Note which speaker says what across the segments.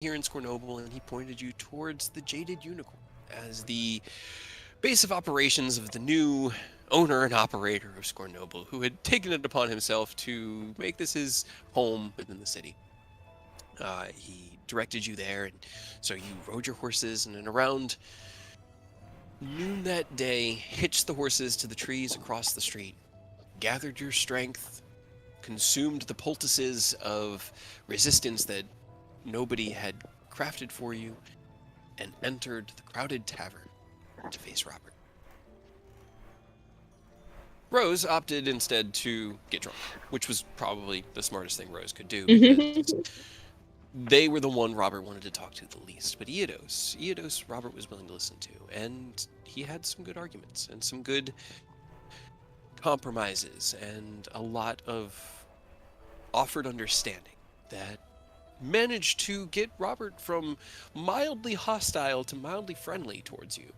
Speaker 1: here in Scornoble, and he pointed you towards the Jaded Unicorn as the base of operations of the new owner and operator of Scornoble, who had taken it upon himself to make this his home within the city. He directed you there, and so you rode your horses, and then around noon that day, hitched the horses to the trees across the street, gathered your strength, consumed the poultices of resistance that nobody had crafted for you, and entered the crowded tavern to face Robert. Rose opted instead to get drunk, which was probably the smartest thing Rose could do because they were the one Robert wanted to talk to the least. But Eodos, Robert was willing to listen to, and he had some good arguments and some good compromises and a lot of offered understanding that managed to get Robert from mildly hostile to mildly friendly towards you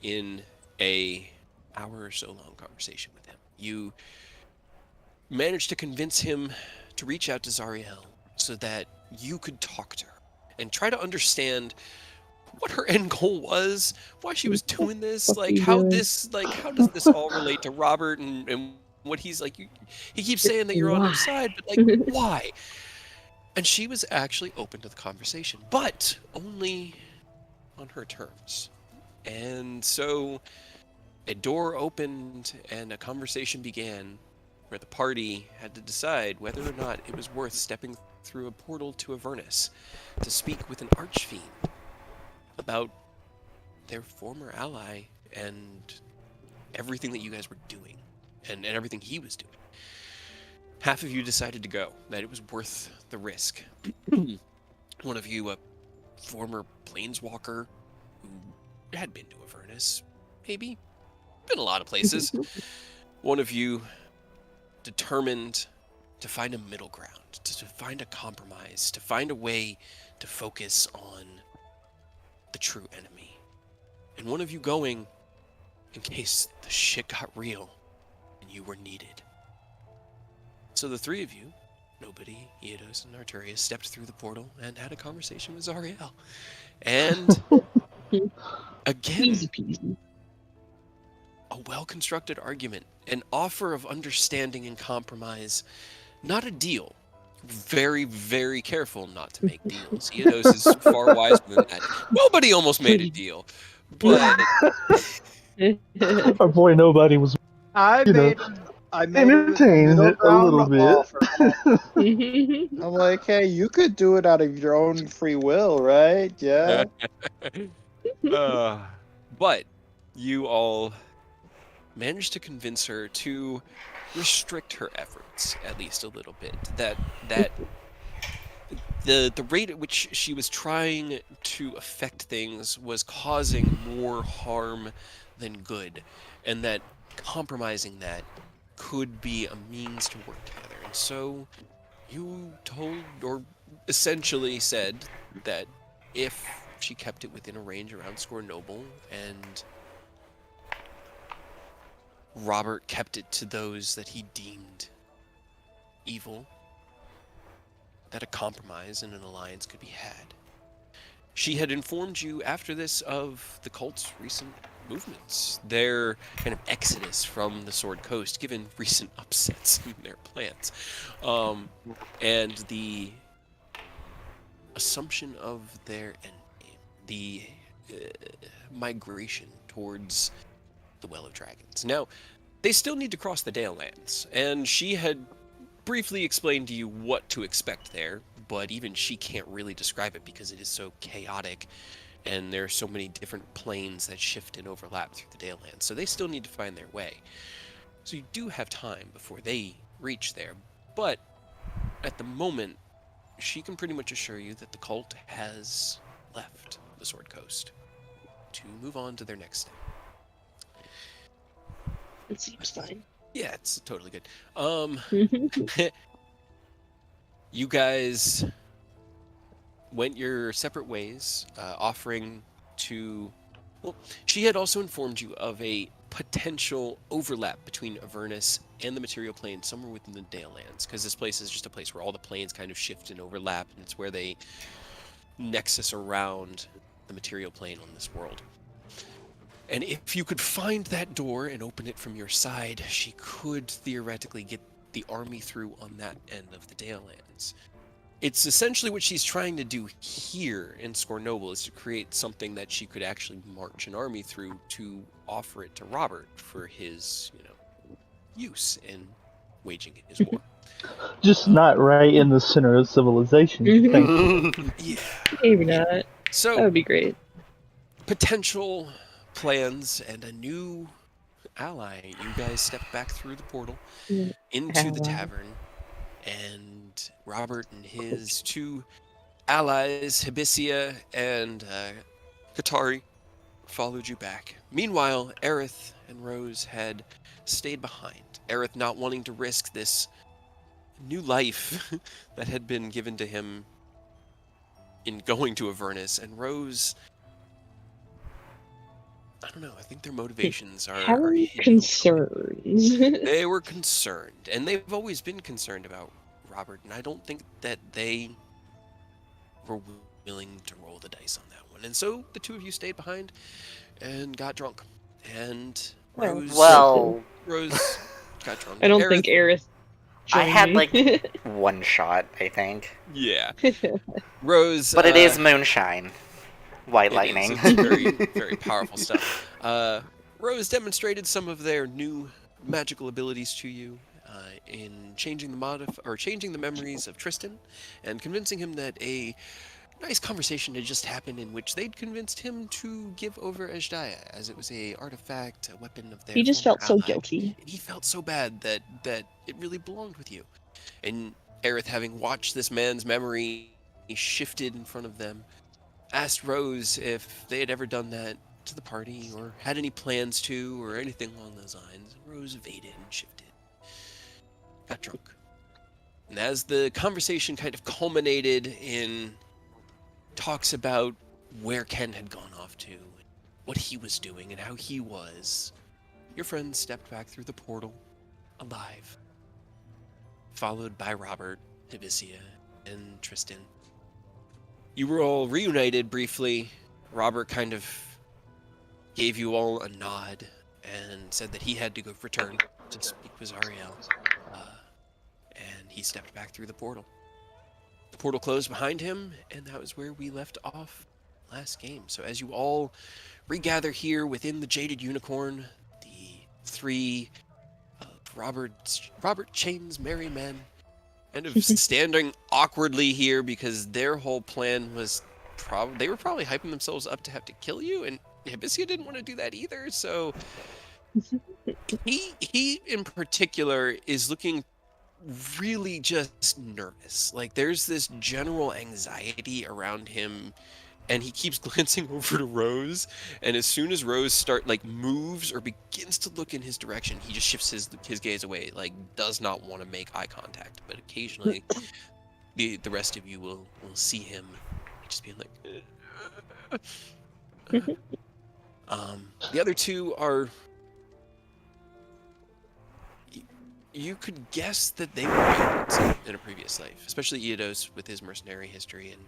Speaker 1: in a hour or so long conversation with him. You managed to convince him to reach out to Zariel so that you could talk to her and try to understand what her end goal was, why she was doing this, how does this all relate to Robert and what he's like. He keeps saying that you're on her
Speaker 2: Why?
Speaker 1: side, but why? And she was actually open to the conversation, but only on her terms. And so a door opened and a conversation began where the party had to decide whether or not it was worth stepping through a portal to Avernus to speak with an archfiend about their former ally and everything that you guys were doing and everything he was doing. Half of you decided to go, that it was worth the risk. One of you, a former planeswalker who had been to Avernus, maybe, been a lot of places. One of you determined to find a middle ground, to find a compromise, to find a way to focus on the true enemy. And one of you going in case the shit got real and you were needed. So the three of you, Nobody, Eodos, and Arturius, stepped through the portal and had a conversation with Zariel. And again,
Speaker 2: Easy peasy.
Speaker 1: a well-constructed argument, an offer of understanding and compromise, not a deal. Very, very careful not to make deals. Eodos is far wiser than that. Nobody almost made a deal, but
Speaker 3: Our boy nobody was,
Speaker 4: I
Speaker 3: you know,
Speaker 4: made I made a
Speaker 3: entertained
Speaker 4: middle
Speaker 3: a
Speaker 4: ground
Speaker 3: little bit.
Speaker 4: offer. I'm like, hey, you could do it out of your own free will, right? Yeah.
Speaker 1: but you all managed to convince her to restrict her efforts at least a little bit. That the rate at which she was trying to affect things was causing more harm than good, and that compromising that could be a means to work together. And so you told, or essentially said, that if she kept it within a range around Scornoble and Robert kept it to those that he deemed evil, that a compromise and an alliance could be had. She had informed you after this of the cult's recent movements, their kind of exodus from the Sword Coast, given recent upsets in their plans, and the assumption of their endgame, the migration towards the Well of Dragons. Now, they still need to cross the Dale Lands, and she had briefly explained to you what to expect there, but even she can't really describe it because it is so chaotic and there are so many different planes that shift and overlap through the Dale Lands. So they still need to find their way. So you do have time before they reach there, but at the moment, she can pretty much assure you that the cult has left the Sword Coast to move on to their next step.
Speaker 2: It seems fine.
Speaker 1: Yeah, it's totally good. You guys went your separate ways, offering to... Well, she had also informed you of a potential overlap between Avernus and the material plane somewhere within the Dale Lands, because this place is just a place where all the planes kind of shift and overlap, and it's where they nexus around the material plane on this world. And if you could find that door and open it from your side, she could theoretically get the army through on that end of the Dalelands. It's essentially what she's trying to do here in Scornoble, is to create something that she could actually march an army through to offer it to Robert for his, use in waging his war.
Speaker 2: Just not right in the center of civilization.
Speaker 1: Yeah.
Speaker 3: Maybe not. That
Speaker 1: So,
Speaker 3: would be great.
Speaker 1: potential plans and a new ally. You guys step back through the portal into the tavern, and Robert and his two allies, Hibisia and Katari, followed you back. Meanwhile, Aerith and Rose had stayed behind. Aerith not wanting to risk this new life that had been given to him in going to Avernus, and Rose, I don't know, I think their motivations are
Speaker 3: concerns.
Speaker 1: They were concerned, and they've always been concerned about Robert, and I don't think that they were willing to roll the dice on that one. And so the two of you stayed behind and got drunk. And Rose got drunk.
Speaker 3: I don't think Aerith
Speaker 5: I had
Speaker 3: me.
Speaker 5: like one shot, I think.
Speaker 1: Yeah. Rose.
Speaker 5: But it is moonshine. White lightning.
Speaker 1: It's very, very powerful stuff. Rose demonstrated some of their new magical abilities to you in changing the memories of Tristan, and convincing him that a nice conversation had just happened in which they'd convinced him to give over Ejdaya, as it was a artifact, a weapon of theirs.
Speaker 3: He just felt so guilty.
Speaker 1: And he felt so bad that it really belonged with you. And Aerith, having watched this man's memory shifted in front of them, asked Rose if they had ever done that to the party, or had any plans to, or anything along those lines. Rose evaded and shifted. Got drunk. And as the conversation kind of culminated in talks about where Ken had gone off to, what he was doing, and how he was, your friends stepped back through the portal, alive, followed by Robert, Hibisia, and Tristan. You were all reunited briefly. Robert kind of gave you all a nod and said that he had to go return to speak with Zariel. And he stepped back through the portal. The portal closed behind him, and that was where we left off last game. So as you all regather here within the Jaded Unicorn, the three Robert Chain's merry men, kind of standing awkwardly here because their whole plan was they were probably hyping themselves up to have to kill you, and Hibisia didn't want to do that either. So he in particular is looking really just nervous. Like, there's this general anxiety around him, and he keeps glancing over to Rose, and as soon as Rose moves or begins to look in his direction, he just shifts his gaze away, like does not want to make eye contact. But occasionally the rest of you will see him just being like the other two are, you could guess that they were pirates in a previous life, especially Eodos with his mercenary history, and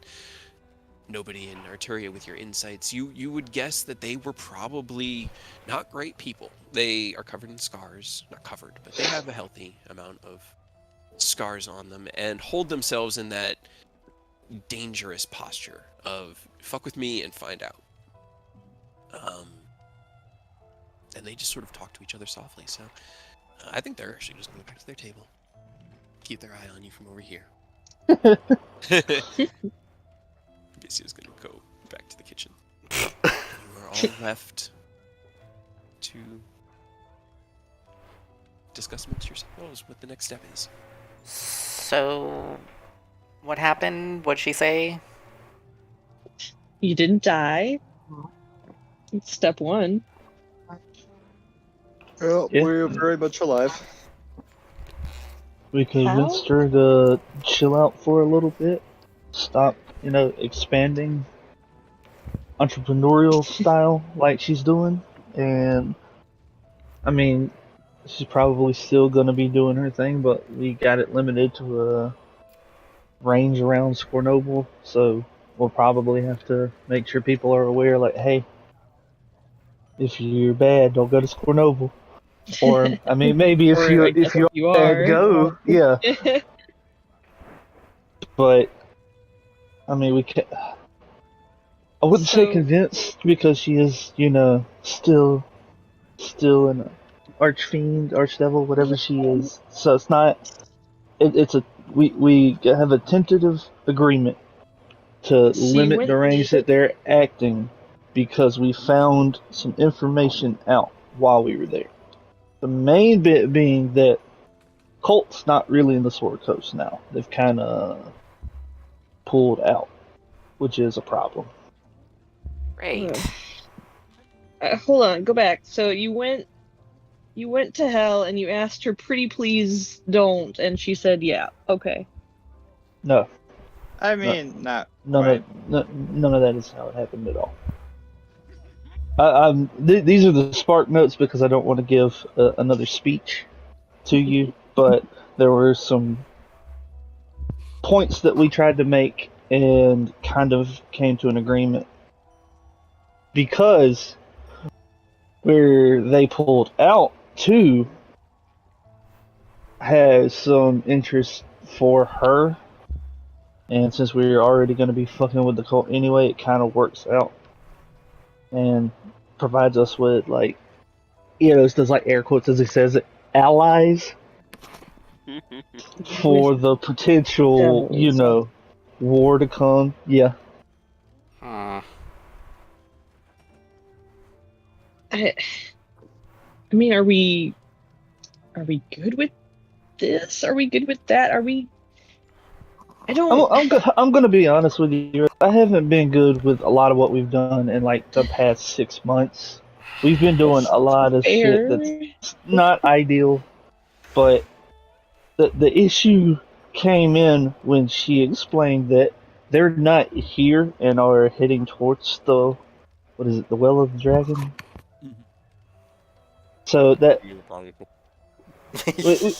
Speaker 1: nobody in Arturia with your insights. You would guess that they were probably not great people. They are covered in scars. Not covered, but they have a healthy amount of scars on them, and hold themselves in that dangerous posture of fuck with me and find out. And they just sort of talk to each other softly, so I think they're actually just going to go back to their table. Keep their eye on you from over here. Hibisia's going to go back to the kitchen. You are all left to discuss amongst yourselves what the next step is.
Speaker 5: So, what happened? What'd she say?
Speaker 3: You didn't die. It's step one.
Speaker 4: Well,
Speaker 2: Yeah.
Speaker 4: we're very much alive.
Speaker 2: We convinced her to chill out for a little bit, stop, expanding entrepreneurial style like she's doing, and I mean, she's probably still gonna be doing her thing, but we got it limited to a range around Scornoble, so we'll probably have to make sure people are aware, like, hey, if you're bad, don't go to Scornoval. Or, I mean, maybe if
Speaker 3: Or
Speaker 2: you're
Speaker 3: I guess
Speaker 2: if you're
Speaker 3: you
Speaker 2: bad,
Speaker 3: are.
Speaker 2: go. Yeah, but I mean, we can't. I wouldn't say
Speaker 3: So-
Speaker 2: convinced because she is, still an archfiend, archdevil, whatever she is. So it's not. It's a we have a tentative agreement to
Speaker 3: So you
Speaker 2: limit the
Speaker 3: went-
Speaker 2: range that they're acting because we found some information out while we were there. The main bit being that Colt's not really in the Sword Coast now. They've kind of pulled out, which is a problem.
Speaker 5: Great.
Speaker 3: Hold on, go back. So you went to hell and you asked her, pretty please don't, and she said, yeah, okay.
Speaker 2: No,
Speaker 4: I mean, not
Speaker 2: none
Speaker 4: quite.
Speaker 2: none of that is how it happened at all. These are the spark notes because I don't want to give another speech to you, but there were some points that we tried to make and kind of came to an agreement because where they pulled out too has some interest for her, and since we're already going to be fucking with the cult anyway, it kind of works out and provides us with, like, it does, like, air quotes as he says it, allies for the potential,
Speaker 3: devils.
Speaker 2: war to come. Yeah.
Speaker 5: Hmm.
Speaker 3: I mean, are we good with this? Are we good with that? Are we? I don't.
Speaker 2: I'm gonna be honest with you. I haven't been good with a lot of what we've done in, like, the past 6 months. We've been doing a lot of shit
Speaker 3: fair.
Speaker 2: that's not ideal, but the issue came in when she explained that they're not here and are heading towards the, what is it, the Well of the Dragon. So that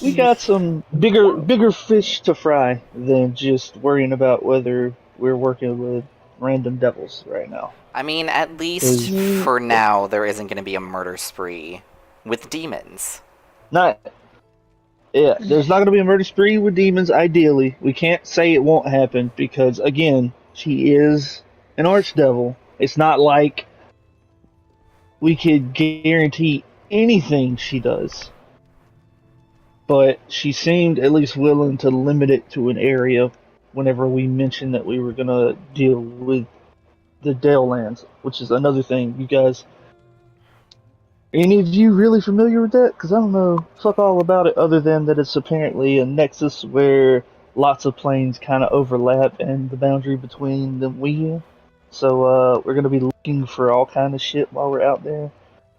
Speaker 2: we got some bigger fish to fry than just worrying about whether we're working with random devils right now.
Speaker 5: I mean, at least
Speaker 2: Is
Speaker 5: for now, there isn't going to be a murder spree with demons.
Speaker 2: not. Yeah, there's not going to be a murder spree with demons. Ideally, we can't say it won't happen because, again, she is an archdevil. It's not like we could guarantee anything she does, but she seemed at least willing to limit it to an area whenever we mentioned that we were going to deal with the Dale lands, which is another thing. You guys, any of you really familiar with that? Because I don't know fuck all about it other than that it's apparently a nexus where lots of planes kind of overlap and the boundary between them we. So we're going to be looking for all kind of shit while we're out there.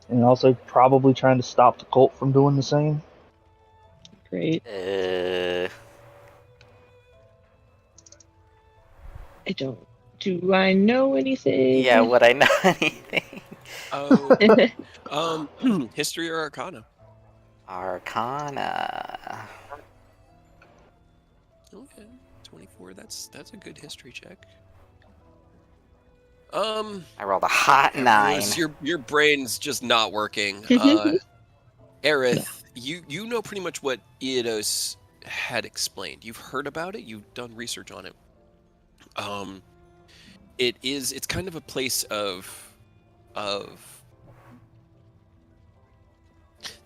Speaker 2: And also probably trying to stop the cult from doing the same.
Speaker 3: Great. I don't. Do I know anything?
Speaker 5: Yeah, would I know anything?
Speaker 1: Oh, history or arcana?
Speaker 5: Arcana.
Speaker 1: Okay, 24. That's a good history check.
Speaker 5: I rolled a hot 9.
Speaker 1: Your brain's just not working. Aerith, you know pretty much what Eidos had explained. You've heard about it. You've done research on it. It's kind of a place of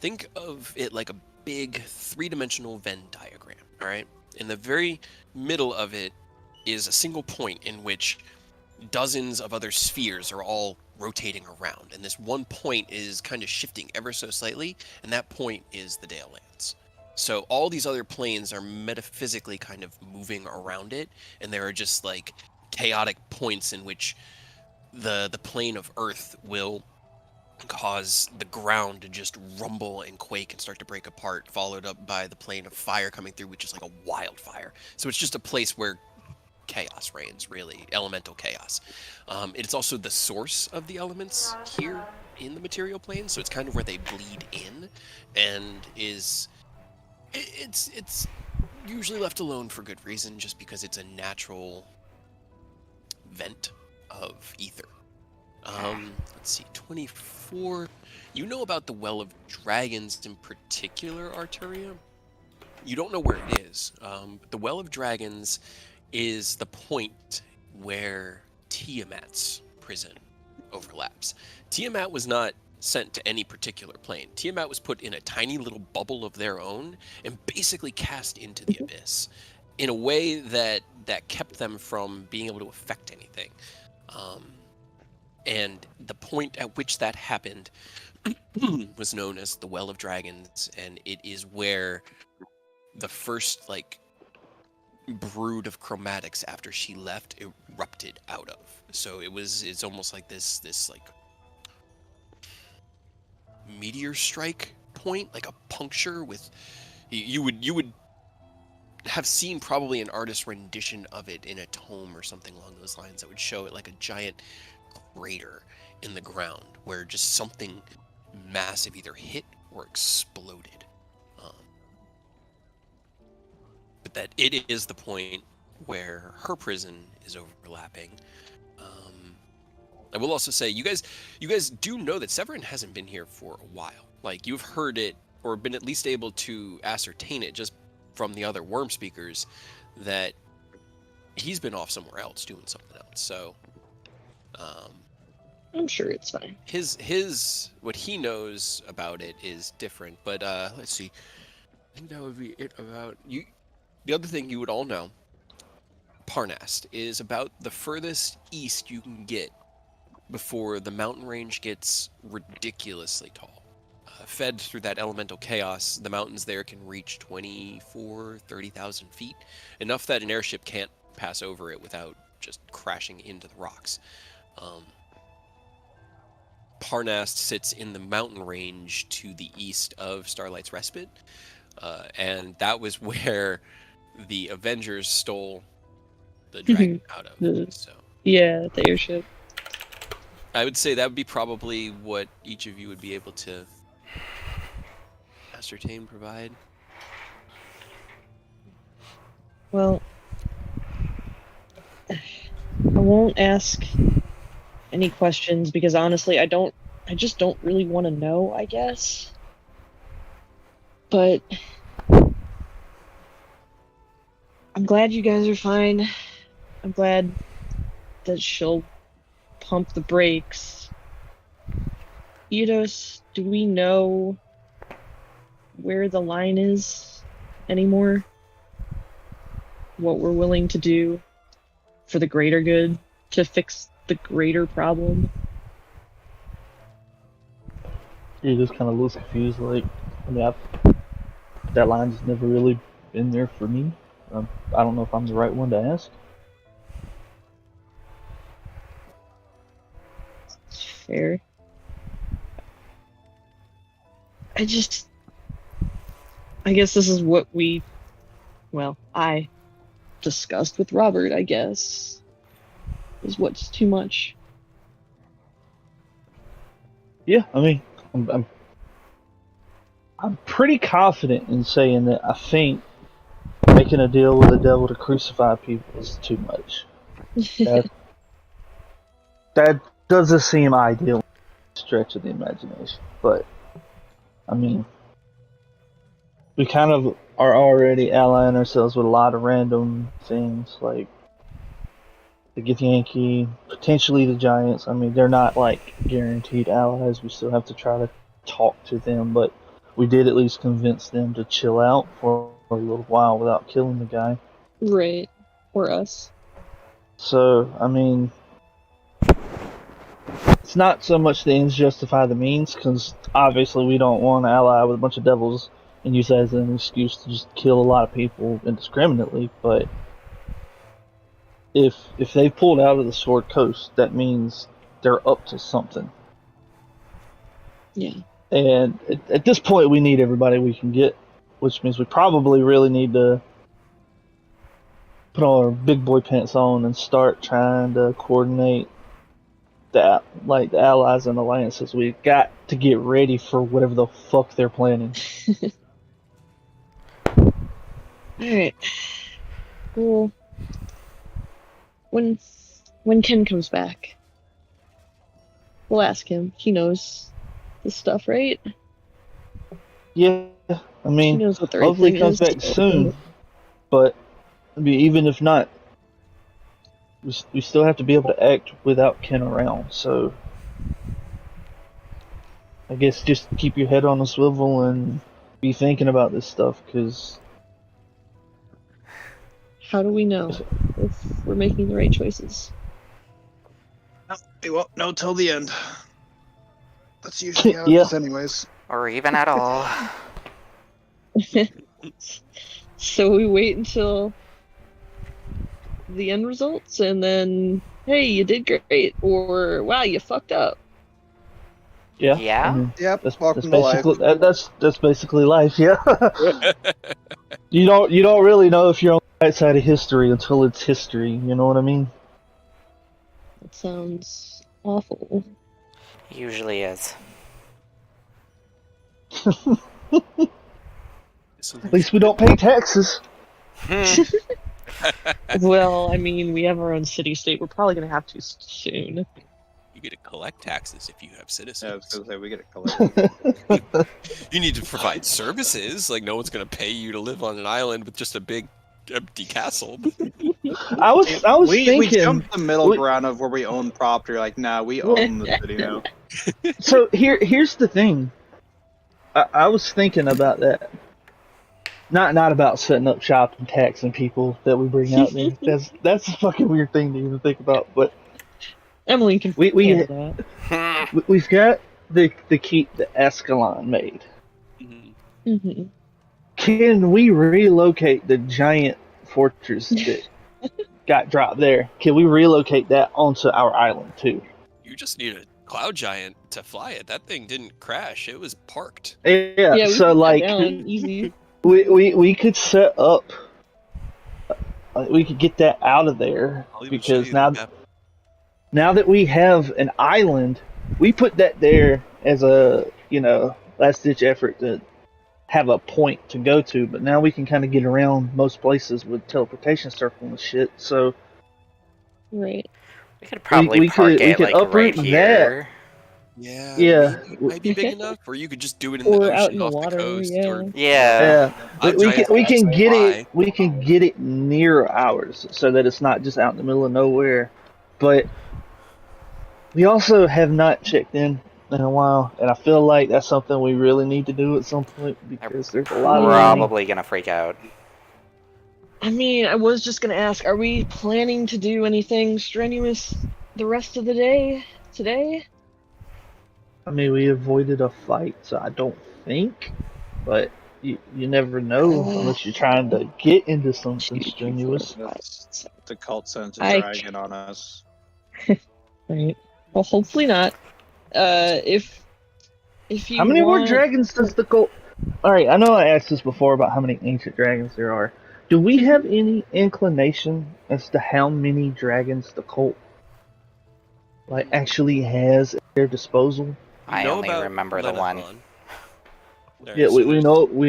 Speaker 1: think of it like a big 3-dimensional Venn diagram. All right, in the very middle of it is a single point in which dozens of other spheres are all rotating around, and this one point is kind of shifting ever so slightly, and that point is the Dale Lands. So all these other planes are metaphysically kind of moving around it, and there are just like chaotic points in which the plane of Earth will cause the ground to just rumble and quake and start to break apart, followed up by the plane of fire coming through, which is like a wildfire. So it's just a place where chaos reigns, really, elemental chaos. It's also the source of the elements here in the material plane, so it's kind of where they bleed in, and it's usually left alone for good reason, just because it's a natural vent of ether. Let's see, 24. You know about the Well of Dragons in particular, Arturia? You don't know where it is. But the Well of Dragons is the point where Tiamat's prison overlaps. Tiamat was not sent to any particular plane. Tiamat was put in a tiny little bubble of their own and basically cast into the abyss in a way that kept them from being able to affect anything. And the point at which that happened was known as the Well of Dragons, and it is where the first brood of chromatics after she left erupted out of. So it's almost like this meteor strike point, like a puncture with you would have seen probably an artist's rendition of it in a tome or something along those lines that would show it like a giant crater in the ground where just something massive either hit or exploded. But that it is the point where her prison is overlapping. I will also say, you guys do know that Severin hasn't been here for a while. Like, you've heard it or been at least able to ascertain it just from the other worm speakers that he's been off somewhere else doing something else. So
Speaker 3: I'm sure it's fine.
Speaker 1: his what he knows about it is different. But let's see. I think that would be it about you. The other thing you would all know, Parnast is about the furthest east you can get before the mountain range gets ridiculously tall. Fed through that elemental chaos, the mountains there can reach 30,000 feet, enough that an airship can't pass over it without just crashing into the rocks. Parnast sits in the mountain range to the east of Starlight's Respite, and that was where the Avengers stole the dragon out of. So
Speaker 3: Yeah, the airship.
Speaker 1: I would say that would be probably what each of you would be able to ascertain, provide.
Speaker 3: Well, I won't ask any questions because honestly, I just don't really want to know, I guess. But I'm glad you guys are fine. I'm glad that she'll pump the brakes. Eidos, do we know where the line is anymore? What we're willing to do for the greater good to fix the greater problem?
Speaker 2: You just kind of looks confused. Like, I mean, that line's never really been there for me. I don't know if I'm the right one to ask.
Speaker 3: Fair. I guess this is what I discussed with Robert, I guess, is what's too much.
Speaker 2: Yeah, I mean, I'm pretty confident in saying that I think making a deal with the devil to crucify people is too much. That doesn't seem ideal. Stretch of the imagination, but I mean, we kind of are already allying ourselves with a lot of random things like the Githyanki, potentially the Giants. I mean, they're not like guaranteed allies. We still have to try to talk to them, but we did at least convince them to chill out for a little while without killing the guy.
Speaker 3: Right. Or us.
Speaker 2: So, I mean, it's not so much the ends justify the means, because obviously we don't want to ally with a bunch of devils and use that as an excuse to just kill a lot of people indiscriminately, but if they pulled out of the Sword Coast, that means they're up to something.
Speaker 3: Yeah.
Speaker 2: And at this point, we need everybody we can get, which means we probably really need to put our big boy pants on and start trying to coordinate the allies and alliances. We've got to get ready for whatever the fuck they're planning.
Speaker 3: Alright. Cool. When when Ken comes back, we'll ask him. He knows this stuff, right?
Speaker 2: Yeah, I
Speaker 3: He
Speaker 2: mean,
Speaker 3: knows what the right
Speaker 2: hopefully
Speaker 3: thing
Speaker 2: he comes
Speaker 3: is.
Speaker 2: back soon. But I mean, even if not, we still have to be able to act without Ken around. So I guess just keep your head on a swivel and be thinking about this stuff, because
Speaker 3: How do we know if we're making the right choices?
Speaker 4: We won't know till the end. That's usually how it
Speaker 2: Yeah.
Speaker 4: is, anyways.
Speaker 5: Or even at all.
Speaker 3: So we wait until the end results, and then, hey, you did great, or wow, you fucked up.
Speaker 2: Yeah.
Speaker 5: Yeah?
Speaker 2: I mean,
Speaker 4: Yep.
Speaker 2: that's
Speaker 4: Welcome to life.
Speaker 2: basically that's basically life. Yeah. You don't really know if you're on the right side of history until it's history. You know what I mean?
Speaker 3: That sounds awful.
Speaker 5: Usually is.
Speaker 2: At least we don't pay taxes.
Speaker 3: Well, I mean, we have our own city state. We're probably gonna have to soon.
Speaker 1: You get to collect taxes if you have
Speaker 4: Yeah, I
Speaker 1: citizens.
Speaker 4: was gonna say we get it collected.
Speaker 1: You need to provide services. Like no one's going to pay you to live on an island with just a big empty castle.
Speaker 2: I was
Speaker 4: we
Speaker 2: thinking.
Speaker 4: jumped the middle
Speaker 2: we-
Speaker 4: ground of where we own property. Like, nah, we own the city now.
Speaker 2: So here's the thing. I was thinking about that. Not about setting up shop and taxing people that we bring out there. That's a fucking weird thing to even think about. But
Speaker 3: Emily can
Speaker 2: We-
Speaker 3: handle that.
Speaker 2: we've got the keep the Escalon made.
Speaker 1: Mhm.
Speaker 3: Mm-hmm.
Speaker 2: Can we relocate the giant fortress that got dropped there? Can we relocate that onto our island too?
Speaker 1: You just need a cloud giant to fly it. That thing didn't crash. It was parked.
Speaker 2: Yeah.
Speaker 3: Yeah, we
Speaker 2: So
Speaker 3: can
Speaker 2: like
Speaker 3: cut down easy.
Speaker 2: we could set up. We could get that out of there
Speaker 1: I'll even show
Speaker 2: because
Speaker 1: you the map.
Speaker 2: now that we have an island, we put that there as a last ditch effort to have a point to go to. But now we can kind of get around most places with teleportation circle and shit. So
Speaker 3: Right.
Speaker 5: We could probably
Speaker 2: we
Speaker 5: park
Speaker 2: could- we
Speaker 5: it
Speaker 2: could
Speaker 5: like right
Speaker 2: uproot that.
Speaker 5: here.
Speaker 1: Yeah,
Speaker 2: Yeah.
Speaker 1: maybe it might be big enough, or you could just do it in
Speaker 3: Or
Speaker 1: the
Speaker 3: out
Speaker 1: ocean
Speaker 3: in the
Speaker 1: off
Speaker 3: water,
Speaker 1: the coast.
Speaker 3: yeah.
Speaker 1: Or,
Speaker 5: Yeah.
Speaker 2: we
Speaker 1: giants
Speaker 2: can
Speaker 1: actually
Speaker 2: get
Speaker 1: fly.
Speaker 2: it. We can get it near ours so that it's not just out in the middle of nowhere. But we also have not checked in a while, and I feel like that's something we really need to do at some point because there's a lot of money.
Speaker 5: Probably gonna freak out.
Speaker 3: I mean, I was just gonna ask, are we planning to do anything strenuous the rest of the day today?
Speaker 2: I mean, we avoided a fight, so I don't think. But you never know unless you're trying to get into something strenuous.
Speaker 4: That's the cult sends a
Speaker 3: I-
Speaker 4: dragon on us.
Speaker 3: Right. Well, hopefully not. If you
Speaker 2: How many more
Speaker 3: want...
Speaker 2: dragons does the cult? All right, I know I asked this before about how many ancient dragons there are. Do we have any inclination as to how many dragons the cult actually has at their disposal?
Speaker 5: I
Speaker 1: know
Speaker 5: only
Speaker 1: about
Speaker 5: remember the one.
Speaker 1: Lenathon. There,
Speaker 2: Yeah,
Speaker 1: so
Speaker 2: we
Speaker 1: there's-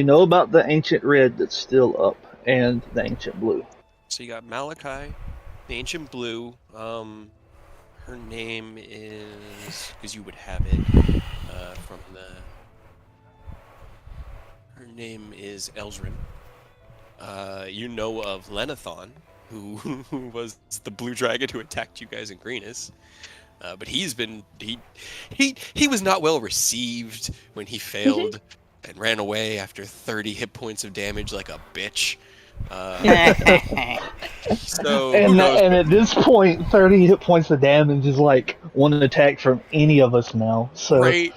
Speaker 2: know about the ancient red that's still up and the ancient blue.
Speaker 1: So you got Malachi, the ancient blue. Her name is, because you would have it from the. Her name is Elzrin. You know of Lenathon, who was the blue dragon who attacked you guys in Greenus. But he was not well received when he failed and ran away after 30 hit points of damage like a bitch. So who knows?
Speaker 2: And at this point, 30 hit points of damage is like one attack from any of us now. So
Speaker 1: Right.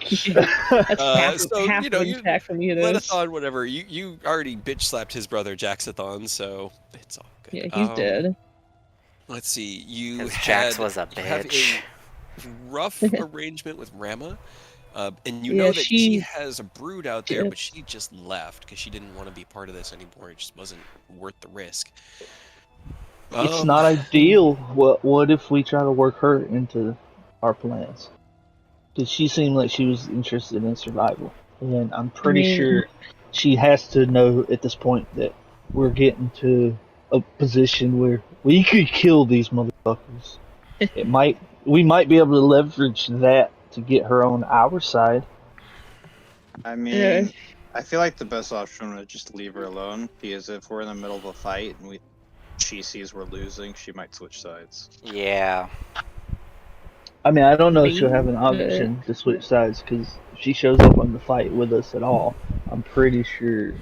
Speaker 3: That's
Speaker 1: So,
Speaker 3: half
Speaker 1: you know,
Speaker 3: of an attack from you.
Speaker 1: Lenathon, whatever. You already bitch slapped his brother Jaxathon, so it's all good.
Speaker 3: Yeah, he's dead.
Speaker 1: Let's see. You
Speaker 5: 'Cause
Speaker 1: had
Speaker 5: Jax was a
Speaker 1: you have
Speaker 5: bitch.
Speaker 1: a rough arrangement with Rama, and you
Speaker 3: Yeah,
Speaker 1: know that she
Speaker 3: she
Speaker 1: has a brood out there,
Speaker 3: did.
Speaker 1: but she just left because she didn't want to be part of this anymore. It just wasn't worth the risk.
Speaker 2: it's not ideal. What if we try to work her into our plans? Because she seemed like she was interested in survival, and I'm pretty sure she has to know at this point that we're getting to a position where we could kill these motherfuckers. we might be able to leverage that to get her on our side.
Speaker 4: I mean, I feel like the best option would just leave her alone, because if we're in the middle of a fight and she sees we're losing, she might switch sides.
Speaker 5: Yeah.
Speaker 2: I mean, I don't know if she'll
Speaker 3: Maybe,
Speaker 2: have an option to switch sides, because if she shows up on the fight with us at all, I'm pretty sure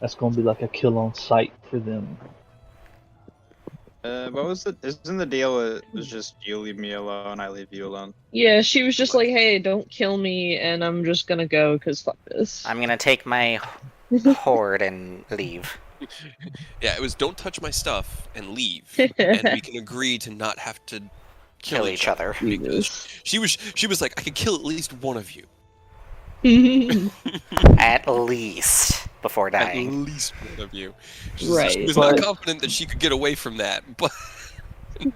Speaker 2: that's going to be like a kill on sight for them.
Speaker 4: What was it? Isn't the deal it was just you leave me alone, I leave you alone?
Speaker 3: Yeah, she was just like, hey, don't kill me, and I'm just gonna go, because fuck this.
Speaker 5: I'm gonna take my horde and leave.
Speaker 1: Yeah, it was don't touch my stuff and leave, and we can agree to not have to kill each other. Because she was like, I could kill at least one of you.
Speaker 5: At least before dying.
Speaker 1: At least one of you. She
Speaker 3: Right.
Speaker 1: was not confident that she could get away from that, but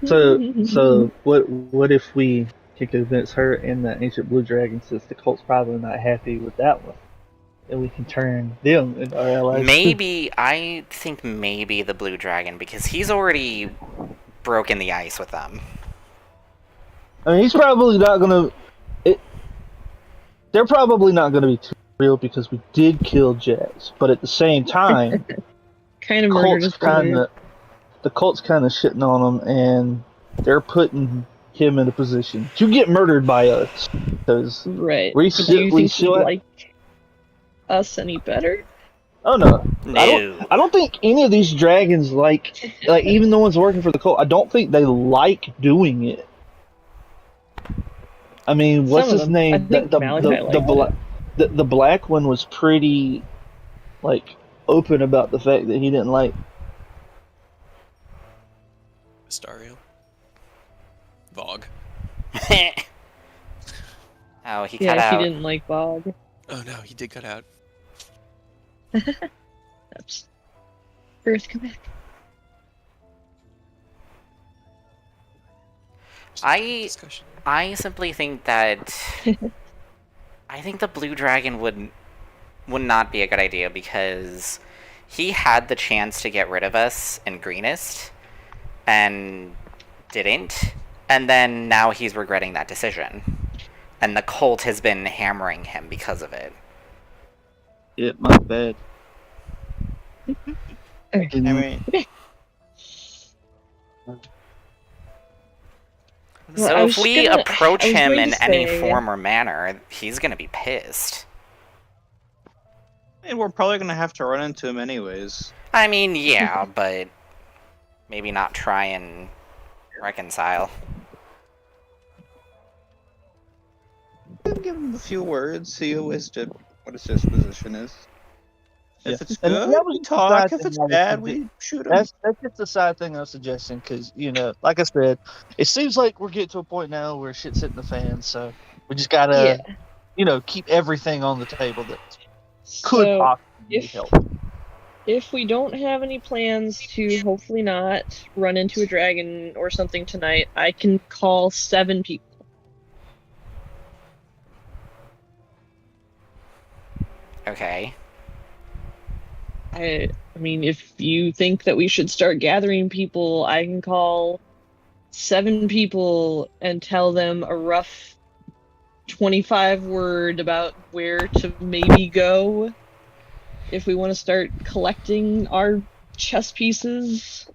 Speaker 2: So what if we can convince her and the ancient blue dragon, since the cult's probably not happy with that one, and we can turn them into our allies?
Speaker 5: I think maybe the blue dragon, because he's already broken the ice with them.
Speaker 2: I mean, he's probably not gonna. They're probably not gonna be too real because we did kill Jax, but at the same time,
Speaker 3: kind of murdered his brother.
Speaker 2: The cult's kind of shitting on him, and they're putting him in a position to get murdered by us. Because
Speaker 3: right.
Speaker 2: We
Speaker 3: but do you think
Speaker 2: still
Speaker 3: he'd like us any better?
Speaker 2: Oh no.
Speaker 5: No.
Speaker 2: I don't think any of these dragons like even the ones working for the cult. I don't think they like doing it. I mean, what's his name?
Speaker 3: I think
Speaker 2: the black one was pretty like open about the fact that he didn't like
Speaker 1: Astario. Vogue.
Speaker 5: Oh, he cut out.
Speaker 3: Yeah, he didn't like Bog.
Speaker 1: Oh no, he did cut out.
Speaker 3: Oops. Earth, come back.
Speaker 5: I simply think that I think the blue dragon would not be a good idea, because he had the chance to get rid of us in Greenest and didn't, and then now he's regretting that decision, and the cult has been hammering him because of it.
Speaker 2: it. My bad.
Speaker 4: I mean,
Speaker 5: So if we approach him in any form or manner, he's gonna be pissed.
Speaker 4: and we're probably gonna have to run into him anyways.
Speaker 5: I mean, yeah, but maybe not try and reconcile.
Speaker 4: Give him a few words, see what his disposition is. If it's
Speaker 2: And
Speaker 4: good,
Speaker 2: that was
Speaker 4: we
Speaker 2: the
Speaker 4: talk.
Speaker 2: side
Speaker 4: If
Speaker 2: thing
Speaker 4: it's
Speaker 2: I was
Speaker 4: bad,
Speaker 2: thinking.
Speaker 4: we shoot him.
Speaker 2: That's just the side thing I was suggesting, because like I said, it seems like we're getting to a point now where shit's hitting the fan. So we just gotta, keep everything on the table that could possibly help.
Speaker 3: If we don't have any plans to hopefully not run into a dragon or something tonight, I can call 7 people.
Speaker 5: Okay.
Speaker 3: I mean, if you think that we should start gathering people, I can call 7 people and tell them a rough 25 word about where to maybe go if we want to start collecting our chess pieces.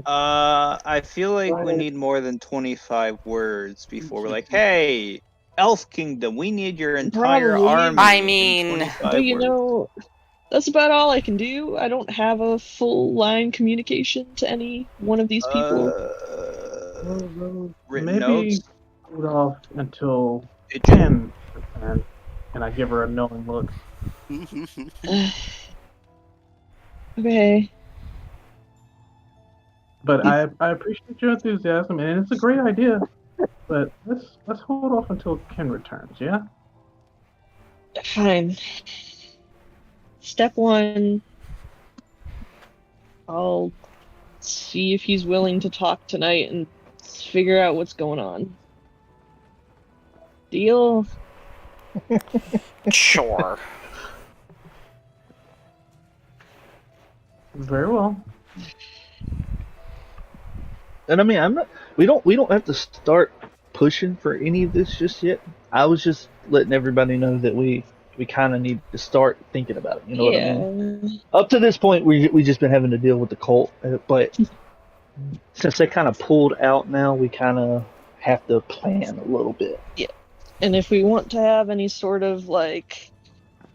Speaker 4: I feel like we need more than 25 words before we're like, hey, Elf Kingdom, we need your entire
Speaker 3: Probably.
Speaker 4: army.
Speaker 5: I mean,
Speaker 3: But that's about all I can do. I don't have a full line communication to any one of these people.
Speaker 4: Written
Speaker 6: Maybe
Speaker 4: notes.
Speaker 6: hold off until 10, and I give her a knowing look.
Speaker 3: Okay.
Speaker 6: But I appreciate your enthusiasm, and it's a great idea. But let's hold off until Ken returns, yeah?
Speaker 3: Fine. Step 1. I'll see if he's willing to talk tonight and figure out what's going on. Deal?
Speaker 5: sure.
Speaker 6: Very well.
Speaker 2: And I mean, we don't have to start pushing for any of this just yet. I was just letting everybody know that we kind of need to start thinking about it. You know what I mean? Up to this point, we just been having to deal with the cult, but since they kind of pulled out now, we kind of have to plan a little bit.
Speaker 3: Yeah. And if we want to have any sort of like,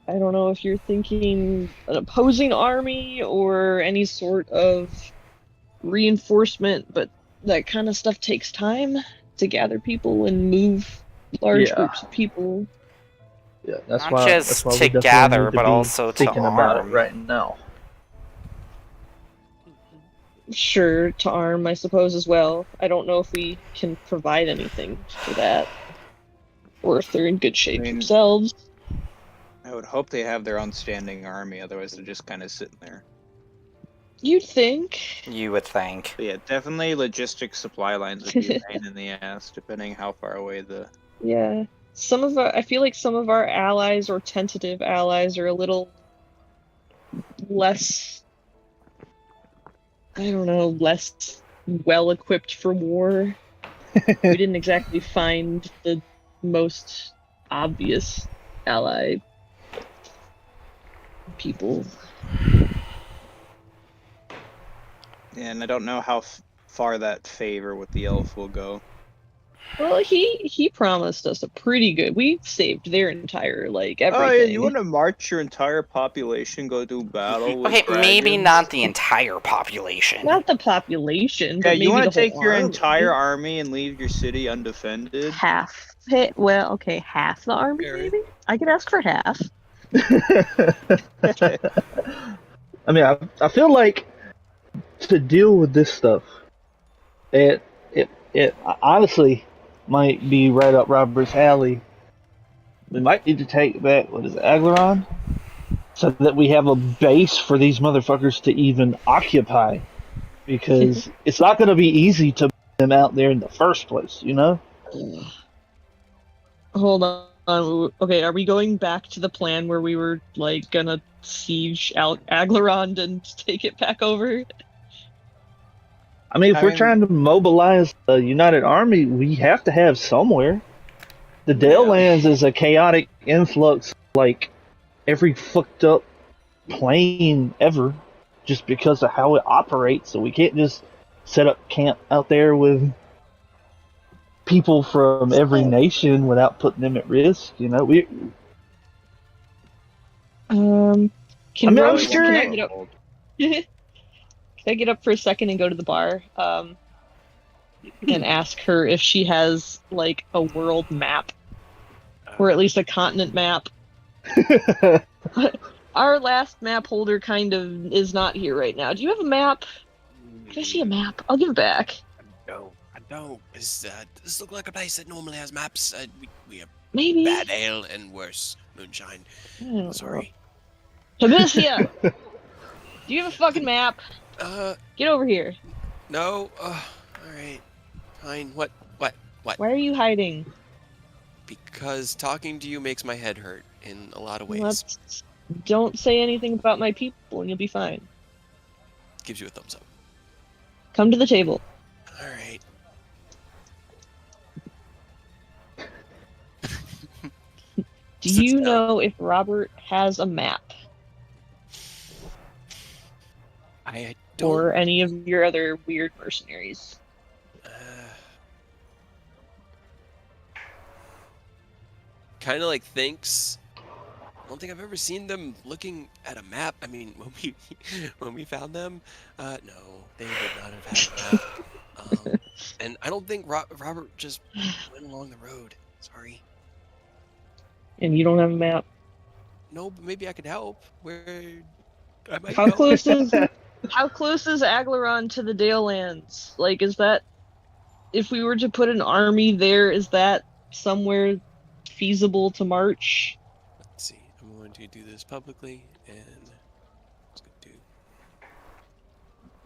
Speaker 3: I don't know if you're thinking an opposing army or any sort of reinforcement, but that kind of stuff takes time to gather people and move large groups of people.
Speaker 2: Yeah, that's
Speaker 5: Not
Speaker 2: why.
Speaker 5: just
Speaker 2: That's why
Speaker 5: to
Speaker 2: we definitely
Speaker 5: gather,
Speaker 2: need to
Speaker 5: but
Speaker 2: be
Speaker 5: also to
Speaker 2: thinking about it
Speaker 5: arm.
Speaker 2: right now.
Speaker 3: Sure, to arm, I suppose, as well. I don't know if we can provide anything for that, or if they're in good shape themselves.
Speaker 4: I would hope they have their own standing army, otherwise they're just kind of sitting there.
Speaker 3: You'd think.
Speaker 5: You would think.
Speaker 4: But yeah, definitely logistic supply lines would be a pain in the ass, depending how far away the...
Speaker 3: Yeah. I feel like some of our allies or tentative allies are a little less, I don't know, less well equipped for war. We didn't exactly find the most obvious ally people.
Speaker 4: Yeah, and I don't know how far that favor with the elf will go.
Speaker 3: Well, he promised us a pretty good. We saved their entire everything.
Speaker 4: Oh, yeah, you want to march your entire population, go do battle with
Speaker 5: Okay, maybe
Speaker 4: dragons?
Speaker 5: not the entire population.
Speaker 3: Not the population,
Speaker 4: Yeah,
Speaker 3: but maybe
Speaker 4: you want
Speaker 3: the
Speaker 4: to take
Speaker 3: whole
Speaker 4: your
Speaker 3: army.
Speaker 4: entire army and leave your city undefended?
Speaker 3: Half. Well, okay, half the army, maybe? I could ask for half.
Speaker 2: I mean, I feel like to deal with this stuff, it honestly might be right up Robert's alley. We might need to take back, what is it, Aglaron? So that we have a base for these motherfuckers to even occupy. Because it's not going to be easy to put them out there in the first place, you know?
Speaker 3: Hold on. Okay, are we going back to the plan where we were, gonna siege out Aglarond and take it back over?
Speaker 2: I mean, if we're trying to mobilize a united army, we have to have somewhere. The Dale Lands is a chaotic influx, every fucked up plane ever, just because of how it operates. So we can't just set up camp out there with people from every nation without putting them at risk. You know,
Speaker 3: I'm
Speaker 2: curious.
Speaker 3: Can I get up? Can I get up for a second and go to the bar? And ask her if she has a world map, or at least a continent map. Our last map holder kind of is not here right now. Do you have a map? Can I see a map? I'll give it back.
Speaker 1: No, I don't. Does this look like a place that normally has maps? We have
Speaker 3: Maybe
Speaker 1: bad ale and worse moonshine. Sorry.
Speaker 3: Tabicia! Do you have a fucking map? Get over here.
Speaker 1: No. All right. Fine. What?
Speaker 3: Why are you hiding?
Speaker 1: Because talking to you makes my head hurt in a lot of ways.
Speaker 3: Don't say anything about my people and you'll be fine.
Speaker 1: Gives you a thumbs up.
Speaker 3: Come to the table.
Speaker 1: All right.
Speaker 3: Do you know if Robert has a map?
Speaker 1: I don't.
Speaker 3: Or any of your other weird mercenaries?
Speaker 1: Kind of thinks. I don't think I've ever seen them looking at a map. I mean, when we found them, no, they would not have had a map. And I don't think Robert just went along the road. Sorry.
Speaker 3: And you don't have a map?
Speaker 1: No, but maybe I could help. I might
Speaker 3: How
Speaker 1: know.
Speaker 3: close is Aglaron to the Dale Lands? Is that, if we were to put an army there, is that somewhere feasible to march?
Speaker 1: Let's see. I'm going to do this publicly, and let's go do.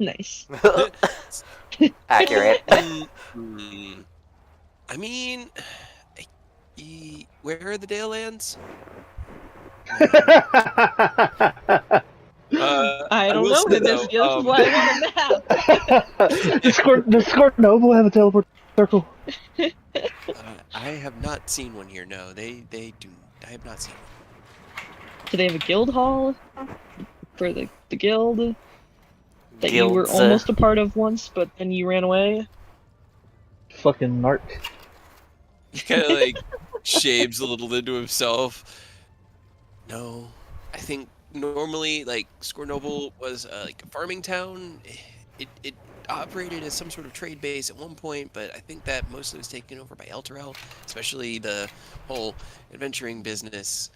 Speaker 3: Nice.
Speaker 5: Accurate.
Speaker 1: I mean, where are the Dale Lands?
Speaker 3: I don't
Speaker 1: will
Speaker 3: know,
Speaker 1: say, though,
Speaker 3: Hibiscus. This is why I want a map.
Speaker 2: Does Scornoble have a teleport circle?
Speaker 1: I have not seen one here. No, they do. I have not seen one.
Speaker 3: Do they have a guild hall for the guild that you were
Speaker 5: Guilds,
Speaker 3: almost a part of once, but then you ran away?
Speaker 2: Fucking narc.
Speaker 1: He kind of like shaves a little into himself. No, I think normally like Scornoble was like a farming town. It operated as some sort of trade base at one point, but I think that mostly was taken over by Elturel, especially the whole adventuring business.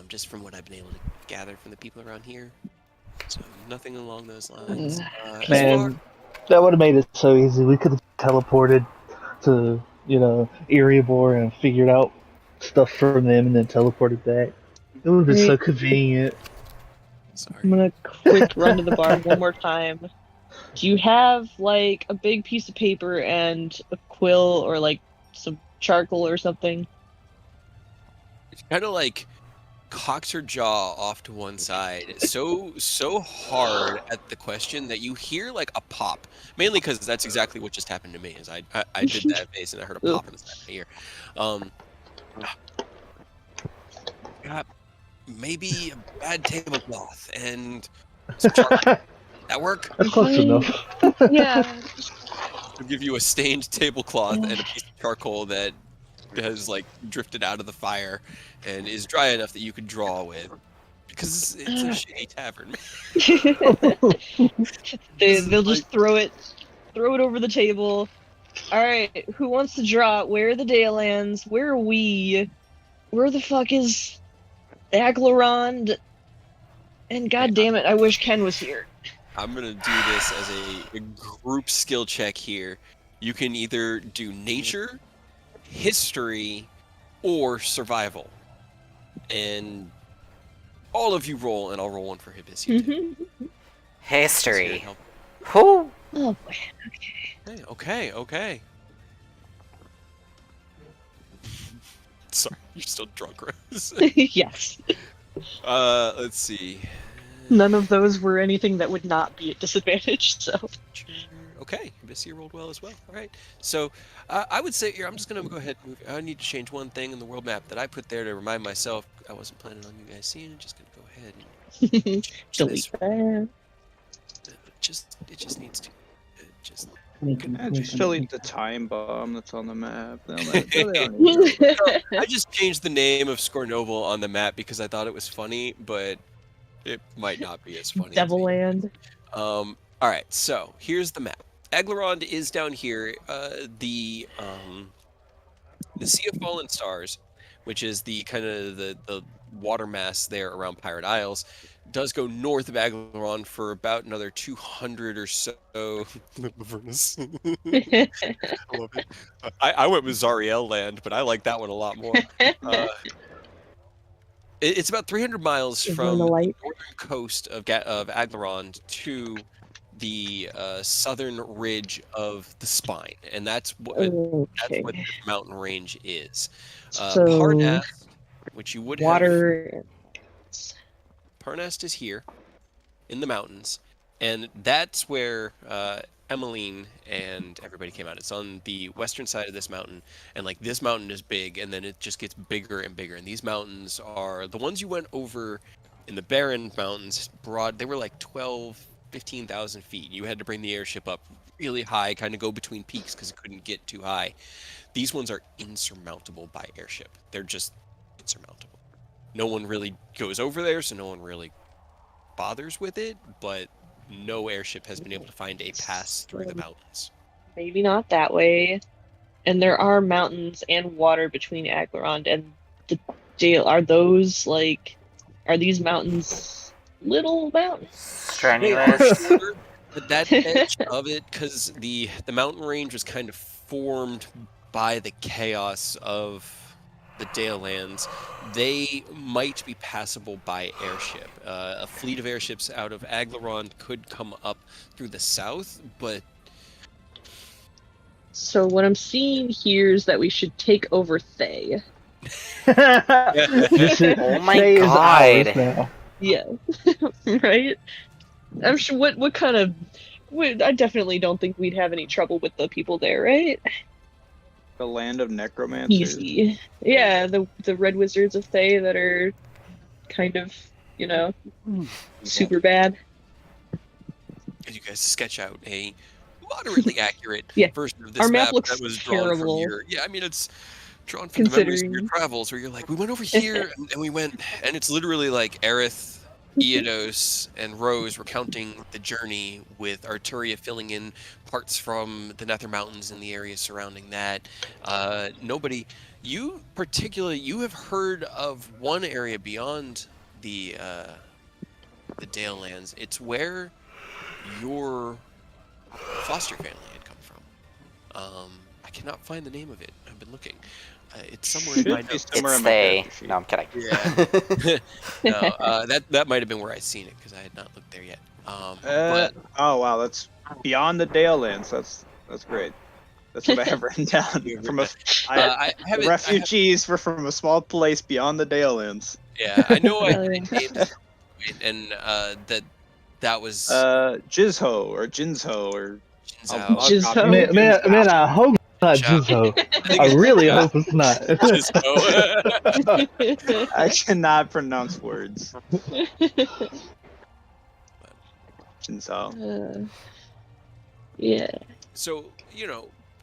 Speaker 1: Just from what I've been able to gather from the people around here. So nothing along those lines.
Speaker 2: Man, that would have made it so easy. We could have teleported to, Erebor and figured out stuff from them and then teleported back. It would have been so convenient.
Speaker 1: Sorry.
Speaker 3: I'm gonna quick run to the bar one more time. Do you have like a big piece of paper and a quill or like some charcoal or something?
Speaker 1: It's kind of like cocks her jaw off to one side so hard at the question that you hear like a pop, mainly because that's exactly what just happened to me. Is I did that face and I heard a pop in the side of my ear. Got maybe a bad tablecloth and some charcoal. That work?
Speaker 2: That's close enough.
Speaker 3: Yeah.
Speaker 1: I'll give you a stained tablecloth and a piece of charcoal that has like drifted out of the fire and is dry enough that you could draw with, because it's a shitty tavern.
Speaker 3: They'll just throw it over the table. All right, who wants to draw? Where are the Dalelands? Where are we? Where the fuck is Aglarond? And god damn it, I wish Ken was here.
Speaker 1: I'm gonna do this as a group skill check here. You can either do nature, history, or survival. And all of you roll, and I'll roll one for Hibiscus too.
Speaker 5: history. Who?
Speaker 3: Oh boy.
Speaker 1: Okay. Sorry, you're still drunk, Rose.
Speaker 3: Yes.
Speaker 1: Let's see.
Speaker 3: None of those were anything that would not be at disadvantage, so.
Speaker 1: Okay, Hibiscus rolled well as well. All right. So I would say here, I'm just going to go ahead and move. I need to change one thing in the world map that I put there to remind myself I wasn't planning on you guys seeing it. Just going to go ahead and
Speaker 3: Delete that.
Speaker 1: It just needs to. Just
Speaker 4: delete the time bomb that's on the map.
Speaker 1: I just changed the name of Scornoble on the map because I thought it was funny, but it might not be as funny.
Speaker 3: Devilland.
Speaker 1: All right, so here's the map. Aglarond is down here. The Sea of Fallen Stars, which is the kind of the water mass there around Pirate Isles, does go north of Aglarond for about another 200 or so. Lavernus. I love it. I went with Zariel Land, but I like that one a lot more. It's about 300 miles from the northern coast of Aglarond to the southern ridge of the Spine, and that's what the mountain range is. Parnast, which you would have. Parnast is here in the mountains, and that's where Emmeline and everybody came out. It's on the western side of this mountain, and like this mountain is big, and then it just gets bigger and bigger. And these mountains are the ones you went over in the Barren Mountains. They were like 15,000 feet. You had to bring the airship up really high, kind of go between peaks because it couldn't get too high. These ones are insurmountable by airship. They're just insurmountable. No one really goes over there, so no one really bothers with it, but no airship has been able to find a pass through the mountains.
Speaker 3: Maybe not that way. And there are mountains and water between Aglarond and the Dale. Are these mountains little mountains?
Speaker 5: Strenuous.
Speaker 1: But that edge of it, because the mountain range was kind of formed by the chaos of the Dalelands, they might be passable by airship. A fleet of airships out of Aglarond could come up through the south, but...
Speaker 3: So what I'm seeing here is that we should take over Thay.
Speaker 5: Oh my god.
Speaker 3: Yeah. Right? I'm sure. What kind of? I definitely don't think we'd have any trouble with the people there, right?
Speaker 4: The land of necromancers.
Speaker 3: Easy. Yeah, the red wizards of Thay that are kind of, super bad.
Speaker 1: And you guys sketch out a moderately accurate
Speaker 3: Yeah.
Speaker 1: version of
Speaker 3: Our
Speaker 1: this
Speaker 3: map
Speaker 1: map
Speaker 3: looks
Speaker 1: that was drawn from
Speaker 3: terrible.
Speaker 1: your. Yeah, I mean it's drawn from the memories of your
Speaker 3: Considering.
Speaker 1: travels, where you're like, we went over here and we went, and it's literally like Aerith, Eodos, and Rose recounting the journey, with Arturia filling in parts from the Nether Mountains and the area surrounding that. Nobody, you particularly, you have heard of one area beyond the Dale Lands. It's where your foster family had come from. I cannot find the name of it. I've been looking. It's somewhere in my
Speaker 4: Should be
Speaker 1: notes.
Speaker 4: somewhere
Speaker 5: It's
Speaker 4: in my
Speaker 5: they.
Speaker 4: character sheet.
Speaker 5: No, I'm kidding.
Speaker 1: Yeah. No, that might have been where I seen it, because I had not looked there yet. But
Speaker 4: Oh wow, that's beyond the Dale Lands. That's great. That's what I have written down. From a,
Speaker 1: I haven't.
Speaker 4: refugees were from a small place beyond the Dale Lands.
Speaker 1: Yeah, I know I
Speaker 3: Hell yeah.
Speaker 1: named it, and that was
Speaker 4: Jizho or Jinzho or
Speaker 1: Jinzhou.
Speaker 3: Jizho.
Speaker 2: Man, I hope it's not
Speaker 1: Ciao.
Speaker 2: Jizho. I really hope it's not.
Speaker 1: Jinzhou.
Speaker 4: I cannot pronounce words. Jinzhou.
Speaker 3: Yeah.
Speaker 1: So,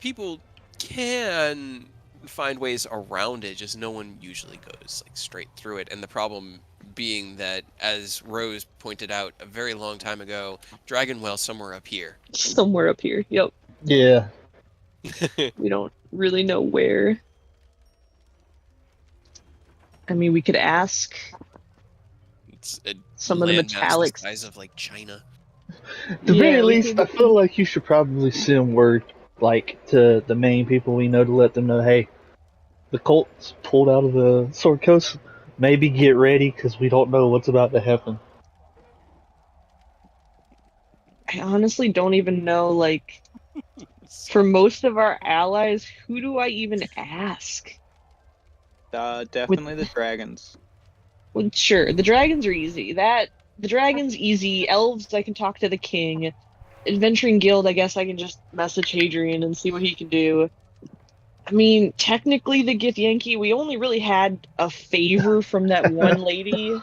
Speaker 1: people can find ways around it, just no one usually goes like straight through it. And the problem being that, as Rose pointed out a very long time ago, Dragonwell somewhere up here.
Speaker 3: Somewhere up here. Yep.
Speaker 2: Yeah.
Speaker 3: We don't really know where. I mean, we could ask
Speaker 1: It's a
Speaker 3: some of the
Speaker 1: landmass
Speaker 3: metallics.
Speaker 1: the size of like China.
Speaker 2: At the very least, I feel like you should probably send word, to the main people we know, to let them know, hey, the cult's pulled out of the Sword Coast. Maybe get ready, because we don't know what's about to happen.
Speaker 3: I honestly don't even know, for most of our allies, who do I even ask?
Speaker 4: Definitely the dragons.
Speaker 3: Well, sure, the dragons are easy. The dragon's easy. Elves, I can talk to the king. Adventuring Guild, I guess I can just message Hadrian and see what he can do. I mean, technically, the Githyanki, we only really had a favor from that one lady.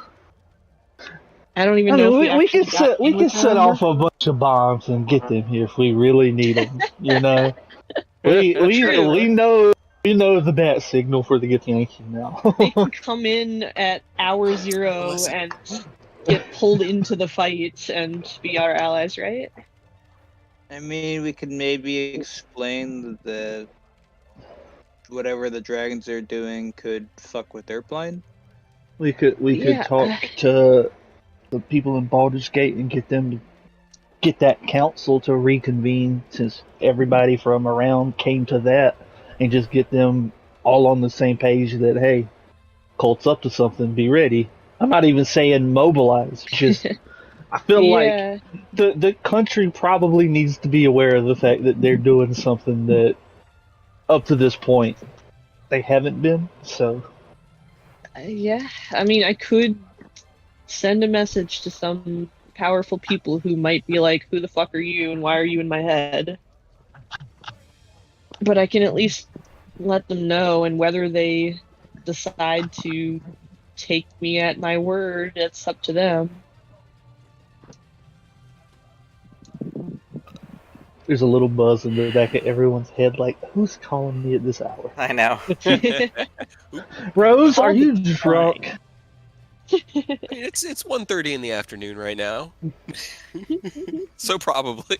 Speaker 3: I don't even know if
Speaker 2: we can
Speaker 3: got
Speaker 2: we
Speaker 3: in
Speaker 2: can
Speaker 3: with
Speaker 2: set
Speaker 3: them.
Speaker 2: off a bunch of bombs and get them here if we really need them. We know the bat signal for the Githyanki now.
Speaker 3: They can come in at hour 0
Speaker 1: Listen.
Speaker 3: and get pulled into the fight and be our allies, right?
Speaker 4: I mean, we could maybe explain that whatever the dragons are doing could fuck with their plan.
Speaker 2: We could
Speaker 3: Yeah.
Speaker 2: talk to the people in Baldur's Gate and get them to get that council to reconvene, since everybody from around came to that, and just get them all on the same page that, hey, cult's up to something, be ready. I'm not even saying mobilize, just I feel like the country probably needs to be aware of the fact that they're doing something that up to this point they haven't been. So
Speaker 3: Yeah, I mean, I could send a message to some powerful people who might be like, who the fuck are you and why are you in my head? But I can at least let them know, and whether they decide to take me at my word, it's up to them.
Speaker 2: there's a little buzz in the back of everyone's head, like, who's calling me at this hour?
Speaker 5: I know.
Speaker 2: Rose, are you drunk?
Speaker 1: It's 1:30 in the afternoon right now. So probably.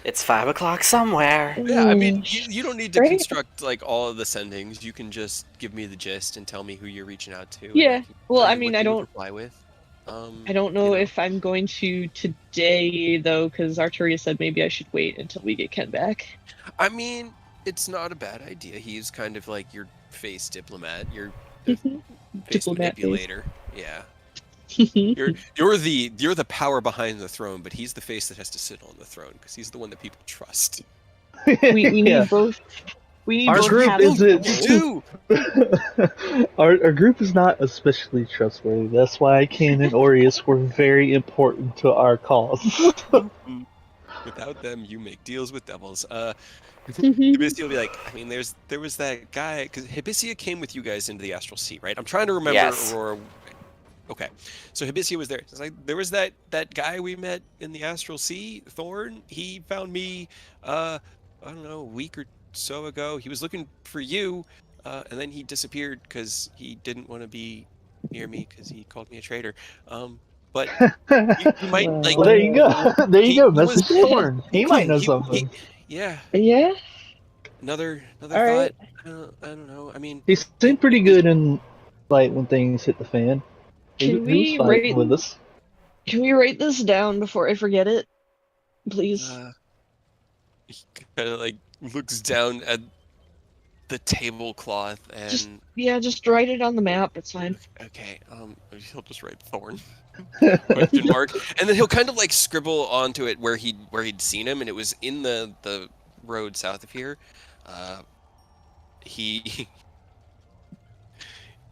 Speaker 5: It's 5 o'clock somewhere.
Speaker 1: Yeah, I mean, you don't need to
Speaker 3: Right.
Speaker 1: construct all of the sendings. You can just give me the gist and tell me who you're reaching out to. and
Speaker 3: Yeah,
Speaker 1: can
Speaker 3: well,
Speaker 1: tell
Speaker 3: I
Speaker 1: you
Speaker 3: mean,
Speaker 1: what
Speaker 3: I
Speaker 1: you would
Speaker 3: don't-
Speaker 1: reply with.
Speaker 3: I don't know if I'm going to today, though, because Arturia said maybe I should wait until we get Ken back.
Speaker 1: I mean, it's not a bad idea. He's kind of like your face diplomat, your face
Speaker 3: Diplomat face.
Speaker 1: manipulator. Yeah, you're the power behind the throne, but he's the face that has to sit on the throne because he's the one that people trust.
Speaker 3: we
Speaker 2: Yeah.
Speaker 3: need both. We
Speaker 2: Our
Speaker 3: both
Speaker 2: group
Speaker 3: have
Speaker 2: isn't.
Speaker 1: You do.
Speaker 2: Our group is not especially trustworthy. That's why Ken and Aureus were very important to our cause.
Speaker 1: Without them, you make deals with devils. Hibisia will be like, I mean, there was that guy because Hibisia came with you guys into the astral sea, right? I'm trying to remember
Speaker 5: Yes.
Speaker 1: Aurora. Okay, so Hibisia was there. It's like there was that guy we met in the astral sea, Thorn. He found me, I don't know, a week or so ago. He was looking for you, and then he disappeared because he didn't want to be near me because he called me a traitor. But you might like
Speaker 2: Well, there you go. There you go.
Speaker 1: he was
Speaker 2: Message Thorn. He might know
Speaker 1: he
Speaker 2: something.
Speaker 1: yeah.
Speaker 3: Yeah.
Speaker 1: Another
Speaker 3: All
Speaker 1: thought.
Speaker 3: right.
Speaker 1: I don't know. I mean,
Speaker 2: He seemed pretty good in like when things hit the fan. He
Speaker 3: Can
Speaker 2: was
Speaker 3: we
Speaker 2: fighting
Speaker 3: rate?
Speaker 2: with us.
Speaker 3: Can we write this down before I forget it, please?
Speaker 1: he kind of like looks down at the tablecloth
Speaker 3: Just
Speaker 1: and
Speaker 3: just write it on the map. It's fine.
Speaker 1: okay, he'll just write Thorn question mark, and then he'll kind of like scribble onto it where he'd seen him, and it was in the road south of here. He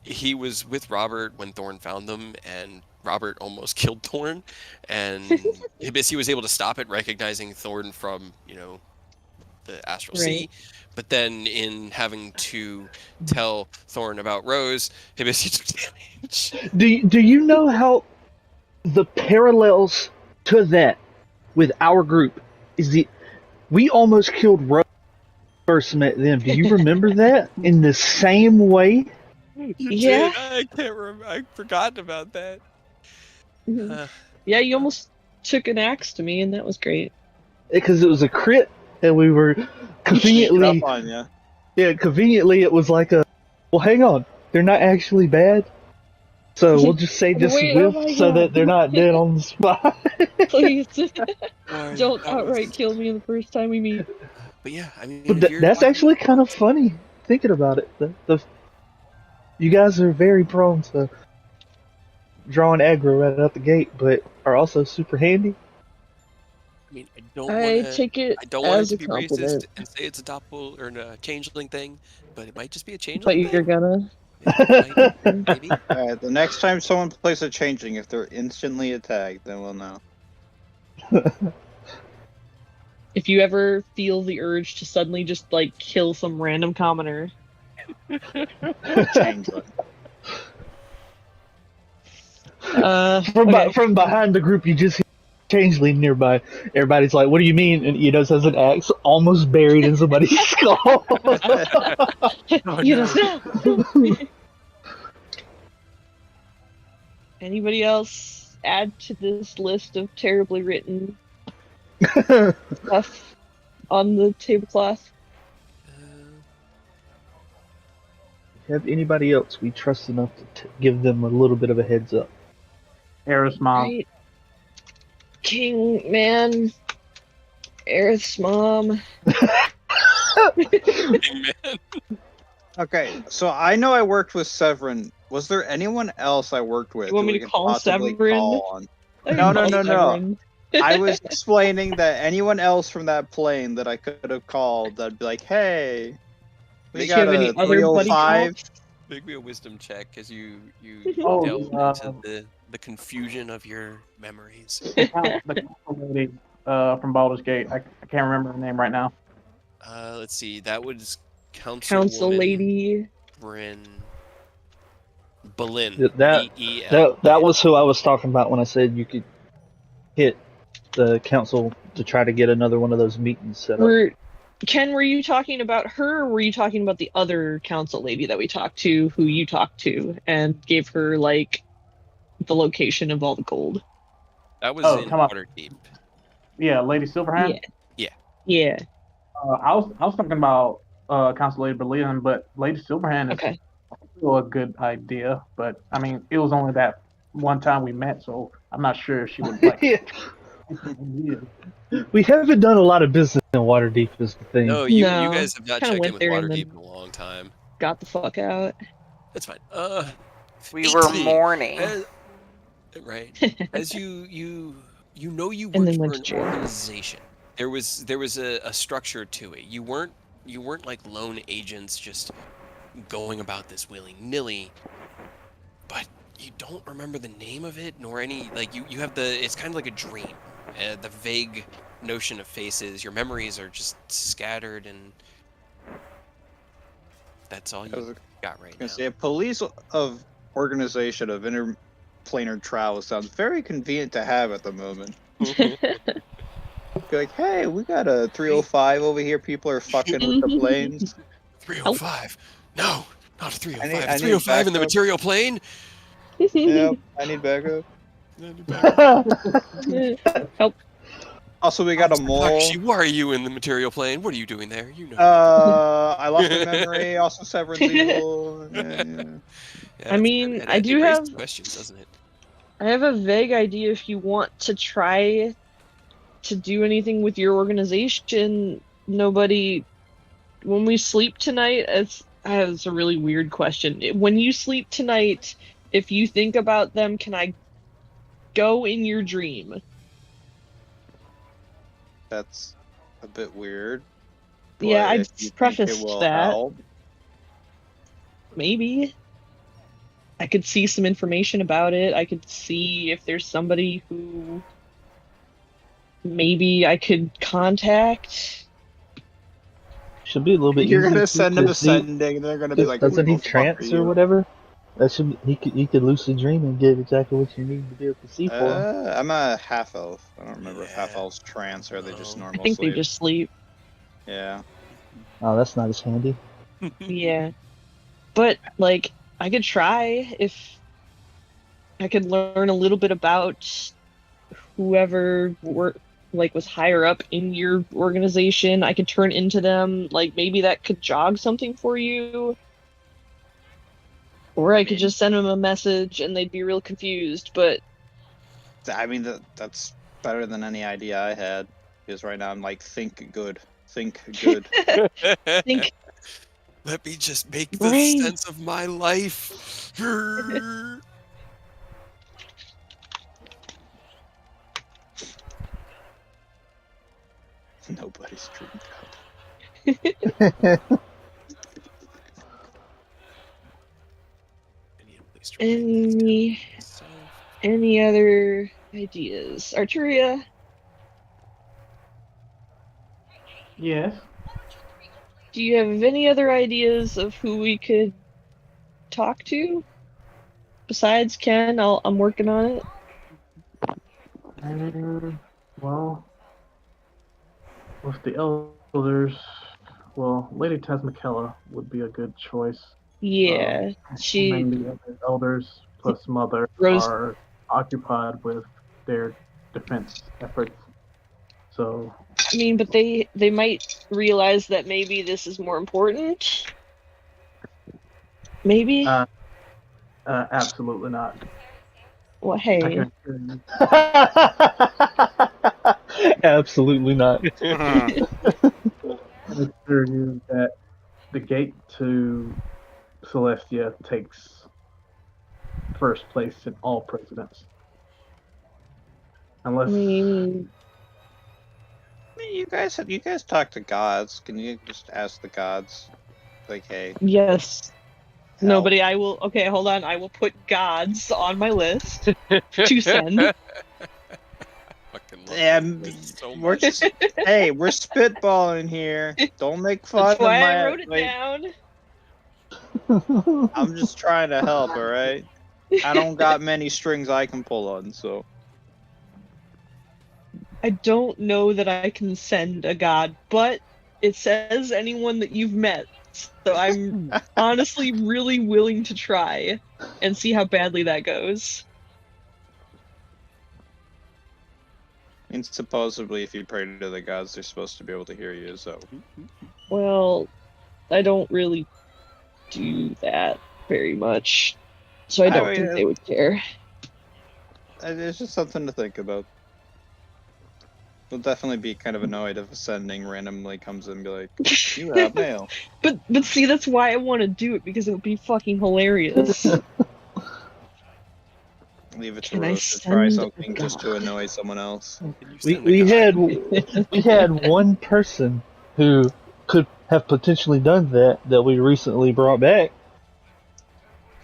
Speaker 1: he was with Robert when Thorn found them, and Robert almost killed Thorn, and Hibisi was able to stop it, recognizing Thorn from the astral sea. But then in having to tell Thorn about Rose, Hibisi took damage.
Speaker 2: Do you know how the parallels to that with our group is we almost killed Rose first met them. Do you remember that in the same way?
Speaker 1: You
Speaker 3: Yeah.
Speaker 1: did. I can't remember. I forgot about that.
Speaker 3: Yeah, you almost took an axe to me, and that was great.
Speaker 2: Because it was a crit, and we were conveniently.
Speaker 4: Up on you.
Speaker 2: Yeah, conveniently it was like a. Well, hang on, they're not actually bad. So we'll just say just
Speaker 3: Wait, oh
Speaker 2: whiff
Speaker 3: my
Speaker 2: so
Speaker 3: God.
Speaker 2: that they're not dead on the spot.
Speaker 3: Please
Speaker 1: Boy,
Speaker 3: don't
Speaker 1: that
Speaker 3: outright
Speaker 1: was-
Speaker 3: kill me the first time we meet.
Speaker 1: But yeah, I mean,
Speaker 2: But
Speaker 1: if you're
Speaker 2: that's
Speaker 1: talking-
Speaker 2: actually kind of funny thinking about it. You guys are very prone to drawing aggro right out the gate, but are also super handy.
Speaker 1: I mean, I don't
Speaker 3: I
Speaker 1: want to.
Speaker 3: take it
Speaker 1: I don't want it
Speaker 3: as
Speaker 1: to
Speaker 3: a
Speaker 1: be
Speaker 3: compliment,
Speaker 1: racist and say it's a doppel or a changeling thing, but it might just be a
Speaker 3: but
Speaker 1: changeling
Speaker 3: you're
Speaker 1: thing.
Speaker 3: gonna.
Speaker 1: Maybe.
Speaker 4: Alright, the next time someone plays a changeling, if they're instantly attacked, then we'll know.
Speaker 3: If you ever feel the urge to suddenly just like kill some random commoner,
Speaker 4: Changeling.
Speaker 3: okay.
Speaker 2: From behind the group, you just hear changeling nearby. Everybody's like, "What do you mean?" And Enos has an axe almost buried in somebody's skull.
Speaker 1: Oh,
Speaker 3: You
Speaker 1: no.
Speaker 3: know, anybody else add to this list of terribly written stuff on the tablecloth?
Speaker 2: Have anybody else we trust enough to give them a little bit of a heads up?
Speaker 6: Eris mom.
Speaker 3: Right. King, man. Aerith's mom.
Speaker 1: Man.
Speaker 4: Okay, so I know I worked with Severin. Was there anyone else I worked with?
Speaker 3: You want
Speaker 4: who
Speaker 3: me
Speaker 4: we
Speaker 3: to
Speaker 4: could
Speaker 3: call
Speaker 4: possibly
Speaker 3: Severin?
Speaker 4: call on?
Speaker 3: I
Speaker 4: No,
Speaker 3: can
Speaker 4: no,
Speaker 3: call
Speaker 4: no, no.
Speaker 3: Severin.
Speaker 4: I was explaining that anyone else from that plane that I could have called, that'd be like, hey, we
Speaker 3: Do you
Speaker 4: got
Speaker 3: have any
Speaker 4: a
Speaker 3: other buddy
Speaker 4: 305.
Speaker 3: cops?
Speaker 1: Make me a wisdom check as you
Speaker 6: Oh,
Speaker 1: delve into the confusion of your memories.
Speaker 6: The council lady from Baldur's Gate. I can't remember her name right now.
Speaker 1: Let's see. That was
Speaker 3: Council
Speaker 1: Councilwoman
Speaker 3: lady.
Speaker 1: Bryn Boleyn.
Speaker 2: That
Speaker 1: B-E-L.
Speaker 2: that was who I was talking about when I said you could hit the council to try to get another one of those meetings set up.
Speaker 3: Ken, were you talking about her, or were you talking about the other council lady that we talked to, who you talked to, and gave her, like, the location of all the gold?
Speaker 1: That was in
Speaker 6: come on.
Speaker 1: Waterdeep.
Speaker 6: Yeah, Lady Silverhand.
Speaker 3: Yeah.
Speaker 6: I was talking about Council Lady Belian, but Lady Silverhand is
Speaker 3: Okay.
Speaker 6: still a good idea. But I mean, it was only that one time we met, so I'm not sure if she would like.
Speaker 2: We haven't done a lot of business in Waterdeep, is the thing.
Speaker 1: No, you
Speaker 3: No,
Speaker 1: guys have not
Speaker 3: kinda
Speaker 1: checked in
Speaker 3: went
Speaker 1: with
Speaker 3: there and
Speaker 1: Waterdeep
Speaker 3: then-
Speaker 1: in a long time.
Speaker 3: Got the fuck out.
Speaker 1: That's fine.
Speaker 5: We were
Speaker 1: 18.
Speaker 5: mourning.
Speaker 1: Right. As you know you
Speaker 3: And
Speaker 1: worked
Speaker 3: then
Speaker 1: for
Speaker 3: went
Speaker 1: an
Speaker 3: to jail.
Speaker 1: organization. There was a structure to it. You weren't weren't like lone agents just going about this willy-nilly, but you don't remember the name of it nor any like you have it's kind of like a dream, the vague notion of faces. Your memories are just scattered, and that's all
Speaker 4: I
Speaker 1: you
Speaker 4: was
Speaker 1: got right
Speaker 4: gonna
Speaker 1: now.
Speaker 4: say a police of organization of interplanar travel sounds very convenient to have at the moment. Be like, hey, we got a 305 over here. People are fucking with the planes.
Speaker 1: 305. No, not a 305.
Speaker 4: I
Speaker 1: A
Speaker 4: need
Speaker 1: 305 in the
Speaker 4: backup.
Speaker 1: material plane?
Speaker 4: Yep, I need backup.
Speaker 3: Help.
Speaker 4: Also, we got a mole.
Speaker 1: Takashi, why are you in the material plane? What are you doing there? You know.
Speaker 4: I lost my memory. Also, Severance Evil.
Speaker 1: Yeah,
Speaker 3: I mean,
Speaker 1: it,
Speaker 3: I do
Speaker 1: it raises
Speaker 3: have
Speaker 1: questions, doesn't it?
Speaker 3: I have a vague idea if you want to try to do anything with your organization. Nobody, when we sleep tonight, it's a really weird question. When you sleep tonight, if you think about them, can I go in your dream?
Speaker 4: That's a bit weird.
Speaker 3: Yeah,
Speaker 4: But
Speaker 3: I
Speaker 4: if you think it
Speaker 3: prefaced
Speaker 4: will
Speaker 3: that.
Speaker 4: help,
Speaker 3: Maybe. I could see some information about it. I could see if there's somebody who maybe I could contact.
Speaker 2: Should be a little bit
Speaker 4: you're
Speaker 2: easier.
Speaker 4: gonna send them a
Speaker 2: because he-
Speaker 4: sending, and they're gonna be like, "Who
Speaker 2: doesn't he
Speaker 4: the fuck are
Speaker 2: trance or
Speaker 4: you?"
Speaker 2: whatever? That should he could lucid dream and get exactly what you need to be able to see for him.
Speaker 4: I'm a half elf. I don't remember if half
Speaker 1: Yeah.
Speaker 4: elves trance or are they just
Speaker 1: No.
Speaker 3: I
Speaker 4: normal
Speaker 3: think they
Speaker 4: sleep.
Speaker 3: just sleep.
Speaker 4: Yeah.
Speaker 2: Oh, that's not as handy.
Speaker 3: Yeah. But, like, I could try if I could learn a little bit about whoever was higher up in your organization. I could turn into them. Like, maybe that could jog something for you. Or I could just send them a message and they'd be real confused. But
Speaker 4: I mean, that's better than any idea I had. Because right now I'm like, think good. Think good.
Speaker 3: I think
Speaker 1: Let me just make the
Speaker 3: Right.
Speaker 1: sense of my life.
Speaker 4: Nobody's dreamed up.
Speaker 3: any other ideas? Arturia?
Speaker 6: Yes.
Speaker 3: Do you have any other ideas of who we could talk to? Besides Ken, I'm working on it.
Speaker 6: Well, with the elders, well, Lady Tasmakella would be a good choice.
Speaker 3: Yeah,
Speaker 6: And the other elders plus Mother
Speaker 3: Rose-
Speaker 6: are occupied with their defense efforts. So
Speaker 3: I mean, but they might realize that maybe this is more important. Maybe.
Speaker 6: absolutely not.
Speaker 3: Well,
Speaker 6: I
Speaker 3: hey.
Speaker 6: can assure you.
Speaker 2: Absolutely not.
Speaker 6: I can assure you that the gate to Celestia takes first place in all presidents. Unless
Speaker 4: You guys talk to gods. Can you just ask the gods, like, hey?
Speaker 3: Yes.
Speaker 4: help?
Speaker 3: Nobody. I will. Okay, hold on. I will put gods on my list to send.
Speaker 4: Yeah, we're just hey, we're spitballing here. Don't make fun
Speaker 3: That's why
Speaker 4: of my.
Speaker 3: I wrote it down.
Speaker 4: I'm just trying to help. All right. I don't got many strings I can pull on, so.
Speaker 3: I don't know that I can send a god, but it says anyone that you've met. So I'm honestly really willing to try and see how badly that goes.
Speaker 4: I mean, supposedly, if you pray to the gods, they're supposed to be able to hear you. So.
Speaker 3: Well, I don't really do that very much, so I don't think they would care.
Speaker 4: It's just something to think about. They'll definitely be kind of annoyed if a sending randomly comes in and be like, "You have mail."
Speaker 3: But see, that's why I want to do it, because it would be fucking hilarious.
Speaker 4: Leave it to
Speaker 3: Can I
Speaker 4: Rose to try
Speaker 3: send
Speaker 4: something
Speaker 3: a
Speaker 4: just to
Speaker 3: god?
Speaker 4: annoy someone else.
Speaker 2: We had one person who could have potentially done that we recently brought back.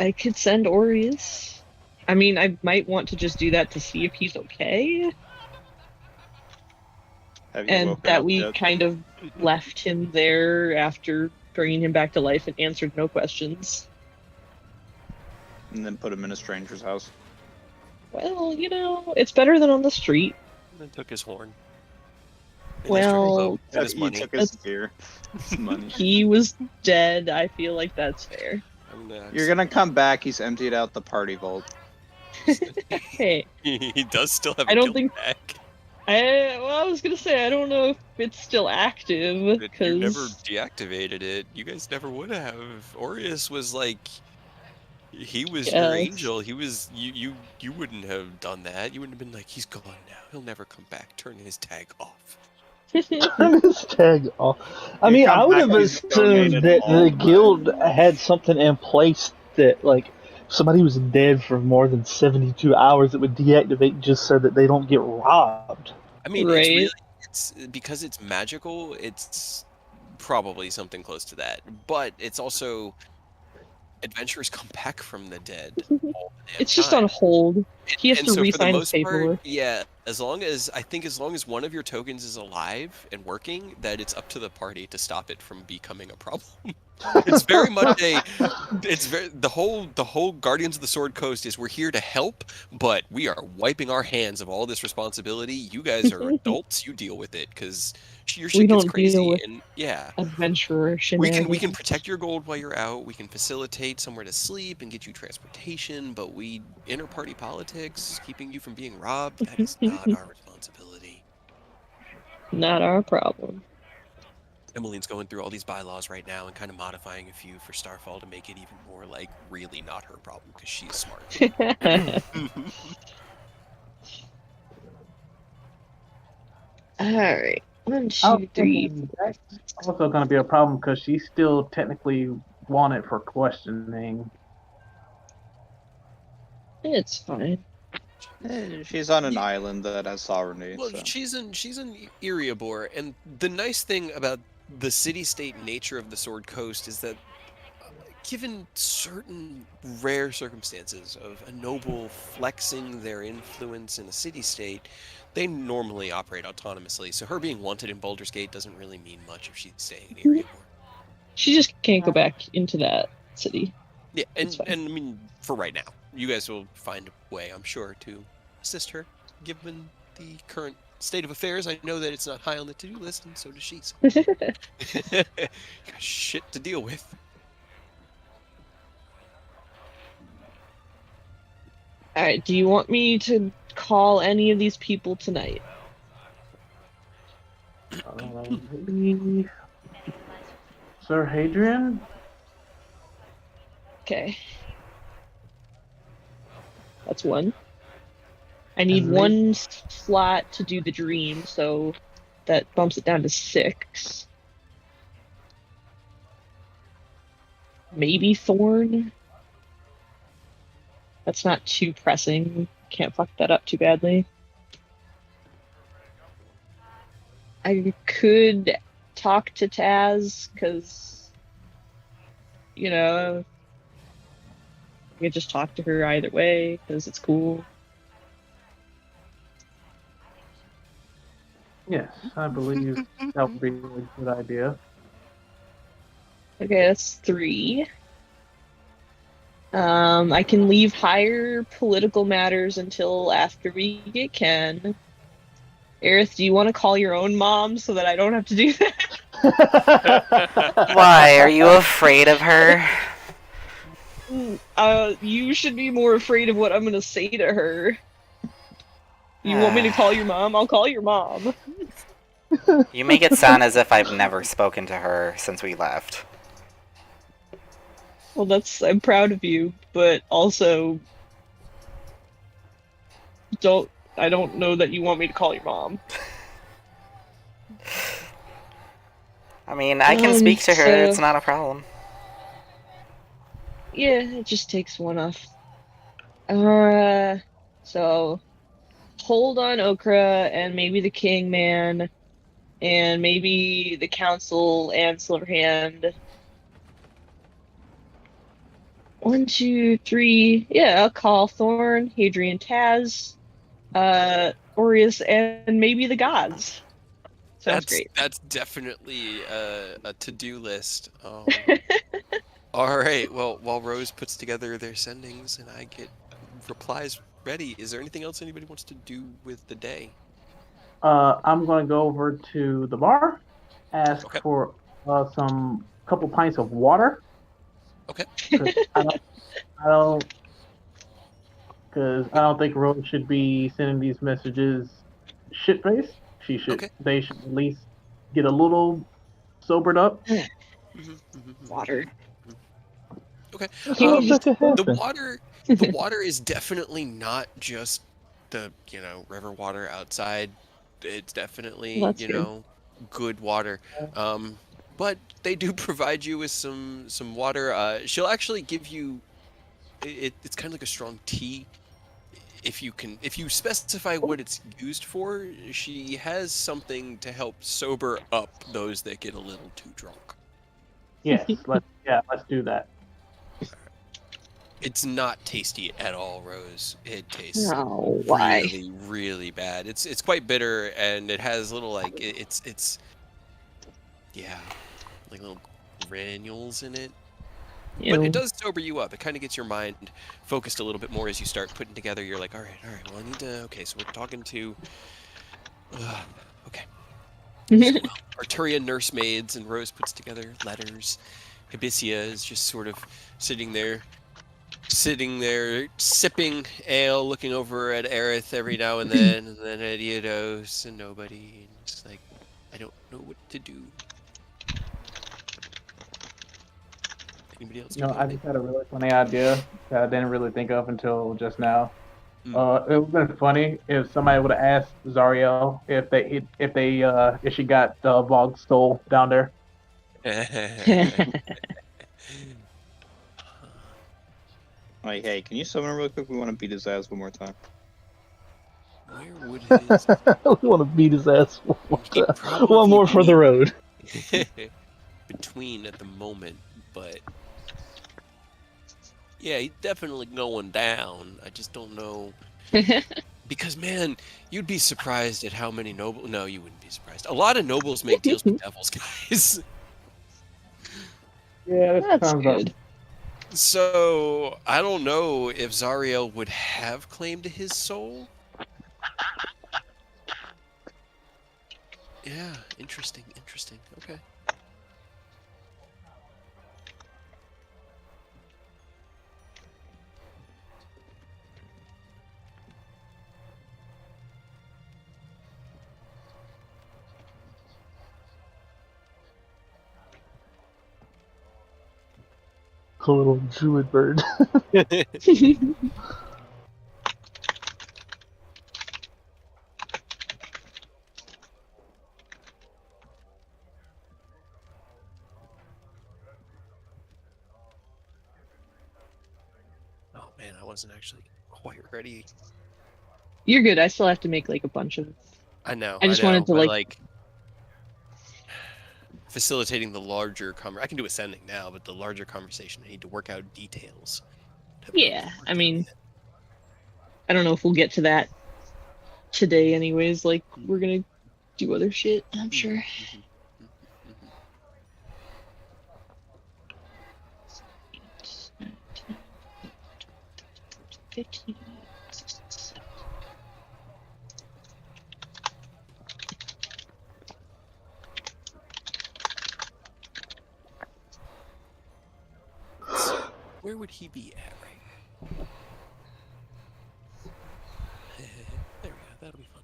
Speaker 3: I could send Aureus. I mean, I might want to just do that to see if he's okay.
Speaker 4: Have you
Speaker 3: And
Speaker 4: woken
Speaker 3: that
Speaker 4: up
Speaker 3: we
Speaker 4: yet?
Speaker 3: kind of left him there after bringing him back to life and answered no questions.
Speaker 4: And then put him in a stranger's house.
Speaker 3: Well, it's better than on the street.
Speaker 1: And then took his horn. And
Speaker 3: Well,
Speaker 1: his
Speaker 4: He
Speaker 1: money.
Speaker 4: took his beer. His money.
Speaker 3: he was dead. I feel like that's fair.
Speaker 4: You're gonna come back, he's emptied out the party vault.
Speaker 3: Hey,
Speaker 1: He does still have
Speaker 3: I
Speaker 1: a
Speaker 3: don't
Speaker 1: guild
Speaker 3: think-
Speaker 1: back.
Speaker 3: I was gonna say, I don't know if it's still active,
Speaker 1: You never
Speaker 3: because
Speaker 1: deactivated it. You guys never would have. Aureus was like, he was your
Speaker 3: Yes.
Speaker 1: angel. He was you wouldn't have done that. You wouldn't have been like, he's gone now. He'll never come back. Turn his tag off.
Speaker 2: Turn his tag off. I mean,
Speaker 4: come
Speaker 2: I would
Speaker 4: back,
Speaker 2: have
Speaker 4: he's
Speaker 2: assumed
Speaker 4: donated
Speaker 2: that
Speaker 4: all
Speaker 2: the
Speaker 4: the
Speaker 2: guild
Speaker 4: money.
Speaker 2: had something in place that, like, somebody was dead for more than 72 hours, it would deactivate just so that they don't get robbed.
Speaker 1: I mean,
Speaker 3: Right.
Speaker 1: it's because it's magical. It's probably something close to that. But it's also adventurers come back from the dead. All the damn
Speaker 3: It's just
Speaker 1: time.
Speaker 3: on hold. He has
Speaker 1: And
Speaker 3: to
Speaker 1: so for the
Speaker 3: re-sign his
Speaker 1: most part,
Speaker 3: paperwork.
Speaker 1: yeah, as long as one of your tokens is alive and working, that it's up to the party to stop it from becoming a problem. It's very much the whole Guardians of the Sword Coast is, we're here to help, but we are wiping our hands of all this responsibility. You guys are adults, you deal with it, because your shit gets
Speaker 3: don't
Speaker 1: crazy.
Speaker 3: deal with
Speaker 1: And yeah,
Speaker 3: Adventurer
Speaker 1: we
Speaker 3: shenanigans.
Speaker 1: can protect your gold while you're out. We can facilitate somewhere to sleep and get you transportation, but inter-party politics, keeping you from being robbed, that is not our responsibility.
Speaker 3: Not our problem.
Speaker 1: Emmeline's going through all these bylaws right now and kind of modifying a few for Starfall to make it even more like really not her problem, because she's smart.
Speaker 3: Alright. 1,
Speaker 6: I
Speaker 3: 2,
Speaker 6: was
Speaker 3: 3.
Speaker 6: thinking that's also going to be a problem because she's still technically wanted for questioning.
Speaker 3: It's fine.
Speaker 4: She's on an island that has sovereignty.
Speaker 1: Well,
Speaker 4: So.
Speaker 1: she's in Erebor, and the nice thing about the city-state nature of the Sword Coast is that, given certain rare circumstances of a noble flexing their influence in a city-state, they normally operate autonomously. So her being wanted in Baldur's Gate doesn't really mean much if she's staying in Erebor.
Speaker 3: She just can't go back into that city.
Speaker 1: Yeah,
Speaker 3: It's fine.
Speaker 1: and I mean, for right now, you guys will find a way, I'm sure, to assist her, given the current state of affairs. I know that it's not high on the to-do list, and so does she. So. Got shit to deal with.
Speaker 3: Alright, do you want me to call any of these people tonight?
Speaker 6: Maybe Sir Hadrian?
Speaker 3: Okay. That's one. I need
Speaker 6: And
Speaker 3: one slot to do the dream, so that bumps it down to 6. Maybe Thorn? That's not too pressing. Can't fuck that up too badly. I could talk to Taz, because, I could just talk to her either way, because it's cool.
Speaker 6: Yes, I believe that would be a really good idea.
Speaker 3: Okay, that's 3. I can leave higher political matters until after we get Ken. Aerith, do you want to call your own mom so that I don't have to do that?
Speaker 5: Why? Are you afraid of her?
Speaker 3: You should be more afraid of what I'm gonna say to her. You want me to call your mom? I'll call your mom.
Speaker 5: You make it sound as if I've never spoken to her since we left.
Speaker 3: Well, I'm proud of you, but also I don't know that you want me to call your mom.
Speaker 5: I mean, I can speak to her,
Speaker 3: so-
Speaker 5: it's not a problem.
Speaker 3: Yeah, it just takes one off. So hold on Okra and maybe the King Man, and maybe the council and Silverhand. 1, 2, 3. Yeah, I'll call Thorn, Hadrian, Taz, Aureus, and maybe the gods. Sounds great.
Speaker 1: That's definitely a to-do list. All right. Well, while Rose puts together their sendings and I get replies ready, is there anything else anybody wants to do with the day?
Speaker 6: I'm gonna go over to the bar, ask
Speaker 1: Okay.
Speaker 6: for some couple pints of water.
Speaker 1: Okay.
Speaker 6: 'Cause I don't, because I don't think Rose should be sending these messages shit faced.
Speaker 1: Okay.
Speaker 6: They should at least get a little sobered up.
Speaker 3: Water.
Speaker 1: Okay.
Speaker 3: Can you
Speaker 2: That
Speaker 3: just
Speaker 2: could
Speaker 1: The
Speaker 2: happen.
Speaker 1: water is definitely not just the, river water outside. It's definitely,
Speaker 3: That's good.
Speaker 1: good water. But they do provide you with some water. She'll actually give you it's kind of like a strong tea. If you specify what it's used for, she has something to help sober up those that get a little too drunk.
Speaker 6: Yes, let's do that.
Speaker 1: It's not tasty at all, Rose. It tastes
Speaker 3: Oh, why?
Speaker 1: really, really bad. It's quite bitter, and it has little like it's yeah, like little granules in it. But
Speaker 3: Ew.
Speaker 1: it does sober you up. It kind of gets your mind focused a little bit more as you start putting together. You're like, all right. Well, I need to. Okay, so we're talking to. Okay. So, Arturia nursemaids, and Rose puts together letters. Hibisia is just sort of sitting there, sipping ale, looking over at Aerith every now and then at Eodos and nobody. And just like, I don't know what to do. Anybody else?
Speaker 6: I just had a really funny idea that I didn't really think of until just now. It would have been funny if somebody would have asked Zariel if she got the Vogue stole down there.
Speaker 4: Like, hey, can you summon him real quick? We want to beat his ass one more time.
Speaker 1: Where would his
Speaker 2: We want to beat his ass one more
Speaker 1: He'd
Speaker 2: time.
Speaker 1: probably
Speaker 2: One more for the
Speaker 1: be-
Speaker 2: road.
Speaker 1: between at the moment, but yeah, he's definitely going down. I just don't know because man, you'd be surprised at how many noble. No, you wouldn't be surprised. A lot of nobles make deals with devils, guys.
Speaker 6: Yeah, that
Speaker 3: That's
Speaker 6: sounds
Speaker 3: good.
Speaker 1: So I don't know if Zariel would have claim to his soul. Yeah, interesting. Okay.
Speaker 2: A little druid bird.
Speaker 1: Oh man, I wasn't actually quite ready.
Speaker 3: You're good. I still have to make like a bunch of.
Speaker 1: I know.
Speaker 3: I just wanted to
Speaker 1: but
Speaker 3: like.
Speaker 1: Facilitating the larger I can do ascending now, but the larger conversation, I need to work out details.
Speaker 3: Yeah, I mean, I don't know if we'll get to that today, anyways. Like, we're gonna do other shit, I'm sure. 15.
Speaker 1: Where would he be at right now? There we go. That'll be fun.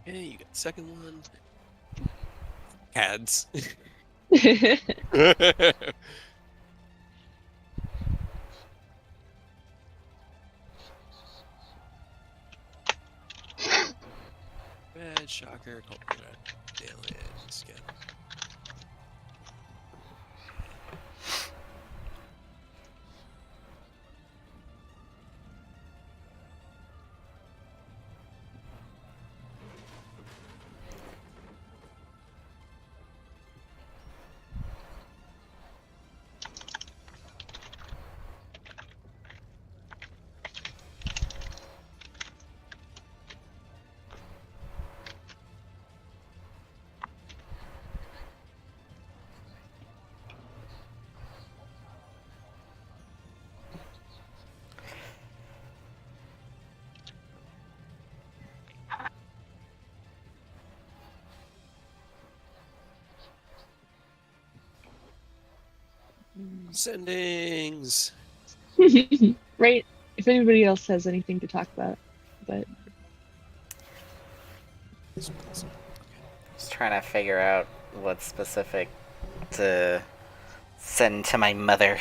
Speaker 1: Okay, you got the second one. Ads. Bad shocker. Aliens. Yeah. Sendings.
Speaker 3: Right. If anybody else has anything to talk about, but
Speaker 5: Just trying to figure out what's specific to send to my mother.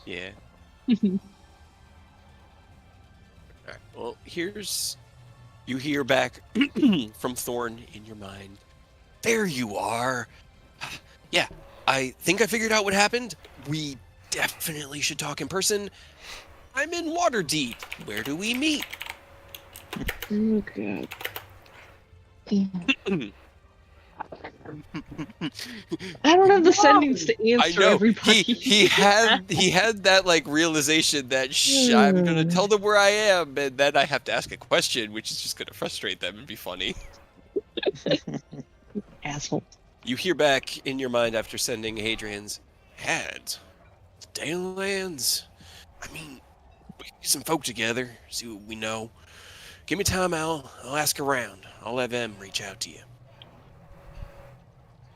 Speaker 1: Yeah. Alright, well, you hear back from Thorn in your mind. There you are. Yeah, I think I figured out what happened. We definitely should talk in person. I'm in Waterdeep. Where do we meet?
Speaker 3: oh god. I don't have the sendings to
Speaker 1: I
Speaker 3: answer
Speaker 1: know
Speaker 3: everybody.
Speaker 1: he had that like realization that I'm gonna tell them where I am, and then I have to ask a question, which is just gonna frustrate them and be funny.
Speaker 3: Asshole.
Speaker 1: You hear back in your mind after sending Hadrian's head. Dalelands. I mean, we can get some folk together, see what we know. Give me time, I'll ask around. I'll have them reach out to you.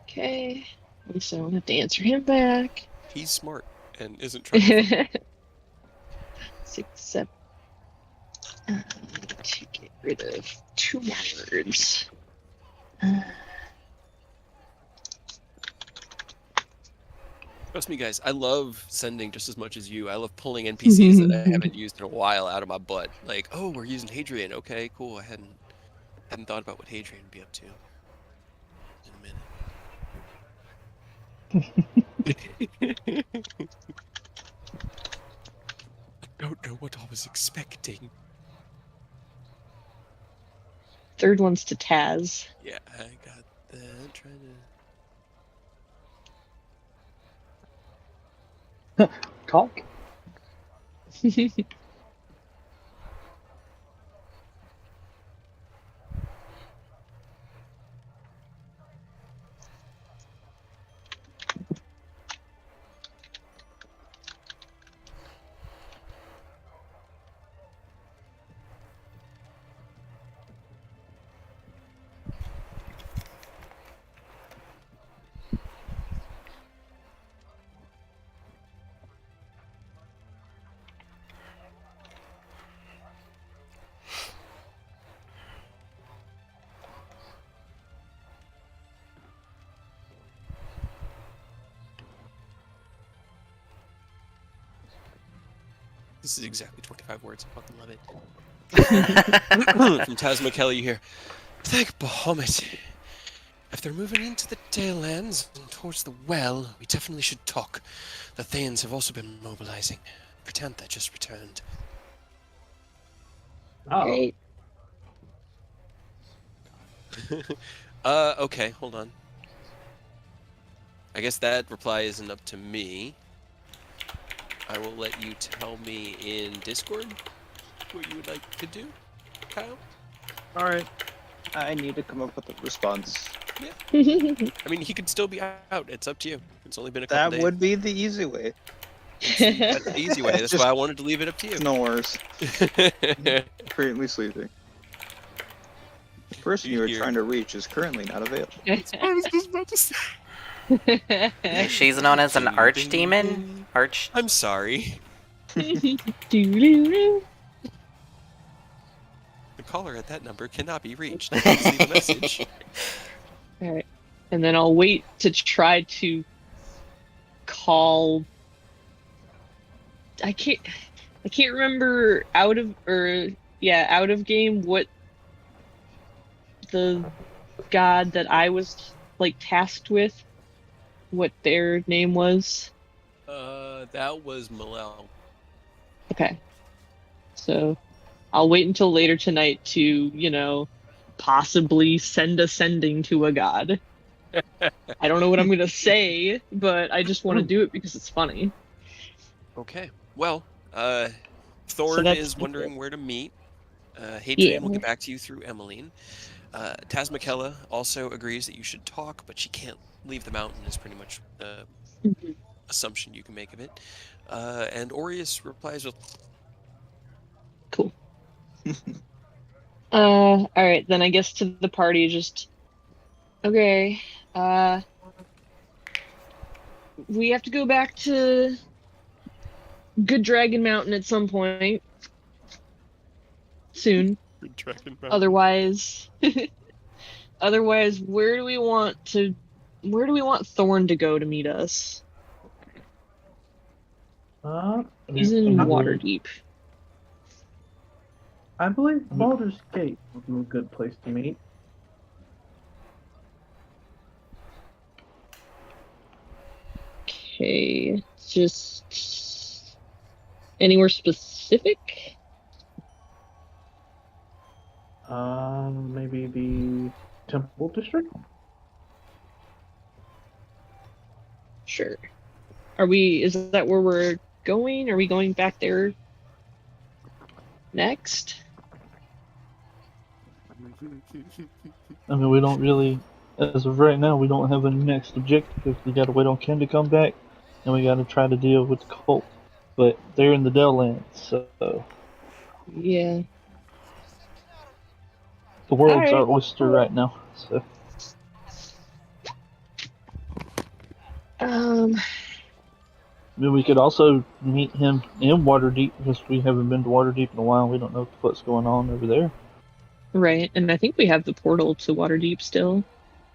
Speaker 3: Okay. At least I don't have to answer him back.
Speaker 1: He's smart and isn't trying to
Speaker 3: 6, 7. To get rid of 2 words.
Speaker 1: Trust me, guys, I love sending just as much as you. I love pulling NPCs that I haven't used in a while out of my butt. Like, oh, we're using Hadrian. Okay, cool. I hadn't thought about what Hadrian would be up to in a minute. I don't know what I was expecting.
Speaker 3: Third one's to Taz.
Speaker 1: Yeah, I got that. Trying to...
Speaker 2: Talk.
Speaker 1: This is exactly 25 words. I fucking love it. From Taz McKelly here. Thank Bahamut. If they're moving into the Dalelands and towards the well, we definitely should talk. The Thanes have also been mobilizing. Pretantha just returned.
Speaker 6: Oh,
Speaker 3: Great.
Speaker 1: Okay, hold on. I guess that reply isn't up to me. I will let you tell me in Discord what you would like to do, Kyle.
Speaker 4: Alright. I need to come up with a response.
Speaker 1: I mean, he could still be out. It's up to you. It's only been a couple
Speaker 4: That
Speaker 1: days.
Speaker 4: would be the easy way.
Speaker 1: That's the easy way. That's
Speaker 4: Just-
Speaker 1: why I wanted to leave it up to you.
Speaker 4: No worries. Currently sleeping. The person you were
Speaker 1: Here.
Speaker 4: trying to reach is currently not available.
Speaker 1: I was just about to say.
Speaker 5: She's known as an archdemon?
Speaker 1: I'm sorry.
Speaker 3: Doo-doo-doo.
Speaker 1: The caller at that number cannot be reached. Please leave a message.
Speaker 3: Alright. and then I'll wait to try to call. I can't remember out of game what the god that I was like tasked with, what their name was.
Speaker 1: That was Malel.
Speaker 3: Okay. So I'll wait until later tonight to, possibly send a sending to a god. I don't know what I'm gonna say, but I just want to do it because it's funny.
Speaker 1: Okay. Well,
Speaker 3: So
Speaker 1: Thorn
Speaker 3: that's
Speaker 1: is wondering where to meet. Hadrian will
Speaker 3: Yeah.
Speaker 1: get back to you through Emmeline. Tasmakella also agrees that you should talk, but she can't leave the mountain, is pretty much the
Speaker 3: Mhm.
Speaker 1: assumption you can make of it. And Aureus replies with,
Speaker 3: Cool. All right, then I guess to the party, just okay. We have to go back to Good Dragon Mountain at some point soon.
Speaker 1: Dragon Mountain.
Speaker 3: Otherwise, where do we want Thorn to go to meet us? He's in Waterdeep.
Speaker 6: I believe Baldur's Gate would be a good place to meet.
Speaker 3: Okay, just anywhere specific?
Speaker 6: Maybe the Temple District?
Speaker 3: Sure. Is that where we're going? Are we going back there next?
Speaker 2: I mean, we don't really, as of right now, we don't have a next objective. We gotta wait on Ken to come back, and we gotta try to deal with the cult. But they're in the Dell so
Speaker 3: Yeah.
Speaker 2: the world's our
Speaker 3: Alright.
Speaker 2: oyster right now. So I mean, we could also meet him in Waterdeep because we haven't been to Waterdeep in a while. We don't know what's going on over there.
Speaker 3: Right, and I think we have the portal to Waterdeep still.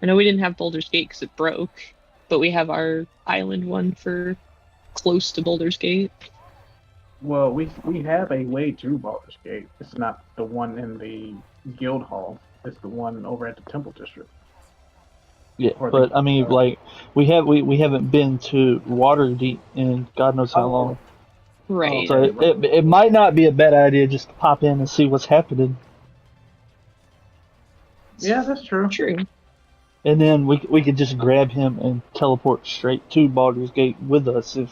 Speaker 3: I know we didn't have Baldur's Gate because it broke, but we have our island one for close to Baldur's Gate.
Speaker 6: Well, we have a way to Baldur's Gate. It's not the one in the Guild Hall. It's the one over at the Temple District.
Speaker 2: Yeah, but I mean, like we haven't been to Waterdeep in God knows how long.
Speaker 3: Right.
Speaker 2: So it might not be a bad idea just to pop in and see what's happening.
Speaker 6: Yeah, that's true.
Speaker 3: True.
Speaker 2: And then we could just grab him and teleport straight to Baldur's Gate with us if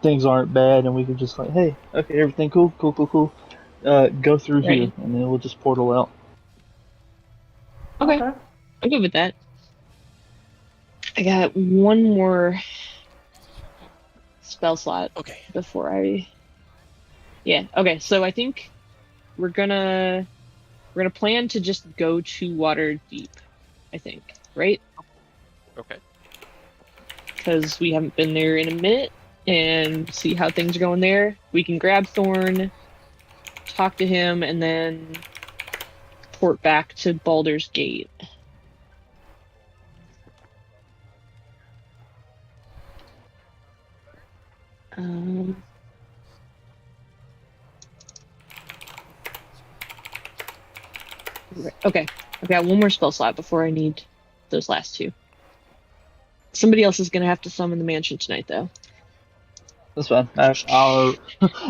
Speaker 2: things aren't bad, and we could just like, hey, okay, everything cool. Go through here, and then we'll just portal out.
Speaker 3: Okay. I'm good with that. I got one more spell slot.
Speaker 1: Okay.
Speaker 3: Before I. Yeah. Okay. So I think we're gonna plan to just go to Waterdeep. I think, right?
Speaker 1: Okay.
Speaker 3: Because we haven't been there in a minute, and see how things are going there. We can grab Thorn, talk to him, and then port back to Baldur's Gate. Okay, I've got one more spell slot before I need those last two. Somebody else is going to have to summon the mansion tonight, though.
Speaker 2: That's fine. I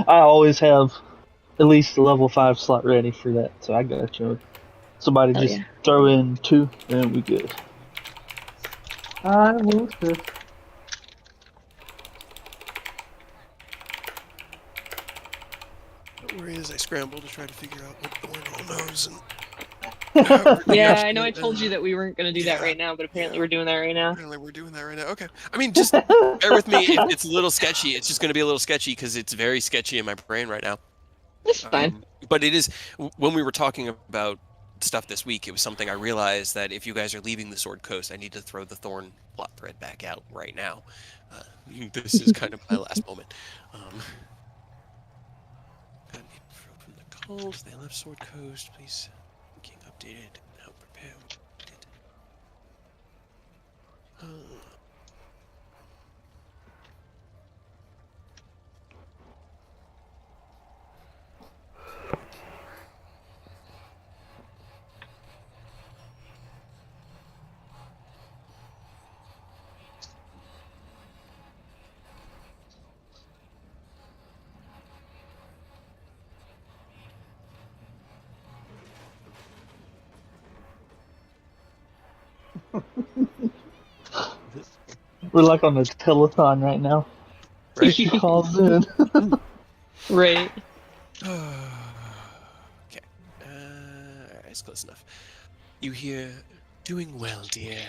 Speaker 2: always have at least a level 5 slot ready for that, so I got you. Somebody just throw in 2, and we good.
Speaker 6: I will assist.
Speaker 1: Don't worry as I scramble to try to figure out what Thorn all knows.
Speaker 3: Yeah, I know I told you that we weren't going to do that right now, but apparently we're doing that right now.
Speaker 1: Apparently we're doing that right now. Okay. I mean, just bear with me. It's a little sketchy. It's just going to be a little sketchy because it's very sketchy in my brain right now.
Speaker 3: That's fine.
Speaker 1: But it is, when we were talking about stuff this week, it was something I realized that if you guys are leaving the Sword Coast, I need to throw the Thorn plot thread back out right now. This is kind of my last moment. Got info from the cult. They left Sword Coast. Please, King updated. Now prepare.
Speaker 2: We're like on a telethon right now.
Speaker 1: Right.
Speaker 2: She calls in.
Speaker 3: Right.
Speaker 1: Okay. It's close enough. You hear, doing well, dear.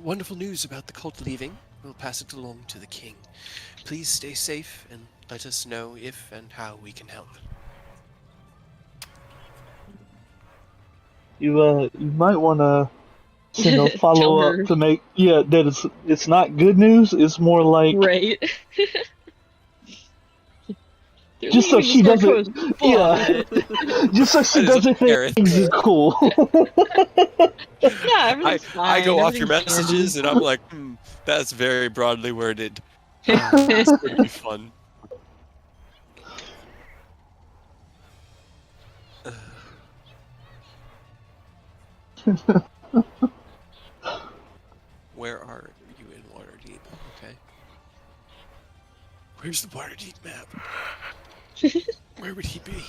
Speaker 1: Wonderful news about the cult leaving. We'll pass it along to the king. Please stay safe and let us know if and how we can help.
Speaker 2: You might want to send a
Speaker 3: Tell
Speaker 2: follow
Speaker 3: her.
Speaker 2: up to make that it's not good news. It's more like
Speaker 3: Right. They're
Speaker 2: just so
Speaker 3: leaving
Speaker 2: she
Speaker 3: the
Speaker 2: doesn't.
Speaker 3: North Coast,
Speaker 2: Yeah,
Speaker 3: but
Speaker 2: just so she
Speaker 1: That is
Speaker 2: doesn't think
Speaker 1: hilarious.
Speaker 2: things is cool.
Speaker 3: yeah, everything's fine.
Speaker 1: I go off your
Speaker 3: everything's
Speaker 1: messages
Speaker 3: dandy.
Speaker 1: and I'm like, that's very broadly worded. It's going to be fun. Where are you in Waterdeep? Okay. Where's the Waterdeep map? Where would he be?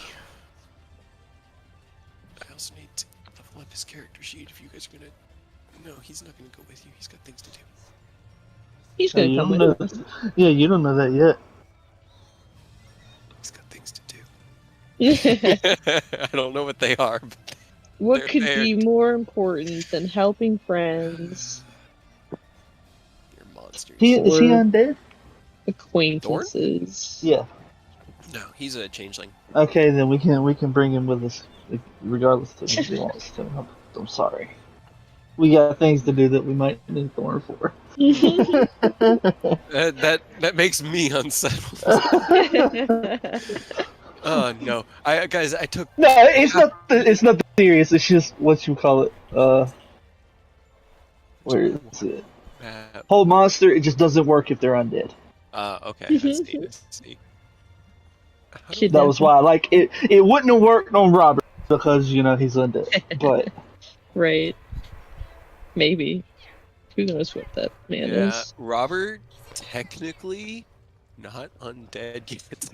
Speaker 1: I also need to level up his character sheet if you guys are gonna... No, he's not gonna go with you. He's got things to do.
Speaker 3: He's
Speaker 2: Oh,
Speaker 3: gonna
Speaker 2: you
Speaker 3: come
Speaker 2: don't
Speaker 3: with
Speaker 2: know.
Speaker 3: us.
Speaker 2: Yeah, you don't know that yet.
Speaker 1: He's got things to do. I don't know what they are, but
Speaker 3: What
Speaker 1: They're
Speaker 3: could
Speaker 1: there.
Speaker 3: be more important than helping friends,
Speaker 1: you're monsters.
Speaker 2: Is he
Speaker 3: Or-
Speaker 2: undead?
Speaker 3: acquaintances?
Speaker 2: Yeah.
Speaker 1: No, he's a changeling.
Speaker 2: Okay, then we can bring him with us, regardless of if he wants to. I'm sorry. We got things to do that we might need Thorn for.
Speaker 1: That makes me unsettled. Oh no, guys, I took.
Speaker 2: No, it's not serious. It's just what you call it. Where is it? Whole monster. It just doesn't work if they're undead.
Speaker 1: Okay, I see. I see.
Speaker 3: Kid-
Speaker 2: That was why, like, it wouldn't have worked on Robert because he's undead. But
Speaker 3: Right. Maybe. Who knows what that man
Speaker 1: Yeah,
Speaker 3: is?
Speaker 1: Robert, technically, not undead yet.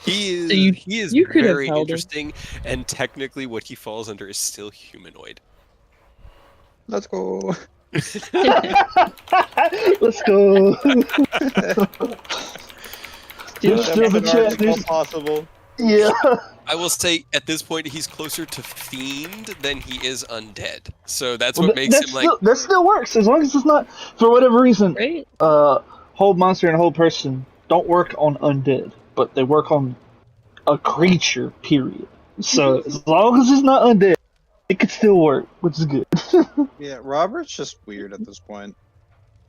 Speaker 1: He is.
Speaker 3: So you-
Speaker 1: he is
Speaker 3: you could have
Speaker 1: very
Speaker 3: held him.
Speaker 1: interesting, and technically, what he falls under is still humanoid.
Speaker 4: Let's go.
Speaker 2: let's go.
Speaker 3: Still,
Speaker 2: Still the chance.
Speaker 4: If possible.
Speaker 2: Yeah.
Speaker 1: I will say, at this point, he's closer to fiend than he is undead. So that's
Speaker 2: Well,
Speaker 1: what makes him like.
Speaker 2: that still works as long as it's not for whatever reason.
Speaker 3: right?
Speaker 2: Whole monster and whole person don't work on undead, but they work on a creature. Period. So as long as it's not undead, it could still work, which is good.
Speaker 4: Yeah, Robert's just weird at this point.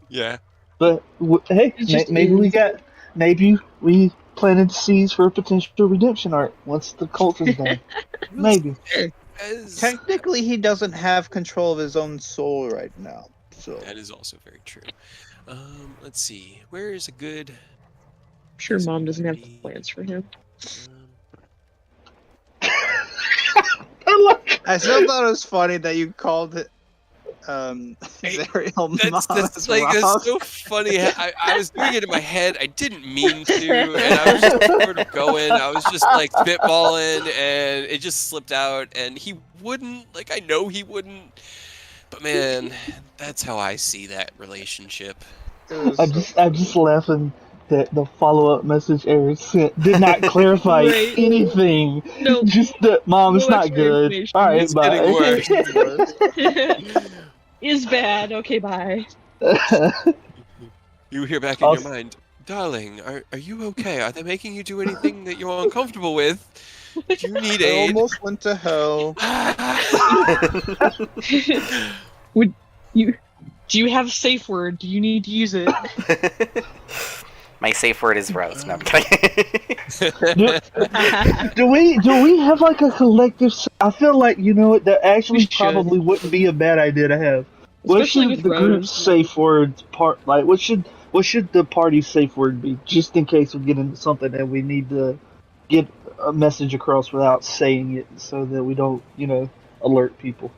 Speaker 1: Yeah.
Speaker 2: But hey,
Speaker 3: It just
Speaker 2: maybe we planted seeds for a potential redemption arc once the cult is done. Maybe.
Speaker 4: Technically, he doesn't have control of his own soul right now. So
Speaker 1: That is also very true. Let's see. Where is a good?
Speaker 3: I'm sure mom doesn't have plans for him.
Speaker 4: I still thought it was funny that you called it Zariel
Speaker 1: That's
Speaker 4: Mama's
Speaker 1: like
Speaker 4: Rock.
Speaker 1: that's so funny. I was doing it in my head. I didn't mean to, and I was just sort of going. I was just like spitballing, and it just slipped out. And he wouldn't. Like I know he wouldn't. But man, that's how I see that relationship.
Speaker 4: It was
Speaker 2: I'm just laughing that the follow-up message Eric sent did not clarify
Speaker 3: Right.
Speaker 2: anything.
Speaker 3: Nope.
Speaker 2: Just that, Mom, it's
Speaker 3: No
Speaker 2: not
Speaker 3: extra
Speaker 2: good.
Speaker 3: information.
Speaker 2: All right,
Speaker 1: It's getting
Speaker 2: bye.
Speaker 1: worse.
Speaker 3: Is bad. Okay, bye.
Speaker 1: You hear back in your mind, darling, are you okay? Are they making you do anything that you're uncomfortable with? Do you need
Speaker 4: I
Speaker 1: aid?
Speaker 4: almost went to hell.
Speaker 3: Do you have a safe word? Do you need to use it?
Speaker 5: My safe word is Rose. No, I'm kidding.
Speaker 2: Do we have like a collective? I feel like that actually
Speaker 3: We should.
Speaker 2: probably wouldn't be a bad idea to have. What
Speaker 3: Especially
Speaker 2: should
Speaker 3: with
Speaker 2: the group's
Speaker 3: Rose.
Speaker 2: safe word part like? What should the party's safe word be? Just in case we get into something that we need to get a message across without saying it, so that we don't alert people.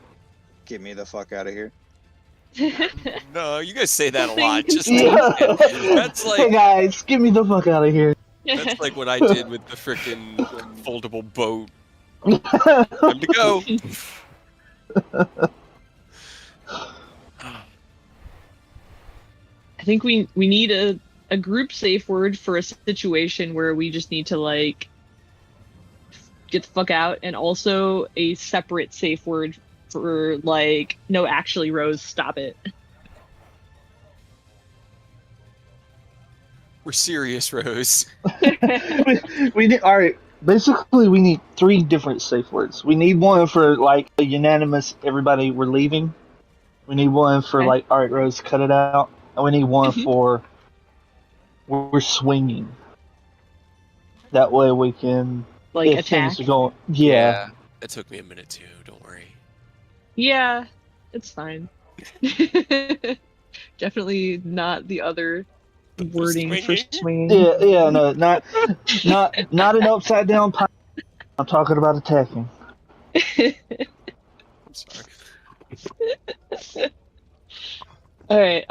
Speaker 4: Get me the fuck out of here.
Speaker 1: No, you guys say that a
Speaker 3: Something
Speaker 1: lot. Just
Speaker 3: contained.
Speaker 1: that's
Speaker 2: Hey
Speaker 1: like
Speaker 2: guys, get me the fuck out of here.
Speaker 1: that's like what I did with the frickin' foldable boat. Time to go.
Speaker 3: I think we need a group safe word for a situation where we just need to like get the fuck out, and also a separate safe word for like, no, actually, Rose, stop it.
Speaker 1: We're serious, Rose.
Speaker 2: we need all right. Basically, we need 3 different safe words. We need one for like a unanimous everybody we're leaving. We need one for
Speaker 3: Okay.
Speaker 2: like, all right, Rose, cut it out, and we need one
Speaker 3: Mhm.
Speaker 2: for we're swinging. That way we can
Speaker 3: Like
Speaker 2: if
Speaker 3: attack.
Speaker 2: things are going. Yeah.
Speaker 1: That took me a minute too. Don't worry.
Speaker 3: Yeah, it's fine. Definitely not the other wording for swinging.
Speaker 2: Yeah, no, not an upside down pie. I'm talking about attacking.
Speaker 1: I'm sorry.
Speaker 3: All right.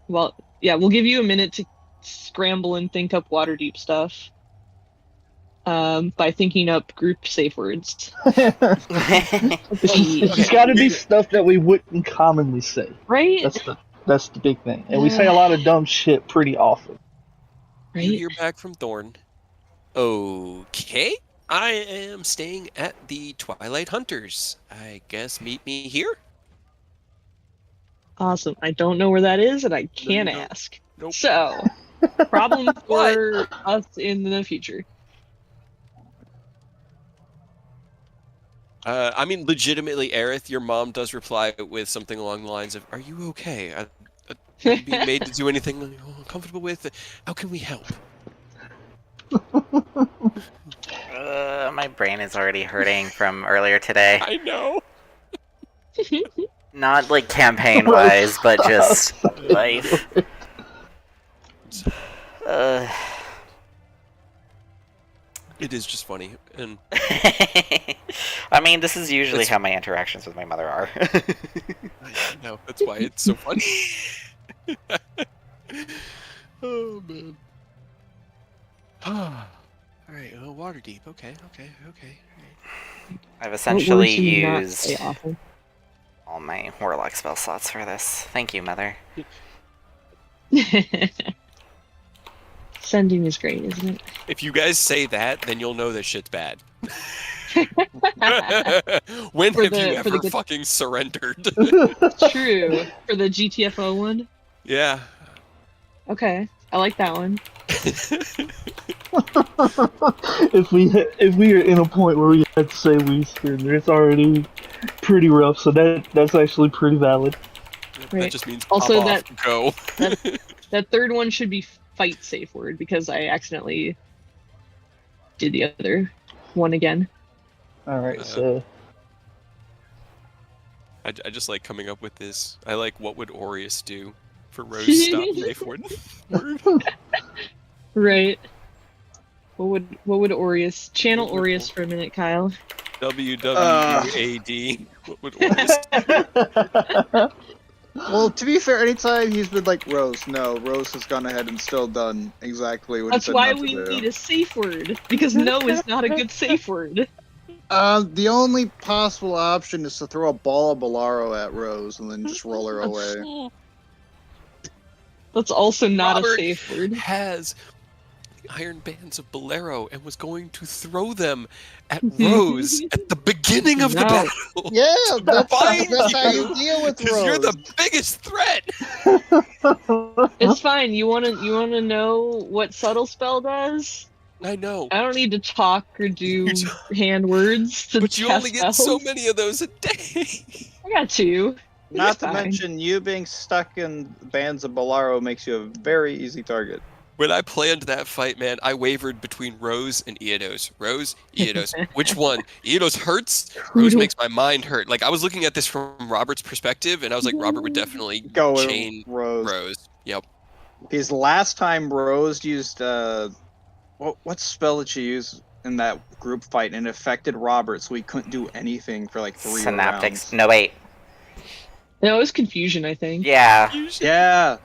Speaker 3: Well, yeah, we'll give you a minute to scramble and think up Waterdeep stuff. By thinking up group safe words.
Speaker 2: It's got to be stuff that we wouldn't commonly say.
Speaker 3: Right?
Speaker 2: That's the big thing, and we say a lot of dumb shit pretty often.
Speaker 3: Right?
Speaker 1: You hear back from Thorn. Okay. I am staying at the Twilight Hunters. I guess meet me here?
Speaker 3: Awesome. I don't know where that is, and I
Speaker 1: you
Speaker 3: can't
Speaker 1: don't.
Speaker 3: ask.
Speaker 1: Nope.
Speaker 3: So, problem for us in the future.
Speaker 1: I mean, legitimately, Aerith, your mom does reply with something along the lines of, "Are you okay? Are you being made to do anything you're uncomfortable with? How can we help?"
Speaker 5: My brain is already hurting from earlier today.
Speaker 1: I know.
Speaker 5: Not like campaign-wise, but just life.
Speaker 1: It is just funny, and
Speaker 5: I mean, this is usually how my interactions with my mother are.
Speaker 1: I know that's why it's so funny. Oh man. All right. Waterdeep. Okay.
Speaker 5: I've essentially
Speaker 3: What words do you not
Speaker 5: used
Speaker 3: say often?
Speaker 5: all my warlock spell slots for this. Thank you, Mother.
Speaker 3: Sending is great, isn't it?
Speaker 1: If you guys say that, then you'll know that shit's bad. When
Speaker 3: For
Speaker 1: have
Speaker 3: the-
Speaker 1: you
Speaker 3: for the
Speaker 1: ever
Speaker 3: good-
Speaker 1: fucking surrendered?
Speaker 3: True. For the GTFO one?
Speaker 1: Yeah.
Speaker 3: Okay. I like that one.
Speaker 2: if we are in a point where we have to say we surrender, it's already pretty rough. So that's actually pretty valid.
Speaker 1: That
Speaker 3: Right.
Speaker 1: just means
Speaker 3: Also,
Speaker 1: pop off, go.
Speaker 3: That third one should be fight safe word, because I accidentally did the other one again.
Speaker 2: All right, so
Speaker 1: I just like coming up with this. I like, what would Aureus do for Rose stop safe word?
Speaker 3: Right. What would Aureus channel Aureus for a minute, Kyle?
Speaker 1: WWAD. What would Aureus do?
Speaker 4: Well, to be fair, anytime he's been like, Rose has gone ahead and still done exactly what
Speaker 3: That's
Speaker 4: he said
Speaker 3: why
Speaker 4: not
Speaker 3: we
Speaker 4: to do.
Speaker 3: need a safe word, because no is not a good safe word.
Speaker 4: The only possible option is to throw a ball of Bolaro at Rose and then just roll her away.
Speaker 3: That's also not
Speaker 1: Robert
Speaker 3: a safe word.
Speaker 1: has the iron bands of Bolero and was going to throw them at Rose at the beginning of the
Speaker 3: No.
Speaker 1: battle.
Speaker 4: Yeah, that's
Speaker 1: Find
Speaker 4: how
Speaker 1: you,
Speaker 4: you deal with
Speaker 1: Because
Speaker 4: Rose.
Speaker 1: you're the biggest threat.
Speaker 3: It's fine. You wanna know what subtle spell does?
Speaker 1: I know.
Speaker 3: I don't need to talk or do
Speaker 1: You don't-
Speaker 3: hand words to
Speaker 1: But you
Speaker 3: cast
Speaker 1: only get
Speaker 3: spells.
Speaker 1: so many of those a day.
Speaker 3: I got 2.
Speaker 4: Not to
Speaker 3: Fine.
Speaker 4: mention, you being stuck in bands of Bolaro makes you a very easy target.
Speaker 1: When I planned that fight, man, I wavered between Rose and Eodos. Rose, Eodos. Which one? Eodos hurts. Rose makes my mind hurt. Like, I was looking at this from Robert's perspective, and I was like, Robert would definitely
Speaker 4: Go with
Speaker 1: chain
Speaker 4: Rose.
Speaker 1: Yep.
Speaker 4: Because last time Rose used what spell did she use in that group fight, and it affected Robert, so he couldn't do anything for like 3
Speaker 5: Synaptics.
Speaker 4: rounds.
Speaker 5: No, wait.
Speaker 3: No, it was confusion, I think.
Speaker 5: Yeah.
Speaker 4: Yeah,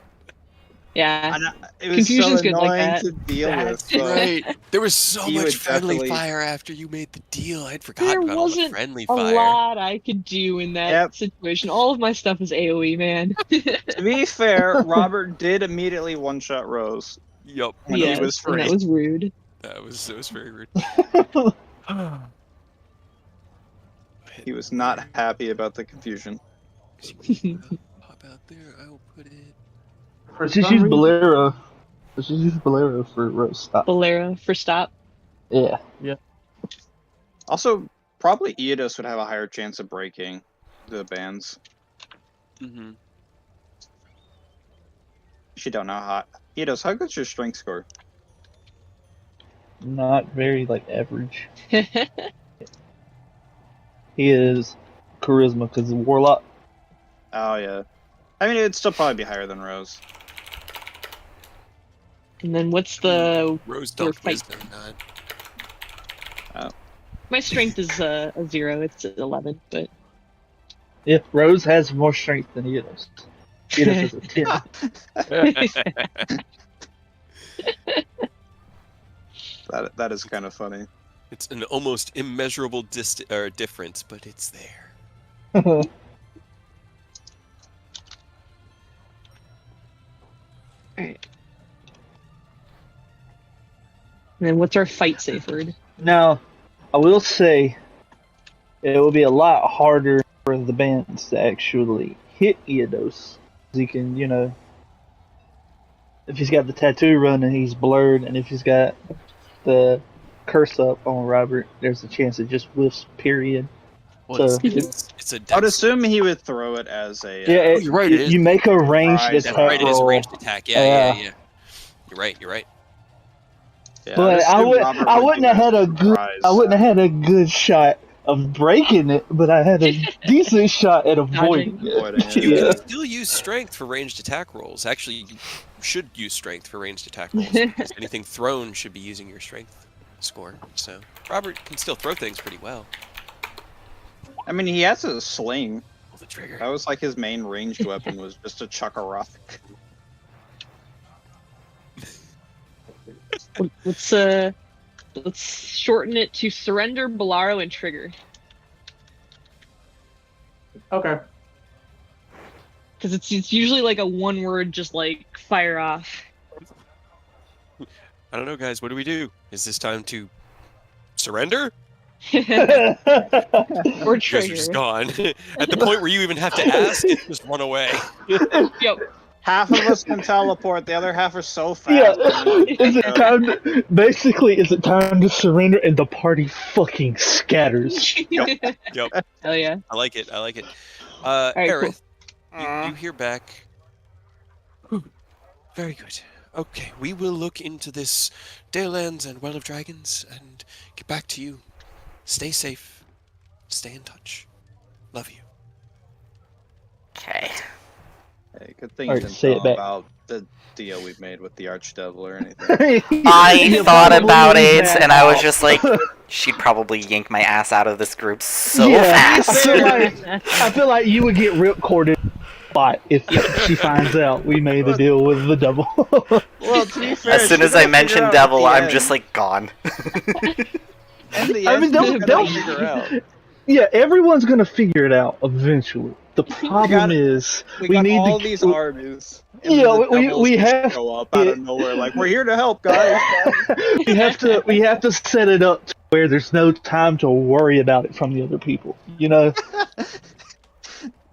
Speaker 3: Yeah.
Speaker 4: and it was
Speaker 3: Confusion's
Speaker 4: so
Speaker 3: good like
Speaker 4: annoying
Speaker 3: that.
Speaker 4: to deal
Speaker 3: That's
Speaker 4: with. But
Speaker 1: Right. There was so
Speaker 4: You
Speaker 1: much
Speaker 4: would
Speaker 1: friendly
Speaker 4: definitely-
Speaker 1: fire after you made the deal. I'd
Speaker 3: There
Speaker 1: forgotten about all the
Speaker 3: wasn't
Speaker 1: friendly
Speaker 3: a
Speaker 1: fire.
Speaker 3: lot I could do in that
Speaker 4: Yep.
Speaker 3: situation. All of my stuff is AoE, man.
Speaker 4: To be fair, Robert did immediately one-shot Rose
Speaker 1: Yep.
Speaker 4: when
Speaker 3: Yes,
Speaker 4: he was
Speaker 3: and
Speaker 4: free.
Speaker 3: that was rude.
Speaker 1: It was very rude.
Speaker 4: He was not happy about the confusion.
Speaker 1: Pop out there. I will put it.
Speaker 6: For
Speaker 2: Just
Speaker 6: some
Speaker 2: use
Speaker 6: reason-
Speaker 2: Bolero. Just use Bolero for Rose. Stop.
Speaker 3: Bolero for stop.
Speaker 2: Yeah.
Speaker 4: Also, probably Eodos would have a higher chance of breaking the bands.
Speaker 1: Mm-hmm.
Speaker 4: She don't know how. Eodos, how good's your strength score?
Speaker 2: Not very average. He is charisma because he's a warlock.
Speaker 4: Oh yeah. I mean, it'd still probably be higher than Rose.
Speaker 3: And then what's the...
Speaker 1: Rose
Speaker 3: Or
Speaker 1: dumped
Speaker 3: fight.
Speaker 1: wisdom, not.
Speaker 3: My strength is a 0. It's 11, but...
Speaker 2: Yeah, Rose has more strength than he does. He has a 10.
Speaker 4: That is kind of funny.
Speaker 1: It's an almost immeasurable difference, but it's there.
Speaker 3: Alright. And then what's our fight safe word?
Speaker 2: Now, I will say it will be a lot harder for the bands to actually hit Eodos. He can, if he's got the tattoo running, he's blurred, and if he's got the curse up on Robert, there's a chance it just whiffs, period.
Speaker 1: Well,
Speaker 2: So-
Speaker 1: it's a
Speaker 4: I would
Speaker 1: dex.
Speaker 4: assume he would throw it as a.
Speaker 2: Yeah,
Speaker 1: you're right, it is.
Speaker 2: you make a ranged
Speaker 4: Surprise.
Speaker 1: That's
Speaker 2: attack
Speaker 1: right, it is a
Speaker 2: roll.
Speaker 1: ranged attack. Yeah. You're right.
Speaker 4: yeah,
Speaker 2: But
Speaker 4: I'd assume Robert
Speaker 2: I
Speaker 4: would
Speaker 2: wouldn't
Speaker 4: do
Speaker 2: have
Speaker 4: it
Speaker 2: had
Speaker 4: as
Speaker 2: a good,
Speaker 4: surprise.
Speaker 2: I wouldn't have had a good shot of breaking it, but I had a decent shot at avoiding it.
Speaker 4: Avoiding it.
Speaker 1: You
Speaker 2: Yeah.
Speaker 1: can still use strength for ranged attack rolls. Actually, you should use strength for ranged attack rolls, because anything thrown should be using your strength score. So Robert can still throw things pretty well.
Speaker 4: I mean, he has a sling.
Speaker 1: Pull the trigger.
Speaker 4: That was like his main ranged weapon, was just to chuck a rock.
Speaker 3: Let's shorten it to surrender, Bolaro, and trigger.
Speaker 6: Okay.
Speaker 3: Because it's usually like a one word, just like fire off.
Speaker 1: I don't know, guys. What do we do? Is this time to surrender?
Speaker 3: Or
Speaker 1: You guys are
Speaker 3: trigger.
Speaker 1: just gone. At the point where you even have to ask, just run away.
Speaker 3: Yep.
Speaker 4: Half of us can teleport, the other half are so
Speaker 2: Yeah,
Speaker 4: fast.
Speaker 2: is it time? Is it time to surrender? And the party fucking scatters.
Speaker 1: Yep.
Speaker 3: Hell yeah.
Speaker 1: I like it.
Speaker 3: right,
Speaker 1: Aerith,
Speaker 5: Mm.
Speaker 1: you hear back. Whew. Very good. Okay, we will look into this Dalelands and Well of Dragons and get back to you. Stay safe. Stay in touch. Love you.
Speaker 5: Okay.
Speaker 4: Hey, good thing you
Speaker 2: Alright,
Speaker 4: didn't
Speaker 2: say it
Speaker 4: tell
Speaker 2: back.
Speaker 4: about the deal we've made with the Archdevil or anything.
Speaker 5: I
Speaker 2: You
Speaker 5: thought
Speaker 2: probably
Speaker 5: about
Speaker 2: leave
Speaker 5: it,
Speaker 2: that
Speaker 5: and I was
Speaker 2: out.
Speaker 5: just like, she'd probably yank my ass out of this group so
Speaker 2: Yeah.
Speaker 5: fast.
Speaker 2: I feel like you would get ripcorded spot if she finds out we made a deal with the devil.
Speaker 4: Well, to be fair,
Speaker 5: As soon
Speaker 4: she's
Speaker 5: as I
Speaker 4: gonna
Speaker 5: mention
Speaker 4: figure out
Speaker 5: devil,
Speaker 4: at the
Speaker 5: I'm
Speaker 4: end.
Speaker 5: just like gone.
Speaker 4: At the
Speaker 2: I
Speaker 4: end,
Speaker 2: mean,
Speaker 4: she's gonna
Speaker 2: they'll-
Speaker 4: figure out.
Speaker 2: Yeah, everyone's gonna figure it out eventually. The problem is
Speaker 4: We
Speaker 2: we
Speaker 4: got
Speaker 2: need
Speaker 4: all
Speaker 2: to
Speaker 4: these armies. And
Speaker 2: Yeah,
Speaker 4: then the
Speaker 2: we
Speaker 4: devils just
Speaker 2: have-
Speaker 4: show up out of nowhere like, we're here to help, guys.
Speaker 2: we have to set it up to where there's no time to worry about it from the other people. You know?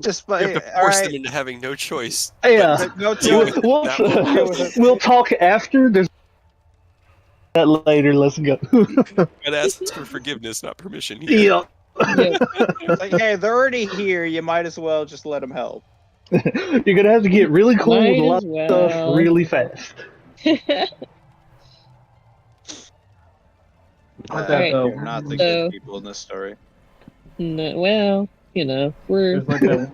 Speaker 4: Just
Speaker 1: You
Speaker 4: by
Speaker 1: have to
Speaker 4: all
Speaker 1: force
Speaker 4: right.
Speaker 1: them into having no choice.
Speaker 2: Yeah.
Speaker 4: But no
Speaker 1: Deal
Speaker 4: choice.
Speaker 1: with
Speaker 2: We'll,
Speaker 1: that one.
Speaker 2: we'll talk after. There's that later. Let's go.
Speaker 1: I'd ask for forgiveness, not permission here.
Speaker 2: Yeah.
Speaker 3: Yep.
Speaker 4: It's like, hey, they're already here. You might as well just let them help.
Speaker 2: You're gonna have to get really cool with
Speaker 3: Might
Speaker 2: a lot
Speaker 3: as
Speaker 2: of stuff
Speaker 3: well.
Speaker 2: really fast.
Speaker 3: Alright,
Speaker 4: We're not the
Speaker 3: so-
Speaker 4: good people in this story.
Speaker 3: No, well, we're
Speaker 6: Just like that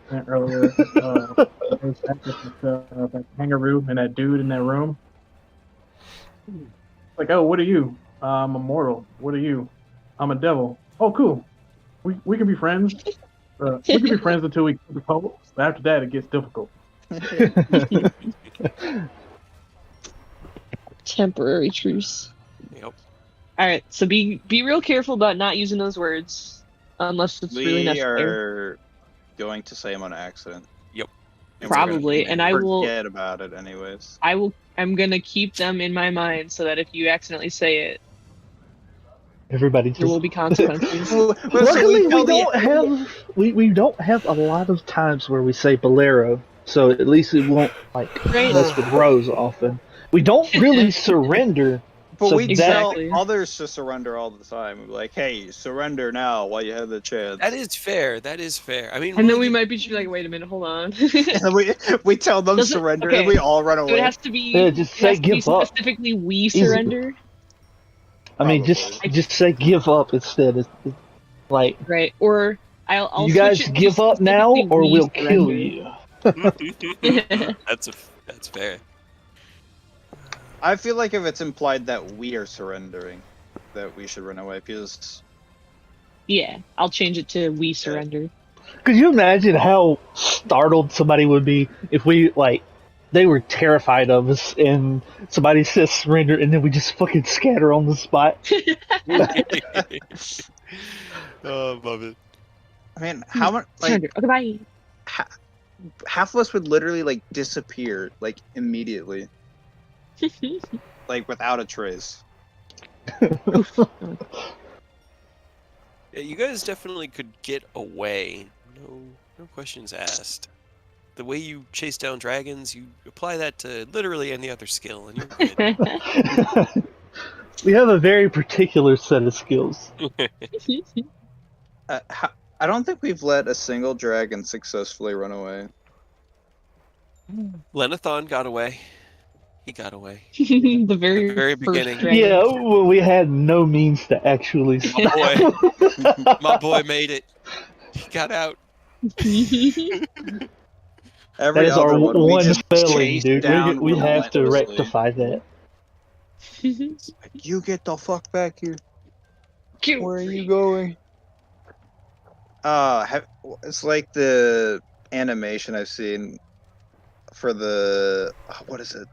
Speaker 6: one earlier. There's that kangaroo and that dude in that room. Like, oh, what are you? I'm immortal. What are you? I'm a devil. Oh, cool. We can be friends. We can be friends until we the public. But after that, it gets difficult.
Speaker 3: temporary truce.
Speaker 1: Yep.
Speaker 3: Alright, so be real careful about not using those words unless it's really
Speaker 4: We
Speaker 3: necessary.
Speaker 4: are going to say them on accident.
Speaker 1: Yep.
Speaker 4: And we're gonna
Speaker 3: Probably, and I will
Speaker 4: forget about it anyways.
Speaker 3: I'm gonna keep them in my mind so that if you accidentally say it,
Speaker 2: Everybody
Speaker 3: there will
Speaker 2: just.
Speaker 3: be consequences.
Speaker 2: Luckily, we don't have a lot of times where we say bolero, so at least it won't like
Speaker 3: Right.
Speaker 2: mess with Rose often. We don't really surrender.
Speaker 4: But
Speaker 2: so
Speaker 4: we
Speaker 3: Exactly.
Speaker 4: tell others to surrender all the time. We're like, hey, surrender now while you have the chance.
Speaker 1: That is fair. That is fair. I mean,
Speaker 3: And then
Speaker 1: really,
Speaker 3: we might be like, wait a minute, hold on.
Speaker 4: And we tell them
Speaker 3: Does it-
Speaker 4: surrender,
Speaker 3: okay.
Speaker 4: and we all run
Speaker 3: So it
Speaker 4: away.
Speaker 3: has to be.
Speaker 2: Yeah, just
Speaker 3: it
Speaker 2: say
Speaker 3: has to be
Speaker 2: give up.
Speaker 3: specifically, we
Speaker 2: Easy.
Speaker 3: surrender.
Speaker 2: I mean, just
Speaker 4: Probably.
Speaker 2: say give up instead. It's like
Speaker 3: Right. Or I'll
Speaker 2: you
Speaker 3: switch
Speaker 2: guys
Speaker 3: it to
Speaker 2: give up now,
Speaker 3: specifically
Speaker 2: or
Speaker 3: we
Speaker 2: we'll kill
Speaker 3: surrender.
Speaker 2: you.
Speaker 1: that's fair.
Speaker 4: I feel like if it's implied that we are surrendering, that we should run away because
Speaker 3: Yeah, I'll change it to we surrender.
Speaker 2: Could you imagine how startled somebody would be if we they were terrified of us and somebody says surrender and then we just fucking scatter on the spot?
Speaker 1: Oh, love it.
Speaker 4: I mean, how much
Speaker 3: Surrender. Okay, bye.
Speaker 4: half of us would literally disappear immediately, without a trace.
Speaker 1: Yeah, you guys definitely could get away. No questions asked. The way you chase down dragons, you apply that to literally any other skill, and you're good.
Speaker 2: We have a very particular set of skills.
Speaker 4: I don't think we've let a single dragon successfully run away.
Speaker 1: Lenathon got away. He got away.
Speaker 3: the very,
Speaker 1: very
Speaker 3: first
Speaker 1: beginning.
Speaker 3: dragon.
Speaker 2: Yeah, well, we had no means to actually stop.
Speaker 1: My boy made it. He got out.
Speaker 4: Every
Speaker 2: That is our
Speaker 4: other one, we
Speaker 2: one
Speaker 4: just
Speaker 2: failing,
Speaker 4: chased
Speaker 2: dude.
Speaker 4: down
Speaker 2: We have to
Speaker 4: relentlessly.
Speaker 2: rectify that.
Speaker 4: You get the fuck back here.
Speaker 3: Cute.
Speaker 4: Where are you going? It's like the animation I've seen for the what is it?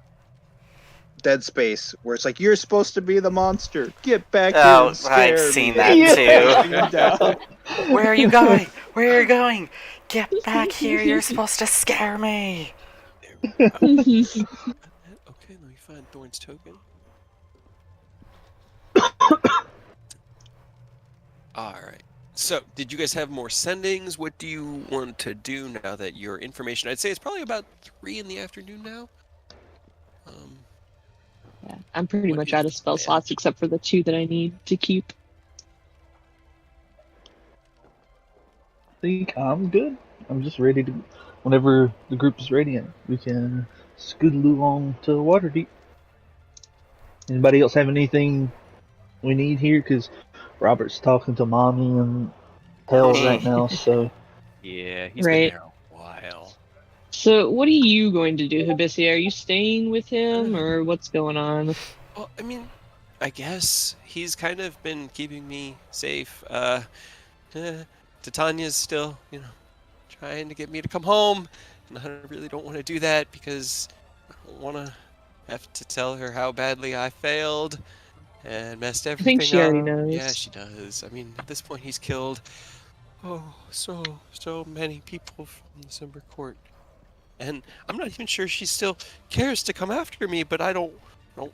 Speaker 4: Dead Space, where it's like you're supposed to be the monster. Get back here
Speaker 5: Oh,
Speaker 4: and scare
Speaker 5: I've seen
Speaker 4: me.
Speaker 5: that
Speaker 2: Yeah.
Speaker 5: too. Where are you going? Where are you going? Get back here! You're supposed to scare me.
Speaker 1: Okay, let me find Thorn's token. Alright. So, did you guys have more sendings? What do you want to do now that your information... I'd say it's probably about 3 in the afternoon now.
Speaker 3: Yeah, I'm pretty
Speaker 1: What
Speaker 3: much
Speaker 1: is
Speaker 3: out of
Speaker 1: the
Speaker 3: spell
Speaker 1: plan?
Speaker 3: slots except for the 2 that I need to keep.
Speaker 2: I think I'm good. I'm just ready to. Whenever the group is ready, we can scoodle along to Waterdeep. Anybody else have anything we need here? Because Robert's talking to Mommy and Hell right now, so.
Speaker 1: Yeah, he's
Speaker 3: Right.
Speaker 1: been there a while.
Speaker 3: So, what are you going to do, Hibisia? Are you staying with him, or what's going on?
Speaker 1: Well, I mean, I guess he's kind of been keeping me safe. Titania's still, trying to get me to come home, and I really don't want to do that because I don't want to have to tell her how badly I failed and messed everything
Speaker 3: think she already
Speaker 1: up.
Speaker 3: knows.
Speaker 1: Yeah, she does. I mean, at this point, he's killed so many people from the December Court, and I'm not even sure she still cares to come after me. But I don't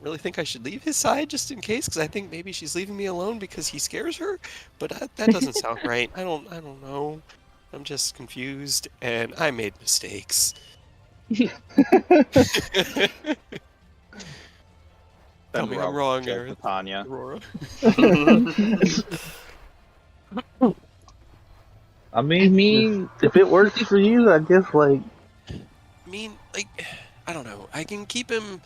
Speaker 1: really think I should leave his side just in case, because I think maybe she's leaving me alone because he scares her. But that doesn't sound right. I don't know. I'm just confused, and I made mistakes. Tell me I'm wrong,
Speaker 4: Robert
Speaker 1: Aerith.
Speaker 4: Tanya.
Speaker 1: Aurora.
Speaker 2: I
Speaker 3: I
Speaker 2: mean,
Speaker 3: mean,
Speaker 2: if it works for you, I guess like
Speaker 1: I mean, like, I don't know. I can keep him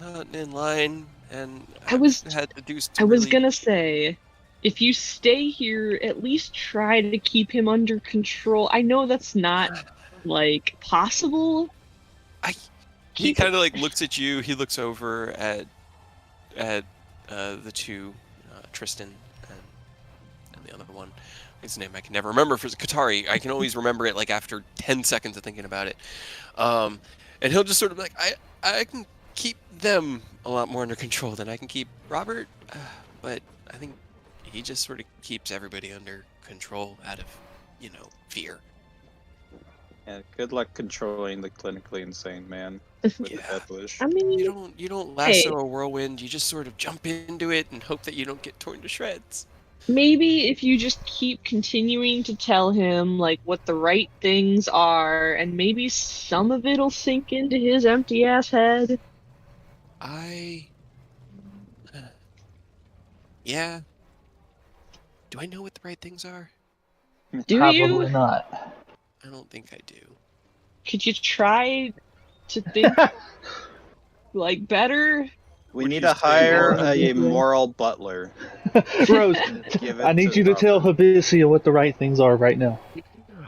Speaker 1: not in line, and
Speaker 3: I
Speaker 1: I've
Speaker 3: was
Speaker 1: had to do
Speaker 3: I
Speaker 1: some
Speaker 3: was
Speaker 1: really.
Speaker 3: gonna say, if you stay here, at least try to keep him under control. I know that's not like possible.
Speaker 1: I. He
Speaker 3: Keep
Speaker 1: kind of like looks at you. He looks over at the two, Tristan and the other one. His name I can never remember for Katari. I can always remember it like after 10 seconds of thinking about it. Um, and he'll just sort of be like, I can keep them a lot more under control than I can keep Robert. But I think he just sort of keeps everybody under control out of, fear.
Speaker 4: And good luck controlling the clinically insane man with the
Speaker 1: Yeah.
Speaker 4: death wish.
Speaker 3: I
Speaker 1: You
Speaker 3: mean,
Speaker 1: don't
Speaker 3: hey,
Speaker 1: lasso a whirlwind. You just sort of jump into it and hope that you don't get torn to shreds.
Speaker 3: maybe if you just keep continuing to tell him like what the right things are, and maybe some of it'll sink into his empty ass head.
Speaker 1: I. Yeah. Do I know what the right things are?
Speaker 3: Do you?
Speaker 2: probably not.
Speaker 1: I don't think I do.
Speaker 3: Could you try to think like better?
Speaker 4: We
Speaker 1: What do
Speaker 4: need
Speaker 1: you
Speaker 4: to
Speaker 1: say,
Speaker 4: hire
Speaker 1: Laura?
Speaker 4: a moral butler.
Speaker 2: Rose,
Speaker 4: Give
Speaker 2: I
Speaker 4: it
Speaker 2: need
Speaker 4: to
Speaker 2: you to tell
Speaker 4: Robert.
Speaker 2: Hibisia what the right things are right now.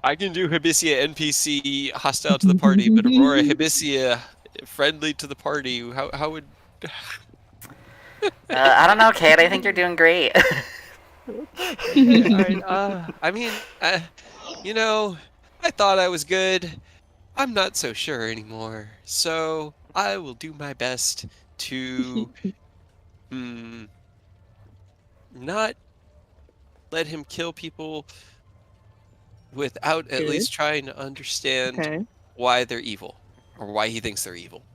Speaker 1: I can do Hibisia NPC hostile to the party, but Aurora Hibisia friendly to the party. How would?
Speaker 5: I don't know, Kate. I think you're doing great.
Speaker 1: Okay, all right. I mean, I thought I was good. I'm not so sure anymore. So I will do my best to, hmm, not let him kill people without at
Speaker 3: Good.
Speaker 1: least trying to understand
Speaker 3: Okay.
Speaker 1: why they're evil or why he thinks they're evil.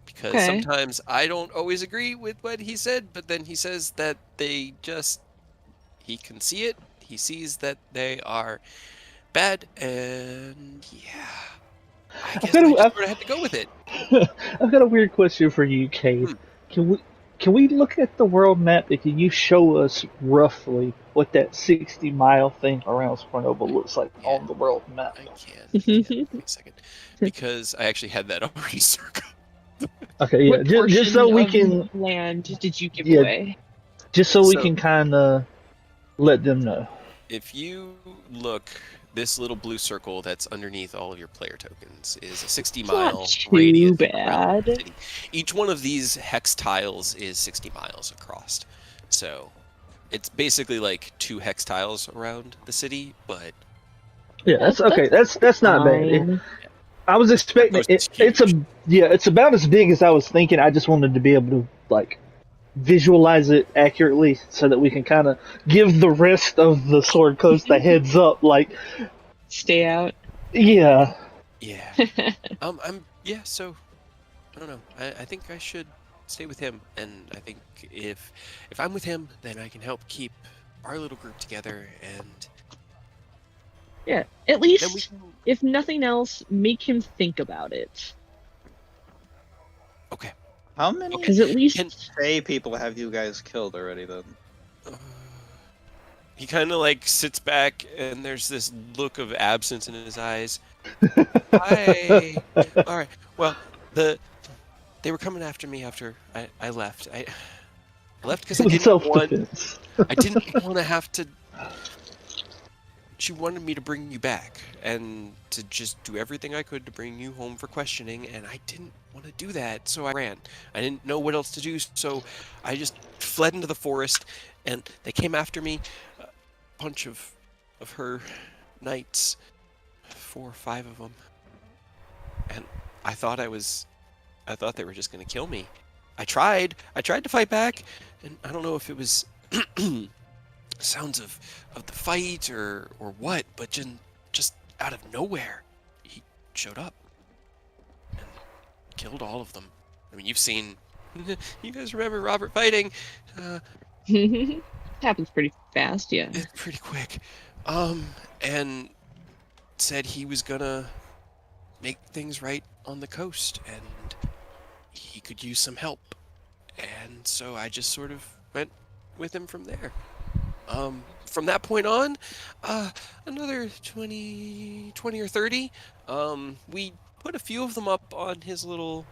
Speaker 1: Because
Speaker 3: Okay.
Speaker 1: sometimes I don't always agree with what he said, but then he says that he can see it. He sees that they are bad, and yeah, I
Speaker 2: I've
Speaker 1: guess
Speaker 2: got
Speaker 1: I
Speaker 2: a,
Speaker 1: just sort of had to go with it.
Speaker 2: I've got a weird question for you, Cade.
Speaker 1: Hmm.
Speaker 2: Can we can we look at the world map and can you show us roughly what that 60-mile thing around Sparnoble looks like
Speaker 1: Yeah,
Speaker 2: on the world map?
Speaker 1: I can. Give me a second. Because I actually had that already circled.
Speaker 2: Okay, yeah,
Speaker 3: What
Speaker 2: just so
Speaker 3: portion
Speaker 2: we
Speaker 3: of
Speaker 2: can,
Speaker 3: land did you give
Speaker 2: yeah,
Speaker 3: away?
Speaker 2: just so we
Speaker 1: So
Speaker 2: can kind of let them know.
Speaker 1: if you look, this little blue circle that's underneath all of your player tokens is a
Speaker 3: It's not
Speaker 1: 60-mile
Speaker 3: too
Speaker 1: radius around the
Speaker 3: bad.
Speaker 1: city. Each one of these hex tiles is 60 miles across. So it's basically like 2 hex tiles around the city, but
Speaker 2: Yeah, that's okay. That's not bad.
Speaker 3: Fine.
Speaker 2: I was
Speaker 1: the
Speaker 2: expecting
Speaker 1: coast
Speaker 2: it.
Speaker 1: is
Speaker 2: It's
Speaker 1: huge.
Speaker 2: it's about as big as I was thinking. I just wanted to be able to like visualize it accurately so that we can kind of give the rest of the Sword Coast a heads up. Like,
Speaker 3: Stay out.
Speaker 2: yeah,
Speaker 1: Yeah. So I don't know. I think I should stay with him, and I think if I'm with him, then I can help keep our little group together, and
Speaker 3: Yeah. At
Speaker 1: then we
Speaker 3: least,
Speaker 1: can.
Speaker 3: if nothing else, make him think about it.
Speaker 1: Okay.
Speaker 4: How many
Speaker 3: Because at
Speaker 1: Can
Speaker 3: least,
Speaker 4: Fey people have you guys killed already then?
Speaker 1: uh, he kind of like sits back, and there's this look of absence in his eyes. I. All right. Well, they were coming after me after I left. I left because
Speaker 2: it was self-defense.
Speaker 1: I didn't want to have to. She wanted me to bring you back and to just do everything I could to bring you home for questioning, and I didn't want to do that, so I ran. I didn't know what else to do, so I just fled into the forest, and they came after me. A bunch of her knights, 4 or 5 of them, and I thought they were just gonna kill me. I tried to fight back, and I don't know if it was sounds of the fight or what, but just out of nowhere, he showed up and killed all of them. I mean, you've seen, you guys remember Robert fighting?
Speaker 3: happens pretty fast, yeah.
Speaker 1: It's pretty quick. And said he was gonna make things right on the coast, and he could use some help. And so I just sort of went with him from there. From that point on, another 20 or 30. We put a few of them up on his little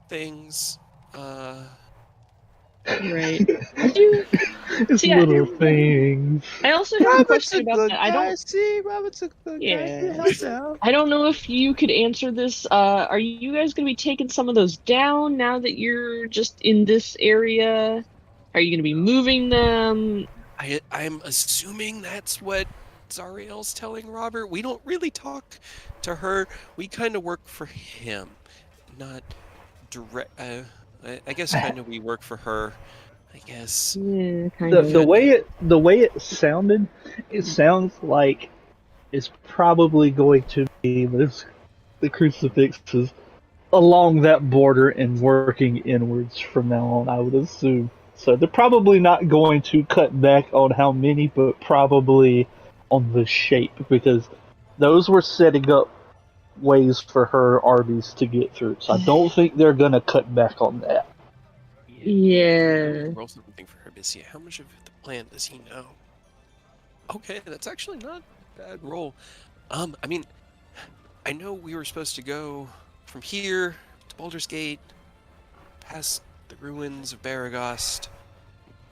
Speaker 1: things.
Speaker 3: Right. You
Speaker 2: It's
Speaker 3: see,
Speaker 2: little things.
Speaker 3: I also have a
Speaker 4: Robert's
Speaker 3: question
Speaker 4: a
Speaker 3: about
Speaker 4: good
Speaker 3: that.
Speaker 4: guy. See, Robert's a good guy. He
Speaker 3: Yeah.
Speaker 4: helps out.
Speaker 3: I don't know if you could answer this. Are you guys going to be taking some of those down now that you're just in this area? Are you going to be moving them?
Speaker 1: I'm assuming that's what Zariel's telling Robert. We don't really talk to her. We kind of work for him, not direct. I guess kind of we work for her. I guess.
Speaker 3: Yeah, kind
Speaker 2: The
Speaker 3: of.
Speaker 2: the way it sounded, it sounds like it's probably going to be the crucifixes along that border and working inwards from now on, I would assume. So they're probably not going to cut back on how many, but probably on the shape, because those were setting up ways for her armies to get through. So I don't think they're going to cut back on that.
Speaker 3: Yeah.
Speaker 1: Roll something for Herbicia. How much of the plan does he know? Okay, that's actually not a bad roll. I mean, I know we were supposed to go from here to Baldur's Gate, past the ruins of Baragost,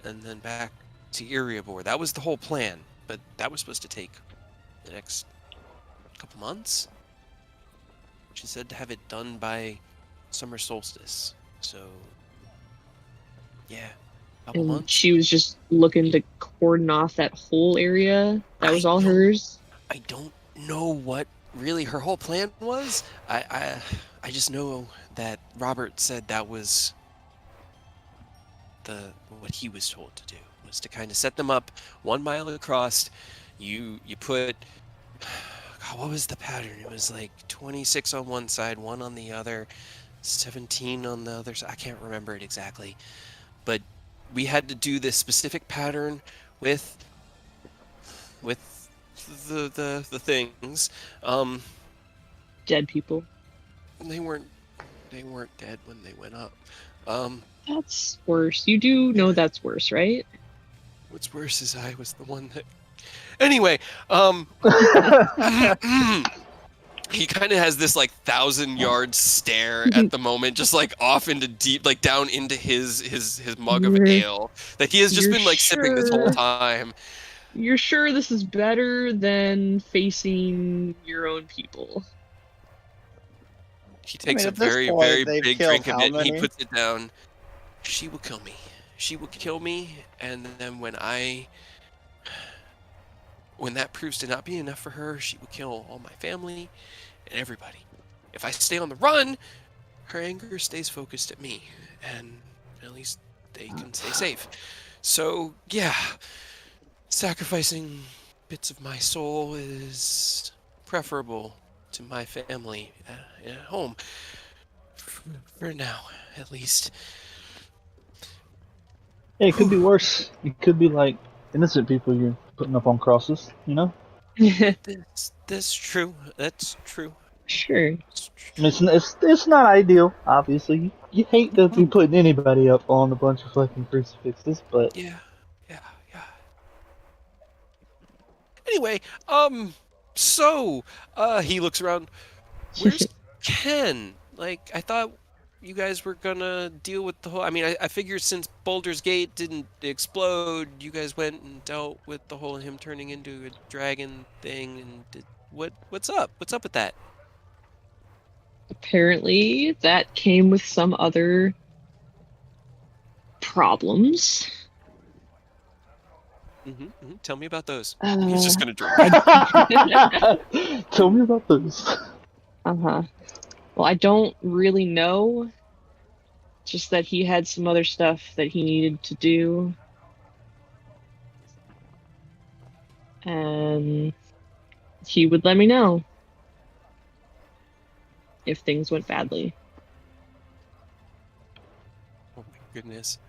Speaker 1: and then back to Erebor. That was the whole plan, but that was supposed to take the next couple months. She said to have it done by summer solstice. So, yeah, couple
Speaker 3: And
Speaker 1: months.
Speaker 3: she was just looking to cordon off that whole area. That was all hers.
Speaker 1: I don't know what really her whole plan was. I just know that Robert said that was what he was told to do, was to kind of set them up 1 mile across. You put, God, what was the pattern? It was like 26 on one side, 1 on the other, 17 on the other side. I can't remember it exactly, but we had to do this specific pattern with the things.
Speaker 3: Dead people.
Speaker 1: They weren't dead when they went up.
Speaker 3: That's worse. You do know that's worse, right?
Speaker 1: What's worse is I was the one that. Anyway, he kind of has this like 1,000-yard stare at the moment, just like off into deep, like down into his mug of ale that he has just been like sipping this whole time.
Speaker 3: You're sure this is better than facing your own people?
Speaker 1: He takes
Speaker 4: at
Speaker 1: a
Speaker 4: this
Speaker 1: very,
Speaker 4: point,
Speaker 1: very
Speaker 4: they've
Speaker 1: big
Speaker 4: killed
Speaker 1: drink of
Speaker 4: how
Speaker 1: it, and he
Speaker 4: many?
Speaker 1: puts it down. She will kill me. She will kill me, and then when that proves to not be enough for her, she will kill all my family and everybody. If I stay on the run, her anger stays focused at me, and at least they can stay safe. So, yeah, sacrificing bits of my soul is preferable to my family at home. For now, at least.
Speaker 2: Hey, it could be worse. It could be like innocent people you're putting up on crosses, you know?
Speaker 1: That's true. That's true.
Speaker 3: Sure.
Speaker 2: I mean, it's not ideal, obviously. You hate to be putting anybody up on a bunch of fucking crucifixes, but
Speaker 1: Yeah. Anyway, so, he looks around. Where's Ken? Like, I thought you guys were gonna deal with the whole. I mean, I figured since Baldur's Gate didn't explode, you guys went and dealt with the whole him turning into a dragon thing. And what's up? What's up with that?
Speaker 3: Apparently, that came with some other problems.
Speaker 1: Tell me about those.
Speaker 3: Uh,
Speaker 1: He's just gonna drink.
Speaker 2: tell me about this.
Speaker 3: Uh-huh. Well, I don't really know. Just that he had some other stuff that he needed to do. And he would let me know if things went badly.
Speaker 1: Oh my goodness.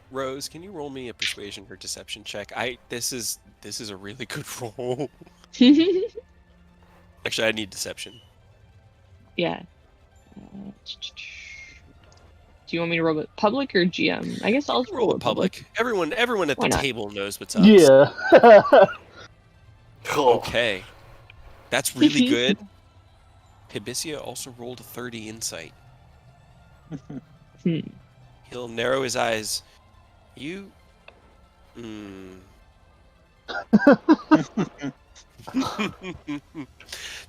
Speaker 1: Rose, can you roll me a persuasion or deception check? This is a really good roll. Actually, I need deception.
Speaker 3: Yeah. Do you want me to roll with public or GM? I guess I'll just
Speaker 1: Roll
Speaker 3: roll
Speaker 1: with public. Everyone at
Speaker 3: Why
Speaker 1: the
Speaker 3: not?
Speaker 1: table knows what's up. So.
Speaker 2: Yeah.
Speaker 1: Okay. That's really good. Hibisia also rolled a 30 insight.
Speaker 3: Hmm.
Speaker 1: He'll narrow his eyes. You...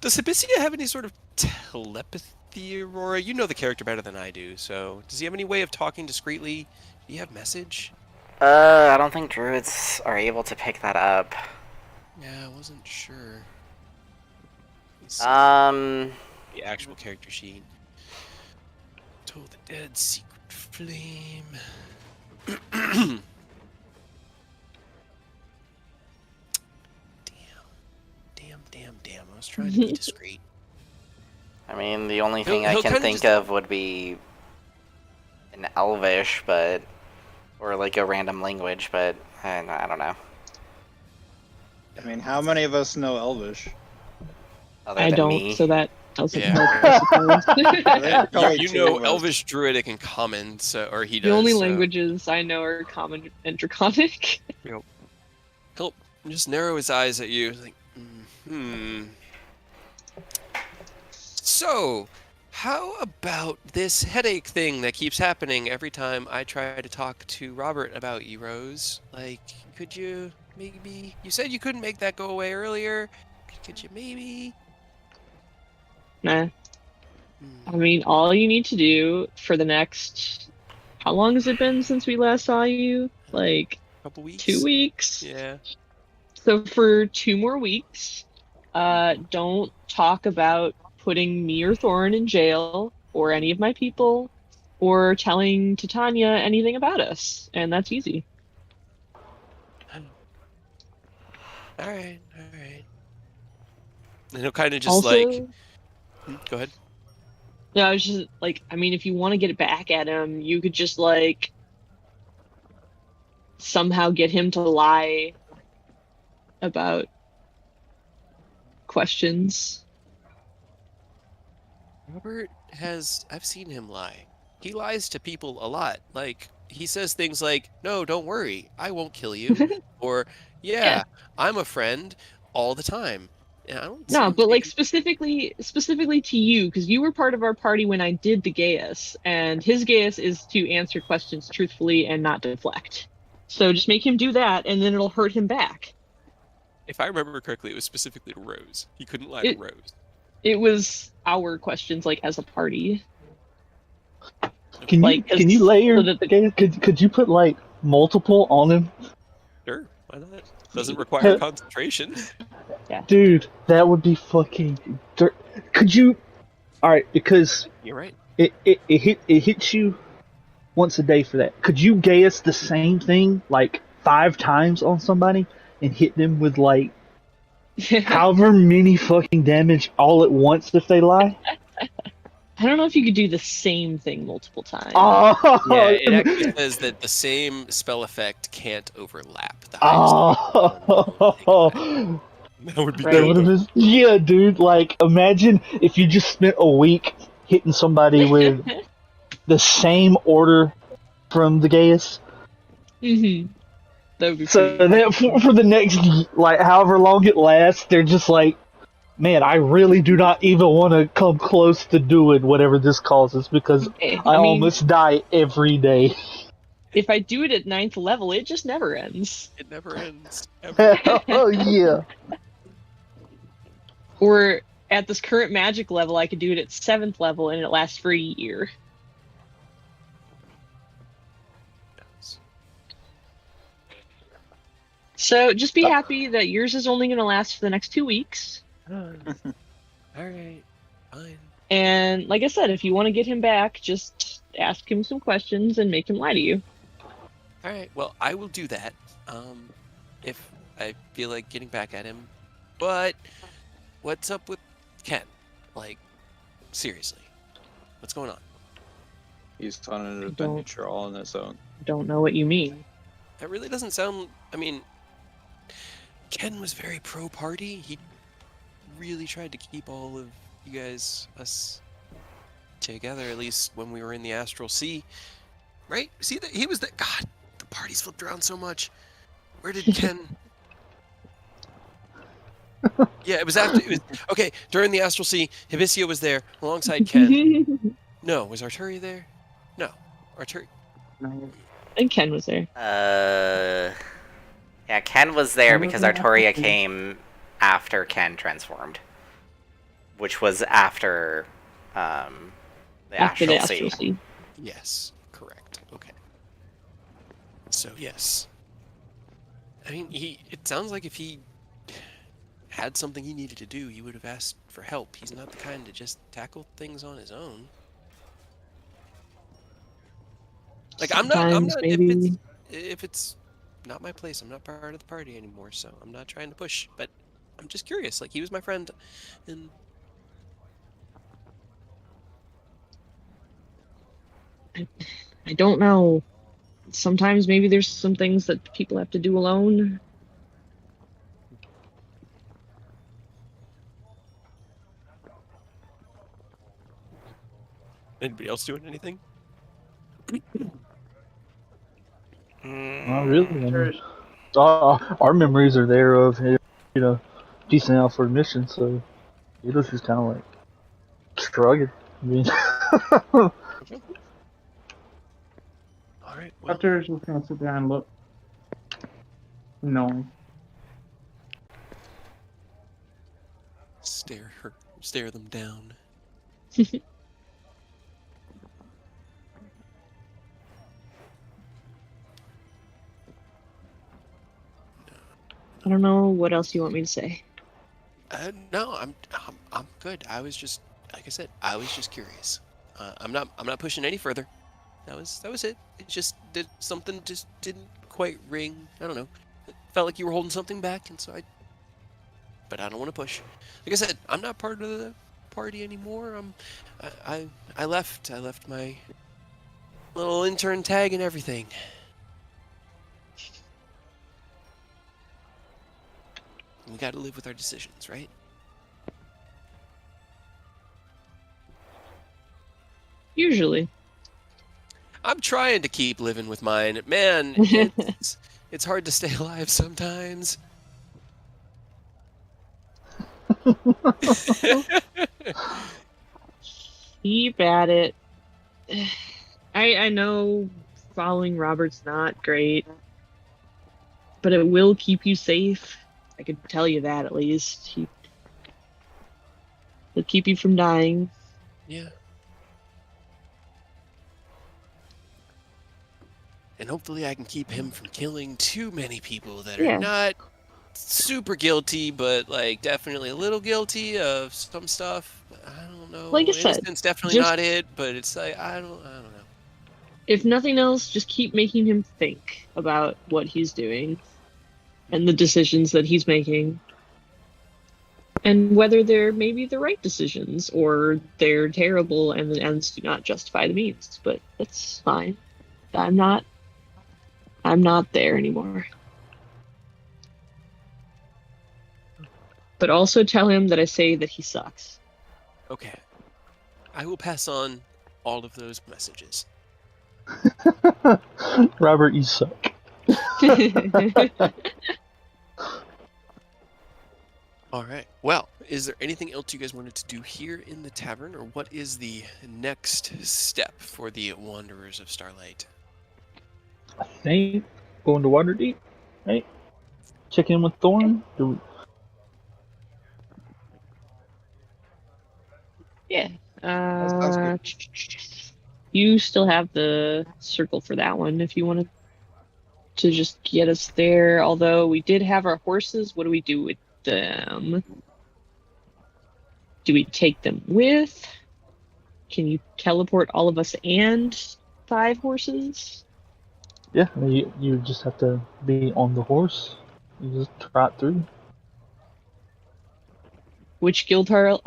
Speaker 1: Does Hibisia have any sort of telepathy, Aurora? You know the character better than I do, so... Does he have any way of talking discreetly? Do you have message?
Speaker 5: I don't think druids are able to pick that up.
Speaker 1: Yeah, I wasn't sure. The actual character sheet. Told the dead secret flame. Damn. I was trying to be discreet.
Speaker 5: I mean, the only thing
Speaker 1: He'll
Speaker 5: I can
Speaker 1: kinda
Speaker 5: think
Speaker 1: just-
Speaker 5: of would be an Elvish, but... Or like a random language, but I don't know.
Speaker 4: I mean, how many of us know Elvish?
Speaker 5: Other
Speaker 3: I
Speaker 5: than
Speaker 3: don't,
Speaker 5: me.
Speaker 3: so that doesn't
Speaker 1: Yeah.
Speaker 3: help, I suppose.
Speaker 4: Probably
Speaker 1: You
Speaker 4: two
Speaker 1: know
Speaker 4: of us.
Speaker 1: Elvish, Druidic, and Common, so, or he does.
Speaker 3: The only
Speaker 1: so
Speaker 3: languages I know are Common and Draconic.
Speaker 1: He'll just narrow his eyes at you, like, So, how about this headache thing that keeps happening every time I try to talk to Robert about you, Rose? Like, could you maybe... You said you couldn't make that go away earlier. Could you maybe...
Speaker 3: Nah. I mean, all you need to do for the next... How long has it been since we last saw you? Like,
Speaker 1: Couple weeks?
Speaker 3: 2 weeks?
Speaker 1: Yeah.
Speaker 3: So for 2 more weeks, don't talk about putting me or Thorin in jail, or any of my people, or telling Titania anything about us. And that's easy.
Speaker 1: Alright. And he'll kind of just
Speaker 3: Also,
Speaker 1: like... Go ahead.
Speaker 3: no, I was just like, I mean, if you want to get it back at him, you could just like somehow get him to lie about questions.
Speaker 1: Robert has... I've seen him lie. He lies to people a lot. Like, he says things like, no, don't worry, I won't kill you. Or, yeah, I'm a friend all the time. And I don't
Speaker 3: No,
Speaker 1: seem
Speaker 3: but
Speaker 1: to
Speaker 3: like
Speaker 1: be-
Speaker 3: specifically to you, because you were part of our party when I did the Gaius, and his Gaius is to answer questions truthfully and not deflect. So just make him do that, and then it'll hurt him back.
Speaker 1: If I remember correctly, it was specifically to Rose. He couldn't lie to Rose.
Speaker 3: It was our questions, like as a party.
Speaker 2: Can you layer?
Speaker 3: so that the-
Speaker 2: Could you put like multiple on him?
Speaker 1: Sure, why not? Doesn't require concentration.
Speaker 2: Dude, that would be fucking. Could you? All right, because
Speaker 1: You're right.
Speaker 2: it hits you once a day for that. Could you Gaius the same thing like 5 times on somebody and hit them with like however many fucking damage all at once if they lie?
Speaker 3: I don't know if you could do the same thing multiple times.
Speaker 2: Oh,
Speaker 1: Yeah, it actually says that the same spell effect can't overlap. The
Speaker 2: oh.
Speaker 1: That would be
Speaker 3: Right.
Speaker 2: That would've been- yeah, dude. Like, imagine if you just spent a week hitting somebody with the same order from the Gaius.
Speaker 3: Mm-hmm. That would be
Speaker 2: So
Speaker 3: pretty.
Speaker 2: that for the next, like, however long it lasts, they're just like, man, I really do not even want to come close to doing whatever this causes because I
Speaker 3: mean,
Speaker 2: almost die every day.
Speaker 3: if I do it at 9th level, it just never ends.
Speaker 1: It never ends. Ever.
Speaker 2: Oh yeah.
Speaker 3: Or at this current magic level, I could do it at 7th level and it lasts for a year. So just be happy that yours is only going to last for the next 2 weeks.
Speaker 1: Alright, fine.
Speaker 3: And like I said, if you want to get him back, just ask him some questions and make him lie to you.
Speaker 1: Alright, well, I will do that. If I feel like getting back at him. But what's up with Ken? Like, seriously. What's going on?
Speaker 4: He's on an
Speaker 3: I don't-
Speaker 4: adventure all on his own.
Speaker 3: Don't know what you mean.
Speaker 1: That really doesn't sound... I mean, Ken was very pro-party. He really tried to keep all of you guys, us, together, at least when we were in the Astral Sea. Right? See, that he was the... God, the party's flipped around so much. Where did Ken... Yeah, it was after... It was okay, during the Astral Sea, Hibiscia was there alongside Ken. No, was Arturi there? No. Arturi...
Speaker 3: And Ken was there.
Speaker 5: Yeah, Ken was there because Artoria came after Ken transformed, which was after the
Speaker 3: After the
Speaker 5: Astral
Speaker 3: Astral
Speaker 5: Sea.
Speaker 3: Sea.
Speaker 1: Yes, correct. Okay. So, yes. I mean, it sounds like if he had something he needed to do, he would have asked for help. He's not the kind to just tackle things on his own. Like, I'm not,
Speaker 3: Sometimes, maybe.
Speaker 1: if it's not my place, I'm not part of the party anymore, so I'm not trying to push, but I'm just curious. Like, he was my friend, and...
Speaker 3: I don't know. Sometimes maybe there's some things that people have to do alone.
Speaker 1: Anybody else doing anything?
Speaker 2: Not really. I mean, our memories are there of him, decent out for admission, so it was just kind of like shrugging. I mean,
Speaker 1: All right. Well,
Speaker 6: After just gonna sit there and look. No.
Speaker 1: stare them down.
Speaker 3: I don't know what else you want me to say.
Speaker 1: No, I'm good. I was just, like I said, I was just curious. I'm not pushing any further. That was it. It just did something just didn't quite ring. I don't know. It felt like you were holding something back, and so but I don't want to push. Like I said, I'm not part of the party anymore. I left. I left my little intern tag and everything. We got to live with our decisions, right?
Speaker 3: Usually.
Speaker 1: I'm trying to keep living with mine. Man, it's hard to stay alive sometimes.
Speaker 3: Keep at it. I know following Robert's not great, but it will keep you safe. I could tell you that at least. He'll keep you from dying.
Speaker 1: Yeah. And hopefully I can keep him from killing too many people that are not super guilty, but like definitely a little guilty of some stuff. I don't know.
Speaker 3: Like I said,
Speaker 1: Innocence definitely not it, but it's like I don't know.
Speaker 3: If nothing else, just keep making him think about what he's doing and the decisions that he's making. And whether they're maybe the right decisions or they're terrible and the ends do not justify the means. But that's fine. I'm not there anymore. But also tell him that I say that he sucks.
Speaker 1: Okay. I will pass on all of those messages.
Speaker 2: Robert, you suck.
Speaker 1: All right. Well, is there anything else you guys wanted to do here in the tavern, or what is the next step for the Wanderers of Starlight?
Speaker 2: I think going to Waterdeep, right? Check in with Thorn.
Speaker 3: Yeah. You still have the circle for that one if you wanted to just get us there. Although we did have our horses, what do we do with them? Do we take them with? Can you teleport all of us and 5 horses?
Speaker 2: Yeah, I mean, you just have to be on the horse. You just trot through.
Speaker 3: Which guild are,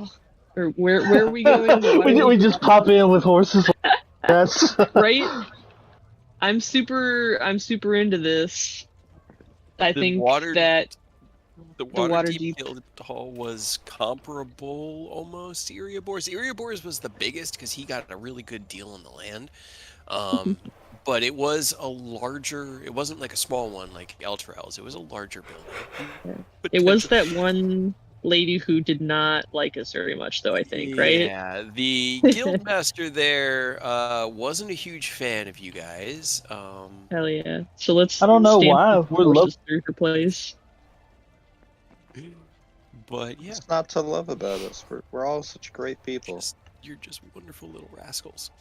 Speaker 3: or where are we going?
Speaker 2: we just pop in with horses. That's
Speaker 3: right. I'm super into this. I think that
Speaker 1: The Waterdeep Guildhall was comparable almost to Erebors. Erebors was the biggest because he got a really good deal on the land. But it was a larger, it wasn't like a small one like Elturel's. It was a larger building.
Speaker 3: It was that one lady who did not like us very much, though, I think, right?
Speaker 1: Yeah, the guildmaster there wasn't a huge fan of you guys.
Speaker 3: Hell yeah. So let's
Speaker 2: I don't know
Speaker 3: stand
Speaker 2: why.
Speaker 3: with
Speaker 2: We're
Speaker 3: horses through her place.
Speaker 1: But yeah,
Speaker 4: What's not to love about us? We're all such great people.
Speaker 1: you're just wonderful little rascals.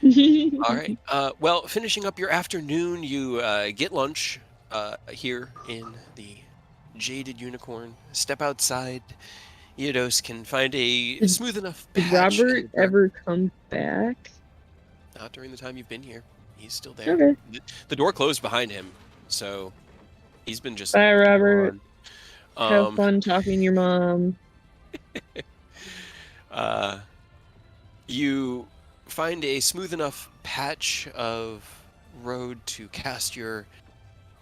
Speaker 1: All right. Well, finishing up your afternoon, you get lunch here in the Jaded Unicorn. Step outside. Eidos can find a smooth enough
Speaker 3: Did
Speaker 1: patch.
Speaker 3: Robert ever come back?
Speaker 1: Not during the time you've been here. He's still there.
Speaker 3: Okay.
Speaker 1: The door closed behind him, so he's been just.
Speaker 3: Bye, Robert.
Speaker 1: gone.
Speaker 3: Have fun talking to your mom.
Speaker 1: You find a smooth enough patch of road to cast your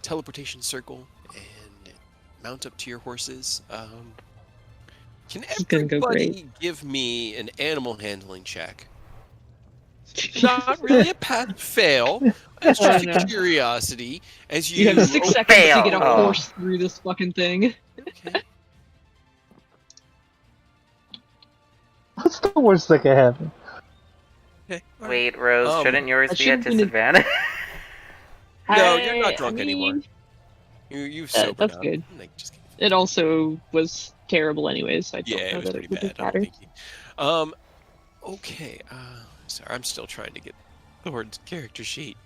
Speaker 1: teleportation circle and mount up to your horses. Can
Speaker 3: gonna go
Speaker 1: everybody give me an animal handling check? Not really a pass fail. It's
Speaker 3: Oh,
Speaker 1: just
Speaker 3: no.
Speaker 1: a curiosity as
Speaker 3: You
Speaker 1: you.
Speaker 3: have 6 seconds
Speaker 5: fail.
Speaker 3: to get a
Speaker 5: Oh.
Speaker 3: horse through this fucking thing.
Speaker 1: Okay.
Speaker 2: What's the worst that could happen?
Speaker 1: Okay. All right.
Speaker 5: Wait, Rose, shouldn't yours
Speaker 3: that
Speaker 5: be at
Speaker 3: should've been a-
Speaker 5: disadvantage?
Speaker 1: No, you're not
Speaker 3: I
Speaker 1: drunk
Speaker 3: mean,
Speaker 1: anymore. You've sobered
Speaker 3: that's
Speaker 1: up.
Speaker 3: good.
Speaker 1: Like, just kidding.
Speaker 3: It also was terrible anyways, so I don't
Speaker 1: Yeah,
Speaker 3: know
Speaker 1: it was
Speaker 3: that
Speaker 1: pretty
Speaker 3: it would
Speaker 1: bad. I don't
Speaker 3: matter.
Speaker 1: think. Okay. Sorry, I'm still trying to get Thor's character sheet.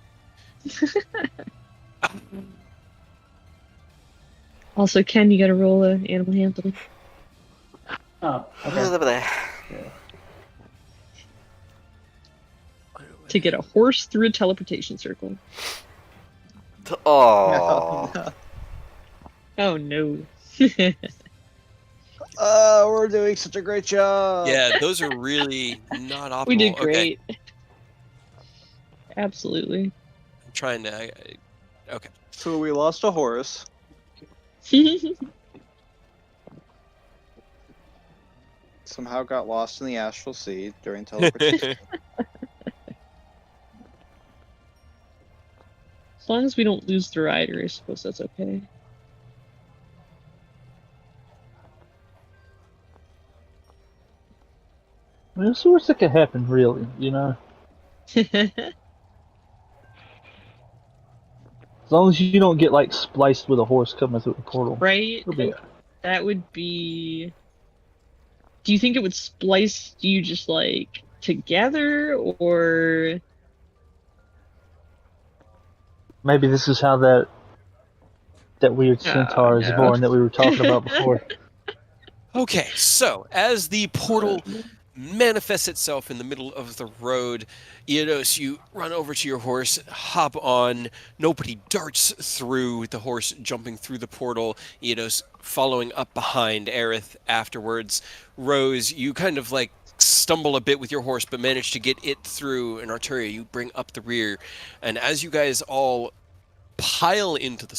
Speaker 3: Also, Ken, you gotta roll an animal handling.
Speaker 6: Oh, okay.
Speaker 3: To get a horse through a teleportation circle.
Speaker 5: Oh.
Speaker 3: Oh no.
Speaker 4: We're doing such a great job.
Speaker 1: Yeah, those are really not optimal.
Speaker 3: We did
Speaker 1: Okay,
Speaker 3: great. Absolutely.
Speaker 1: I'm trying to. Okay.
Speaker 4: So we lost a horse. Somehow got lost in the astral sea during teleportation.
Speaker 3: As long as we don't lose the rider, I suppose that's okay.
Speaker 2: I mean, what's the worst that could happen, really? You know, as long as you don't get like spliced with a horse coming through the portal.
Speaker 3: Right?
Speaker 2: It'll be-
Speaker 3: That would be. Do you think it would splice you just like together, or
Speaker 2: Maybe this is how that weird centaur is
Speaker 3: no.
Speaker 2: born that we were talking about before.
Speaker 1: Okay, so as the portal manifests itself in the middle of the road, Eidos, you run over to your horse, hop on. Nobody darts through, the horse jumping through the portal. Eidos following up behind. Aerith afterwards. Rose, you kind of like stumble a bit with your horse, but manage to get it through. And Arturia, you bring up the rear. And as you guys all pile into the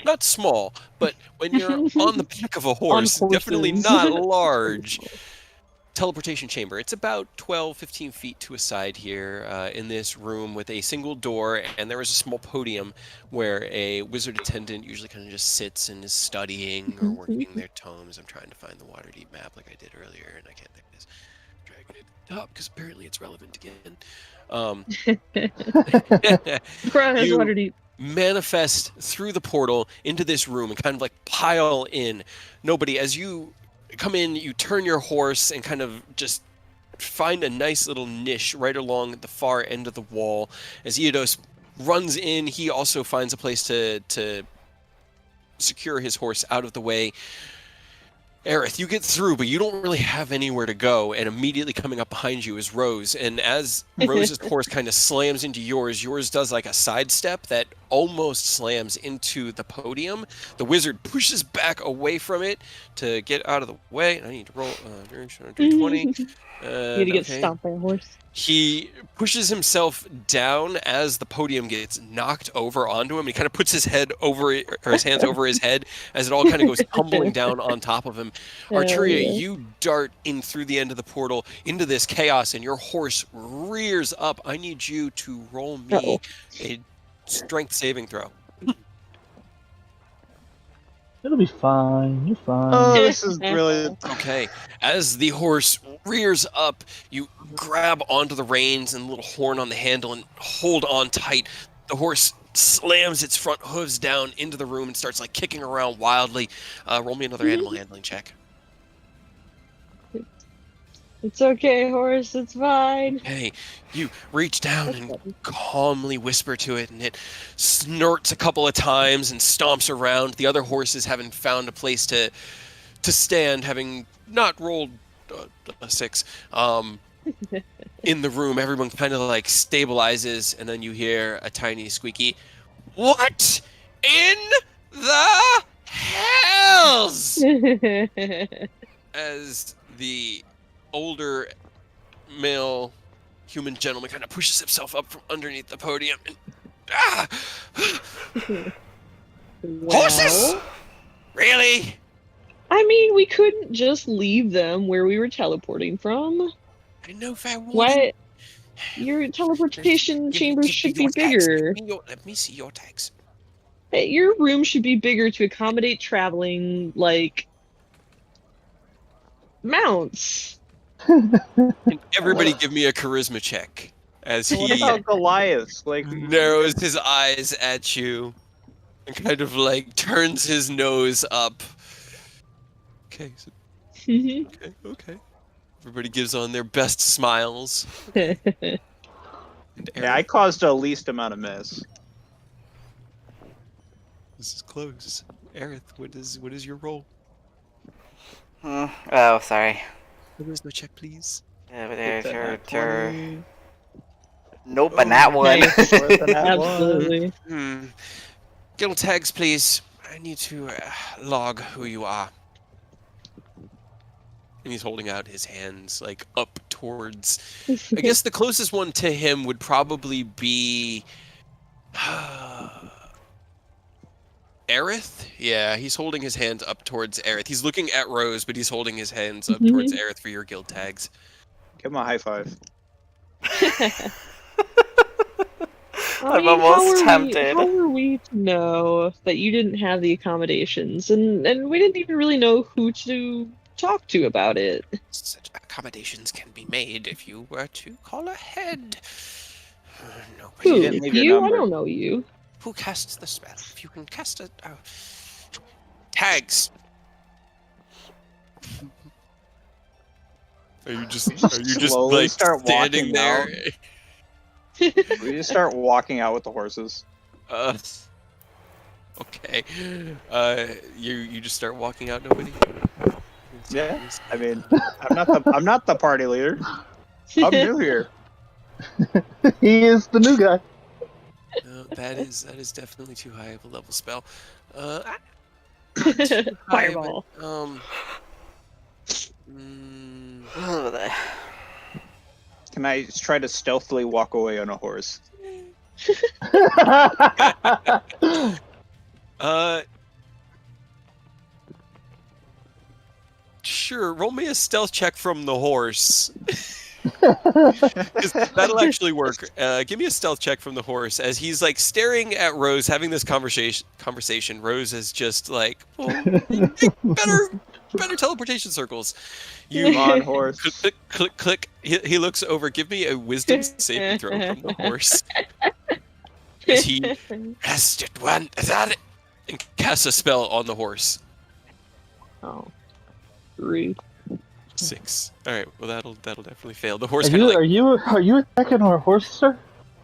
Speaker 1: not small, but when you're on the back of a horse, definitely
Speaker 3: horses.
Speaker 1: not large, teleportation chamber. It's about 12, 15 feet to a side here in this room with a single door, and there is a small podium where a wizard attendant usually kind of just sits and is studying or working their tomes. I'm trying to find the Waterdeep map like I did earlier, and I can't think of this. Dragging it up because apparently it's relevant again.
Speaker 3: Cry has
Speaker 1: You-
Speaker 3: Waterdeep.
Speaker 1: Manifest through the portal into this room and kind of like pile in. Nobody, as you come in, you turn your horse and kind of just find a nice little niche right along the far end of the wall. As Eidos runs in, he also finds a place to secure his horse out of the way. Aerith, you get through, but you don't really have anywhere to go, and immediately coming up behind you is Rose. And as Rose's horse kind of slams into yours does like a sidestep that almost slams into the podium. The wizard pushes back away from it to get out of the way. I need to roll 20.
Speaker 3: You gotta get stomped by a horse.
Speaker 1: He pushes himself down as the podium gets knocked over onto him. He kind of puts his head over it, or his hands over his head as it all kind of goes tumbling down on top of him. Arturia,
Speaker 3: yeah.
Speaker 1: you dart in through the end of the portal into this chaos, and your horse rears up. I need you to roll me a strength saving throw.
Speaker 2: It'll be fine. You're fine.
Speaker 4: Oh, this is brilliant.
Speaker 1: Okay. As the horse rears up, you grab onto the reins and the little horn on the handle and hold on tight. The horse slams its front hooves down into the room and starts like kicking around wildly. Roll me another animal handling check.
Speaker 3: It's okay, horse. It's fine.
Speaker 1: Hey, you reach down and calmly whisper to it, and it snorts a couple of times and stomps around. The other horses haven't found a place to stand, having not rolled a 6. In the room, everyone kind of like stabilizes, and then you hear a tiny squeaky, "What in the hells?" As the older male human gentleman kind of pushes himself up from underneath the podium and Horses? Really?
Speaker 3: I mean, we couldn't just leave them where we were teleporting from.
Speaker 1: I know fair warning.
Speaker 3: What? Your teleportation chambers should be bigger.
Speaker 1: Let me see your tags.
Speaker 3: Hey, your room should be bigger to accommodate traveling, like, mounts.
Speaker 1: Can everybody give me a charisma check as
Speaker 4: What
Speaker 1: he
Speaker 4: about Goliath? Like,
Speaker 1: narrows his eyes at you and kind of like turns his nose up. Okay, okay. Everybody gives on their best smiles. And
Speaker 4: yeah, I caused the least amount of mess.
Speaker 1: This is close. Aerith, what is your roll?
Speaker 5: Oh, sorry.
Speaker 1: Charisma check, please.
Speaker 5: Nope, and that one.
Speaker 4: Nice. Worse than that one.
Speaker 3: Absolutely.
Speaker 1: Guild tags, please. I need to log who you are. And he's holding out his hands, like, up towards... I guess the closest one to him would probably be... Aerith? Yeah, he's holding his hands up towards Aerith. He's looking at Rose, but he's holding his hands up towards Aerith for your guild tags.
Speaker 4: Give him a high five.
Speaker 5: I'm almost tempted.
Speaker 3: How were we to know that you didn't have the accommodations? And we didn't even really know who to talk to about it.
Speaker 1: Such accommodations can be made if you were to call ahead. Nobody.
Speaker 3: Who?
Speaker 4: didn't leave your
Speaker 3: You? I
Speaker 4: number.
Speaker 3: don't know you.
Speaker 1: Who casts the spell? If you can cast it... Tags! Are you just
Speaker 4: Slowly
Speaker 1: like
Speaker 4: start
Speaker 1: standing
Speaker 4: walking
Speaker 1: there?
Speaker 4: We just start walking out with the horses.
Speaker 1: Okay. You just start walking out. Nobody.
Speaker 4: Yeah, I mean, I'm not the party leader. I'm new here.
Speaker 2: He is the new guy.
Speaker 1: No, that is definitely too high of a level spell.
Speaker 3: Fireball.
Speaker 4: Can I try to stealthily walk away on a horse?
Speaker 1: Sure. Roll me a stealth check from the horse. 'Cause that'll actually work. Give me a stealth check from the horse as he's like staring at Rose, having this conversation. Rose is just like, well, better teleportation circles.
Speaker 4: Come on, horse.
Speaker 1: Click. He looks over. Give me a wisdom saving throw from the horse. As he rested one and casts a spell on the horse.
Speaker 3: Oh, rude.
Speaker 1: 6. All right. Well, that'll definitely fail. The horse.
Speaker 2: Are you attacking our horse, sir?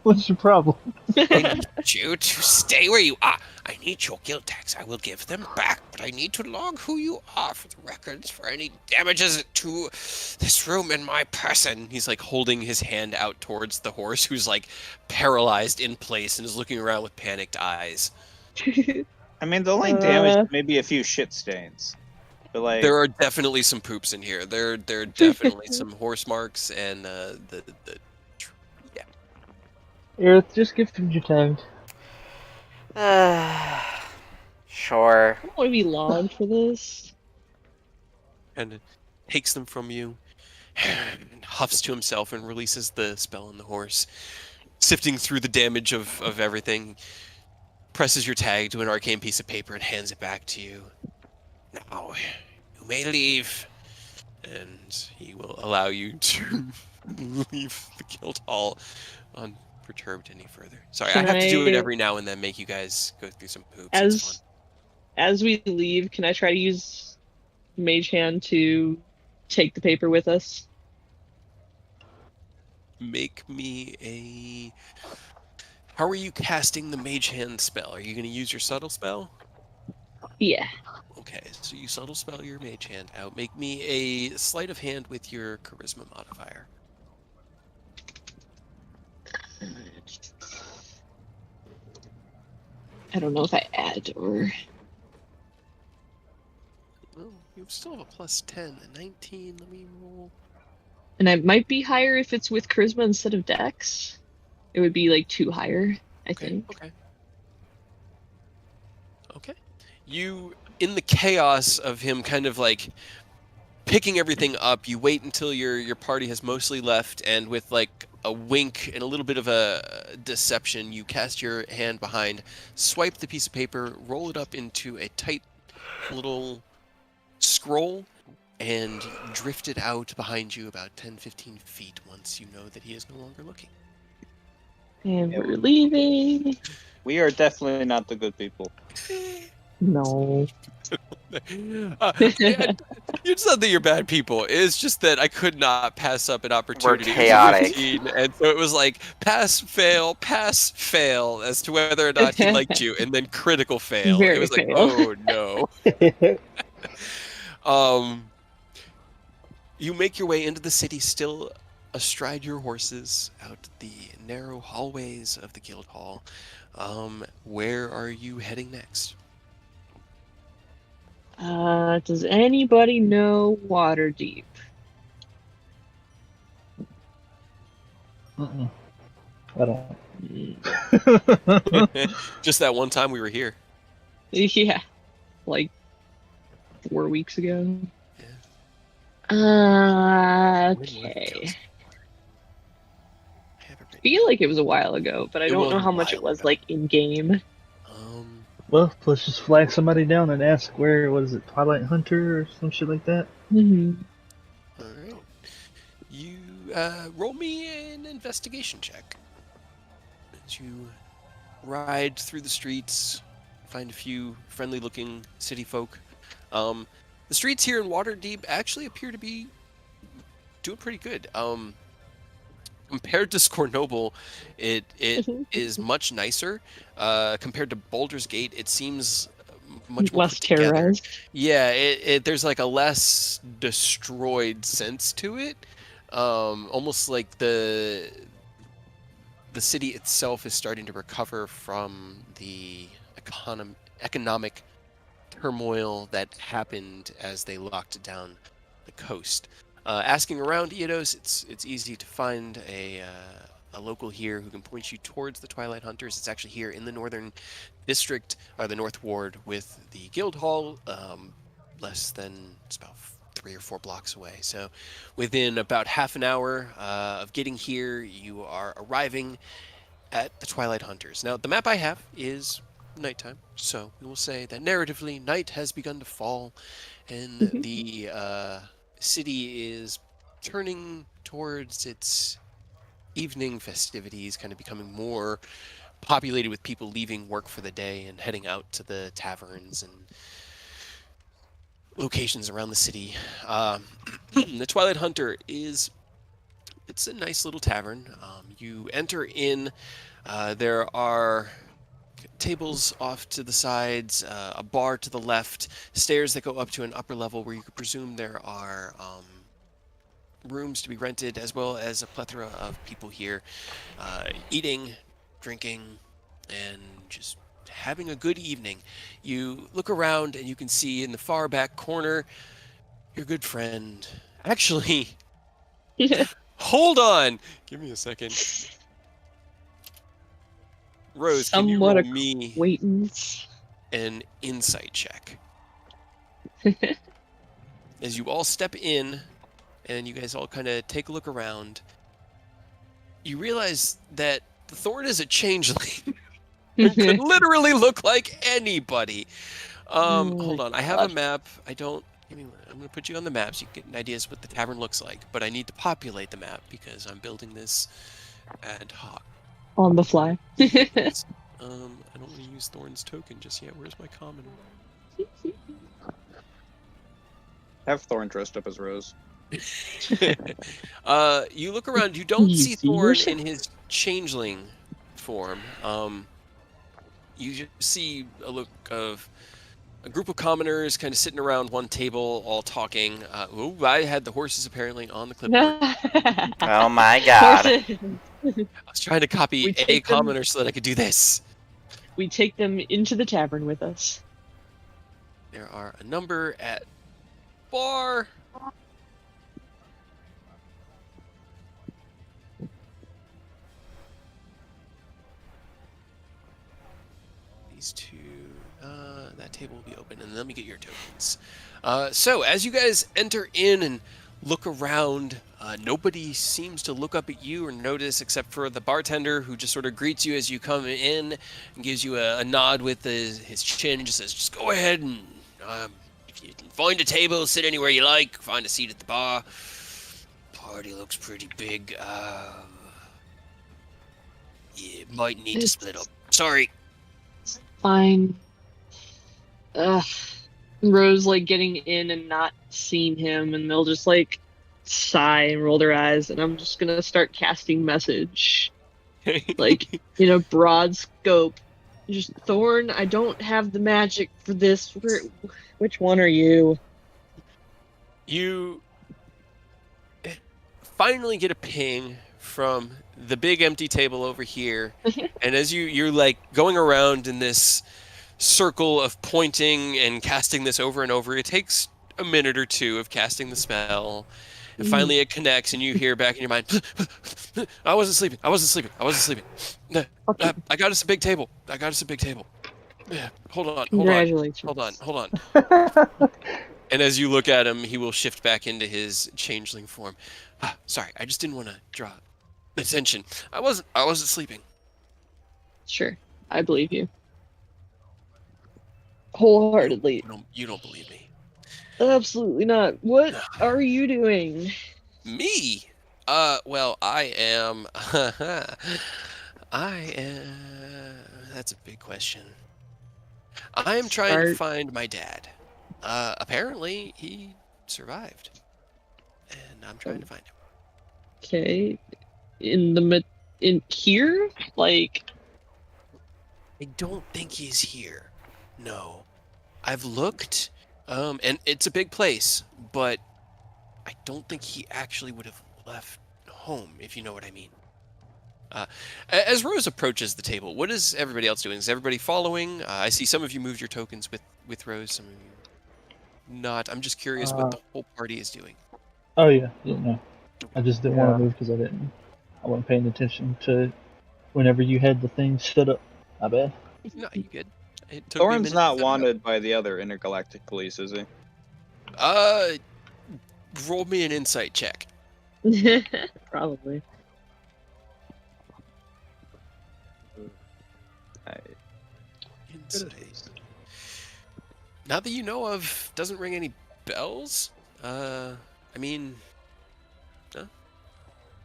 Speaker 2: What's your problem?
Speaker 1: I need you to stay where you are. I need your guild tags. I will give them back, but I need to log who you are for the records for any damages to this room and my person. He's like holding his hand out towards the horse, who's like paralyzed in place and is looking around with panicked eyes.
Speaker 4: I mean, the only damage is maybe a few shit stains. But like,
Speaker 1: There are definitely some poops in here. There are definitely some horse marks and yeah.
Speaker 2: Aerith, just give him your tag.
Speaker 5: Sure.
Speaker 3: I don't want to be logged for this.
Speaker 1: And takes them from you, and huffs to himself and releases the spell on the horse, sifting through the damage of everything, presses your tag to an arcane piece of paper and hands it back to you. Now, you may leave, and he will allow you to leave the guild hall unperturbed any further. Sorry, I
Speaker 3: Can
Speaker 1: have to do it
Speaker 3: I-
Speaker 1: every now and then, make you guys go through some hoops. It's fun.
Speaker 3: As we leave, can I try to use Mage Hand to take the paper with us?
Speaker 1: Make me a... How are you casting the Mage Hand spell? Are you going to use your subtle spell?
Speaker 3: Yeah.
Speaker 1: Okay, so you subtle spell your Mage Hand out. Make me a sleight of hand with your charisma modifier.
Speaker 3: I don't know if I add or...
Speaker 1: Well, you still have a plus 10, a 19. Let me roll.
Speaker 3: And it might be higher if it's with Charisma instead of Dex. It would be like 2 higher, I think.
Speaker 1: Okay. You, in the chaos of him kind of like picking everything up, you wait until your party has mostly left, and with like a wink and a little bit of a deception, you cast your hand behind, swipe the piece of paper, roll it up into a tight little scroll, and drift it out behind you about 10-15 feet once you know that he is no longer looking.
Speaker 3: And we're leaving.
Speaker 4: We are definitely not the good people.
Speaker 3: No.
Speaker 1: It's not that you're bad people. It's just that I could not pass up an opportunity.
Speaker 5: We're chaotic.
Speaker 1: It was 15, and so it was like pass, fail as to whether or not he liked you, and then critical fail.
Speaker 3: Very
Speaker 1: It was like,
Speaker 3: fail.
Speaker 1: oh no. You make your way into the city, still astride your horses, out the narrow hallways of the guild hall. Where are you heading next?
Speaker 3: Does anybody know Waterdeep?
Speaker 2: I don't.
Speaker 1: Just that one time we were here.
Speaker 3: Yeah. Like 4 weeks ago.
Speaker 1: Yeah.
Speaker 3: Okay. I feel like it was a while ago, but I don't know how much it was like in game.
Speaker 2: Well, let's just flag somebody down and ask where, what is it, Twilight Hunter or some shit like that?
Speaker 3: Mm-hmm.
Speaker 1: All right. You roll me an investigation check. As you ride through the streets, find a few friendly-looking city folk. The streets here in Waterdeep actually appear to be doing pretty good. Compared to Scornoble, it is much nicer. Compared to Baldur's Gate, it seems much more
Speaker 3: Less
Speaker 1: put together.
Speaker 3: terrorized.
Speaker 1: Yeah, there's like a less destroyed sense to it. Almost like the city itself is starting to recover from the economic turmoil that happened as they locked down the coast. Asking around Eidos, it's easy to find a local here who can point you towards the Twilight Hunters. It's actually here in the northern district, or the North Ward, with the Guild Hall, it's about 3 or 4 blocks away. So within about half an hour of getting here, you are arriving at the Twilight Hunters. Now, the map I have is nighttime, so we will say that narratively, night has begun to fall, and the city is turning towards its evening festivities, kind of becoming more populated with people leaving work for the day and heading out to the taverns and locations around the city. The Twilight Hunter it's a nice little tavern. You enter in, there are tables off to the sides, a bar to the left, stairs that go up to an upper level where you could presume there are rooms to be rented, as well as a plethora of people here eating, drinking, and just having a good evening. You look around and you can see in the far back corner your good friend. Actually, hold on. Give me a second. Rose, can you
Speaker 3: Somewhat
Speaker 1: roll me
Speaker 3: acquaintance.
Speaker 1: an insight check? As you all step in, and you guys all kind of take a look around, you realize that the Thorn is a changeling. And could literally look like anybody. Hold on. I have a map. I'm going to put you on the map so you can get ideas what the tavern looks like. But I need to populate the map because I'm building this ad hoc.
Speaker 3: On the fly.
Speaker 1: I don't want to use Thorn's token just yet. Where's my common?
Speaker 4: Have Thorn dressed up as Rose.
Speaker 1: You look around. You don't see Thorn
Speaker 3: yourself?
Speaker 1: in his changeling form. You just see a look of a group of commoners kind of sitting around one table, all talking. I had the horses apparently on the clipboard.
Speaker 5: Oh my god.
Speaker 1: I was trying to copy
Speaker 3: We
Speaker 1: a
Speaker 3: take them-
Speaker 1: commoner so that I could do this.
Speaker 3: We take them into the tavern with us.
Speaker 1: There are a number at bar. These two, that table will be open, and let me get your tokens. So as you guys enter in and look around, nobody seems to look up at you or notice except for the bartender who just sort of greets you as you come in and gives you a nod with his chin and just says, just go ahead and if you can find a table, sit anywhere you like, find a seat at the bar. Party looks pretty big. You might need to split up. Sorry.
Speaker 3: Fine. Rose like getting in and not seeing him, and they'll just like sigh and roll their eyes, and I'm just gonna start casting message, like in a broad scope. Just Thorn, I don't have the magic for this. Which one are you?
Speaker 1: You finally get a ping from the big empty table over here, and as you're like going around in this circle of pointing and casting this over and over, it takes a minute or two of casting the spell, and finally it connects, and you hear back in your mind, I wasn't sleeping. I got us a big table. Yeah, hold on.
Speaker 3: Congratulations.
Speaker 1: Hold on. And as you look at him, he will shift back into his changeling form. Sorry, I just didn't want to draw attention. I wasn't sleeping.
Speaker 3: Sure, I believe you. Wholeheartedly.
Speaker 1: You don't believe me.
Speaker 3: Absolutely not. What are you doing?
Speaker 1: Me? Well, I am. That's a big question. I am trying to find my dad. Apparently, he survived, and I'm trying to find him.
Speaker 3: Okay, in here, like.
Speaker 1: I don't think he's here. No, I've looked, and it's a big place, but I don't think he actually would have left home, if you know what I mean. As Rose approaches the table, what is everybody else doing? Is everybody following? I see some of you moved your tokens with Rose, some of you not. I'm just curious what the whole party is doing.
Speaker 2: Oh yeah, no. I just didn't want to move because I wasn't paying attention to whenever you had the thing stood up. My bad.
Speaker 1: No, you good. It took me a
Speaker 4: Thorn's
Speaker 1: minute
Speaker 4: not
Speaker 1: to set it up.
Speaker 4: wanted by the other intergalactic police, is he?
Speaker 1: Roll me an insight check.
Speaker 3: Probably.
Speaker 1: Insight. Not that you know of, doesn't ring any bells. I mean,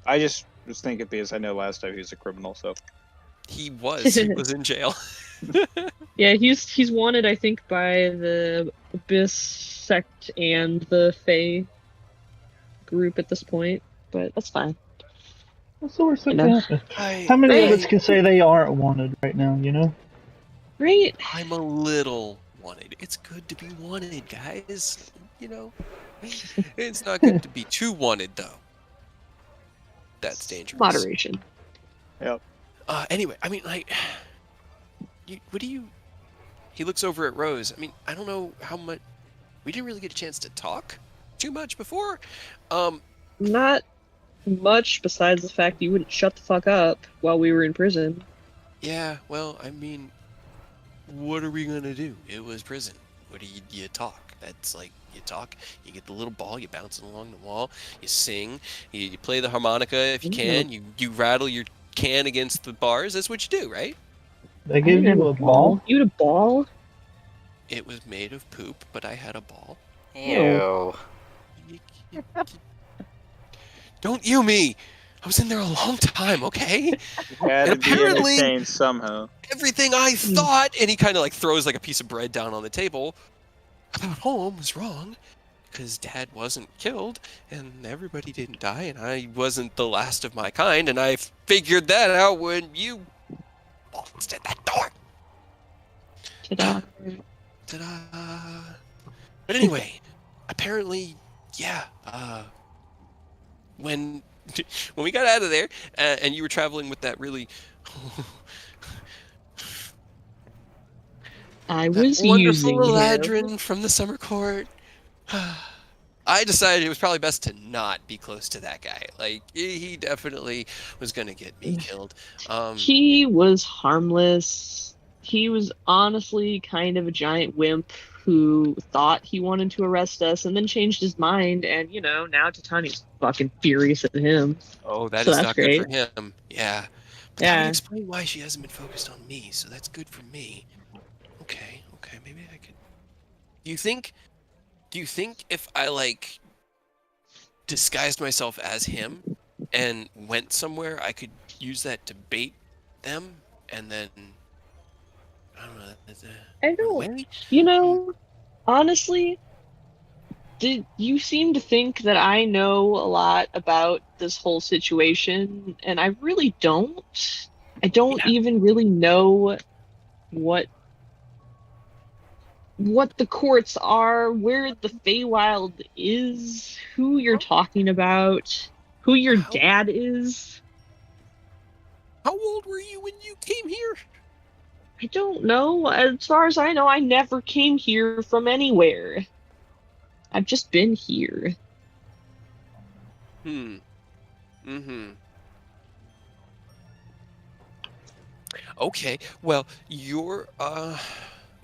Speaker 4: I just was thinking because I know last time he was a criminal, so.
Speaker 1: he was in jail.
Speaker 3: Yeah, he's wanted, I think, by the Abyss sect and the Fae group at this point, but that's fine.
Speaker 2: So we're so
Speaker 3: You know.
Speaker 2: happy. How many of us can say they aren't wanted right now, you know?
Speaker 3: Right?
Speaker 1: I'm a little wanted. It's good to be wanted, guys. You know, it's not good to be too wanted, though. That's dangerous.
Speaker 3: Moderation.
Speaker 4: Yep.
Speaker 1: Anyway, I mean, like, what do you? He looks over at Rose. I mean, I don't know how much. We didn't really get a chance to talk too much before.
Speaker 3: Not much besides the fact that you wouldn't shut the fuck up while we were in prison.
Speaker 1: Yeah, well, I mean, what are we gonna do? It was prison. What do you talk? That's like, you talk, you get the little ball, you bounce it along the wall, you sing, you play the harmonica if you
Speaker 3: Ooh.
Speaker 1: can, you rattle your can against the bars. That's what you do, right?
Speaker 2: They
Speaker 3: I
Speaker 2: give
Speaker 3: didn't have
Speaker 2: you
Speaker 3: a
Speaker 2: a ball.
Speaker 3: ball. You had a ball?
Speaker 1: It was made of poop, but I had a ball.
Speaker 5: Ew.
Speaker 1: You- you- Don't you me! I was in there a long time, okay?
Speaker 4: You had
Speaker 1: And
Speaker 4: to be
Speaker 1: apparently,
Speaker 4: entertained somehow.
Speaker 1: everything I thought, and he kind of like throws like a piece of bread down on the table, about home was wrong, because Dad wasn't killed, and everybody didn't die, and I wasn't the last of my kind, and I figured that out when you waltzed at that door.
Speaker 3: Ta-da.
Speaker 1: Ta-da! But anyway, apparently, yeah. When when we got out of there, and you were traveling with that really
Speaker 3: I
Speaker 1: that
Speaker 3: was
Speaker 1: wonderful
Speaker 3: using him.
Speaker 1: Eladrin from the summer court, I decided it was probably best to not be close to that guy. Like, he definitely was gonna get me killed.
Speaker 3: He was harmless. He was honestly kind of a giant wimp who thought he wanted to arrest us and then changed his mind. And, now Titania's fucking furious at him.
Speaker 1: Oh, that
Speaker 3: So
Speaker 1: is
Speaker 3: that's
Speaker 1: not good for
Speaker 3: great.
Speaker 1: him. Yeah, but that would
Speaker 3: Yeah.
Speaker 1: explain why she hasn't been focused on me. So that's good for me. Okay, maybe I could. Do you think? Do you think if I like disguised myself as him and went somewhere, I could use that to bait them, and then I don't know,
Speaker 3: I
Speaker 1: run
Speaker 3: don't,
Speaker 1: away?
Speaker 3: honestly, did you seem to think that I know a lot about this whole situation, and I really don't. I don't
Speaker 1: Yeah.
Speaker 3: even really know what the courts are, where the Feywild is, who you're talking about, who your
Speaker 1: How
Speaker 3: dad is.
Speaker 1: how old were you when you came here?
Speaker 3: I don't know. As far as I know, I never came here from anywhere. I've just been here.
Speaker 1: Mm-hmm. Okay. Well, you're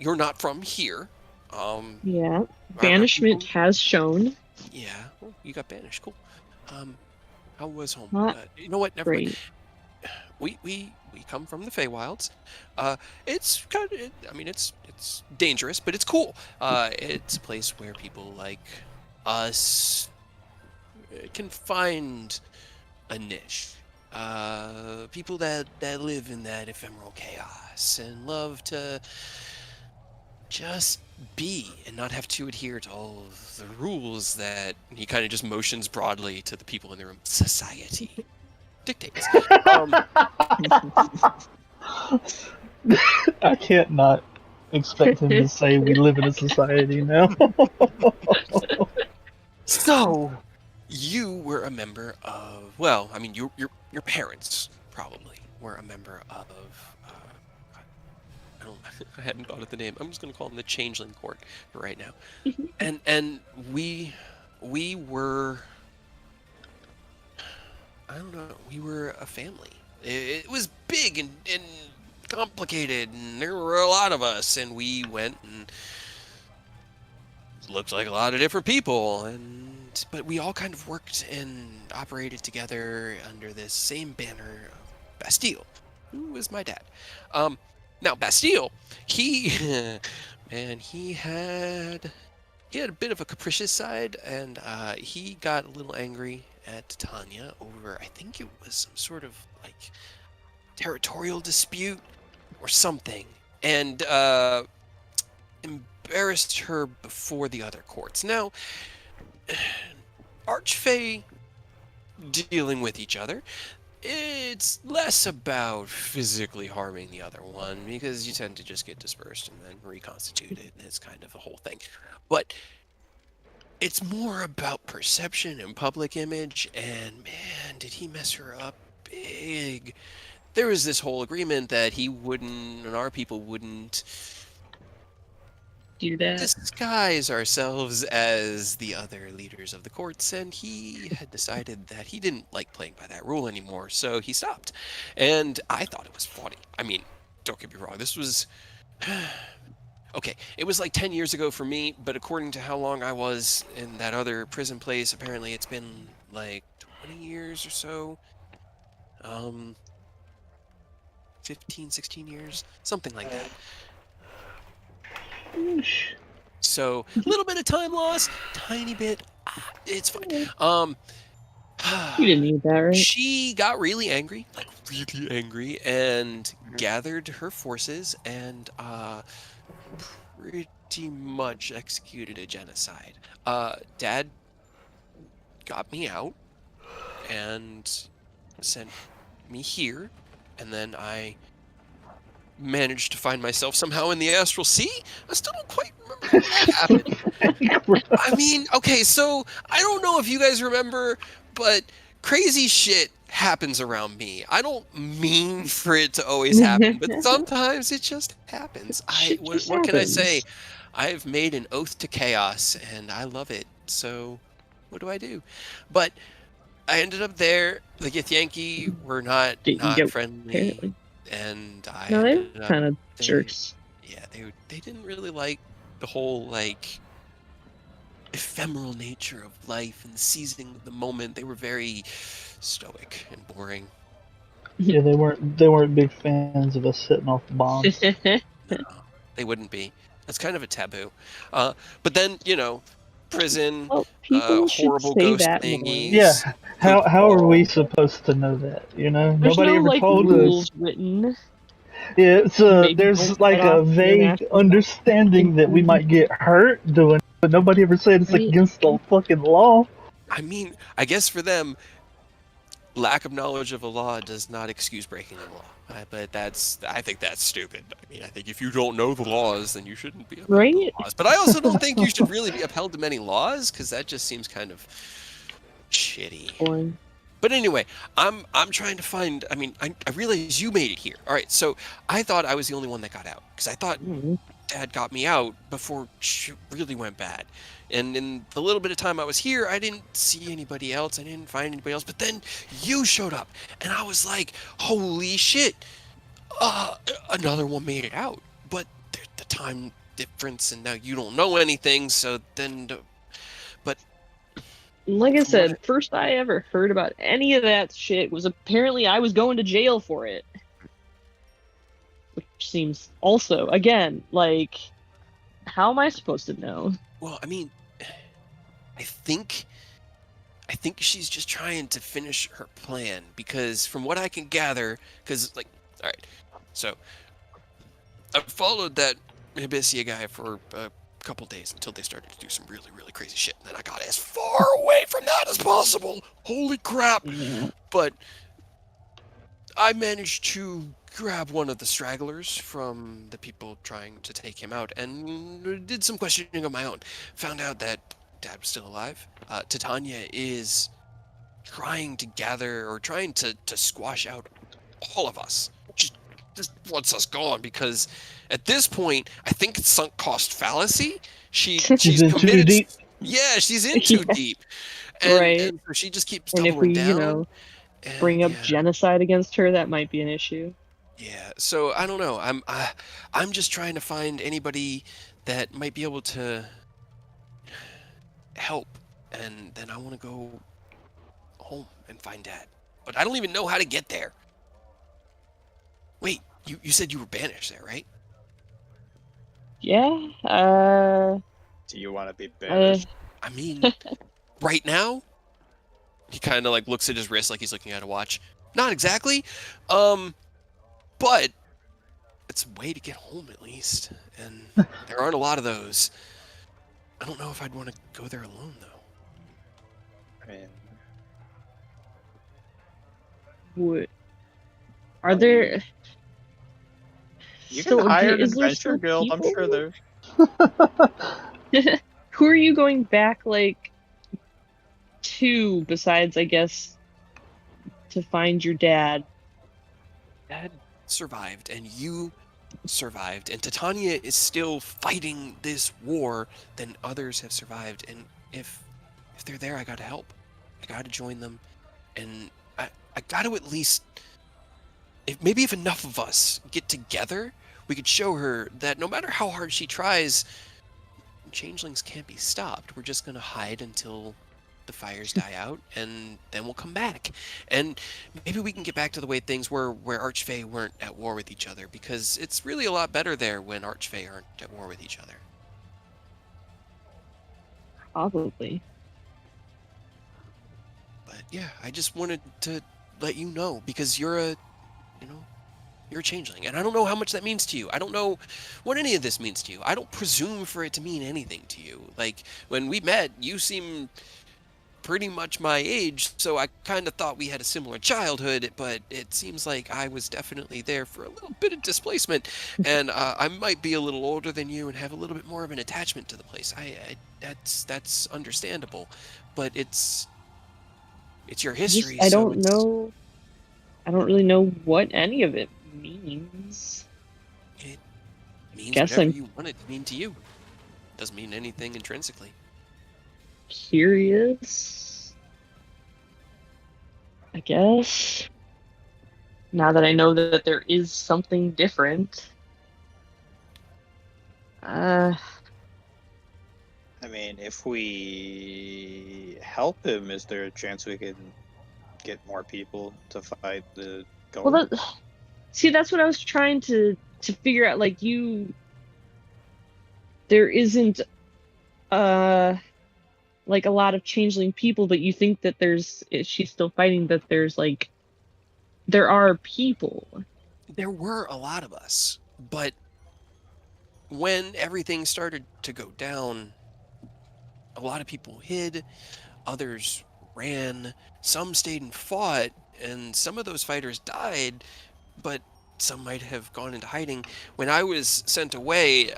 Speaker 1: not from here.
Speaker 3: Yeah.
Speaker 1: Are
Speaker 3: Banishment
Speaker 1: people?
Speaker 3: has shown.
Speaker 1: Yeah. Well, you got banished. Cool. Um, how was home?
Speaker 3: Not
Speaker 1: You know what? Never mind.
Speaker 3: great.
Speaker 1: We come from the Feywilds. It's kind of, I mean, it's dangerous, but it's cool. It's a place where people like us can find a niche. People that live in that ephemeral chaos and love to just be and not have to adhere to all of the rules that he kind of just motions broadly to the people in the room. Society dictates.
Speaker 2: I can't not expect him to say we live in a society now.
Speaker 1: So, you were a member of, well, I mean, your parents probably were a member of, I don't, I hadn't thought of the name. I'm just going to call them the Changeling Court for right now. And we were, I don't know, we were a family. It was big and complicated, and there were a lot of us, and we went and looked like a lot of different people, but we all kind of worked and operated together under this same banner of Bastille, who was my dad. Now Bastille, he man, he had a bit of a capricious side, and he got a little angry at Titania over, I think it was some sort of like territorial dispute or something, and embarrassed her before the other courts. Now, Archfey dealing with each other, it's less about physically harming the other one, because you tend to just get dispersed and then reconstituted, and it's kind of a whole thing. But it's more about perception and public image, and man, did he mess her up big. There was this whole agreement that he wouldn't, and our people wouldn't
Speaker 3: do that.
Speaker 1: disguise ourselves as the other leaders of the courts, and he had decided that he didn't like playing by that rule anymore, so he stopped. And I thought it was funny. I mean, don't get me wrong, this was... Okay, it was like 10 years ago for me, but according to how long I was in that other prison place, apparently it's been like 20 years or so. 15, 16 years, something like that. So, a little bit of time loss, tiny bit. It's fine.
Speaker 3: You didn't need that, right?
Speaker 1: She got really angry, like really angry, and gathered her forces and pretty much executed a genocide. Dad got me out and sent me here, and then I managed to find myself somehow in the astral sea. I still don't quite remember how that happened. I mean, okay, so I don't know if you guys remember, but crazy shit happens around me. I don't mean for it to always happen, but sometimes it just happens.
Speaker 3: Shit
Speaker 1: What
Speaker 3: just
Speaker 1: can I say?
Speaker 3: happens.
Speaker 1: I've made an oath to chaos, and I love it. So, what do? But I ended up there. The Githyanki were not
Speaker 3: Didn't get
Speaker 1: friendly,
Speaker 3: apparently.
Speaker 1: and I
Speaker 3: No, they're
Speaker 1: ended up
Speaker 3: kind of
Speaker 1: they-
Speaker 3: jerks.
Speaker 1: Yeah, they didn't really like the whole like ephemeral nature of life and seizing the moment. They were very stoic and boring.
Speaker 2: Yeah, they weren't big fans of us setting off the bombs.
Speaker 1: No, they wouldn't be. That's kind of a taboo. But then prison,
Speaker 3: Well, people should
Speaker 1: horrible
Speaker 3: say
Speaker 1: ghost
Speaker 3: that more.
Speaker 1: thingies.
Speaker 2: Yeah, how are we supposed to know that? You know,
Speaker 3: There's
Speaker 2: nobody
Speaker 3: no
Speaker 2: ever
Speaker 3: like
Speaker 2: told
Speaker 3: rules
Speaker 2: us.
Speaker 3: written.
Speaker 2: Yeah, it's
Speaker 3: Maybe
Speaker 2: there's
Speaker 3: don't
Speaker 2: like
Speaker 3: set
Speaker 2: a
Speaker 3: off your
Speaker 2: vague
Speaker 3: national
Speaker 2: understanding that we might get hurt doing, it, but nobody ever said it's
Speaker 3: Right.
Speaker 2: against the fucking law.
Speaker 1: I mean, I guess for them, lack of knowledge of a law does not excuse breaking the law. But I think that's stupid. I mean, I think if you don't know the laws, then you shouldn't be upheld to
Speaker 3: Right?
Speaker 1: the laws. But I also don't think you should really be upheld to many laws, because that just seems kind of shitty.
Speaker 3: Boring.
Speaker 1: But anyway, I'm trying to find. I mean, I realize you made it here. All right, so I thought I was the only one that got out, because I thought Dad got me out before shit really went bad. And in the little bit of time I was here, I didn't see anybody else. I didn't find anybody else. But then you showed up, and I was like, holy shit. Another one made it out. But the time difference, and now you don't know anything, so then... But...
Speaker 3: Like I said, first I ever heard about any of that shit was apparently I was going to jail for it. Which seems also, again, like, how am I supposed to know?
Speaker 1: Well, I mean, I think she's just trying to finish her plan, because from what I can gather, because, like, all right, so I followed that Hibisia guy for a couple days until they started to do some really, really crazy shit, and then I got as far away from that as possible. Holy crap! But I managed to grab one of the stragglers from the people trying to take him out, and did some questioning of my own. Found out that Dad was still alive. Titania is trying to gather, or trying to squash out all of us. Just wants us gone, because at this point, I think it's sunk cost fallacy. She's
Speaker 2: in too
Speaker 1: committed.
Speaker 2: deep.
Speaker 1: Yeah, she's in too
Speaker 3: Yeah.
Speaker 1: deep. And,
Speaker 3: Right.
Speaker 1: and so she just keeps
Speaker 3: And if
Speaker 1: doubling
Speaker 3: we,
Speaker 1: down. And,
Speaker 3: bring up
Speaker 1: yeah.
Speaker 3: genocide against her, that might be an issue.
Speaker 1: Yeah, so I don't know. I'm just trying to find anybody that might be able to help, and then I want to go home and find Dad. But I don't even know how to get there. Wait, you said you were banished there, right?
Speaker 3: Yeah,
Speaker 4: Do you want to be banished?
Speaker 1: I mean, right now? He kind of like looks at his wrist like he's looking at a watch. Not exactly. But it's a way to get home at least. And there aren't a lot of those. I don't know if I'd want to go there alone, though.
Speaker 4: I mean,
Speaker 3: what? Are there...
Speaker 4: you
Speaker 3: still-
Speaker 4: can hire an
Speaker 3: is there
Speaker 4: adventure
Speaker 3: still
Speaker 4: guild. I'm
Speaker 3: people?
Speaker 4: sure there's.
Speaker 3: Who are you going back, like, to, besides, I guess, to find your dad?
Speaker 1: Dad survived, and you survived, and Titania is still fighting this war, then others have survived. And if they're there, I gotta help. I gotta join them, and I gotta at least, if enough of us get together, we could show her that no matter how hard she tries, changelings can't be stopped. We're just gonna hide until the fires die out, and then we'll come back. And maybe we can get back to the way things were, where Archfey weren't at war with each other, because it's really a lot better there when Archfey aren't at war with each other.
Speaker 3: Probably.
Speaker 1: But yeah, I just wanted to let you know, because you're a changeling, and I don't know how much that means to you. I don't know what any of this means to you. I don't presume for it to mean anything to you. Like, when we met, you seemed pretty much my age, so I kind of thought we had a similar childhood, but it seems like I was definitely there for a little bit of displacement, and I might be a little older than you and have a little bit more of an attachment to the place. That's understandable, but it's your history.
Speaker 3: I
Speaker 1: so
Speaker 3: don't know. I don't really know what any of it means.
Speaker 1: It means
Speaker 3: Guess
Speaker 1: whatever
Speaker 3: I'm
Speaker 1: you want it to mean to you. Doesn't mean anything intrinsically.
Speaker 3: curious, I guess. Now that I know that there is something different.
Speaker 4: I mean, if we help him, is there a chance we can get more people to fight the goat?
Speaker 3: Well, see, that's what I was trying to figure out. Like, there isn't like a lot of changeling people, but you think that she's still fighting, that there are people.
Speaker 1: There were a lot of us, but when everything started to go down, a lot of people hid, others ran, some stayed and fought, and some of those fighters died, but some might have gone into hiding. When I was sent away,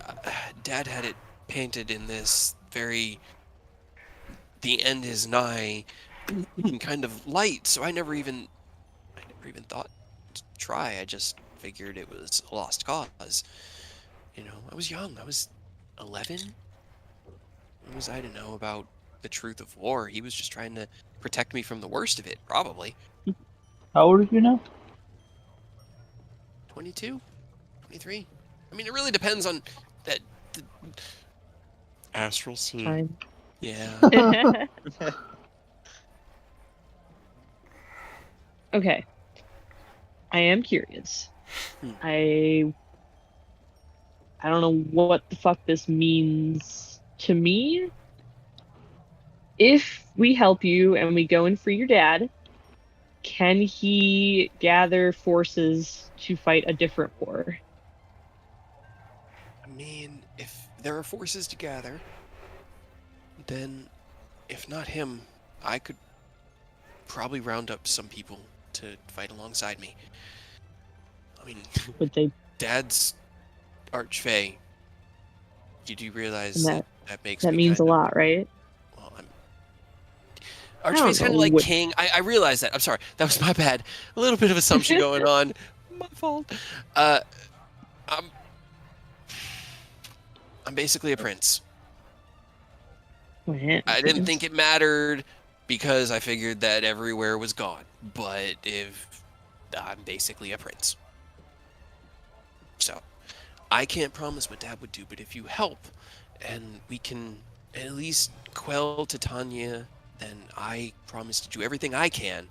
Speaker 1: Dad had it painted in this very "the end is nigh" kind of light, so I never even thought to try. I just figured it was a lost cause. I was young. I was 11. What was I to know about the truth of war? He was just trying to protect me from the worst of it, probably.
Speaker 2: How old are you now?
Speaker 1: 22? 23? I mean, it really depends on that. The astral scene.
Speaker 3: Time.
Speaker 1: Yeah.
Speaker 3: Okay. I am curious.
Speaker 1: Hmm.
Speaker 3: I don't know what the fuck this means to me. If we help you and we go and free your dad, can he gather forces to fight a different war?
Speaker 1: I mean, if there are forces to gather, then if not him, I could probably round up some people to fight alongside me. I mean,
Speaker 3: Would they?
Speaker 1: Dad's Archfey. You do realize
Speaker 3: And
Speaker 1: that makes
Speaker 3: that
Speaker 1: me
Speaker 3: means a
Speaker 1: kind of,
Speaker 3: lot, right?
Speaker 1: well,
Speaker 3: don't
Speaker 1: Archfey's kind of
Speaker 3: know
Speaker 1: like
Speaker 3: what-
Speaker 1: king. I realize that. I'm sorry. That was my bad. A little bit of assumption going on. My fault. I'm basically a prince. I didn't think it mattered because I figured that everywhere was gone. But if I'm basically a prince. So, I can't promise what Dad would do, but if you help and we can at least quell Titania, then I promise to do everything I can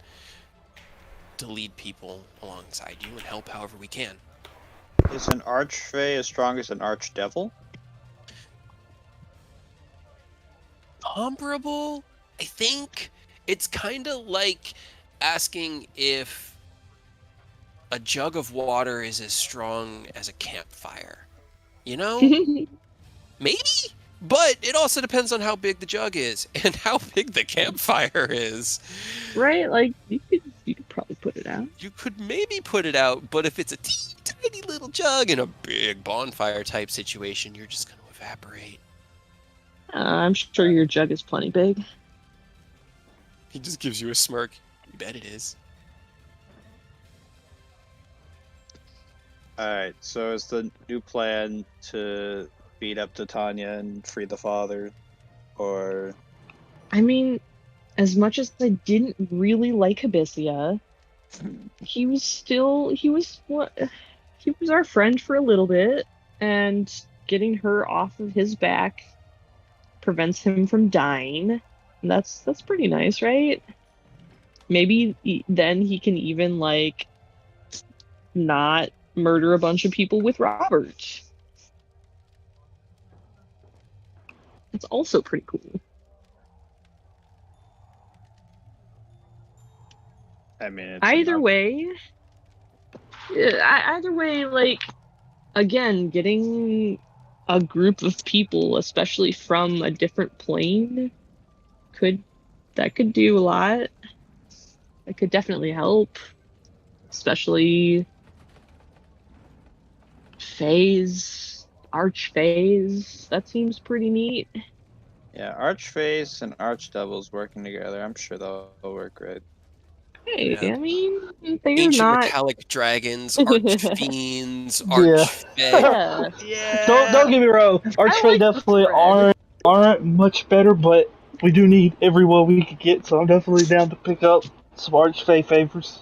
Speaker 1: to lead people alongside you and help however we can.
Speaker 4: Is an archfey as strong as an archdevil?
Speaker 1: Comparable? I think it's kind of like asking if a jug of water is as strong as a campfire. You know? Maybe? But it also depends on how big the jug is and how big the campfire is.
Speaker 3: Right? Like, you could probably put it out.
Speaker 1: You could maybe put it out, but if it's a tiny little jug in a big bonfire type situation, you're just going to evaporate.
Speaker 3: I'm sure your jug is plenty big.
Speaker 1: He just gives you a smirk. You bet it is.
Speaker 4: Alright, so is the new plan to beat up Titania and free the father? Or...
Speaker 3: I mean, as much as I didn't really like Abyssia, he was our friend for a little bit, and getting her off of his back prevents him from dying. And that's pretty nice, right? Maybe then he can even like not murder a bunch of people with Robert. That's also pretty cool.
Speaker 4: I mean, it's
Speaker 3: Either way, like, again, getting a group of people, especially from a different plane, could do a lot. It could definitely help, especially Archphase. That seems pretty neat.
Speaker 4: Yeah, Archface and Archdevils working together. I'm sure they'll work great.
Speaker 3: Hey,
Speaker 1: Yeah.
Speaker 3: I mean, they're
Speaker 1: Ancient
Speaker 3: not.
Speaker 1: metallic dragons, archfiends,
Speaker 2: Yeah.
Speaker 1: archfey.
Speaker 3: Yeah,
Speaker 2: Don't get me wrong. Archfey
Speaker 3: like the
Speaker 2: definitely
Speaker 3: thread.
Speaker 2: aren't much better, but we do need every one we could get, so I'm definitely down to pick up some Archfey favors.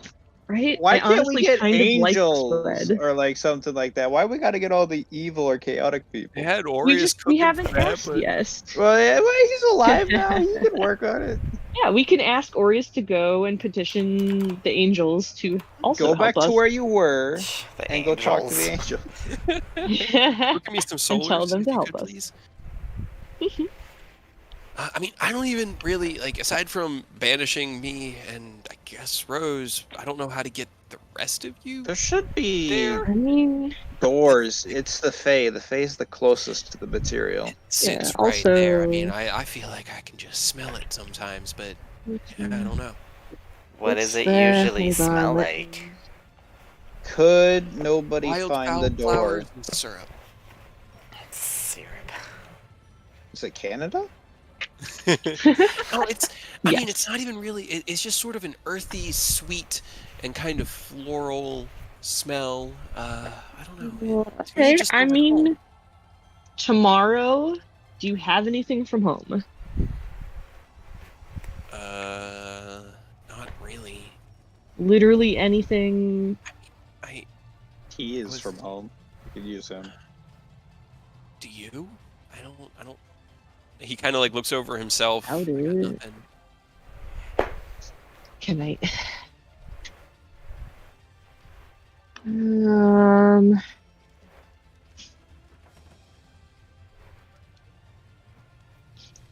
Speaker 3: Right?
Speaker 4: Why
Speaker 3: I
Speaker 4: can't we
Speaker 3: honestly
Speaker 4: get
Speaker 3: kind of like the
Speaker 4: angels
Speaker 3: thread.
Speaker 4: or like something like that? Why we gotta get all the evil or chaotic
Speaker 1: They
Speaker 4: people?
Speaker 1: had Aureus
Speaker 3: We
Speaker 1: cooking
Speaker 3: haven't
Speaker 1: for that,
Speaker 3: asked
Speaker 1: but
Speaker 3: yet.
Speaker 4: Well, yeah, well, he's alive now. He can work on it.
Speaker 3: Yeah, we can ask Aureus to go and petition the angels to also
Speaker 4: Go
Speaker 3: help
Speaker 4: back to
Speaker 3: us.
Speaker 4: where you were
Speaker 5: The
Speaker 4: and go talk to the
Speaker 5: angels.
Speaker 4: angel.
Speaker 1: give me some
Speaker 3: And
Speaker 1: solars
Speaker 3: tell them
Speaker 1: if
Speaker 3: to
Speaker 1: you
Speaker 3: help
Speaker 1: could,
Speaker 3: us.
Speaker 1: please. I mean, I don't even really, like, aside from banishing me and I guess Rose, I don't know how to get the rest of you
Speaker 4: There should be
Speaker 1: there.
Speaker 3: I mean,
Speaker 4: doors. It's the Fae. The Fae is the closest to the material.
Speaker 1: It sits
Speaker 3: yeah,
Speaker 1: right there. I mean,
Speaker 3: also-
Speaker 1: I feel like I can just smell it sometimes, but I don't know.
Speaker 5: What does
Speaker 3: what's
Speaker 5: it
Speaker 3: there?
Speaker 5: usually
Speaker 3: Hold on,
Speaker 5: smell
Speaker 3: let
Speaker 5: like?
Speaker 3: me-
Speaker 4: Could nobody find the
Speaker 1: Wildfowl
Speaker 4: door?
Speaker 1: flowers and syrup.
Speaker 5: Syrup.
Speaker 4: Is it Canada?
Speaker 1: No, it's. I mean,
Speaker 3: Yes.
Speaker 1: it's not even really. It's just sort of an earthy, sweet, and kind of floral smell. I don't know. To me,
Speaker 3: Okay,
Speaker 1: it just
Speaker 3: I
Speaker 1: smells like home.
Speaker 3: mean, tomorrow, do you have anything from home?
Speaker 1: Not really.
Speaker 3: Literally anything.
Speaker 1: I
Speaker 4: He is
Speaker 1: was-
Speaker 4: from home. You could use him.
Speaker 1: do you? I don't. He kind of like looks over himself.
Speaker 3: Doubt
Speaker 1: I got
Speaker 3: it.
Speaker 1: nothing.
Speaker 3: Can I? Um.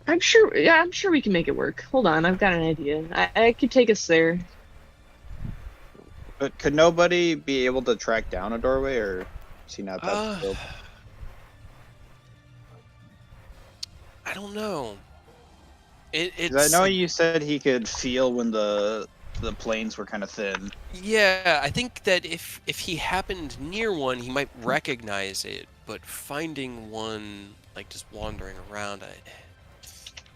Speaker 3: I'm sure. Yeah, I'm sure we can make it work. Hold on, I've got an idea. I could take us there.
Speaker 4: But could nobody be able to track down a doorway, or is he not that
Speaker 1: Uh,
Speaker 4: skilled?
Speaker 1: I don't know.
Speaker 4: 'Cause
Speaker 1: It's.
Speaker 4: I know
Speaker 1: like-
Speaker 4: you said he could feel when the planes were kind of thin.
Speaker 1: Yeah, I think that if he happened near one, he might recognize it. But finding one, like just wandering around,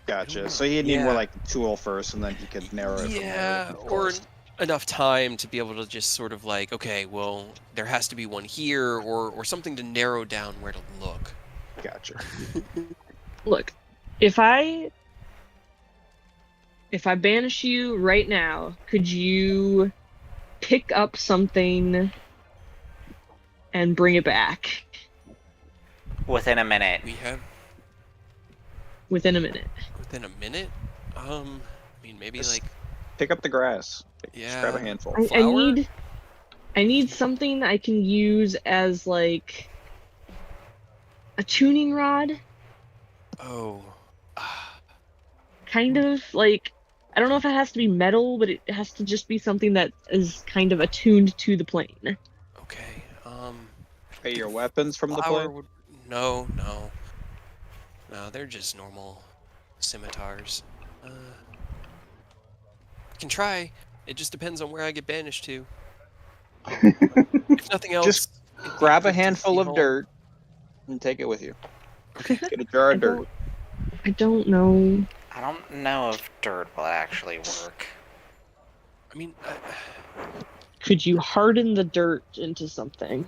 Speaker 4: Gotcha.
Speaker 1: Ooh,
Speaker 4: So he'd need more
Speaker 1: yeah.
Speaker 4: like tool first, and then he could narrow it from there.
Speaker 1: yeah,
Speaker 4: with
Speaker 1: or
Speaker 4: force.
Speaker 1: enough time to be able to just sort of like, okay, well, there has to be one here, or something to narrow down where to look.
Speaker 4: Gotcha.
Speaker 3: Look, if I banish you right now, could you pick up something and bring it back
Speaker 5: Within a minute.
Speaker 1: We have
Speaker 3: within a minute?
Speaker 1: within a minute. I mean, maybe
Speaker 4: Just-
Speaker 1: like
Speaker 4: Pick up the grass. Just grab a
Speaker 1: Yeah.
Speaker 4: handful.
Speaker 3: I
Speaker 1: Flour?
Speaker 3: need something I can use as like a tuning rod,
Speaker 1: oh,
Speaker 3: kind of like, I don't know if it has to be metal, but it has to just be something that is kind of attuned to the plane.
Speaker 1: okay.
Speaker 4: Are your weapons from the
Speaker 1: Flour
Speaker 4: plane?
Speaker 1: would no, they're just normal scimitars. Can try. It just depends on where I get banished to. If nothing else,
Speaker 4: Just
Speaker 1: it'd be
Speaker 4: Grab a
Speaker 1: good to
Speaker 4: handful
Speaker 1: see
Speaker 4: of
Speaker 1: home.
Speaker 4: dirt and take it with you.
Speaker 1: Okay.
Speaker 4: Get a jar
Speaker 3: I
Speaker 4: of dirt.
Speaker 3: don't know.
Speaker 5: I don't know if dirt will actually work.
Speaker 1: I mean,
Speaker 3: Could you harden the dirt into something?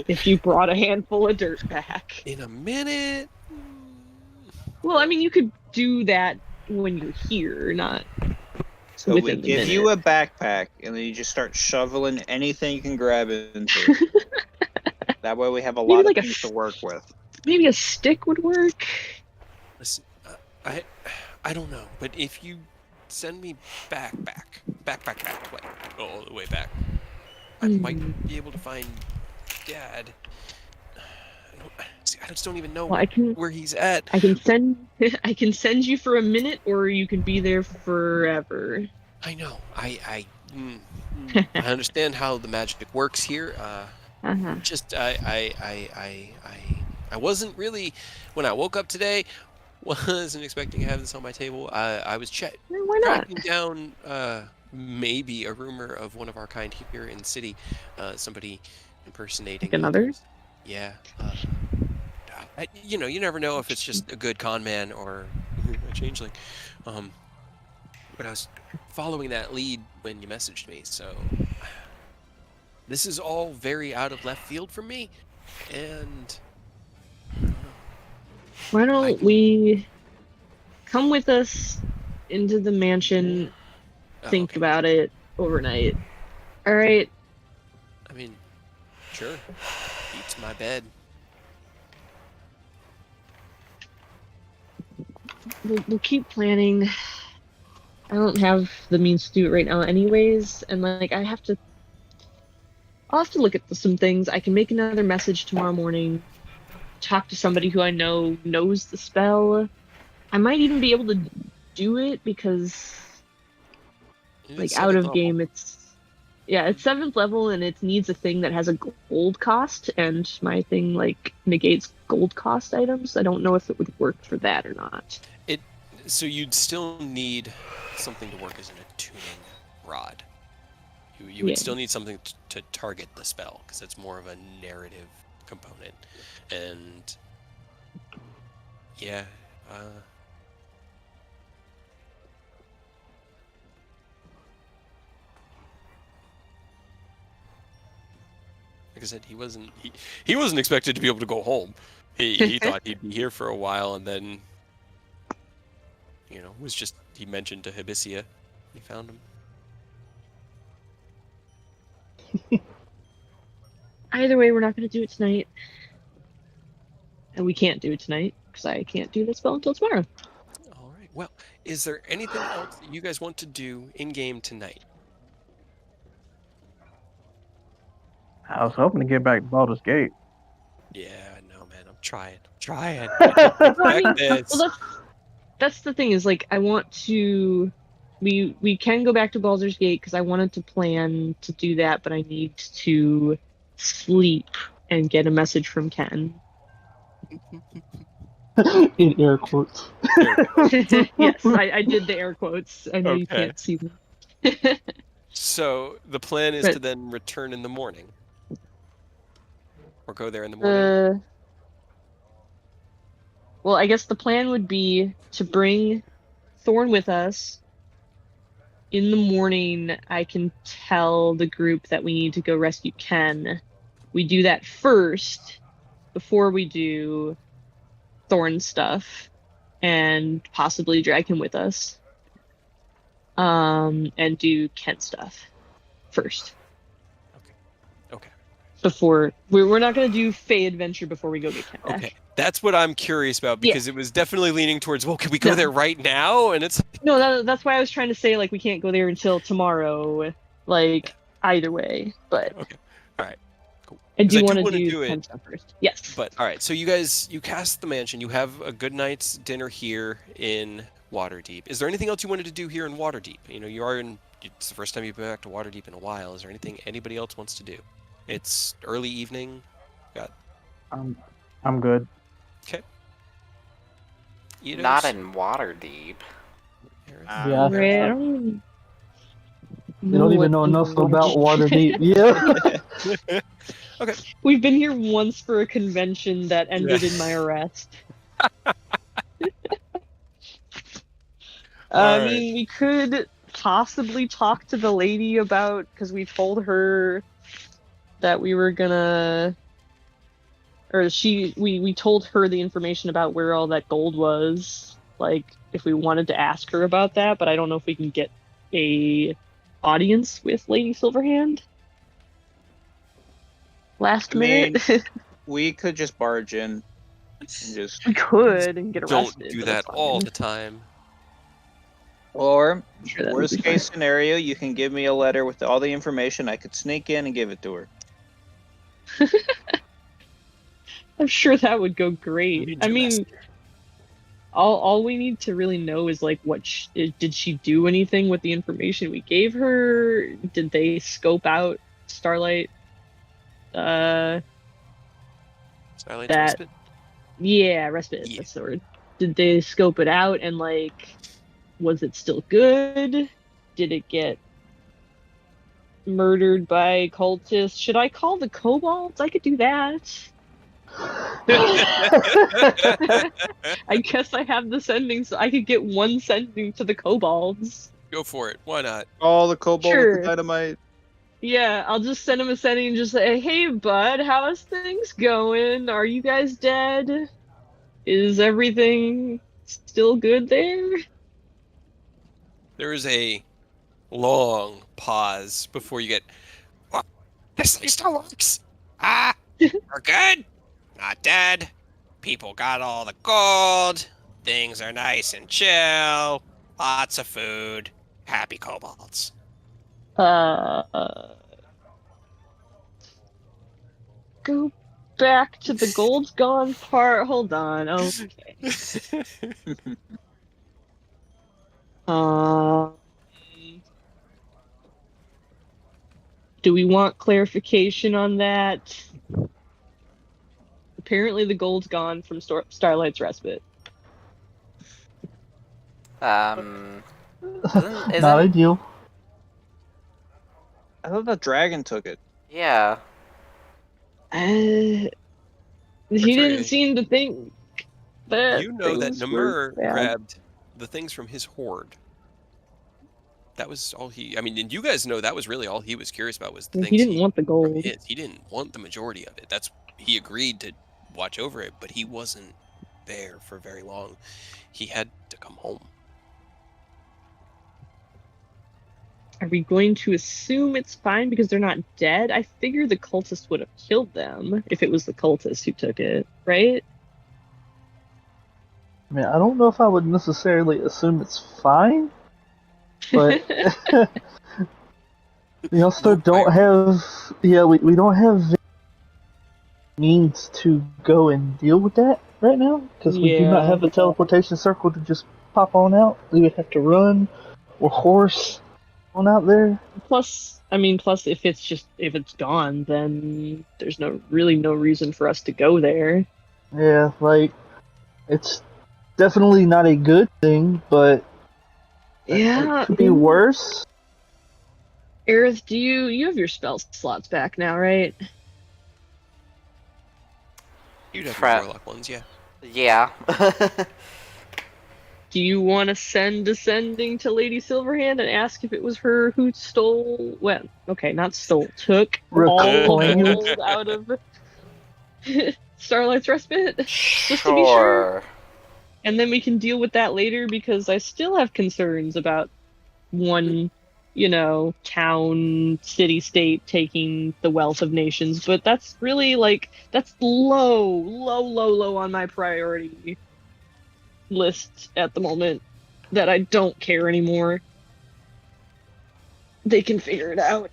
Speaker 3: If you brought a handful of dirt back.
Speaker 1: In a minute.
Speaker 3: Well, I mean, you could do that when you're here, not
Speaker 4: So we
Speaker 3: within the
Speaker 4: give
Speaker 3: minute.
Speaker 4: you a backpack, and then you just start shoveling anything you can grab into. That way we have a
Speaker 3: Maybe
Speaker 4: lot
Speaker 3: like
Speaker 4: of
Speaker 3: a
Speaker 4: things to work with.
Speaker 3: Maybe a stick would work.
Speaker 1: Listen, I don't know, but if you send me back way, all the way back, I might be able to find Dad. I just don't even know
Speaker 3: Well,
Speaker 1: where he's at.
Speaker 3: I can send you for a minute, or you can be there forever.
Speaker 1: I know. I understand how the magic works here. Just I wasn't really, when I woke up today, wasn't expecting to have this on my table. I was
Speaker 3: Why not?
Speaker 1: tracking down maybe a rumor of one of our kind here in the city, somebody impersonating
Speaker 3: Like another?
Speaker 1: others. Yeah. You never know if it's just a good con man or a changeling. But I was following that lead when you messaged me, so this is all very out of left field for me, and I don't know.
Speaker 3: Why don't we come with us into the mansion, think
Speaker 1: Okay.
Speaker 3: about it overnight? All right.
Speaker 1: I mean, sure. Beats my bed.
Speaker 3: We'll keep planning. I don't have the means to do it right now anyways, and like I'll have to look at some things. I can make another message tomorrow morning, talk to somebody who I know knows the spell. I might even be able to do it because like out of game it's 7th level and it needs a thing that has a gold cost, and my thing like negates gold cost items. I don't know if it would work for that or not.
Speaker 1: So you'd still need something to work as an attuning rod. You would still need something to target the spell, because it's more of a narrative component. And yeah, like I said, he wasn't expected to be able to go home. He thought he'd be here for a while, and then he mentioned to Hibisia, he found him.
Speaker 3: Either way, we're not going to do it tonight. And we can't do it tonight, because I can't do the spell until tomorrow.
Speaker 1: All right. Well, is there anything else that you guys want to do in-game tonight?
Speaker 6: I was hoping to get back to Baldur's Gate.
Speaker 1: Yeah, no, man. I'm trying.
Speaker 3: Well, that's the thing is, like, I want to... We can go back to Baldur's Gate, because I wanted to plan to do that, but I need to sleep and get a message from Ken.
Speaker 2: In air quotes.
Speaker 3: Yes, I did the air quotes. I know you
Speaker 1: Okay.
Speaker 3: can't see them.
Speaker 1: So the plan is to then return in the morning? Or go there in the morning?
Speaker 3: Well, I guess the plan would be to bring Thorn with us. In the morning, I can tell the group that we need to go rescue Ken. We do that first, before we do Thorn stuff, and possibly drag him with us. And do Ken stuff first.
Speaker 1: Okay.
Speaker 3: Before we're not gonna do Fae Adventure before we go get Ken back.
Speaker 1: Okay. That's what I'm curious about, because it was definitely leaning towards, well, can we go there right now? And it's
Speaker 3: no, that's why I was trying to say, like, we can't go there until tomorrow. Like, either way, but
Speaker 1: okay. All right. Cool.
Speaker 3: I do want to
Speaker 1: do
Speaker 3: Ken
Speaker 1: it
Speaker 3: stuff first. Yes.
Speaker 1: But all right, so you cast the mansion. You have a good night's dinner here in Waterdeep. Is there anything else you wanted to do here in Waterdeep? It's the first time you've been back to Waterdeep in a while. Is there anything anybody else wants to do? It's early evening.
Speaker 6: I'm good.
Speaker 1: Okay.
Speaker 5: Not in Waterdeep.
Speaker 2: Yeah.
Speaker 3: Right, I don't
Speaker 2: You don't even know enough about Waterdeep. Yeah.
Speaker 1: Okay.
Speaker 3: We've been here once for a convention that ended in my arrest. I mean, we could possibly talk to the lady about, because we told her that we were gonna, or we told her the information about where all that gold was, like if we wanted to ask her about that, but I don't know if we can get a audience with Lady Silverhand last minute.
Speaker 4: We could just barge in and just,
Speaker 3: We could and get
Speaker 1: Don't
Speaker 3: arrested.
Speaker 1: do
Speaker 3: but
Speaker 1: that
Speaker 3: that's
Speaker 1: all
Speaker 3: fine.
Speaker 1: the time.
Speaker 4: or
Speaker 3: I'm sure that would
Speaker 4: worst
Speaker 3: be
Speaker 4: case
Speaker 3: fine.
Speaker 4: scenario, you can give me a letter with all the information. I could sneak in and give it to her.
Speaker 3: I'm sure that would go great.
Speaker 1: Ninja
Speaker 3: I mean,
Speaker 1: Master.
Speaker 3: all we need to really know is like did she do anything with the information we gave her? Did they scope out Starlight?
Speaker 1: Starlight's
Speaker 3: That
Speaker 1: Respite?
Speaker 3: yeah, respite.
Speaker 1: Yeah.
Speaker 3: That's the word. Did they scope it out and like, was it still good? Did it get murdered by cultists? Should I call the kobolds? I could do that. I guess I have the sending, so I could get one sending to the kobolds.
Speaker 1: Go for it. Why not?
Speaker 4: All the kobold with
Speaker 3: Sure.
Speaker 4: the dynamite.
Speaker 3: Yeah, I'll just send him a sending and just say, "Hey, bud, how's things going? Are you guys dead? Is everything still good there?"
Speaker 1: There is a long pause before you get. What? This thing still works. Ah, we're good. Not dead. People got all the gold. Things are nice and chill. Lots of food. Happy kobolds.
Speaker 3: Go back to the gold's gone part. Hold on. Okay. Um, do we want clarification on that? Apparently, the gold's gone from Starlight's Respite.
Speaker 5: Isn't
Speaker 2: Not ideal.
Speaker 4: I thought the dragon took it.
Speaker 5: yeah.
Speaker 3: He didn't seem to think that
Speaker 1: You know that
Speaker 3: things were
Speaker 1: Namur
Speaker 3: bad.
Speaker 1: grabbed the things from his hoard. That was all he. I mean, and you guys know that was really all he was curious about was the
Speaker 3: He
Speaker 1: things
Speaker 3: didn't want the
Speaker 1: from
Speaker 3: gold.
Speaker 1: his. He didn't want the majority of it. That's he agreed to watch over it, but he wasn't there for very long. He had to come home.
Speaker 3: Are we going to assume it's fine because they're not dead? I figure the cultist would have killed them if it was the cultist who took it, right?
Speaker 2: I mean, I don't know if I would necessarily assume it's fine, but we also don't have, we don't have means to go and deal with that right now, because we do not have a teleportation circle to just pop on out. We would have to run or horse on out there.
Speaker 3: Plus if it's gone, then there's no reason for us to go there.
Speaker 2: Yeah, like, it's definitely not a good thing, but
Speaker 3: yeah,
Speaker 2: it could be worse.
Speaker 3: Aerith, do you have your spell slots back now, right?
Speaker 1: You'd have your warlock ones, yeah.
Speaker 5: Yeah.
Speaker 3: Do you want to send a sending to Lady Silverhand and ask if it was her who stole? Well, okay, not stole, took all the gold out of Starlight's Respite? Just to be sure. And then we can deal with that later because I still have concerns about one, town, city, state taking the wealth of nations. But that's really that's low on my priority list at the moment, that I don't care anymore. They can figure it out.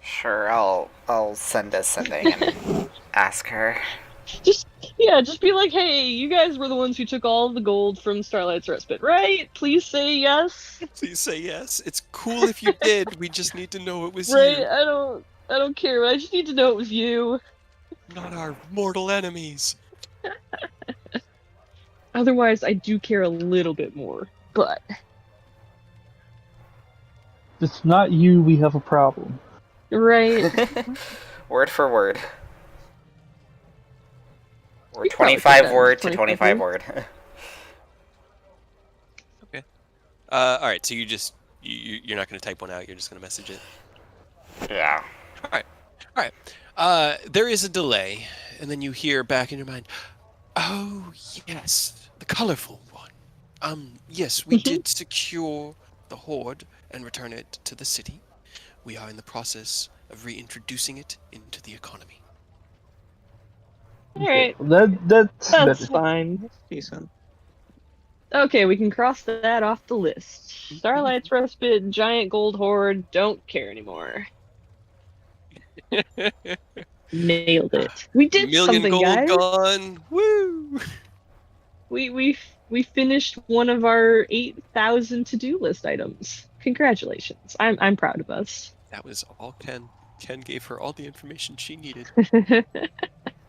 Speaker 5: Sure, I'll send a sending and ask her.
Speaker 3: Just be like, hey, you guys were the ones who took all the gold from Starlight's Respite, right? Please say yes.
Speaker 1: Please say yes. It's cool if you did. We just need to know it was
Speaker 3: right?
Speaker 1: you.
Speaker 3: I don't care. I just need to know it was you.
Speaker 1: Not our mortal enemies.
Speaker 3: Otherwise, I do care a little bit more, but...
Speaker 2: If it's not you, we have a problem.
Speaker 3: Right.
Speaker 5: Word for word. Or 25 word to 25 word.
Speaker 1: Okay. Alright, so you're not going to type one out, you're just going to message it?
Speaker 5: Yeah.
Speaker 1: All right. There is a delay, and then you hear back in your mind, "Oh yes, the colorful one. Yes, we did secure the hoard and return it to the city. We are in the process of reintroducing it into the economy."
Speaker 3: Alright,
Speaker 2: That's
Speaker 3: that's
Speaker 2: better.
Speaker 3: fine.
Speaker 4: That's decent.
Speaker 3: Okay, we can cross that off the list. Starlight's Respite, Giant Gold Hoard, don't care anymore. Nailed it. We did
Speaker 1: Million
Speaker 3: something,
Speaker 1: gold
Speaker 3: guys.
Speaker 1: gone. Woo!
Speaker 3: We finished one of our 8,000 to-do list items. Congratulations. I'm proud of us.
Speaker 1: That was all Ken. Ken gave her all the information she needed,
Speaker 3: Yep.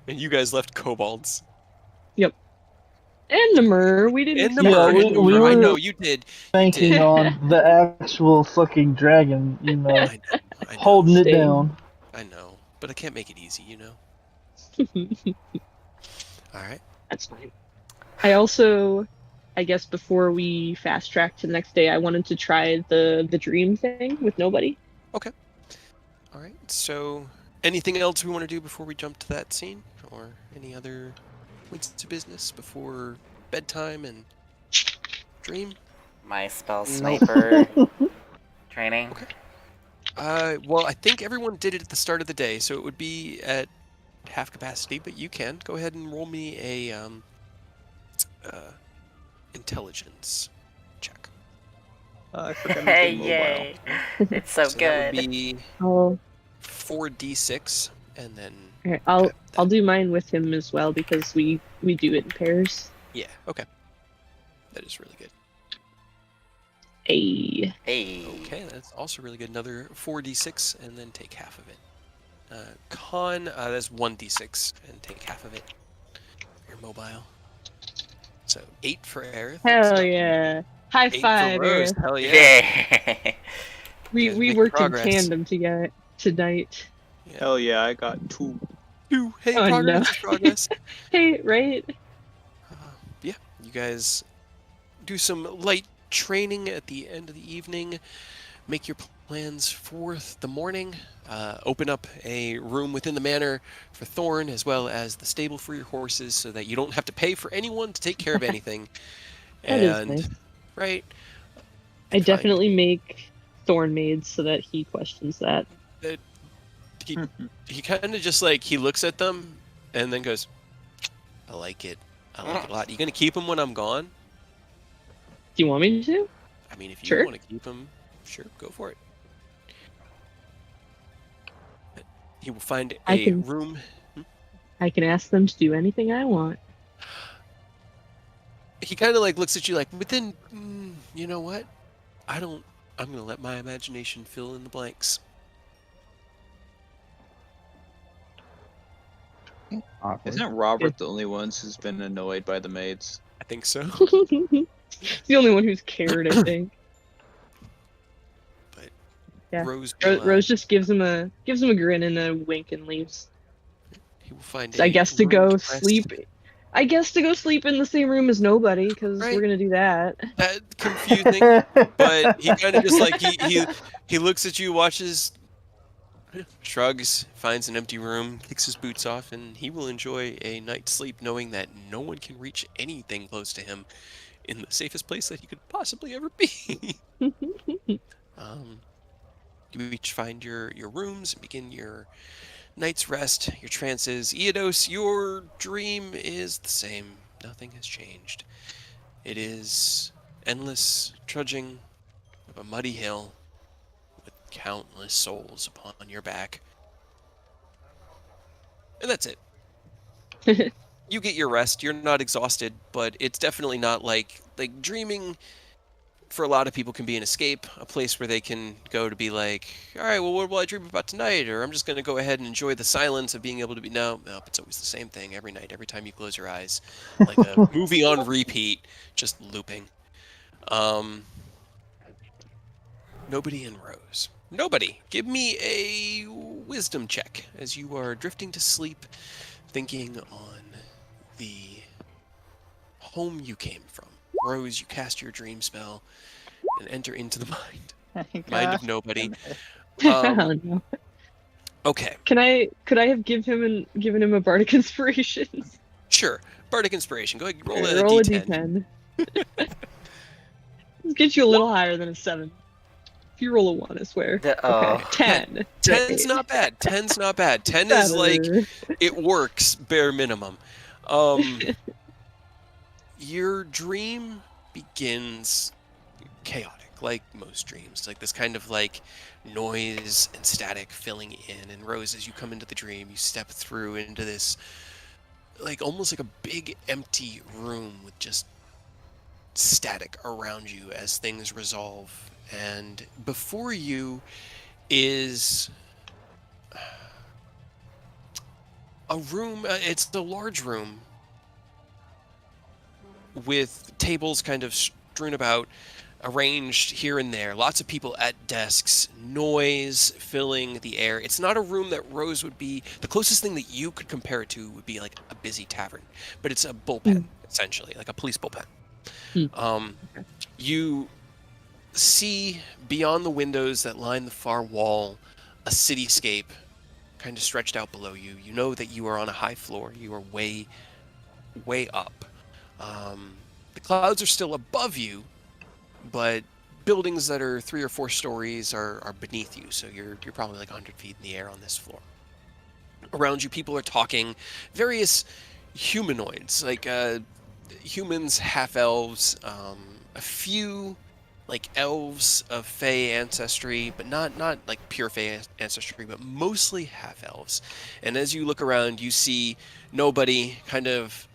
Speaker 1: and you guys left kobolds.
Speaker 3: And Namur, we didn't
Speaker 1: And
Speaker 3: expect
Speaker 2: Yeah,
Speaker 1: Namur,
Speaker 3: him
Speaker 1: and
Speaker 3: to
Speaker 2: we
Speaker 1: Namur. I
Speaker 2: were
Speaker 1: know
Speaker 3: leave.
Speaker 1: you did. You
Speaker 2: banking
Speaker 1: did.
Speaker 2: on the actual fucking dragon,
Speaker 1: I know. I know.
Speaker 2: holding it
Speaker 3: Same.
Speaker 2: down.
Speaker 1: I know. But I can't make it easy, you know. All right.
Speaker 3: That's fine. I also, I guess before we fast track to the next day, I wanted to try the dream thing with nobody.
Speaker 1: All right. So, anything else we want to do before we jump to that scene, or any other points to business before bedtime and dream?
Speaker 5: My spell
Speaker 4: Nope.
Speaker 5: sniper training.
Speaker 1: Okay. Well, I think everyone did it at the start of the day, so it would be at half capacity. But you can go ahead and roll me a intelligence check.
Speaker 4: I forgot
Speaker 5: Hey,
Speaker 4: anything mobile.
Speaker 5: yay! It's so
Speaker 1: That would
Speaker 5: good.
Speaker 1: be
Speaker 3: Oh,
Speaker 1: 4d6, and then
Speaker 3: alright,
Speaker 1: that-
Speaker 3: I'll do mine with him as well because we do it in pairs.
Speaker 1: yeah. Okay. That is really good.
Speaker 3: A
Speaker 5: Hey.
Speaker 1: Okay, that's also really good. Another 4d6, and then take half of it. Con, that's 1d6, and take half of it. You're mobile. So 8 for Aerith.
Speaker 3: hell yeah! High
Speaker 1: 8
Speaker 3: five,
Speaker 1: for Rose.
Speaker 3: Aerith.
Speaker 1: Hell yeah.
Speaker 5: Yeah.
Speaker 3: We
Speaker 1: You guys
Speaker 3: we
Speaker 1: making
Speaker 3: worked
Speaker 1: progress.
Speaker 3: in tandem together tonight.
Speaker 4: Hell yeah, I got 2.
Speaker 1: Hey,
Speaker 3: Oh,
Speaker 1: progress
Speaker 3: no.
Speaker 1: is progress.
Speaker 3: Hey, right?
Speaker 1: Yeah, you guys do some light training at the end of the evening. Make your plans for the morning. Open up a room within the manor for Thorn, as well as the stable for your horses, so that you don't have to pay for anyone to take care of anything.
Speaker 3: That is
Speaker 1: And
Speaker 3: nice.
Speaker 1: right,
Speaker 3: I
Speaker 1: fine.
Speaker 3: definitely make Thorn maids so that he questions that.
Speaker 1: He kind of just like he looks at them and then goes, "I like it. I like it a lot. You gonna keep him when I'm gone?
Speaker 3: Do you want me to?
Speaker 1: I mean, if you
Speaker 3: Sure.
Speaker 1: want to keep him, sure, go for it." He will find
Speaker 3: I
Speaker 1: a
Speaker 3: can-
Speaker 1: room.
Speaker 3: I can ask them to do anything I want.
Speaker 1: He kind of like looks at you like, but then, you know what? I'm gonna let my imagination fill in the blanks.
Speaker 6: Awkward.
Speaker 4: Isn't Robert the only one who's been annoyed by the maids?
Speaker 1: I think so.
Speaker 3: He's the only one who's cared, I think.
Speaker 1: But
Speaker 3: Yeah.
Speaker 1: Rose, will,
Speaker 3: Rose just gives him a grin and a wink and leaves.
Speaker 1: he will find.
Speaker 3: So I
Speaker 1: a
Speaker 3: guess to
Speaker 1: room
Speaker 3: go
Speaker 1: rest.
Speaker 3: sleep. I guess to go sleep in the same room as nobody because
Speaker 1: Right.
Speaker 3: we're gonna do that.
Speaker 1: That confusing, but he kind of just like he looks at you, watches, shrugs, finds an empty room, kicks his boots off, and he will enjoy a night's sleep knowing that no one can reach anything close to him in the safest place that he could possibly ever be. You each find your rooms and begin your night's rest, your trances. Eodos, your dream is the same. Nothing has changed. It is endless trudging of a muddy hill with countless souls upon your back. And that's it. You get your rest. You're not exhausted, but it's definitely not like dreaming for a lot of people can be an escape, a place where they can go to be like, all right, well, what will I dream about tonight? Or I'm just going to go ahead and enjoy the silence of being able to be, no, it's always the same thing every night, every time you close your eyes. Like a movie on repeat, just looping. Nobody in Rose. Nobody. Give me a wisdom check as you are drifting to sleep, thinking on the home you came from. Rose, you cast your dream spell and enter into the mind of nobody.
Speaker 3: Oh no.
Speaker 1: Okay,
Speaker 3: Could I have given him a bardic inspiration?
Speaker 1: sure. Bardic Inspiration. Go ahead, roll a
Speaker 3: Roll a
Speaker 1: d10.
Speaker 3: d10. Let's get you a little higher than a 7. If you roll a 1, I swear. Okay. 10.
Speaker 1: 10's not bad. 10's not bad. 10 is like,
Speaker 3: Better.
Speaker 1: it works, bare minimum. Your dream begins chaotic, like most dreams. Like this kind of like noise and static filling in. And Rose, as you come into the dream, you step through into this like almost like a big empty room with just static around you as things resolve. And before you is a room, it's a large room with tables kind of strewn about, arranged here and there. Lots of people at desks, noise filling the air. It's not a room that Rose would be. The closest thing that you could compare it to would be like a busy tavern, but it's a bullpen, essentially, like a police bullpen. You see beyond the windows that line the far wall a cityscape kind of stretched out below you. You know that you are on a high floor. You are way up. The clouds are still above you, but buildings that are 3 or 4 stories are beneath you, so you're probably like 100 feet in the air on this floor. Around you, people are talking, various humanoids, like humans, half-elves, a few like elves of Fey ancestry, but not like pure Fey ancestry, but mostly half-elves. And as you look around, you see nobody kind of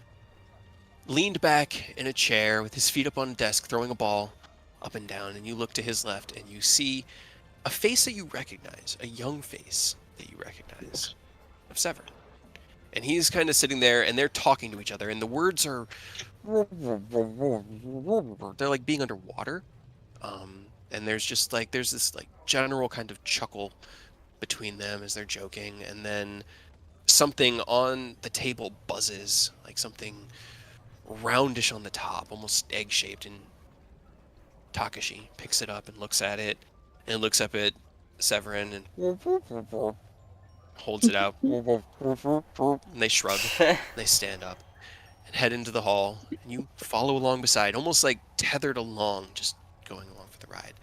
Speaker 1: leaned back in a chair with his feet up on a desk, throwing a ball up and down, and you look to his left and you see a face that you recognize, a young face that you recognize, of Severin. And he's kind of sitting there, and they're talking to each other, and the words are... They're like being underwater. And there's just like, there's this like general kind of chuckle between them as they're joking, and then something on the table buzzes, like something roundish on the top, almost egg-shaped, and Takashi picks it up and looks at it, and looks up at Severin and holds it out, and they shrug, and they stand up and head into the hall, and you follow along beside, almost like tethered along, just going along for the ride,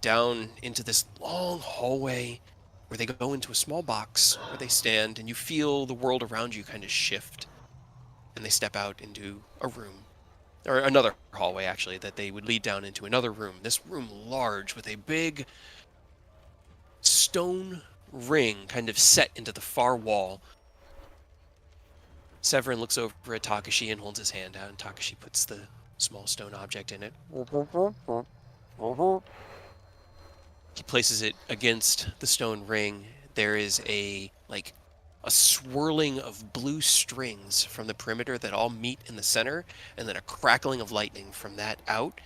Speaker 1: down into this long hallway where they go into a small box where they stand, and you feel the world around you kind of shift, and they step out into a room, or another hallway actually, that they would lead down into another room. This room large with a big stone ring kind of set into the far wall. Severin looks over at Takashi and holds his hand out, and Takashi puts the small stone object in it. He places it against the stone ring. There is a swirling of blue strings from the perimeter that all meet in the center, and then a crackling of lightning from that out,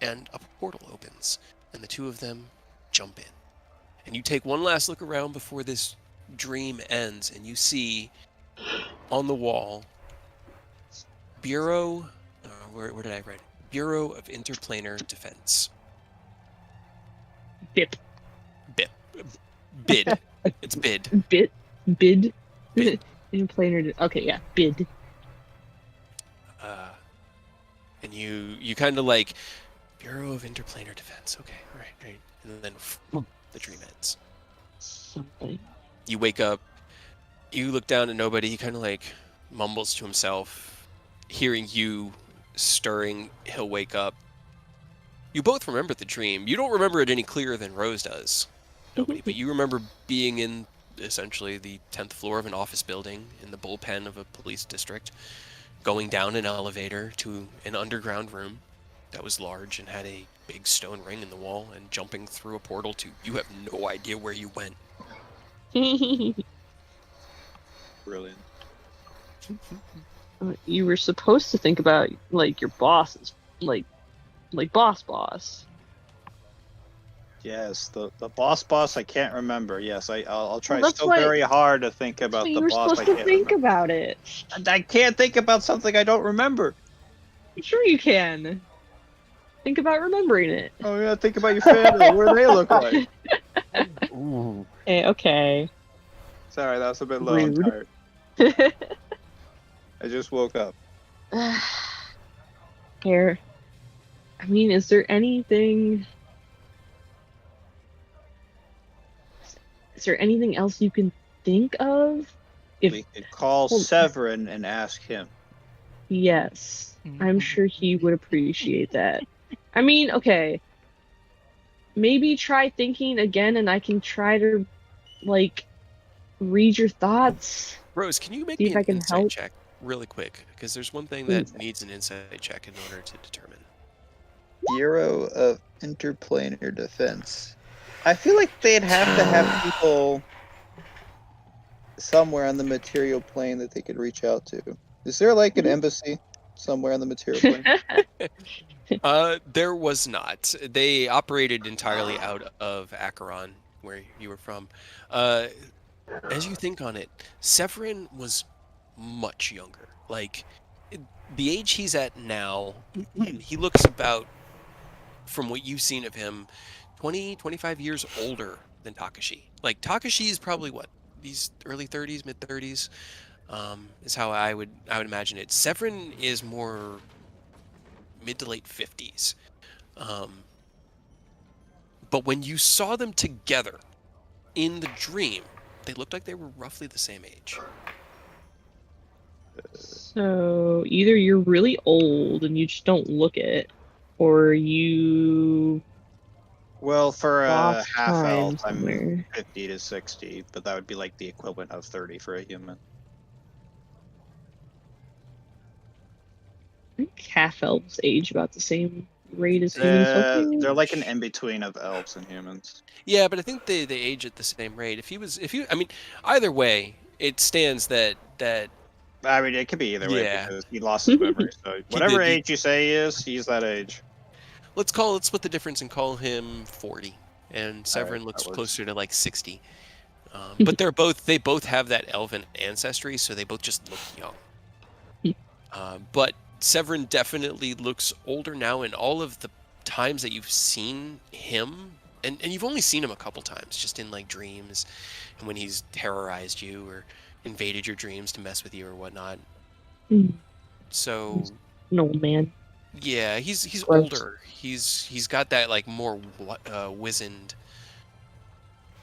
Speaker 1: and a portal opens, and the two of them jump in. And you take one last look around before this dream ends, and you see on the wall, Bureau, where did I write it? Bureau of Interplanar Defense.
Speaker 3: Bip.
Speaker 1: Bid. It's bid.
Speaker 3: Bid.
Speaker 1: Bid.
Speaker 3: In planar. Okay, yeah, bid.
Speaker 1: And you kind of like Bureau of Interplanar Defense. Okay, right. And then the dream ends.
Speaker 3: Something.
Speaker 1: You wake up. You look down at nobody. He kind of like mumbles to himself, hearing you stirring. He'll wake up. You both remember the dream. You don't remember it any clearer than Rose does. Nobody, but you remember being in essentially the 10th floor of an office building in the bullpen of a police district, going down an elevator to an underground room that was large and had a big stone ring in the wall, and jumping through a portal to, you have no idea where you went.
Speaker 4: Brilliant.
Speaker 3: You were supposed to think about like your boss's like boss.
Speaker 4: Yes, the boss I can't remember. Yes, I'll try
Speaker 3: Well,
Speaker 4: so very hard to think about
Speaker 3: You
Speaker 4: the
Speaker 3: were
Speaker 4: boss I
Speaker 3: supposed to
Speaker 4: can't
Speaker 3: think
Speaker 4: remember.
Speaker 3: about it.
Speaker 4: And I can't think about something I don't remember.
Speaker 3: Sure you can. Think about remembering it.
Speaker 4: Oh yeah, think about your family. What do they look like?
Speaker 6: Ooh.
Speaker 3: Okay.
Speaker 4: Sorry, that was a bit low. I'm
Speaker 3: Rude.
Speaker 4: tired. I just woke up.
Speaker 3: Here. I mean, is there anything else you can think of?
Speaker 4: We could call
Speaker 3: Hold-
Speaker 4: Severin and ask him.
Speaker 3: Yes. I'm sure he would appreciate that. I mean, okay. Maybe try thinking again and I can try to, like, read your thoughts.
Speaker 1: Rose, can you make
Speaker 3: See
Speaker 1: me
Speaker 3: if
Speaker 1: an
Speaker 3: I can
Speaker 1: insight
Speaker 3: help.
Speaker 1: check really quick? Because there's one thing that
Speaker 3: Insight.
Speaker 1: needs an insight check in order to determine.
Speaker 4: Bureau of Interplanar Defense. I feel like they'd have to have people somewhere on the material plane that they could reach out to. Is there like an embassy somewhere on the material plane?
Speaker 1: There was not. They operated entirely out of Acheron, where you were from. As you think on it, Severin was much younger. Like, the age he's at now, he looks about, from what you've seen of him, 20, 25 years older than Takashi. Like, Takashi is probably what? These early 30s, mid 30s, is how I would imagine it. Severin is more mid to late 50s. But when you saw them together in the dream, they looked like they were roughly the same age.
Speaker 3: So either you're really old and you just don't look it, or you
Speaker 4: Well, for a
Speaker 3: lost
Speaker 4: half
Speaker 3: time
Speaker 4: elf, I'm
Speaker 3: somewhere.
Speaker 4: 50 to 60, but that would be like the equivalent of 30 for a human.
Speaker 3: I think half elves age about the same rate as humans, don't they?
Speaker 4: They're like an in-between of elves and humans.
Speaker 1: Yeah, but I think they age at the same rate. I mean, either way, it stands that
Speaker 4: I mean, it could be either way
Speaker 1: Yeah.
Speaker 4: because he lost his memory. So whatever
Speaker 1: did.
Speaker 4: age you say he is, he's that age.
Speaker 1: let's split the difference and call him 40, and Severin looks
Speaker 4: that works.
Speaker 1: closer to like 60. But they both have that elven ancestry, so they both just look young. But Severin definitely looks older now, in all of the times that you've seen him, and you've only seen him a couple times, just in like dreams, and when he's terrorized you or invaded your dreams to mess with you or whatnot. So
Speaker 3: An old man.
Speaker 1: yeah, he's
Speaker 3: Gross.
Speaker 1: older. He's got that like more wizened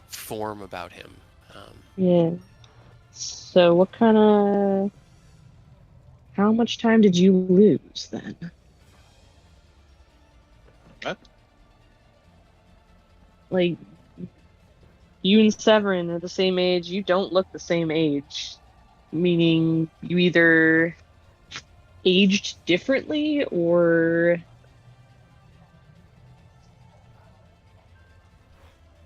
Speaker 1: form about him.
Speaker 3: Yeah. So what kind of... How much time did you lose then?
Speaker 4: What?
Speaker 3: Like, you and Severin are the same age. You don't look the same age. Meaning you either aged differently or...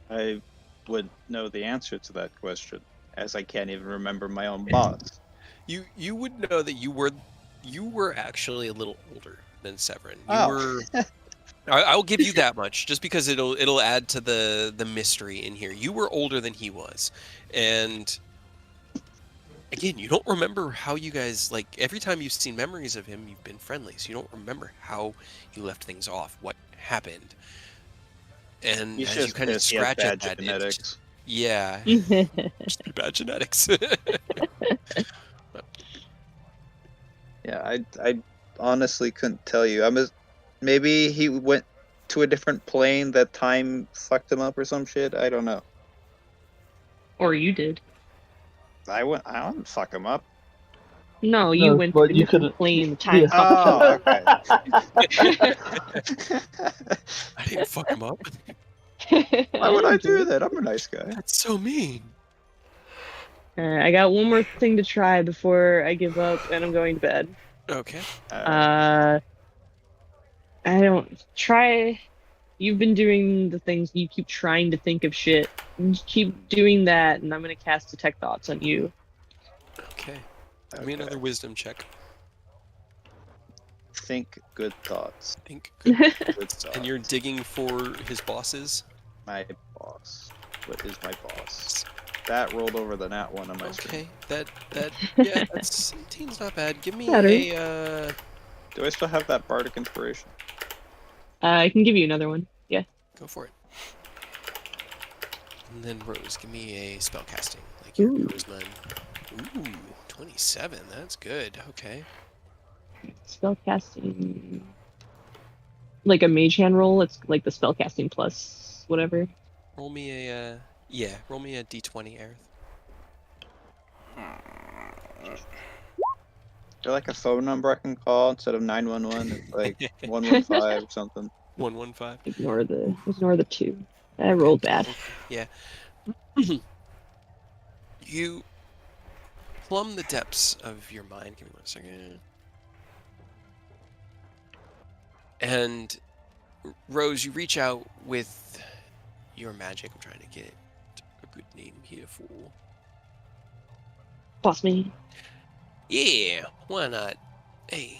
Speaker 4: I would know the answer to that question, as I can't even remember my own boss.
Speaker 1: You would know that you were actually a little older than Severin.
Speaker 4: Oh.
Speaker 1: I'll give you that much, just because it'll add to the mystery in here. You were older than he was, and again, you don't remember how you guys, like, every time you've seen memories of him, you've been friendly, so you don't remember how you left things off, what happened. And
Speaker 4: He's
Speaker 1: as
Speaker 4: just
Speaker 1: you kind of
Speaker 4: pissed he has
Speaker 1: scratch
Speaker 4: bad
Speaker 1: at that,
Speaker 4: genetics.
Speaker 1: yeah, just bad genetics.
Speaker 4: Yeah, I honestly couldn't tell you. Maybe he went to a different plane that time fucked him up or some shit. I don't know.
Speaker 3: Or you did.
Speaker 4: I didn't fuck him up.
Speaker 3: No, you
Speaker 2: No,
Speaker 3: went
Speaker 2: but
Speaker 3: to a
Speaker 2: you
Speaker 3: different
Speaker 2: could've-
Speaker 3: plane. The time
Speaker 2: yeah.
Speaker 3: fucked
Speaker 4: Oh, okay.
Speaker 1: I didn't fuck him up.
Speaker 4: Why would I do that? I'm a nice guy.
Speaker 1: That's so mean.
Speaker 3: I got one more thing to try before I give up and I'm going to bed.
Speaker 1: Okay.
Speaker 3: I don't try. You've been doing the things you keep trying to think of shit. Just keep doing that, and I'm gonna cast Detect Thoughts on you.
Speaker 1: Okay. Give me another wisdom check.
Speaker 4: Think good thoughts.
Speaker 1: Think good.
Speaker 4: Good thoughts.
Speaker 1: And you're digging for his bosses?
Speaker 4: My boss. What is my boss? That rolled over the nat one on my screen.
Speaker 1: Okay. Yeah, that's 17's not bad. Give me
Speaker 3: Better.
Speaker 1: a
Speaker 4: Do I still have that bardic inspiration?
Speaker 3: I can give you another one. Yeah.
Speaker 1: Go for it. And then Rose, give me a spell casting, like your charisma. Ooh, 27. That's good. Okay.
Speaker 3: Spell casting. Like a mage hand roll. It's like the spell casting plus whatever.
Speaker 1: Roll me a roll me a d20, Aerith.
Speaker 4: Is there like a phone number I can call instead of 911? It's like 115 or something.
Speaker 1: 115.
Speaker 3: Ignore the 2. I rolled bad.
Speaker 1: Yeah. You plumb the depths of your mind. Give me 1 second. And Rose, you reach out with your magic. I'm trying to get a good name here for.
Speaker 3: Boss me.
Speaker 1: Yeah, why not? Hey.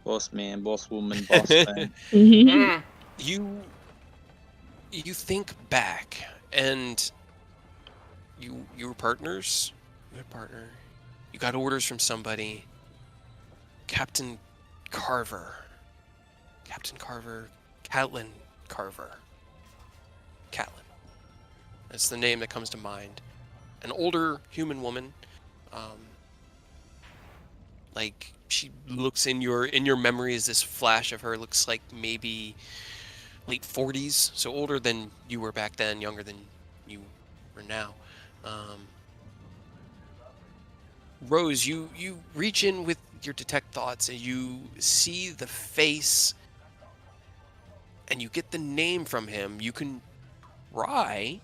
Speaker 4: Boss man, boss woman, boss man.
Speaker 1: You think back, and you were partners. You had a partner. You got orders from somebody. Captain Carver. Catelyn Carver. Catelyn. That's the name that comes to mind. An older human woman. Like she looks in your memories. This flash of her looks like maybe late 40s, so older than you were back then, younger than you were now. Rose, you reach in with your detect thoughts and you see the face and you get the name from him. You can try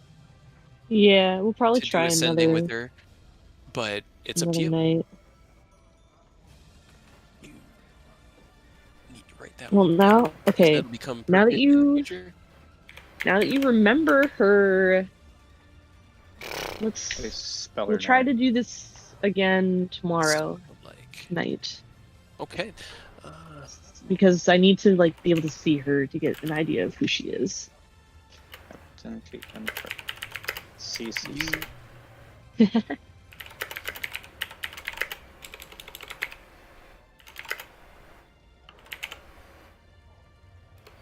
Speaker 3: Yeah, we'll probably
Speaker 1: to
Speaker 3: try
Speaker 1: do ascending
Speaker 3: another
Speaker 1: with her, but it's up to
Speaker 3: another
Speaker 1: you.
Speaker 3: night.
Speaker 1: You need to write that
Speaker 3: Well,
Speaker 1: one
Speaker 3: now,
Speaker 1: down.
Speaker 3: okay.
Speaker 1: That'll become
Speaker 3: Now that
Speaker 1: pertinent in the
Speaker 3: you
Speaker 1: future.
Speaker 3: remember her,
Speaker 4: How do you spell her
Speaker 3: we'll try
Speaker 4: name?
Speaker 3: to do this again tomorrow
Speaker 1: Like,
Speaker 3: night.
Speaker 1: okay.
Speaker 3: Because I need to like be able to see her to get an idea of who she is.
Speaker 4: Captain Caitlin CC.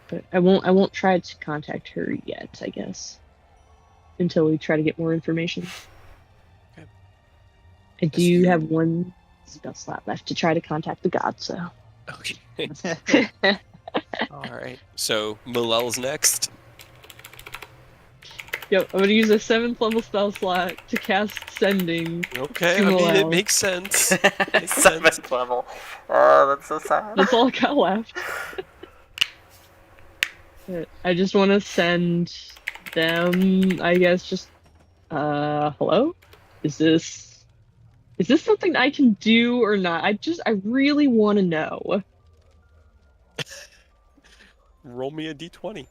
Speaker 3: But I won't try to contact her yet, I guess. Until we try to get more information.
Speaker 1: Okay.
Speaker 3: I
Speaker 1: As
Speaker 3: do
Speaker 1: you-
Speaker 3: have one spell slot left to try to contact the god, so.
Speaker 1: Okay. All right. So Malel's next.
Speaker 3: Yep, I'm gonna use a 7th level spell slot to cast Sending.
Speaker 1: Okay,
Speaker 3: To
Speaker 1: I mean, it
Speaker 3: Malel.
Speaker 1: makes sense. Makes sense.
Speaker 5: 7th level. Oh, that's so sad.
Speaker 3: That's all I got left. But I just want to send them, I guess, just, hello? Is this something I can do or not? I really want to know.
Speaker 1: Roll me a d20.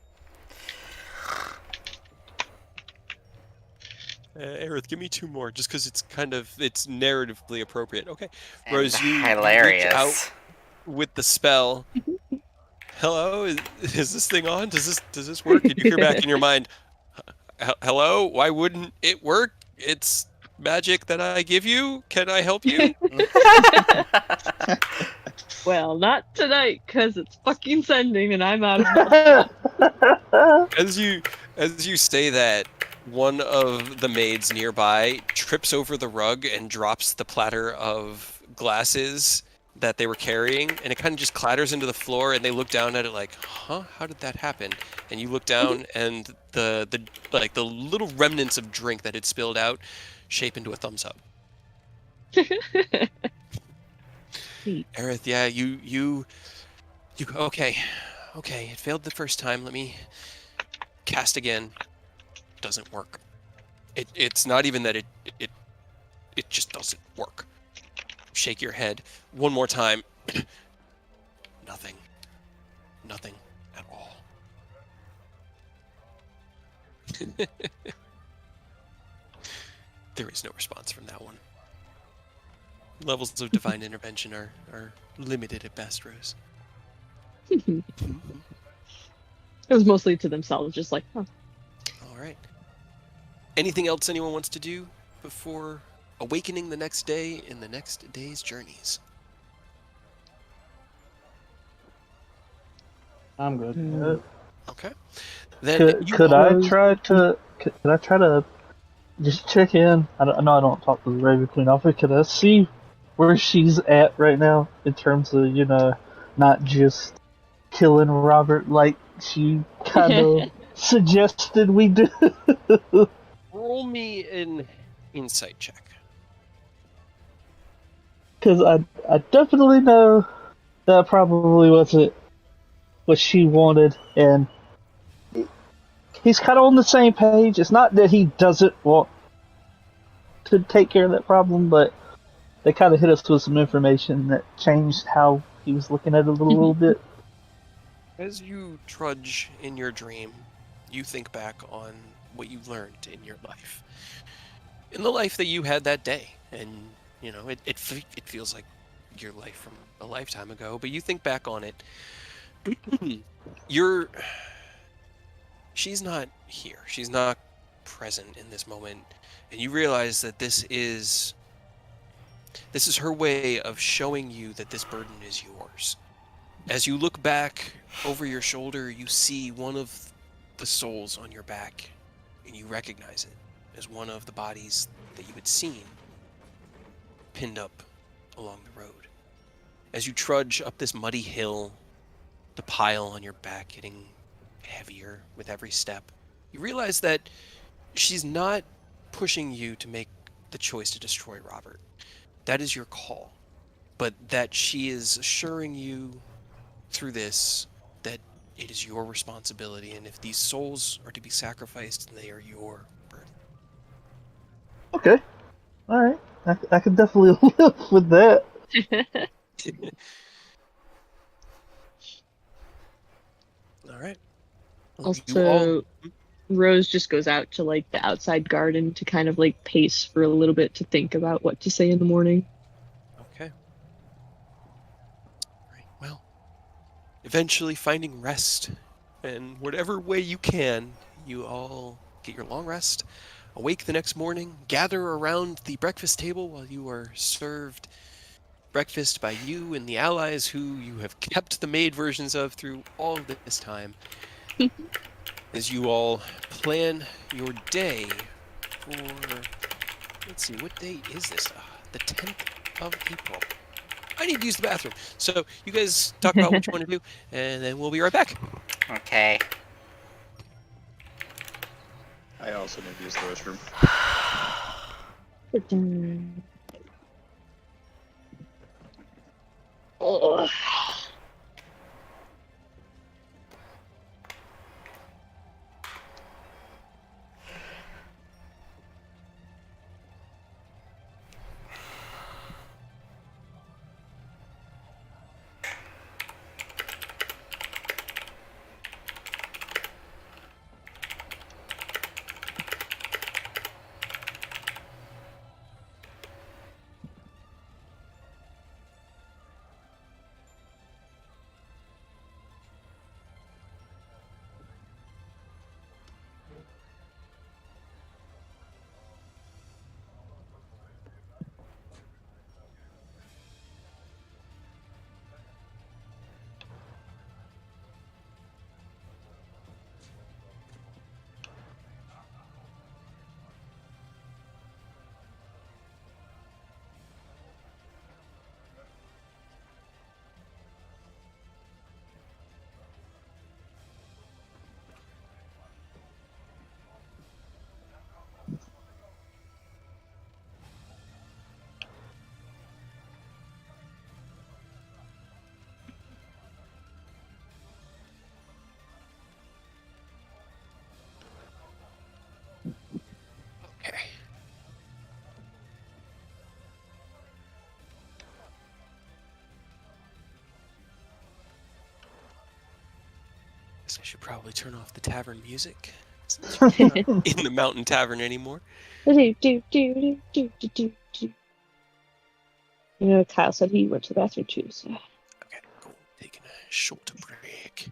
Speaker 1: Aerith, give me 2 more, just because it's narratively appropriate. Okay,
Speaker 5: And
Speaker 1: Rose, you reach
Speaker 5: hilarious.
Speaker 1: out with the spell. Hello, is this thing on? Does this work? And you hear back in your mind, hello? Why wouldn't it work? It's magic that I give you. Can I help you?
Speaker 3: Well, not tonight, because it's fucking Sending and I'm out of
Speaker 1: As you say that, one of the maids nearby trips over the rug and drops the platter of glasses that they were carrying, and it kind of just clatters into the floor, and they look down at it like, huh, how did that happen? And you look down and the little remnants of drink that had spilled out shape into a thumbs up. Aerith, yeah, you okay, it failed the first time. Let me cast again. Doesn't work. It's not even that it just doesn't work. Shake your head one more time. Nothing at all. There is no response from that one. Levels of divine intervention are limited at best, Rose.
Speaker 3: It was mostly to themselves, just like, huh.
Speaker 1: All right. Anything else anyone wants to do before awakening the next day in the next day's journeys.
Speaker 6: I'm good.
Speaker 1: Okay. Then
Speaker 2: Could
Speaker 1: you
Speaker 2: could
Speaker 1: all,
Speaker 2: I
Speaker 3: Rose-
Speaker 2: try to could I try to just check in? I don't talk to the Raven Queen often. Could I see where she's at right now in terms of not just killing Robert like she kind of suggested we do?
Speaker 1: roll me an insight check.
Speaker 2: Because I definitely know that probably wasn't what she wanted, and he's kind of on the same page. It's not that he doesn't want to take care of that problem, but they kind of hit us with some information that changed how he was looking at it a little bit.
Speaker 1: As you trudge in your dream, you think back on what you learned in your life. In the life that you had that day. And, it feels like your life from a lifetime ago, but you think back on it. She's not here. She's not present in this moment. And you realize that this is her way of showing you that this burden is yours. As you look back over your shoulder, you see one of the souls on your back, and you recognize it as one of the bodies that you had seen pinned up along the road. As you trudge up this muddy hill, the pile on your back getting heavier with every step, you realize that she's not pushing you to make the choice to destroy Robert. That is your call. But that she is assuring you through this that it is your responsibility, and if these souls are to be sacrificed, they are your burden.
Speaker 2: Okay, all right, I can definitely live with that.
Speaker 1: All right.
Speaker 3: Also, Rose just goes out to like the outside garden to kind of like pace for a little bit to think about what to say in the morning.
Speaker 1: Okay. Right. Well, eventually finding rest, and whatever way you can, you all get your long rest, awake the next morning, gather around the breakfast table while you are served breakfast by you and the allies who you have kept the made versions of through all of this time. As you all plan your day for, let's see, what day is this? The 10th of April. I need to use the bathroom. So you guys talk about what you want to do, and then we'll be right back.
Speaker 5: Okay.
Speaker 4: I also need to use the restroom.
Speaker 3: Ugh.
Speaker 1: Okay. Guess I should probably turn off the tavern music, since you're not in the mountain tavern anymore.
Speaker 3: Kyle said he went to the bathroom too. So.
Speaker 1: Okay, cool. Taking a short break.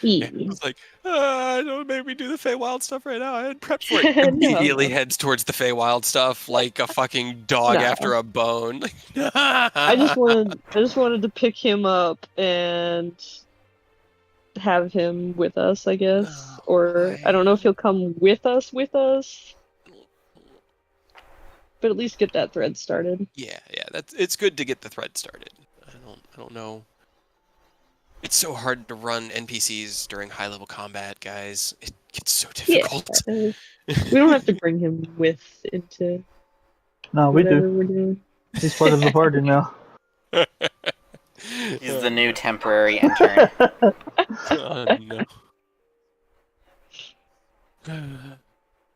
Speaker 1: It's like, don't make me do the Feywild stuff right now. I had prepped for it. Immediately heads towards the Feywild stuff like a fucking dog after a bone.
Speaker 3: I just wanted to pick him up and have him with us, I guess. Or I don't know if he'll come with us, but at least get that thread started.
Speaker 1: Yeah, it's good to get the thread started. I don't know. It's so hard to run NPCs during high level combat, guys. It gets so difficult.
Speaker 3: Yeah, we don't have to bring him with into
Speaker 2: we do.
Speaker 3: we're doing.
Speaker 2: He's part of the party now.
Speaker 5: He's the new temporary intern.
Speaker 1: Oh no.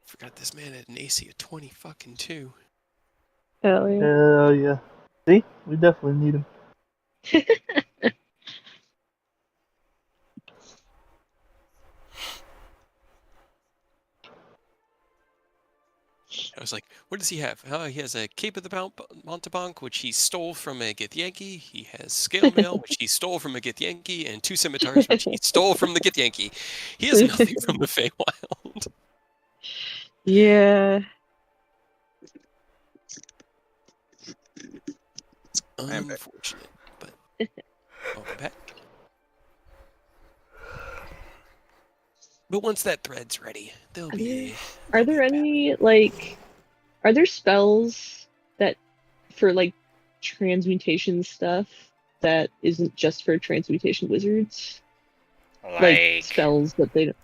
Speaker 1: Forgot this man had an AC of 20 fucking 2.
Speaker 3: Hell yeah.
Speaker 2: Hell yeah. See? We definitely need him.
Speaker 1: I was like, what does he have? He has a Cape of the Mountebank, which he stole from a Githyanki. He has Scale Mail, which he stole from a Githyanki, and 2 Scimitars, which he stole from the Githyanki. He has nothing from the Feywild.
Speaker 3: Yeah.
Speaker 1: It's unfortunate, but welcome back. But once that thread's ready, there'll be.
Speaker 3: Are there any are there spells that for transmutation stuff that isn't just for transmutation wizards? Like spells that they don't.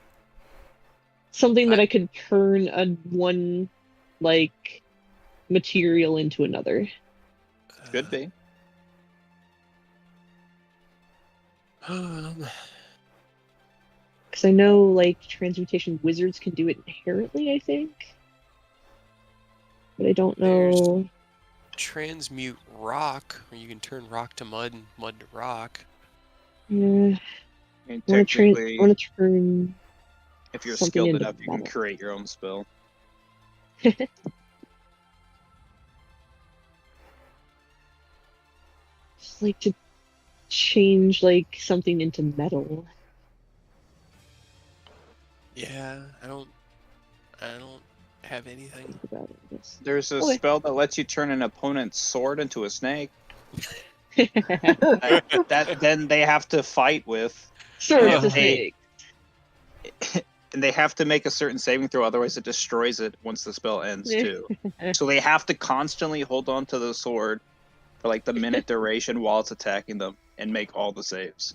Speaker 3: Something that I could turn one material into another.
Speaker 4: Could be.
Speaker 3: Because I know transmutation wizards can do it inherently, I think. But I don't know.
Speaker 1: Transmute rock, where you can turn rock to mud and mud to rock.
Speaker 3: Yeah.
Speaker 4: I mean,
Speaker 3: I want to turn.
Speaker 4: If you're skilled enough, you can create your own spell.
Speaker 3: Just to change something into metal.
Speaker 1: Yeah, I don't have anything.
Speaker 4: There's a spell that lets you turn an opponent's sword into a snake. that then they have to fight with.
Speaker 3: Sword to snake.
Speaker 4: And they have to make a certain saving throw, otherwise it destroys it once the spell ends too. So they have to constantly hold on to the sword for the minute duration while it's attacking them and make all the saves.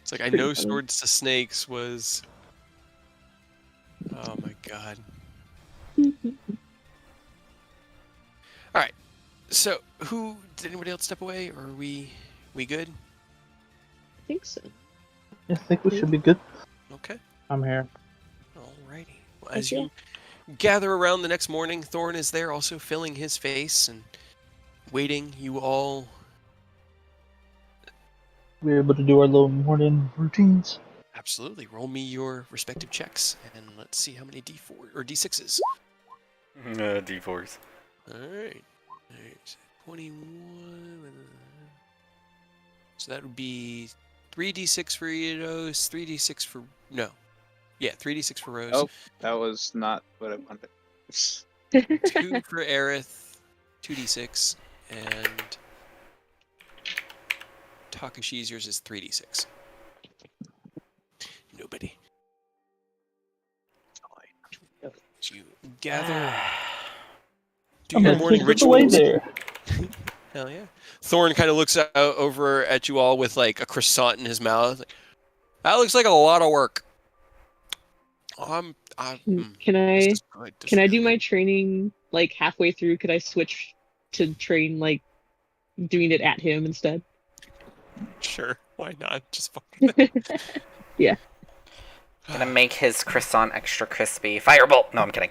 Speaker 1: It's I know swords to snakes was. Oh my god. All right. So, did anybody else step away, or are we good?
Speaker 3: I think so.
Speaker 2: I think we should be good.
Speaker 1: Okay.
Speaker 6: I'm here.
Speaker 1: Alrighty. Well, as you gather around the next morning, Thorn is there also filling his face and waiting. You all.
Speaker 2: We're able to do our little morning routines.
Speaker 1: Absolutely. Roll me your respective checks, and let's see how many D4 or D6s.
Speaker 5: D4s.
Speaker 1: Alright. 21. So that would be 3d6 for Eidos, 3d6 for. No. Yeah, 3d6 for Rose.
Speaker 4: Oh, that was not what I wanted.
Speaker 1: 2 for Aerith, 2d6, and Takashi's yours is 3d6. Nobody. So you gather. Do your morning rituals.
Speaker 2: There.
Speaker 1: Hell yeah. Thorn kind of looks out over at you all with a croissant in his mouth. That looks like a lot of work.
Speaker 3: Can I do my training halfway through? Could I switch to train doing it at him instead?
Speaker 1: Sure, why not? Just fucking.
Speaker 3: Yeah.
Speaker 5: Gonna make his croissant extra crispy. Firebolt! No, I'm kidding.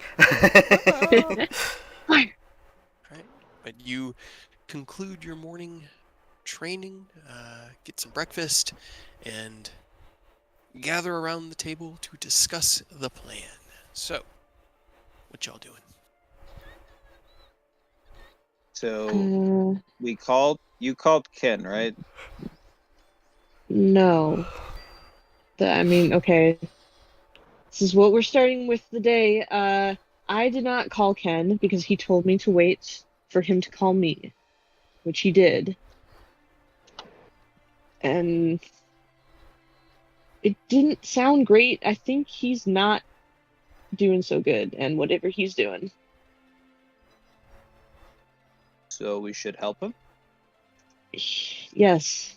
Speaker 3: Fire.
Speaker 1: Right, but you conclude your morning training, get some breakfast, and gather around the table to discuss the plan. So, what y'all doing?
Speaker 4: So you called Ken, right?
Speaker 3: No. Okay. This is what we're starting with the day. I did not call Ken because he told me to wait for him to call me, which he did. And it didn't sound great. I think he's not doing so good, and whatever he's doing.
Speaker 4: So we should help him?
Speaker 3: Yes.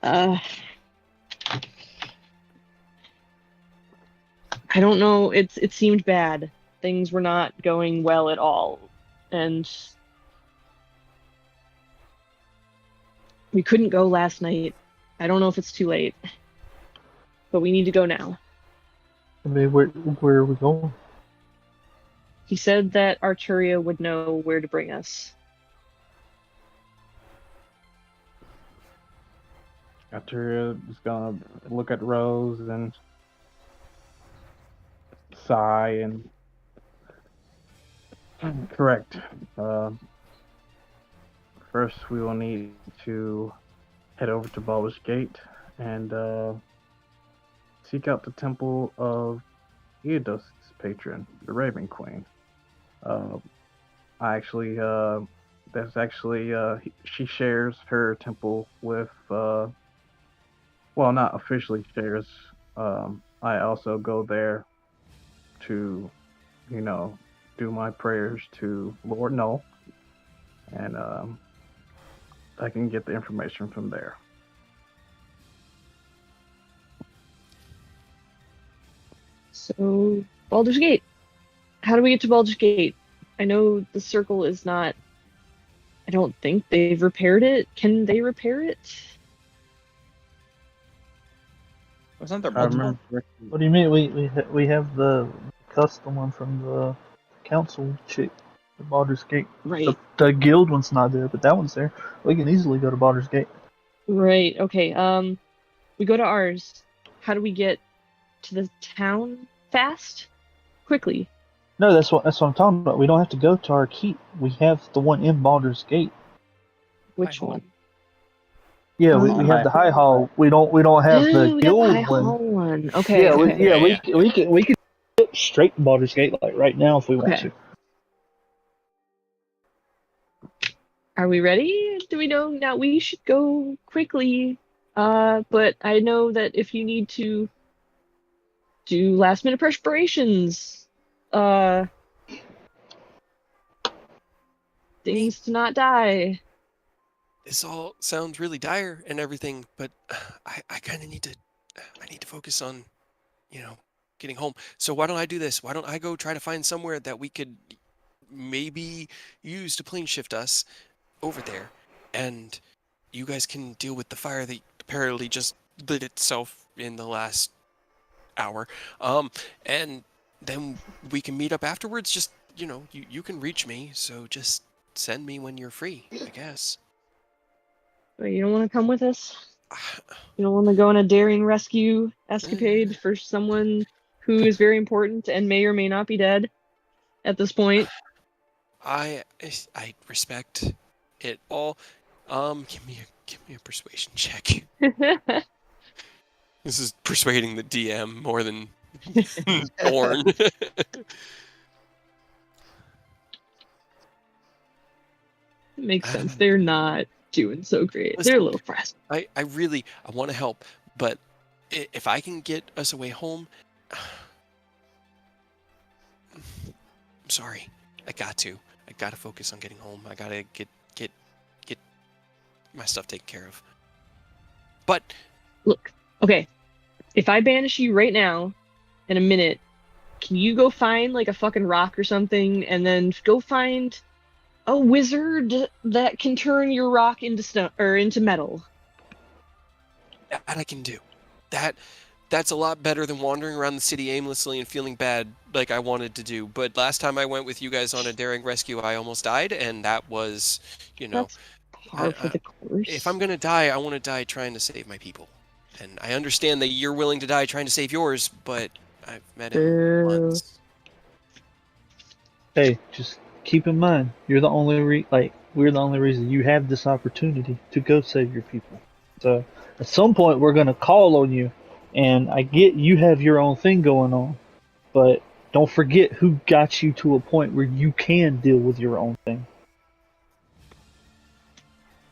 Speaker 3: I don't know. It seemed bad. Things were not going well at all. And we couldn't go last night. I don't know if it's too late. But we need to go now.
Speaker 2: I mean, where are we going?
Speaker 3: He said that Arturia would know where to bring us.
Speaker 6: Arturia is gonna look at Rose and sigh and correct. First, we will need to head over to Baldur's Gate and seek out the temple of Eodos' patron, the Raven Queen. She shares her temple with, well, not officially shares. I also go there to, do my prayers to Lord Null, and I can get the information from there.
Speaker 3: So, Baldur's Gate. How do we get to Baldur's Gate? I know the circle is not... I don't think they've repaired it. Can they repair it?
Speaker 4: Wasn't there
Speaker 6: I
Speaker 4: multiple?
Speaker 6: remember.
Speaker 2: What do you mean? We have the custom one from the council chick, the Baldur's Gate.
Speaker 3: Right.
Speaker 2: The guild one's not there, but that one's there. We can easily go to Baldur's Gate.
Speaker 3: Right. Okay. We go to ours. How do we get to the town fast? Quickly.
Speaker 2: No, that's what I'm talking about. We don't have to go to our keep. We have the one in Baldur's Gate.
Speaker 3: Which
Speaker 1: Hall.
Speaker 3: one?
Speaker 2: Yeah, we have the High Hall. We don't have the
Speaker 3: we got the
Speaker 2: guild
Speaker 3: High
Speaker 2: one.
Speaker 3: Hall one. Okay.
Speaker 2: Yeah,
Speaker 3: Okay.
Speaker 2: we can get straight to Baldur's Gate like right now if we want
Speaker 3: Okay.
Speaker 2: to.
Speaker 3: Are we ready? Do we know now? We should go quickly. But I know that if you need to do last minute preparations, things to not die.
Speaker 1: This all sounds really dire and everything, but I kind of need to focus on, getting home. So why don't I do this? Why don't I go try to find somewhere that we could maybe use to plane shift us over there, and you guys can deal with the fire that apparently just lit itself in the last hour. And then we can meet up afterwards. Just, you can reach me, so just send me when you're free, I guess.
Speaker 3: Wait, you don't want to come with us? You don't want to go on a daring rescue escapade for someone who is very important and may or may not be dead at this point?
Speaker 1: I respect it all. Give me a persuasion check. This is persuading the DM more than Thorn.
Speaker 3: Makes sense. They're not doing so great.
Speaker 1: Listen,
Speaker 3: They're a little frazzled.
Speaker 1: I want to help, but if I can get us away home, I'm sorry. I got to focus on getting home. I gotta get my stuff taken care of. But
Speaker 3: Look, okay. If I banish you right now, in a minute, can you go find like a fucking rock or something, and then go find a wizard that can turn your rock into stone or into metal?
Speaker 1: that I can do. That's a lot better than wandering around the city aimlessly and feeling bad like I wanted to do. But last time I went with you guys on a daring rescue, I almost died, and that was,
Speaker 3: That's par for the course.
Speaker 1: if I'm gonna die, I want to die trying to save my people. And I understand that you're willing to die trying to save yours, but I've met him once.
Speaker 2: Hey, just keep in mind, we're the only reason you have this opportunity to go save your people. So at some point, we're gonna call on you And I get you have your own thing going on, but don't forget who got you to a point where you can deal with your own thing.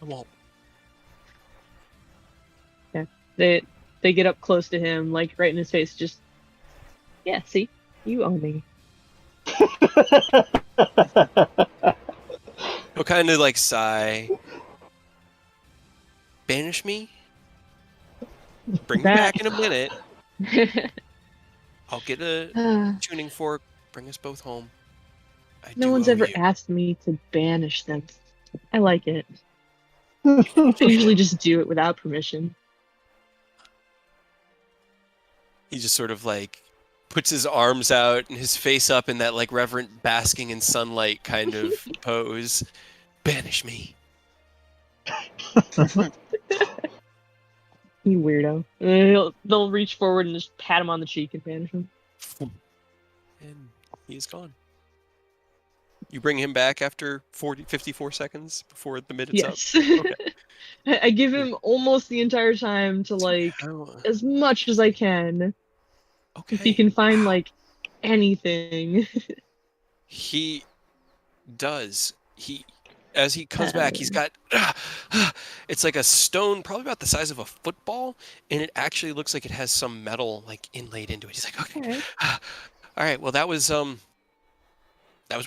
Speaker 1: I won't.
Speaker 3: Yeah. They get up close to him, like right in his face, just yeah, see? You own me.
Speaker 1: He'll kind of like sigh. Banish me? Bring me
Speaker 3: That-
Speaker 1: back in a minute. I'll get a tuning fork. Bring us both home.
Speaker 3: No one's ever asked me to banish them. I like it. I usually just do it without permission.
Speaker 1: He just sort of like puts his arms out and his face up in that like reverent basking in sunlight kind of pose. Banish me.
Speaker 3: You weirdo. They'll reach forward and just pat him on the cheek and banish him.
Speaker 1: And he is gone. You bring him back after 54 seconds before the minute's
Speaker 3: Yes.
Speaker 1: up? Okay.
Speaker 3: I give him almost the entire time to like as much as I can.
Speaker 1: Okay.
Speaker 3: If he can find like anything.
Speaker 1: He does. As he comes back, he's got it's like a stone, probably about the size of a football, and it actually looks like it has some metal like inlaid into it. He's like, okay, all right. Well, that was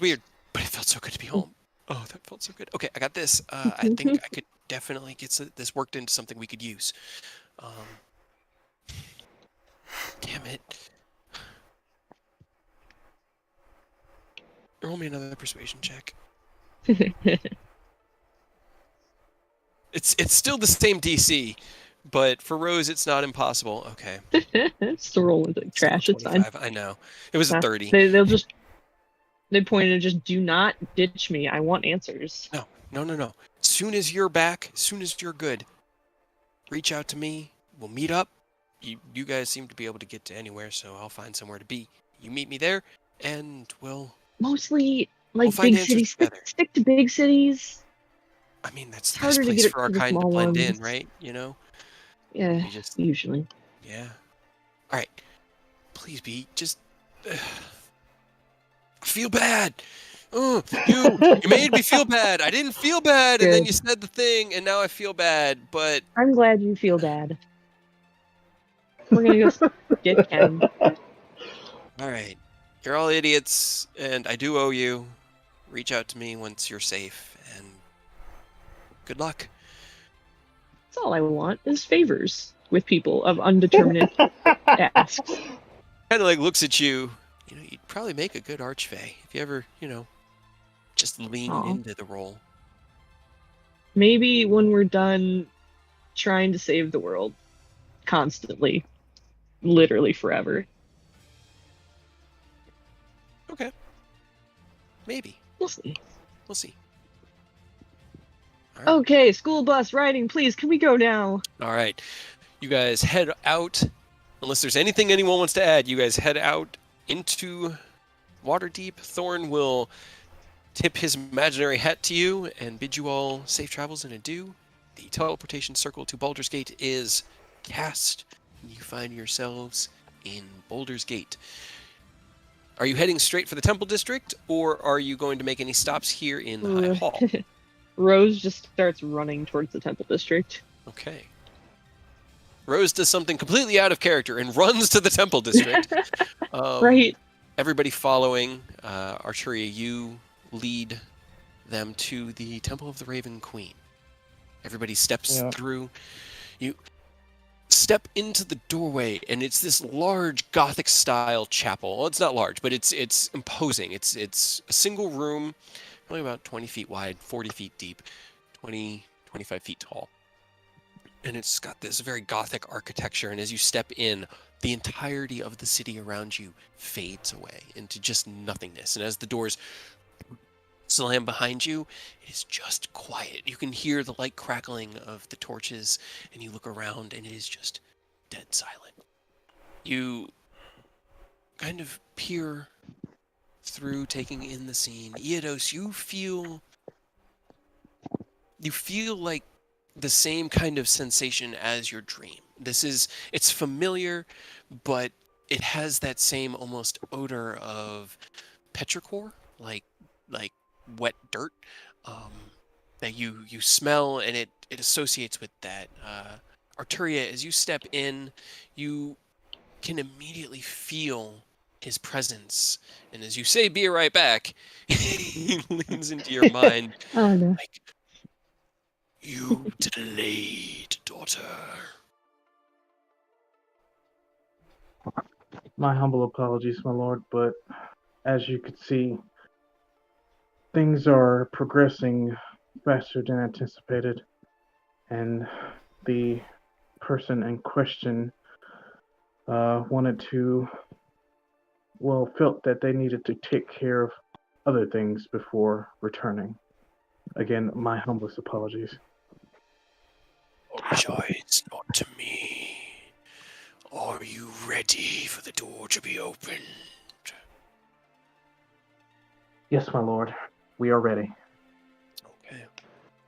Speaker 1: weird, but it felt so good to be home. Oh, that felt so good. Okay, I got this. I think I could definitely get this worked into something we could use. Damn it. Roll me another persuasion check. It's still the same DC, but for Rose, it's not impossible. Okay.
Speaker 3: Still rolling like trash. It's fine.
Speaker 1: I know. It was a 30.
Speaker 3: They pointed to just do not ditch me. I want answers.
Speaker 1: No. Soon as you're back, soon as you're good, reach out to me. We'll meet up. You guys seem to be able to get to anywhere, so I'll find somewhere to be. You meet me there, and we'll
Speaker 3: mostly like
Speaker 1: find
Speaker 3: big
Speaker 1: answers
Speaker 3: cities.
Speaker 1: together.
Speaker 3: Stick to big cities.
Speaker 1: I mean, that's the
Speaker 3: harder
Speaker 1: best
Speaker 3: to
Speaker 1: place
Speaker 3: get it
Speaker 1: for our
Speaker 3: to the
Speaker 1: kind to
Speaker 3: small
Speaker 1: blend in,
Speaker 3: ones.
Speaker 1: right? You know?
Speaker 3: Yeah,
Speaker 1: We just,
Speaker 3: usually.
Speaker 1: yeah. All right. Please be just I feel bad. Oh, you made me feel bad. I didn't feel bad, and then
Speaker 3: Good.
Speaker 1: you said the thing, and now I feel bad. But
Speaker 3: I'm glad you feel bad. We're gonna go get Ken.
Speaker 1: all right, you're all idiots, and I do owe you. Reach out to me once you're safe, and good luck.
Speaker 3: That's all I want is favors with people of undeterminate asks.
Speaker 1: Kind of like looks at you. You know, you'd probably make a good archfey if you ever, just lean
Speaker 3: Aw.
Speaker 1: into the role.
Speaker 3: Maybe when we're done trying to save the world constantly, literally forever.
Speaker 1: Okay. Maybe.
Speaker 3: We'll see.
Speaker 1: We'll see. All right.
Speaker 3: Okay, school bus riding, please. Can we go now?
Speaker 1: All right. You guys head out. Unless there's anything anyone wants to add, you guys head out into Waterdeep. Thorn will tip his imaginary hat to you and bid you all safe travels and adieu. The teleportation circle to Baldur's Gate is cast. And you find yourselves in Baldur's Gate. Are you heading straight for the Temple District, or are you going to make any stops here in the High Hall?
Speaker 3: Rose just starts running towards the Temple District.
Speaker 1: Okay. Rose does something completely out of character and runs to the Temple District.
Speaker 3: Right.
Speaker 1: Everybody following. Arturia, you lead them to the Temple of the Raven Queen. Everybody steps through. You step into the doorway, and it's this large Gothic-style chapel. Well, it's not large, but it's imposing. It's a single room, only about 20 feet wide, 40 feet deep, 25 feet tall. And it's got this very Gothic architecture, and as you step in, the entirety of the city around you fades away into just nothingness. And as the doors slam behind you, it is just quiet. You can hear the light crackling of the torches, and you look around, and it is just dead silent. You kind of peer through, taking in the scene. Iedos, you feel like the same kind of sensation as your dream. It's familiar, but it has that same almost odor of petrichor, like wet dirt, um, that you smell, and it associates with that. Arturia, as you step in, you can immediately feel his presence, and as you say, "Be right back," he leans into your mind
Speaker 3: Oh no.
Speaker 1: like, "You delayed, daughter."
Speaker 6: My humble apologies, my lord, but as you could see, things are progressing faster than anticipated, and the person in question wanted to, well, felt that they needed to take care of other things before returning. Again, my humblest apologies.
Speaker 1: Apologize not to me. Are you ready for the door to be opened?
Speaker 6: Yes, my lord, we are ready.
Speaker 1: Okay.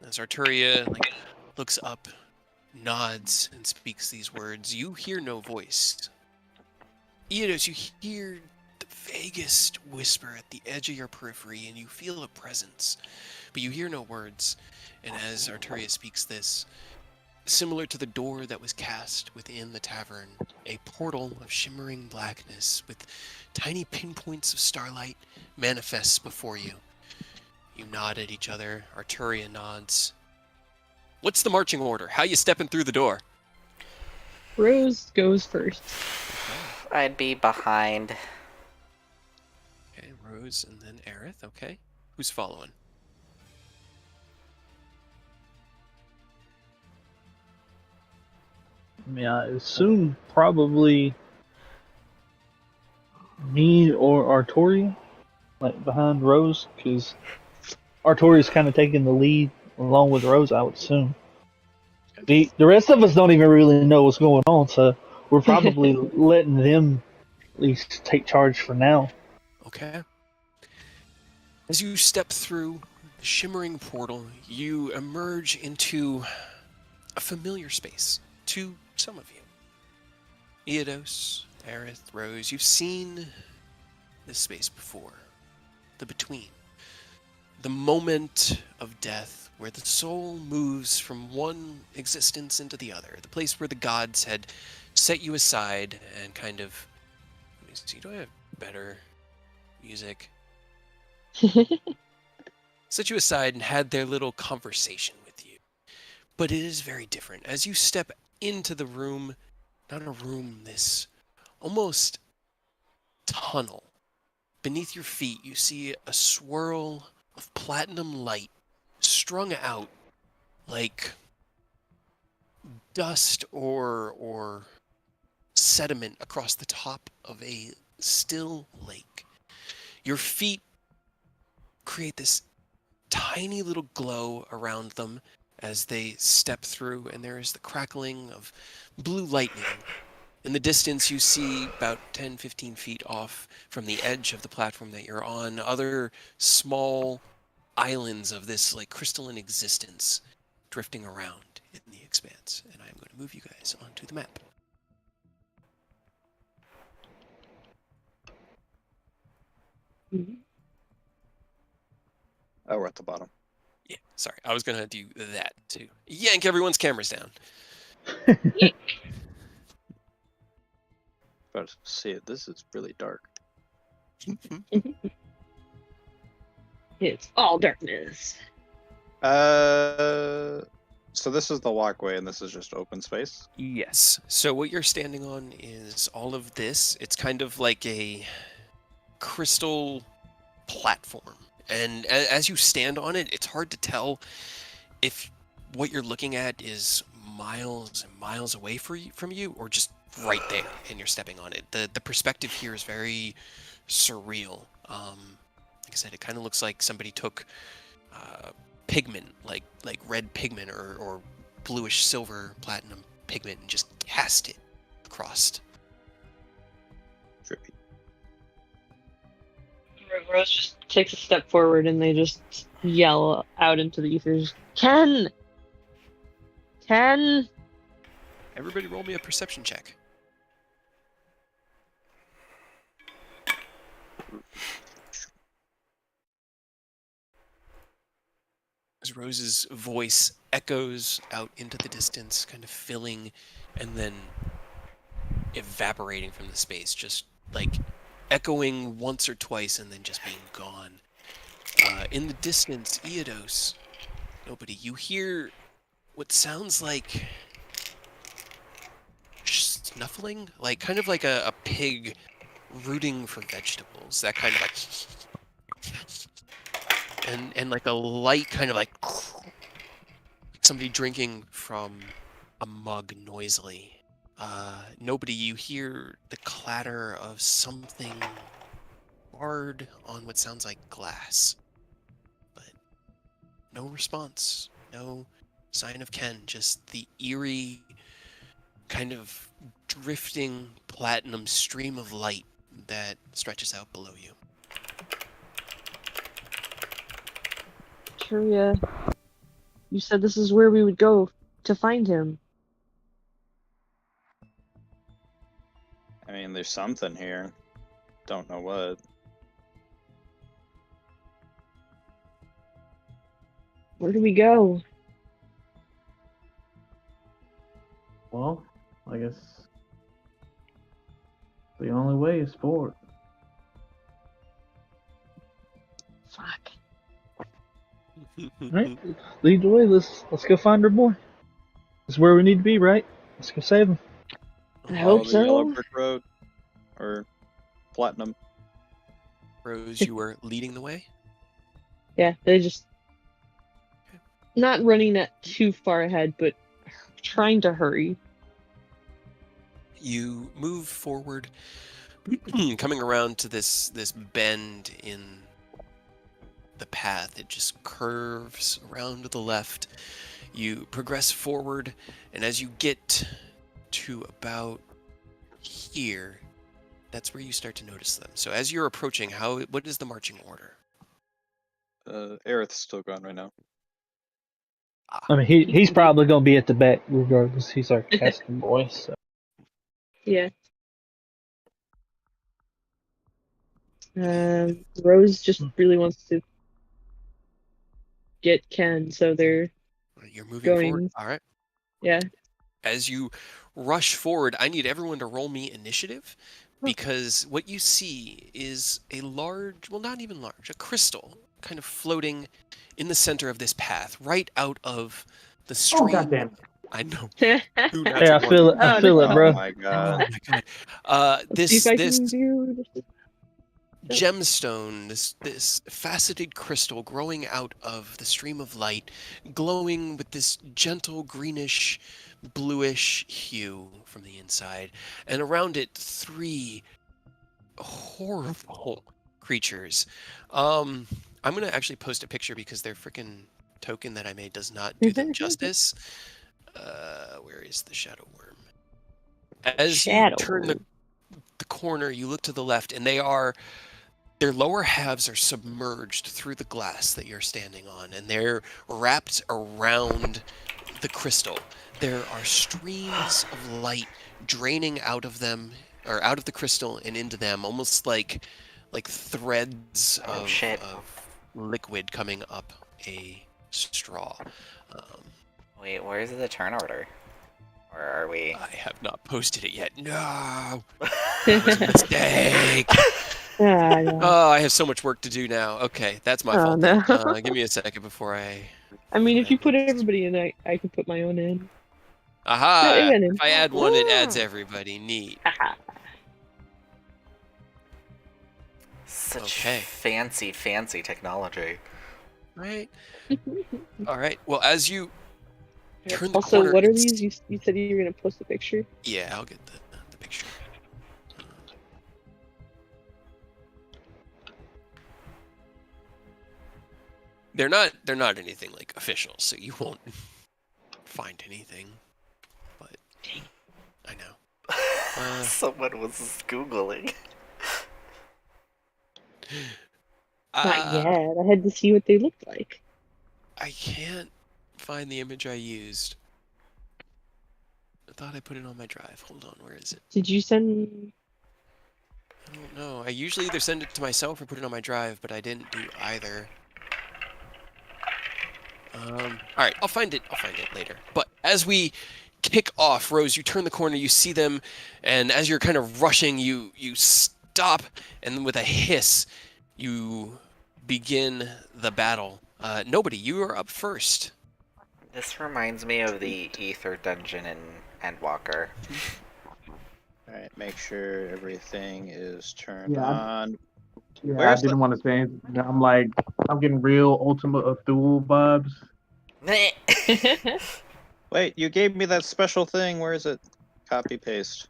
Speaker 1: As Arturia looks up, nods, and speaks these words, you hear no voice. Eos, you hear the vaguest whisper at the edge of your periphery, and you feel a presence, but you hear no words. And as Arturia speaks this, similar to the door that was cast within the tavern, a portal of shimmering blackness with tiny pinpoints of starlight manifests before you. You nod at each other. Arturia nods. What's the marching order? How you stepping through the door?
Speaker 3: Rose goes first.
Speaker 5: I'd be behind.
Speaker 1: Okay, Rose and then Aerith. Okay. Who's following?
Speaker 2: I mean, I assume probably me or Artoria, like behind Rose, because Artoria's kind of taking the lead along with Rose, I would assume. The rest of us don't even really know what's going on, so we're probably letting them at least take charge for now.
Speaker 1: Okay. As you step through the shimmering portal, you emerge into a familiar space to some of you. Eodos, Aerith, Rose, you've seen this space before. The Between. The moment of death where the soul moves from one existence into the other. The place where the gods had set you aside and kind of... Let me see, do I have better music? Set you aside and had their little conversation with you. But it is very different. As you step into the room, not a room, this almost tunnel. Beneath your feet, you see a swirl of platinum light strung out like dust or sediment across the top of a still lake. Your feet create this tiny little glow around them as they step through, and there is the crackling of blue lightning. In the distance, you see about 10, 15 feet off from the edge of the platform that you're on, other small islands of this crystalline existence drifting around in the expanse. And I'm going to move you guys onto the map.
Speaker 4: Oh, we're at the bottom.
Speaker 1: Yeah, sorry. I was going to do that too. Yank everyone's cameras down.
Speaker 4: But see it. This is really dark.
Speaker 3: It's all darkness.
Speaker 4: So this is the walkway, and this is just open space.
Speaker 1: Yes. So what you're standing on is all of this. It's kind of like a crystal platform. And as you stand on it, it's hard to tell if what you're looking at is miles and miles away from you or just right there and you're stepping on it. The perspective here is very surreal. Like I said, it kind of looks like somebody took pigment, like red pigment or bluish silver platinum pigment and just cast it across.
Speaker 4: Trippy.
Speaker 3: Rose just takes a step forward and they just yell out into the ethers, Ken! Ken!
Speaker 1: Everybody roll me a perception check. As Rose's voice echoes out into the distance, kind of filling and then evaporating from the space, just like echoing once or twice and then just being gone. In the distance, Eodos, nobody, you hear what sounds like snuffling, like kind of like a pig rooting for vegetables, that kind of like, and like a light kind of like somebody drinking from a mug noisily. Nobody, you hear the clatter of something hard on what sounds like glass, but no response, no sign of Ken, just the eerie kind of drifting platinum stream of light that stretches out below you.
Speaker 3: Curia, you said this is where we would go to find him.
Speaker 4: I mean, there's something here. Don't know what.
Speaker 3: Where do we go?
Speaker 6: Well, I guess the only way is forward.
Speaker 3: Fuck.
Speaker 2: Right? Lead the way. Let's go find our boy. That's where we need to be, right? Let's go save him.
Speaker 3: I
Speaker 4: Follow
Speaker 3: hope
Speaker 4: the yellow
Speaker 3: so.
Speaker 4: brick road, or platinum.
Speaker 1: Rose, you were leading the way?
Speaker 3: Yeah, they're just not running that too far ahead, but trying to hurry.
Speaker 1: You move forward, coming around to this bend in the path. It just curves around to the left. You progress forward, and as you get to about here, that's where you start to notice them. So as you're approaching, what is the marching order?
Speaker 4: Aerith's still gone right now.
Speaker 2: I mean, he's probably gonna be at the back regardless. He's our casting boy. So.
Speaker 3: Yeah. Rose just really wants to get Ken, so they're
Speaker 1: You're moving
Speaker 3: going.
Speaker 1: forward. All right.
Speaker 3: Yeah.
Speaker 1: As you rush forward, I need everyone to roll me initiative, because what you see is a large, well, not even large, a crystal kind of floating in the center of this path, right out of the stream.
Speaker 6: Oh, goddamn.
Speaker 1: I know.
Speaker 2: Yeah, I feel it. I feel it, bro.
Speaker 4: Oh my god.
Speaker 1: Oh my god.
Speaker 3: Let's see if I
Speaker 1: This
Speaker 3: can do this.
Speaker 1: gemstone, this faceted crystal growing out of the stream of light, glowing with this gentle greenish, bluish hue from the inside, and around it 3 horrible creatures. I'm gonna actually post a picture because their freaking token that I made does not do them justice. Where is the shadow worm? As you turn the corner, you look to the left, and their lower halves are submerged through the glass that you're standing on, and they're wrapped around the crystal. There are streams of light draining out of them, or out of the crystal and into them, almost like threads of liquid coming up a straw.
Speaker 5: Wait, where's the turn order? Or are we?
Speaker 1: I have not posted it yet. No! It was a mistake!
Speaker 3: No.
Speaker 1: Oh, I have so much work to do now. Okay, that's my fault.
Speaker 3: No.
Speaker 1: Give me a second before I...
Speaker 3: I mean, if you put everybody in, I can put my own in.
Speaker 1: Aha!
Speaker 3: No, it went in.
Speaker 1: If I add one, it adds everybody. Neat.
Speaker 5: Such
Speaker 1: Okay.
Speaker 5: fancy technology.
Speaker 1: Right? Alright, well, as you turn the
Speaker 3: Also,
Speaker 1: corner...
Speaker 3: what are
Speaker 1: it's-
Speaker 3: these? You said you were gonna post a picture.
Speaker 1: Yeah, I'll get the picture. They're not anything like official, so you won't find anything. But I know.
Speaker 5: Someone was Googling.
Speaker 3: Not yet. I had to see what they looked like.
Speaker 1: I can't find the image I used. thought I put it on my drive. Hold on, where is it?
Speaker 3: Did you send?
Speaker 1: I don't know. I usually either send it to myself or put it on my drive, but I didn't do either. All right, I'll find it later. But as we kick off, Rose, you turn the corner, you see them, and as you're kind of rushing, you stop, and then with a hiss, you begin the battle. Nobody, you are up first.
Speaker 5: This reminds me of the Ether dungeon in Endwalker.
Speaker 4: Alright, make sure everything is turned
Speaker 6: Yeah,
Speaker 4: on.
Speaker 6: Yeah,
Speaker 4: Where's
Speaker 6: I didn't want to say anything. I'm getting real Ultima Thule vibes.
Speaker 4: Wait, you gave me that special thing. Where is it? Copy paste.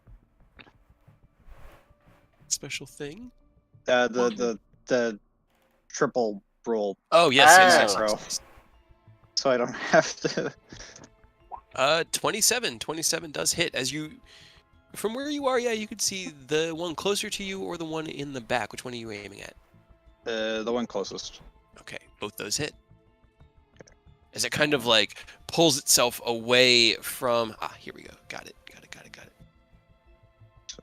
Speaker 1: Special thing?
Speaker 4: The triple roll.
Speaker 1: Oh, yes.
Speaker 5: Oh.
Speaker 4: So I don't have to.
Speaker 1: 27 does hit. As you, from where you are, yeah, you could see the one closer to you or the one in the back. Which one are you aiming at?
Speaker 4: The one closest.
Speaker 1: Okay, both those hit. As it kind of like pulls itself away from, here we go. Got it.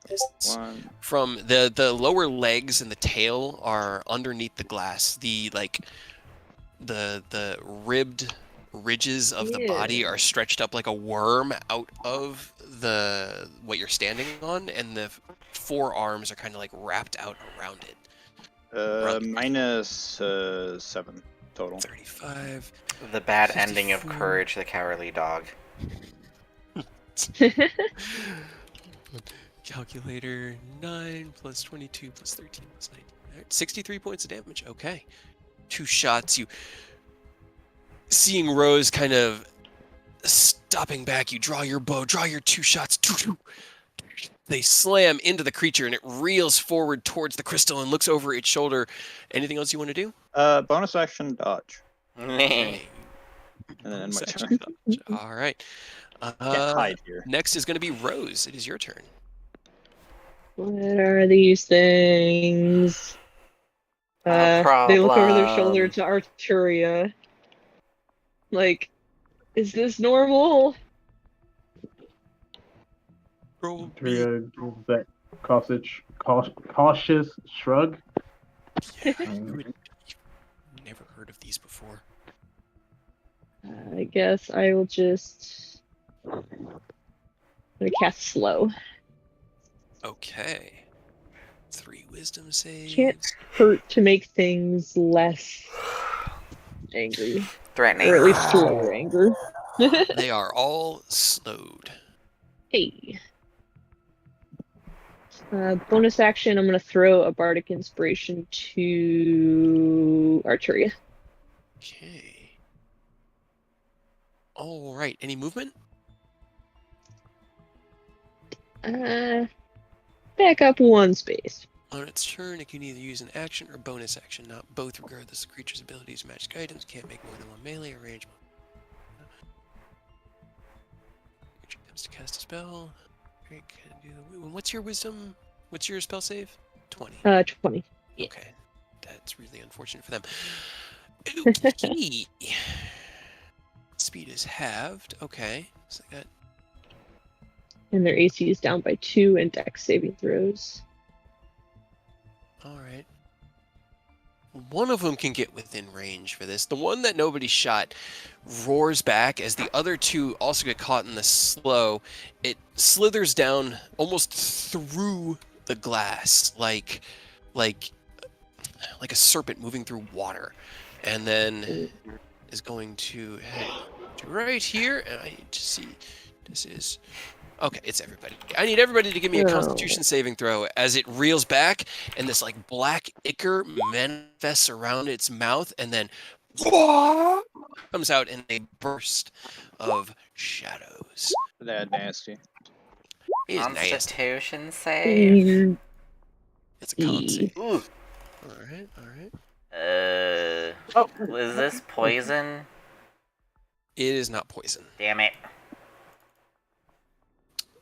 Speaker 1: Yes.
Speaker 4: One.
Speaker 1: From the lower legs and the tail are underneath the glass. The ribbed ridges of the body are stretched up like a worm out of what you're standing on, and the forearms are kind of like wrapped out around it.
Speaker 4: Minus 7 total.
Speaker 1: 35.
Speaker 5: The bad
Speaker 1: 54.
Speaker 5: ending of Courage the Cowardly Dog.
Speaker 1: Calculator, 9 plus 22 plus 13 plus 19. All right, 63 points of damage. Okay. 2 shots. You seeing Rose kind of stopping back. You draw your bow, draw your 2 shots. They slam into the creature and it reels forward towards the crystal and looks over its shoulder. Anything else you want to do?
Speaker 4: Bonus action dodge.
Speaker 1: Okay.
Speaker 4: And then my
Speaker 1: Section
Speaker 4: turn.
Speaker 1: dodge. All right.
Speaker 4: Can't hide here.
Speaker 1: Next is going to be Rose. It is your turn.
Speaker 3: What are these things? They look over their shoulder to Arturia. Like, is this normal?
Speaker 1: Roll
Speaker 6: Tria gives that cautious shrug.
Speaker 1: You've never heard of these before.
Speaker 3: I guess I will just... I'm gonna cast slow.
Speaker 1: Okay. 3 wisdom saves.
Speaker 3: Can't hurt to make things less angry.
Speaker 5: Threatening.
Speaker 3: Or at least slower anger.
Speaker 1: They are all slowed.
Speaker 3: Hey. Bonus action, I'm gonna throw a bardic inspiration to Arturia.
Speaker 1: Okay. All right. Any movement?
Speaker 3: Back up 1 space.
Speaker 1: On its turn, it can either use an action or bonus action, not both, regardless of creature's abilities or magic items. Can't make more than 1 melee or range. Creature attempts to cast a spell. Great, can do the... What's your wisdom? What's your spell save? 20.
Speaker 3: 20. Yeah.
Speaker 1: Okay. That's really unfortunate for them. Okay. Speed is halved. Okay. So I got...
Speaker 3: And their AC is down by 2 and dex saving throws.
Speaker 1: All right. One of them can get within range for this. The one that nobody shot roars back as the other 2 also get caught in the slow. It slithers down almost through the glass, like a serpent moving through water, and then is going to head to right here. And I need to see. This is. Okay, it's everybody. I need everybody to give me a Constitution saving throw as it reels back, and this like black ichor manifests around its mouth, and then comes out in a burst of shadows.
Speaker 4: That nasty.
Speaker 1: It is nasty.
Speaker 5: Constitution save.
Speaker 1: It's a con save.
Speaker 5: Ooh.
Speaker 1: All right.
Speaker 5: Was this poison?
Speaker 1: It is not poison.
Speaker 5: Damn it.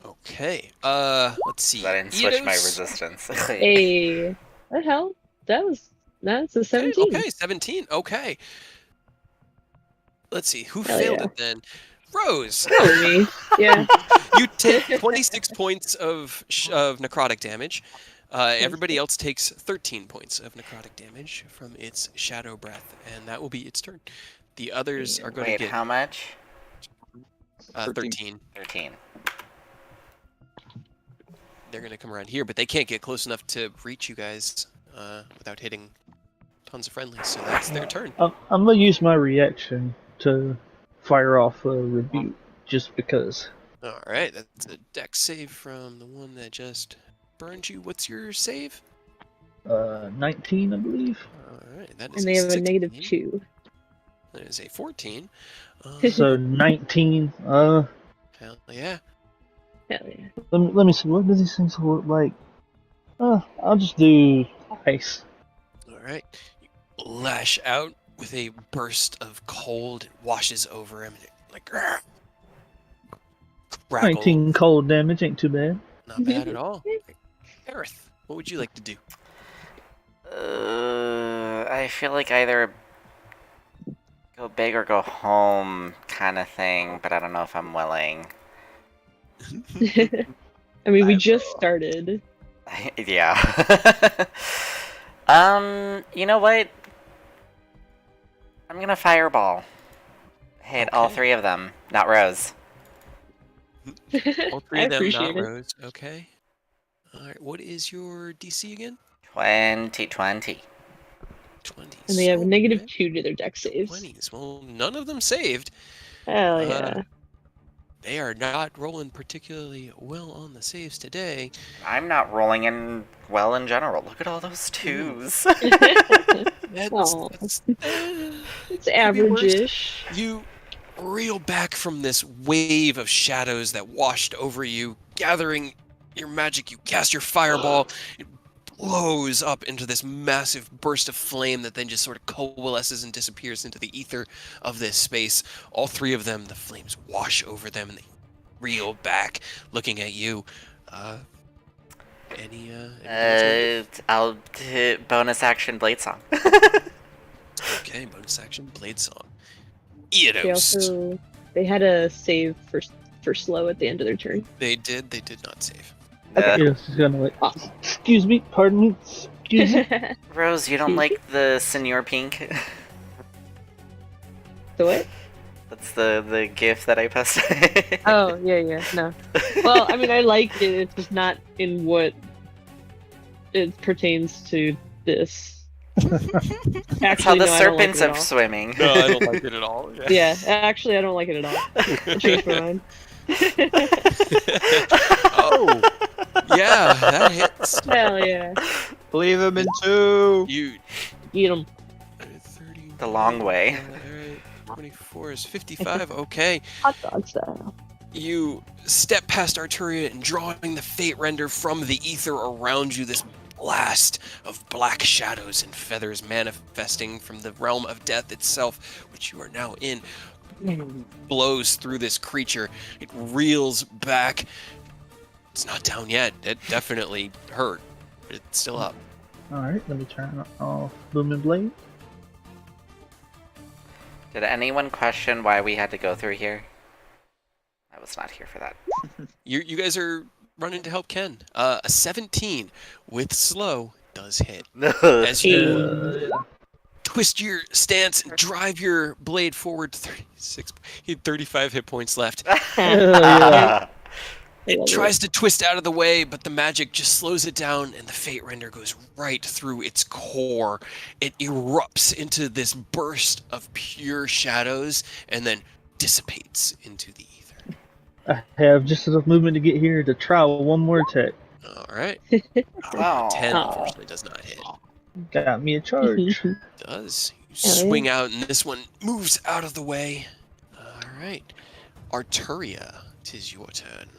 Speaker 1: Okay. Let's see.
Speaker 5: I didn't switch my
Speaker 1: Eidos.
Speaker 5: resistance.
Speaker 3: Hey, what the hell? That's a 17.
Speaker 1: Okay, 17. Okay. Let's see. Who
Speaker 3: Hell
Speaker 1: failed
Speaker 3: yeah.
Speaker 1: it then? Rose.
Speaker 3: Probably me. Yeah.
Speaker 1: You take 26 points of necrotic damage. Everybody else takes 13 points of necrotic damage from its shadow breath, and that will be its turn. The others are going to
Speaker 5: Wait,
Speaker 1: get
Speaker 5: how much?
Speaker 1: 13.
Speaker 5: 13.
Speaker 1: They're going to come around here, but they can't get close enough to reach you guys without hitting tons of friendlies, so that's their turn.
Speaker 2: I'm gonna use my reaction to fire off a rebuke, just because.
Speaker 1: All right, that's a dex save from the one that just burned you. What's your save?
Speaker 2: 19, I believe.
Speaker 1: All right, that is
Speaker 3: And they have a
Speaker 1: 16.
Speaker 3: -2.
Speaker 1: That is a 14.
Speaker 2: So 19.
Speaker 1: Hell yeah.
Speaker 3: Hell yeah.
Speaker 2: Let me see. What do these things look like? I'll just do ice.
Speaker 1: All right. You lash out with a burst of cold. It washes over him. And it, like, crackle.
Speaker 2: 19 cold damage ain't too bad.
Speaker 1: Not bad at all. Aerith, what would you like to do?
Speaker 5: I feel like either go big or go home kind of thing, but I don't know if I'm willing.
Speaker 3: I mean, we just started.
Speaker 5: Yeah. You know what? I'm gonna fireball. Hit all
Speaker 1: Okay.
Speaker 5: 3 of them, not Rose.
Speaker 1: All 3
Speaker 3: I
Speaker 1: of them, not
Speaker 3: appreciate it.
Speaker 1: Rose. Okay. All right. What is your DC again?
Speaker 5: 20.
Speaker 1: 20.
Speaker 3: And they have
Speaker 1: So
Speaker 3: -2
Speaker 1: good.
Speaker 3: to their deck saves.
Speaker 1: 20s. Well, none of them saved.
Speaker 3: Hell yeah.
Speaker 1: They are not rolling particularly well on the saves today.
Speaker 5: I'm not rolling in well in general. Look at all those 2s.
Speaker 3: Aw.
Speaker 1: That's
Speaker 3: It's
Speaker 1: could be worse.
Speaker 3: average-ish.
Speaker 1: You reel back from this wave of shadows that washed over you, gathering your magic. You cast your fireball. It blows up into this massive burst of flame that then just sort of coalesces and disappears into the ether of this space. All 3 of them, the flames wash over them and they reel back, looking at you. Any
Speaker 5: I'll hit bonus action Blade Song.
Speaker 1: Okay, bonus action, Blade Song.
Speaker 3: They
Speaker 1: Eodos.
Speaker 3: they had a save for slow at the end of their turn.
Speaker 1: They did not save.
Speaker 2: Yes, he's gonna excuse me, pardon me, excuse me.
Speaker 5: Rose, you don't like the Senor Pink?
Speaker 3: The what?
Speaker 5: That's the gif that I posted.
Speaker 3: Oh, yeah, no. Well, I mean, I like it. It's just not in what it pertains to this.
Speaker 5: That's how
Speaker 3: Actually,
Speaker 5: the
Speaker 3: no, I don't like
Speaker 5: serpents
Speaker 3: it at
Speaker 5: are
Speaker 3: all.
Speaker 5: swimming.
Speaker 1: No, I don't like it at all.
Speaker 3: Yeah, actually, I don't like it at all. I changed my mind.
Speaker 1: Oh, yeah, that hits.
Speaker 3: Hell yeah.
Speaker 4: Leave him in 2.
Speaker 1: You
Speaker 3: Eat them.
Speaker 1: 30.
Speaker 5: The long way.
Speaker 1: Alright, 24 is 55. Okay.
Speaker 3: Hot dog style.
Speaker 1: You step past Arturia and drawing the Fate Render from the ether around you, this blast of black shadows and feathers manifesting from the realm of death itself, which you are now in, blows through this creature. It reels back. It's not down yet. It definitely hurt, but it's still up.
Speaker 2: Alright, let me turn off Booming Blade.
Speaker 5: Did anyone question why we had to go through here? I was not here for that.
Speaker 1: You guys are running to help Ken. A 17 with slow does hit. As you twist your stance and drive your blade forward 36. He had 35 hit points left. It tries to twist out of the way, but the magic just slows it down, and the Fate Render goes right through its core. It erupts into this burst of pure shadows, and then dissipates into the ether.
Speaker 2: I have just enough movement to get here to try one more attack.
Speaker 1: All right.
Speaker 5: Wow.
Speaker 1: 10 unfortunately does not hit.
Speaker 2: Got me a charge.
Speaker 1: Does. You
Speaker 3: Hell yeah.
Speaker 1: swing out, and this one moves out of the way. All right. Arturia, 'tis your turn.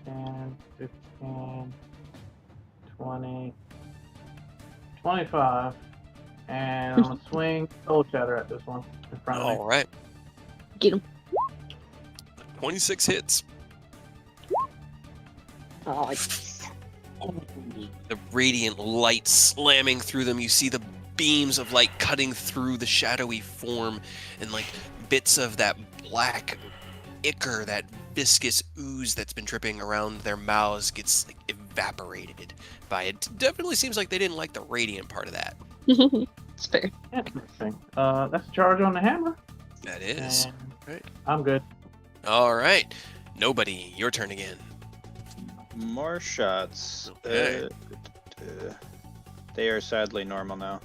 Speaker 6: 10, 15, 20, 25. And I'm gonna swing Soul Shatter at this one in front of me.
Speaker 1: All right.
Speaker 3: Get him.
Speaker 1: 26 hits.
Speaker 3: Oh,
Speaker 1: the radiant light slamming through them. You see the beams of light cutting through the shadowy form, and like bits of that black ichor, that viscous ooze that's been dripping around their mouths gets like evaporated by it. Definitely seems like they didn't like the radiant part of that.
Speaker 3: It's fair.
Speaker 6: Interesting. That's a charge on the hammer.
Speaker 1: That is. Right.
Speaker 6: I'm good.
Speaker 1: All right. Nobody. Your turn again.
Speaker 4: More shots.
Speaker 1: Okay.
Speaker 4: They are sadly normal now.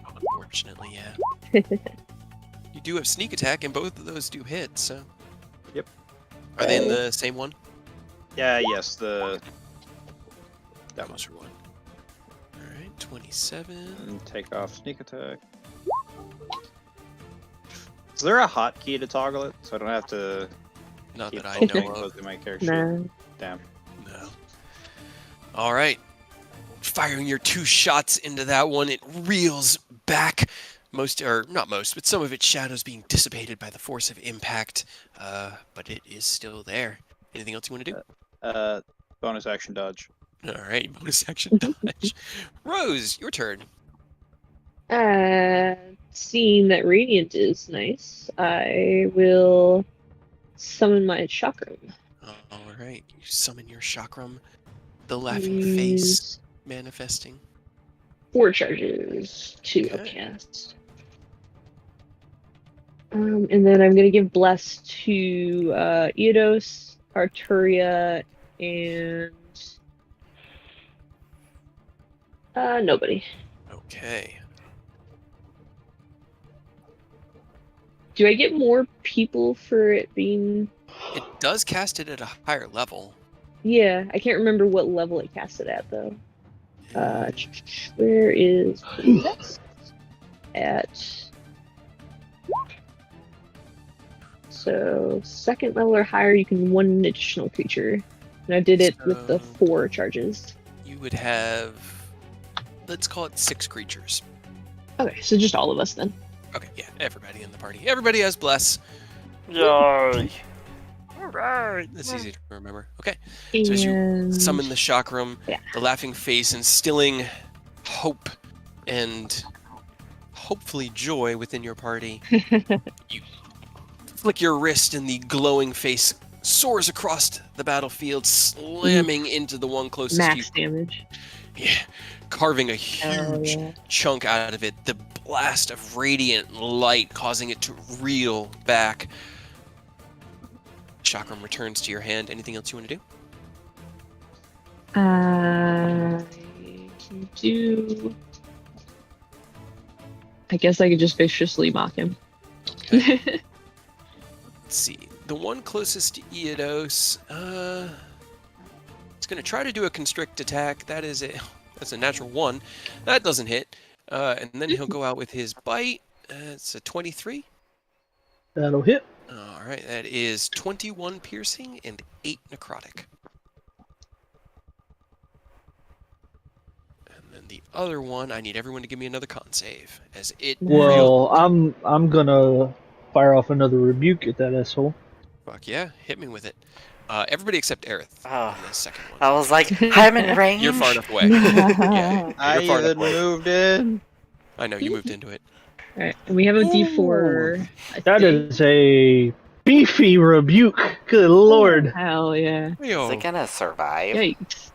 Speaker 1: Unfortunately, yeah. You do have sneak attack, and both of those do hit, so.
Speaker 4: Yep.
Speaker 1: Are they in the same one?
Speaker 4: Yeah, yes, that one.
Speaker 1: Closer one. Alright, 27.
Speaker 4: And take off sneak attack. Is there a hotkey to toggle it? So I don't have to
Speaker 1: Not
Speaker 4: keep
Speaker 1: that I know
Speaker 4: closing
Speaker 1: of.
Speaker 4: my character sheet?
Speaker 3: Nah.
Speaker 4: Damn.
Speaker 1: No. Alright. Firing your 2 shots into that one, it reels back. But some of its shadows being dissipated by the force of impact. But it is still there. Anything else you want to do?
Speaker 4: Bonus action dodge.
Speaker 1: Alright, bonus action dodge. Rose, your turn.
Speaker 3: Seeing that radiant is nice, I will summon my chakram.
Speaker 1: Alright, you summon your chakram. The laughing face manifesting.
Speaker 3: 4 charges to
Speaker 1: Okay.
Speaker 3: cast. And then I'm gonna give bless to Eodos, Arturia, and nobody.
Speaker 1: Okay.
Speaker 3: Do I get more people for it being?
Speaker 1: It does cast it at a higher level.
Speaker 3: Yeah, I can't remember what level it cast it at though. Where is that? At? So 2nd level or higher, you can 1 additional creature, and I did it with the 4 charges.
Speaker 1: You would have, let's call it 6 creatures.
Speaker 3: Okay, so just all of us then.
Speaker 1: Okay, yeah, everybody in the party. Everybody has bless.
Speaker 5: Yay!
Speaker 1: Alright. That's easy to remember. Okay. So as you
Speaker 3: And
Speaker 1: summon the chakram,
Speaker 3: Yeah.
Speaker 1: the laughing face instilling hope and hopefully joy within your party. You flick your wrist and the glowing face soars across the battlefield, slamming into the one closest to you.
Speaker 3: max damage.
Speaker 1: Yeah, carving a
Speaker 3: Oh,
Speaker 1: huge
Speaker 3: yeah.
Speaker 1: chunk out of it. The blast of radiant light causing it to reel back. Chakram returns to your hand. Anything else you want to do?
Speaker 3: I can do. I guess I could just viciously mock him.
Speaker 1: Okay. Let's see. The one closest to Eodos, it's going to try to do a constrict attack. That's a natural 1. That doesn't hit. And then he'll go out with his bite. It's a 23.
Speaker 2: That'll hit.
Speaker 1: All right, that is 21 piercing and 8 necrotic. And then the other one, I need everyone to give me another con save, as it
Speaker 2: Well, I'm gonna fire off another rebuke at that asshole.
Speaker 1: Fuck yeah, hit me with it. Everybody except Aerith.
Speaker 5: Oh.
Speaker 1: On the second one.
Speaker 5: I was like, I'm in range.
Speaker 1: You're far enough away. Yeah,
Speaker 4: I
Speaker 1: you're far enough
Speaker 4: even
Speaker 1: away.
Speaker 4: moved in.
Speaker 1: I know, you moved into it.
Speaker 3: Alright, and we have a D4. I
Speaker 2: That
Speaker 3: think.
Speaker 2: is a beefy rebuke. Good lord.
Speaker 3: Hell yeah.
Speaker 5: Is it gonna survive?
Speaker 3: Yikes.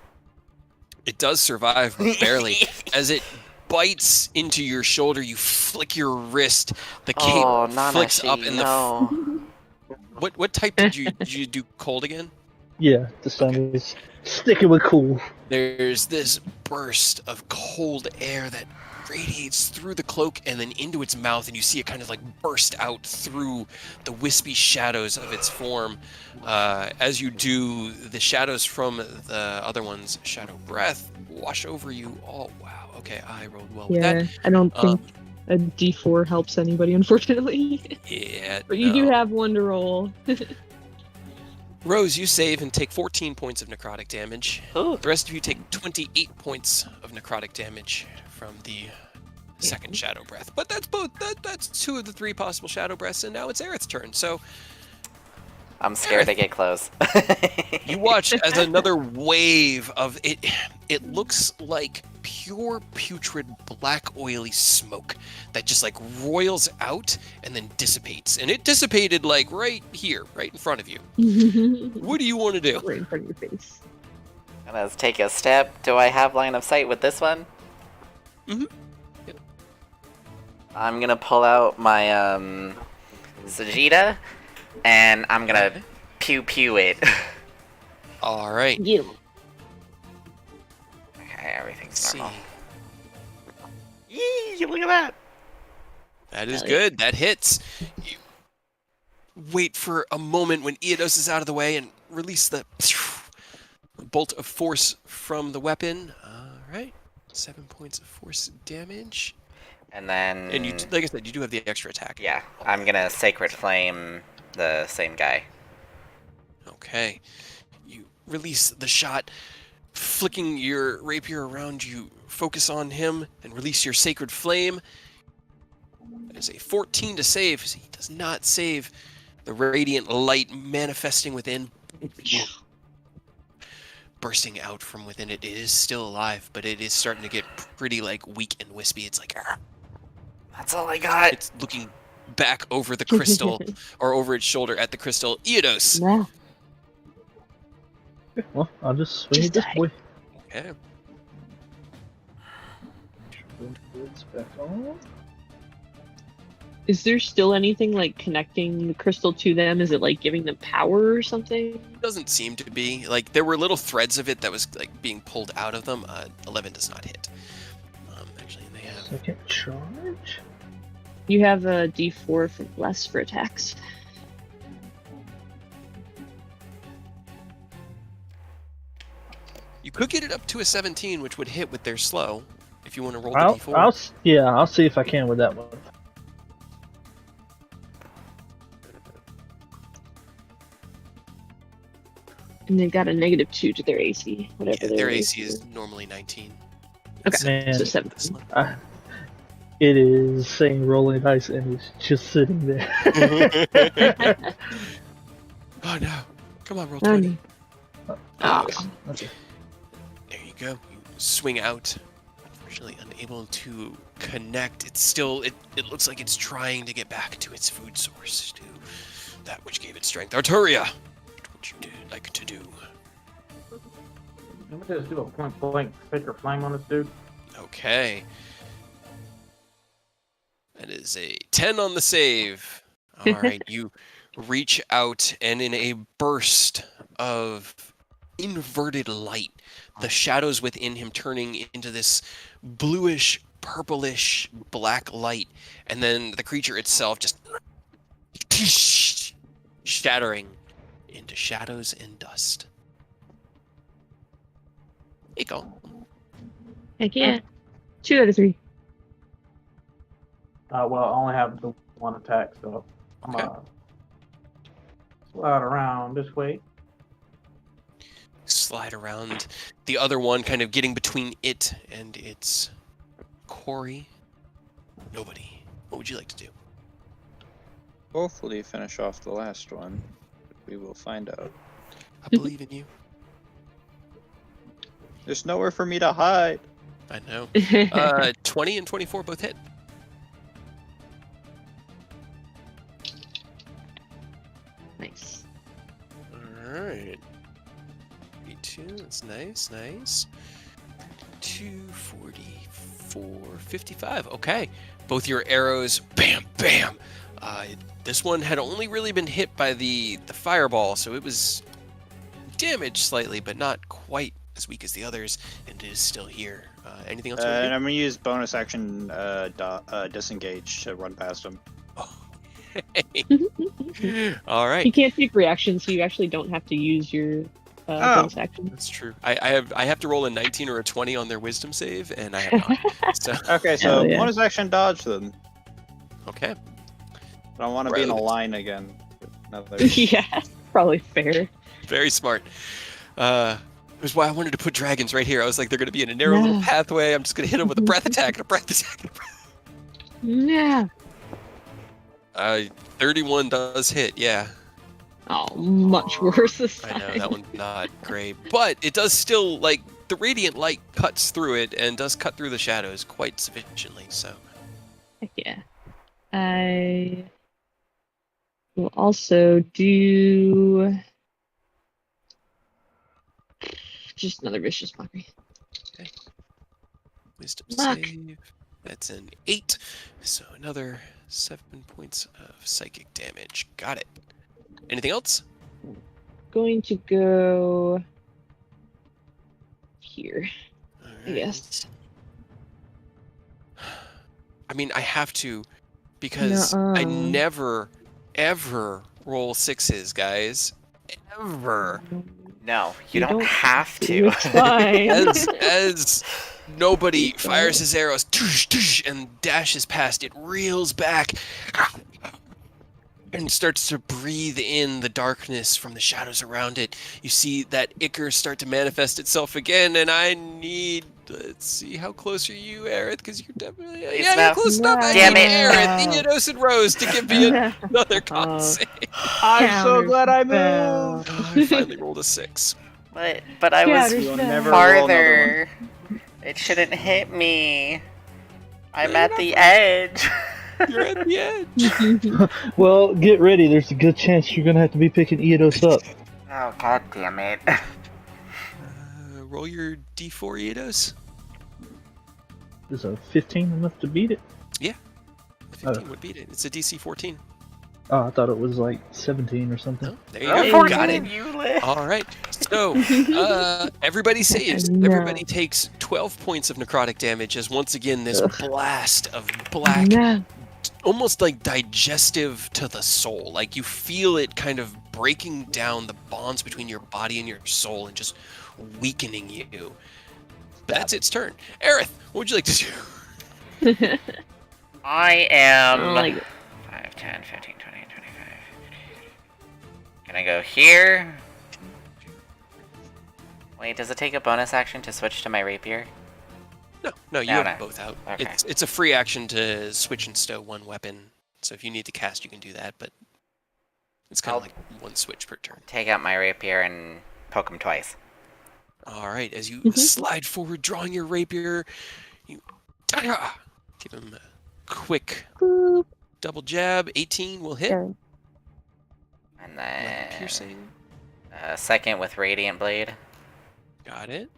Speaker 1: It does survive, but barely. As it bites into your shoulder, you flick your wrist. The cape
Speaker 5: Oh,
Speaker 1: flicks
Speaker 5: Nanashi,
Speaker 1: up in the.
Speaker 5: no.
Speaker 1: What type did you do? Cold again?
Speaker 2: Yeah, the sun is sticking with cool.
Speaker 1: There's this burst of cold air that radiates through the cloak and then into its mouth, and you see it kind of like burst out through the wispy shadows of its form. As you do, the shadows from the other one's shadow breath wash over you. Oh wow, okay, I rolled well with
Speaker 3: Yeah,
Speaker 1: that.
Speaker 3: I don't think a D4 helps anybody, unfortunately.
Speaker 1: Yeah,
Speaker 3: But you do
Speaker 1: no.
Speaker 3: have one to roll.
Speaker 1: Rose, you save and take 14 points of necrotic damage.
Speaker 5: Ooh.
Speaker 1: The rest of you take 28 points of necrotic damage from the second shadow breath. But that's 2 of the 3 possible shadow breaths, and now it's Aerith's turn. So
Speaker 5: I'm scared to get close.
Speaker 1: You watch as another wave of it. It looks like pure putrid black oily smoke that just like roils out and then dissipates. And it dissipated like right here, right in front of you. What do you want to do?
Speaker 3: Right in front of your face.
Speaker 5: Let's take a step. Do I have line of sight with this one?
Speaker 1: Mm-hmm.
Speaker 5: I'm gonna pull out my Sajita, and I'm gonna pew pew it.
Speaker 1: All right.
Speaker 3: You.
Speaker 5: Okay, everything's
Speaker 1: Let's see.
Speaker 5: normal. Yee! Look at that.
Speaker 1: That is
Speaker 3: Hell yeah.
Speaker 1: good. That hits. You wait for a moment when Eodos is out of the way and release the bolt of force from the weapon. All right. 7 points of force damage.
Speaker 5: And then,
Speaker 1: And you, like I said, you do have the extra attack.
Speaker 5: yeah, I'm gonna Sacred Flame the same guy.
Speaker 1: Okay. You release the shot, flicking your rapier around. You focus on him and release your Sacred Flame. That is a 14 to save. He does not save. The radiant light manifesting within, bursting out from within it. It is still alive, but it is starting to get pretty like weak and wispy. It's like,
Speaker 5: That's all I got.
Speaker 1: it's looking back over the crystal or over its shoulder at the crystal. Eodos.
Speaker 3: Wow.
Speaker 2: Well, I'll just swing
Speaker 3: Just
Speaker 2: at this
Speaker 3: die.
Speaker 2: boy.
Speaker 1: Okay.
Speaker 2: It's back on.
Speaker 3: Is there still anything like connecting the crystal to them? Is it like giving them power or something?
Speaker 1: Doesn't seem to be. Like, there were little threads of it that was like being pulled out of them. 11 does not hit. Actually, they have...
Speaker 2: Second charge.
Speaker 3: You have a D4 for less for attacks.
Speaker 1: You could get it up to a 17, which would hit with their slow. If you want to roll the
Speaker 2: I'll,
Speaker 1: d4.
Speaker 2: I'll see if I can with that one.
Speaker 3: And they've got a -2 to their AC, whatever
Speaker 1: Yeah, their AC is normally 19.
Speaker 3: Okay,
Speaker 2: Man,
Speaker 3: so 7.
Speaker 2: It is saying rolling dice and it's just sitting there.
Speaker 1: Oh no. Come on, roll
Speaker 3: Oh,
Speaker 1: 20.
Speaker 3: no.
Speaker 2: Okay.
Speaker 1: There you go. You swing out. Unfortunately, unable to connect. It's still, it looks like it's trying to get back to its food source, to that which gave it strength. Arturia, what would you like to do?
Speaker 6: Let me just do a point blank Sacred Flame on this dude.
Speaker 1: Okay. That is a 10 on the save. All right, you reach out, and in a burst of inverted light, the shadows within him turning into this bluish, purplish, black light, and then the creature itself just shattering into shadows and dust. There you go.
Speaker 3: Heck yeah. 2 out of 3.
Speaker 6: Well, I only have the one attack, so I'm
Speaker 1: Okay.
Speaker 6: slide around this way.
Speaker 1: Slide around the other one, kind of getting between it and its quarry. Nobody. What would you like to do?
Speaker 4: Hopefully finish off the last one. We will find out.
Speaker 1: I believe in you.
Speaker 4: There's nowhere for me to hide.
Speaker 1: I know. 20 and 24 both hit.
Speaker 3: Nice.
Speaker 1: Alright. 32, that's nice. 244, 55. Okay. Both your arrows, bam, bam. This one had only really been hit by the fireball, so it was damaged slightly, but not quite as weak as the others, and it is still here. Anything else you
Speaker 4: And
Speaker 1: want
Speaker 4: I'm gonna use bonus action disengage to run past him.
Speaker 1: to do? All right.
Speaker 3: You can't take reactions, so you actually don't have to use your bonus action.
Speaker 1: That's true. I have to roll a 19 or a 20 on their wisdom save, and I have not. So
Speaker 4: Okay, so
Speaker 3: Hell yeah.
Speaker 4: bonus action dodge then.
Speaker 1: okay.
Speaker 4: I don't want to be in a
Speaker 1: Road.
Speaker 4: line again. Another-
Speaker 3: Yeah, probably fair.
Speaker 1: Very smart. It was why I wanted to put dragons right here. I was like, they're going to be in a narrow little
Speaker 3: Yeah.
Speaker 1: pathway. I'm just going to hit them with a breath attack and a breath attack. And a breath.
Speaker 3: Yeah.
Speaker 1: 31 does hit, yeah.
Speaker 3: Oh, much worse this time.
Speaker 1: I know, that one's not great. But it does still, like, the radiant light cuts through it and does cut through the shadows quite sufficiently, so.
Speaker 3: Heck yeah. I will also do just another vicious mockery.
Speaker 1: Okay. Wisdom
Speaker 3: Fuck.
Speaker 1: save. That's an 8. So another 7 points of psychic damage. Got it. Anything else?
Speaker 3: Going to go here, I
Speaker 1: Alright.
Speaker 3: guess.
Speaker 1: I mean, I have to, because I never, ever roll 6s, guys. Ever.
Speaker 5: No, you don't have to.
Speaker 3: It's fine.
Speaker 1: As nobody fires his arrows and dashes past, it reels back and starts to breathe in the darkness from the shadows around it. You see that ichor start to manifest itself again, and I need... Let's see, how close are you, Aerith? Because you're definitely... you're close enough. I
Speaker 5: Damn
Speaker 1: need
Speaker 5: it.
Speaker 1: Aerith, Eodos, and Rose to give me another con save.
Speaker 4: I'm so glad I moved.
Speaker 1: I finally rolled a 6.
Speaker 5: But I was
Speaker 4: You'll never roll another
Speaker 5: farther. It shouldn't hit me. I'm at the edge.
Speaker 1: You're at the edge.
Speaker 2: Well, get ready. There's a good chance you're gonna have to be picking Eodos up.
Speaker 5: Oh, god damn it.
Speaker 1: Roll your d4, Eodos.
Speaker 2: Is a 15 enough to beat it?
Speaker 1: Yeah. 15 would beat it. It's a DC 14.
Speaker 2: Oh, I thought it was like 17 or something.
Speaker 1: Oh, there you go. You got it.
Speaker 5: You live.
Speaker 1: All right. So, everybody saves.
Speaker 3: No.
Speaker 1: Everybody takes 12 points of necrotic damage as once again this blast of black,
Speaker 3: No.
Speaker 1: almost like digestive to the soul. Like you feel it kind of breaking down the bonds between your body and your soul and just weakening you. But that's its turn. Aerith, what would you like to do?
Speaker 5: I am...
Speaker 3: I like it.
Speaker 5: 5, 10, 15, 20, 25. Can I go here? Wait, does it take a bonus action to switch to my rapier?
Speaker 1: No, you
Speaker 5: No,
Speaker 1: have
Speaker 5: no.
Speaker 1: both out.
Speaker 5: Okay.
Speaker 1: It's a free action to switch and stow one weapon. So if you need to cast, you can do that, but it's kind of
Speaker 5: I'll-
Speaker 1: like one switch per turn.
Speaker 5: Take out my rapier and poke him twice.
Speaker 1: All right, as you slide forward, drawing your rapier, you give him a quick
Speaker 3: Boop.
Speaker 1: double jab. 18 will hit.
Speaker 3: Yeah.
Speaker 5: And
Speaker 1: 11
Speaker 5: then...
Speaker 1: piercing.
Speaker 5: second with Radiant Blade.
Speaker 1: Got it.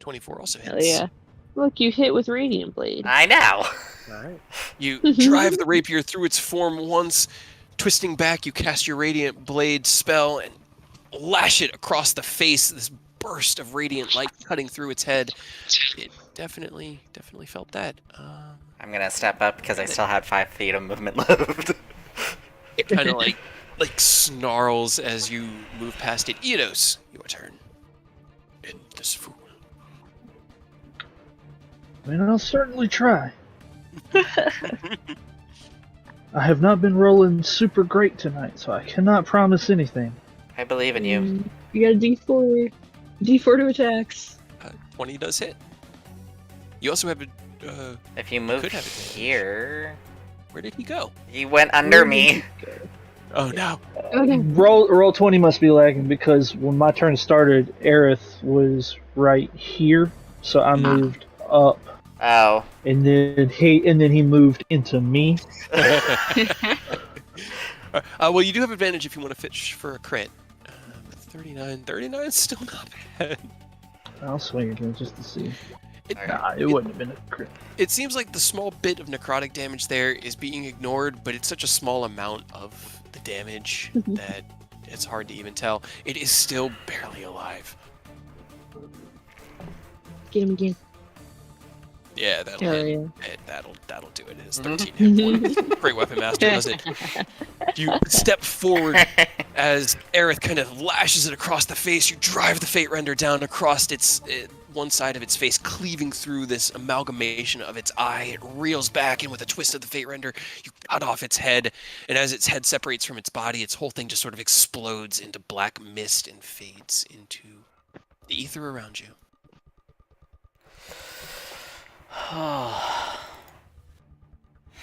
Speaker 1: 24 also hits.
Speaker 3: Hell yeah. Look, you hit with Radiant Blade.
Speaker 5: I know!
Speaker 1: All right. You drive the rapier through its form once, twisting back. You cast your radiant blade spell and lash it across the face. This burst of radiant light cutting through its head. It definitely felt that.
Speaker 5: I'm gonna step up because I still had 5 feet of movement left.
Speaker 1: It kind of like snarls as you move past it. Eidos, your turn. End this fool.
Speaker 2: I mean, I'll certainly try. I have not been rolling super great tonight, so I cannot promise anything.
Speaker 5: I believe in you.
Speaker 3: You got a D4. D4 to attacks.
Speaker 1: 20 does hit. You also have a...
Speaker 5: If you move
Speaker 1: could have advantage.
Speaker 5: here...
Speaker 1: where did he go?
Speaker 5: He went under me.
Speaker 1: Oh, no.
Speaker 3: Okay.
Speaker 2: Roll 20 must be lagging because when my turn started, Aerith was right here, so I moved up,
Speaker 5: Oh.
Speaker 2: and then he moved into me.
Speaker 1: Well, you do have advantage if you want to fish for a crit. 39 is still not bad.
Speaker 2: I'll swing again just to see.
Speaker 5: Alright.
Speaker 2: Nah, it wouldn't have been a crit.
Speaker 1: It seems like the small bit of necrotic damage there is being ignored, but it's such a small amount of the damage that it's hard to even tell. It is still barely alive.
Speaker 3: Get him again.
Speaker 1: Yeah, that'll
Speaker 3: Hell
Speaker 1: hit.
Speaker 3: yeah.
Speaker 1: That'll do it. It is 13 hit points. Great weapon master does it. You step forward as Aerith kind of lashes it across the face. You drive the Fate Render down across one side of its face, cleaving through this amalgamation of its eye. It reels back, and with a twist of the Fate Render, you cut off its head. And as its head separates from its body, its whole thing just sort of explodes into black mist and fades into the ether around you.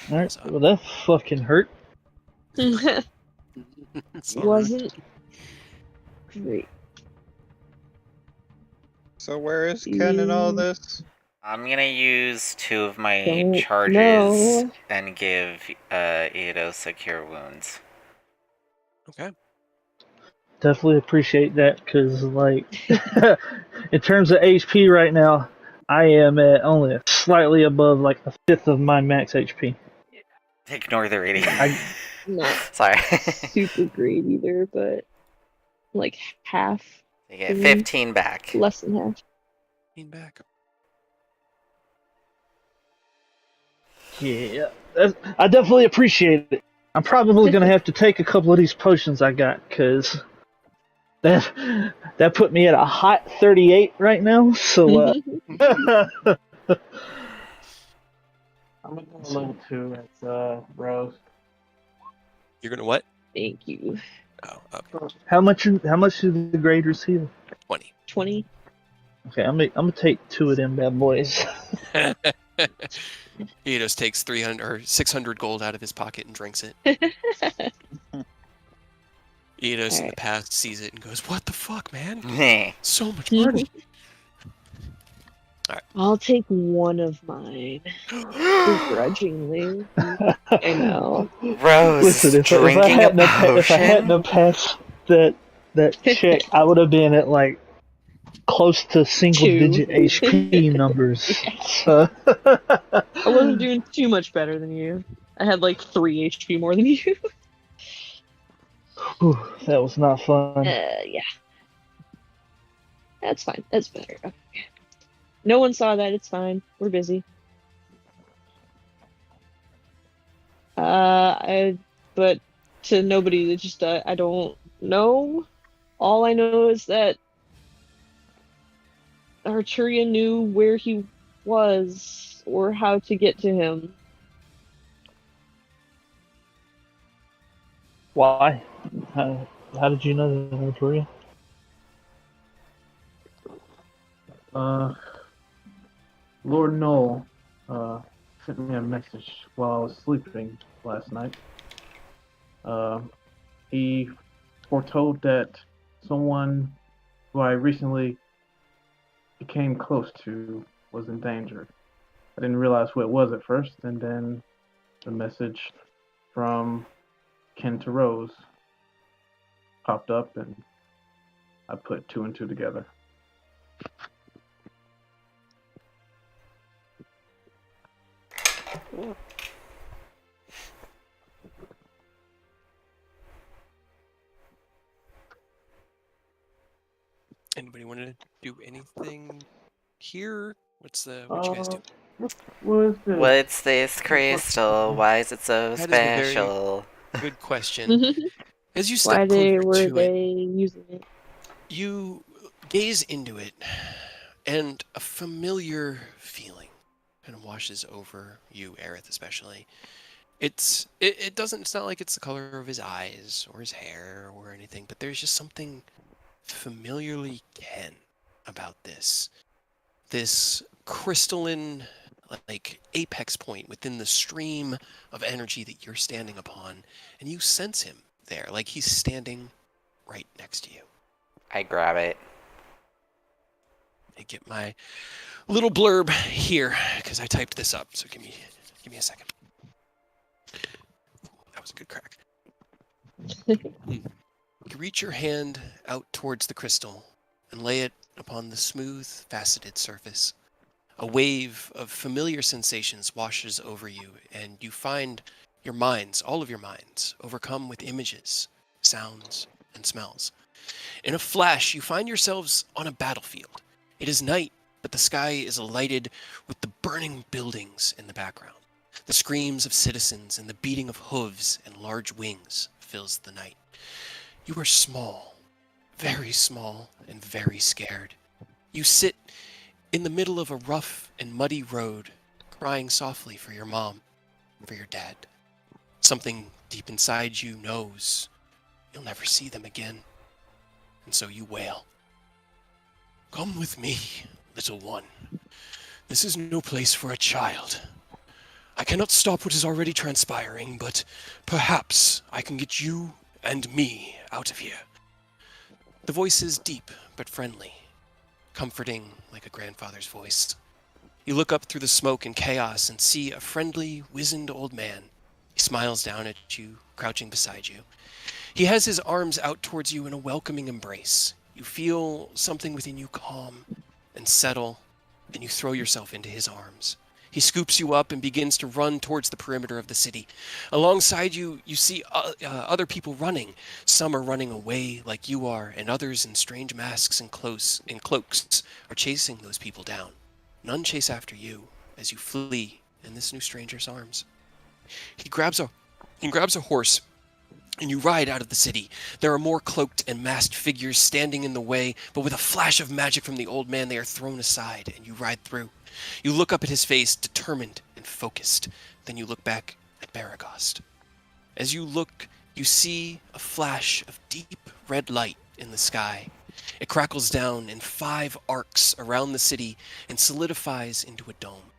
Speaker 2: Alright, well that fucking hurt.
Speaker 3: wasn't great.
Speaker 4: So where is Ken in all this?
Speaker 5: I'm gonna use 2 of my
Speaker 3: Don't
Speaker 5: charges
Speaker 3: know.
Speaker 5: and give Eidos a cure wounds.
Speaker 1: Okay.
Speaker 2: Definitely appreciate that because, like, in terms of HP right now, I am at only slightly above like a fifth of my max HP.
Speaker 5: Ignore the rating.
Speaker 3: Not
Speaker 5: Sorry.
Speaker 3: super great either, but like half.
Speaker 5: You get 15 back.
Speaker 3: Less than half.
Speaker 1: Back.
Speaker 2: Yeah, I definitely appreciate it. I'm probably gonna have to take a couple of these potions I got because that put me at a hot 38 right now. So
Speaker 6: I'm gonna go level 2 at Rose.
Speaker 1: You're gonna what?
Speaker 3: Thank you.
Speaker 1: Oh, okay.
Speaker 2: how much do the graders heal?
Speaker 1: 20.
Speaker 3: 20.
Speaker 2: Okay, I'm gonna take 2 of them bad boys.
Speaker 1: He just takes 300 or 600 gold out of his pocket and drinks it. Eidos in the past sees it and goes, "What the fuck, man? So much money." Alright.
Speaker 3: I'll take one of mine. Begrudgingly. I know.
Speaker 5: Rose,
Speaker 2: Listen, if I hadn't passed that check, I would have been at like close to single
Speaker 3: 2.
Speaker 2: digit HP numbers. So.
Speaker 3: I wasn't doing too much better than you. I had like 3 HP more than you.
Speaker 2: Whew, that was not fun.
Speaker 3: Yeah. That's fine. That's better. Okay. No one saw that. It's fine. We're busy. But to nobody, it's just I don't know. All I know is that Arturia knew where he was or how to get to him.
Speaker 2: Why? How did you know that, Arturia?
Speaker 6: Lord Noel sent me a message while I was sleeping last night. He foretold that someone who I recently became close to was in danger. I didn't realize who it was at first, and then the message from Ken to Rose popped up, and I put 2 and 2 together.
Speaker 1: Anybody want to do anything here? What you guys do?
Speaker 6: What is this?
Speaker 5: What's this crystal? Why is it so
Speaker 1: That is a very
Speaker 5: special?
Speaker 1: good question. As you step
Speaker 3: Were
Speaker 1: closer to
Speaker 3: they using it?
Speaker 1: you gaze into it, and a familiar feeling kind of washes over you, Aerith, especially. It's not like it's the color of his eyes or his hair or anything, but there's just something familiarly Ken about this crystalline, like, apex point within the stream of energy that you're standing upon, and you sense him there, like he's standing right next to you.
Speaker 5: I grab it.
Speaker 1: I get my little blurb here because I typed this up, so give me a second. That was a good crack. You reach your hand out towards the crystal and lay it upon the smooth, faceted surface. A wave of familiar sensations washes over you, and you find your minds, all of your minds, overcome with images, sounds, and smells. In a flash, you find yourselves on a battlefield. It is night, but the sky is lighted with the burning buildings in the background. The screams of citizens and the beating of hooves and large wings fills the night. You are small, very small, and very scared. You sit in the middle of a rough and muddy road, crying softly for your mom and for your dad. Something deep inside you knows you'll never see them again, and so you wail. "Come with me, little one. This is no place for a child. I cannot stop what is already transpiring, but perhaps I can get you and me out of here. The voice is deep but friendly, comforting like a grandfather's voice. You look up through the smoke and chaos and see a friendly, wizened old man. He smiles down at you, crouching beside you. He has his arms out towards you in a welcoming embrace. You feel something within you calm and settle, and you throw yourself into his arms. He scoops you up and begins to run towards the perimeter of the city. Alongside you, you see other people running. Some are running away like you are, and others in strange masks and cloaks are chasing those people down. None chase after you as you flee in this new stranger's arms. He grabs a horse, and you ride out of the city. There are more cloaked and masked figures standing in the way, but with a flash of magic from the old man, they are thrown aside, and you ride through. You look up at his face, determined and focused. Then you look back at Baragost. As you look, you see a flash of deep red light in the sky. It crackles down in 5 arcs around the city and solidifies into a dome.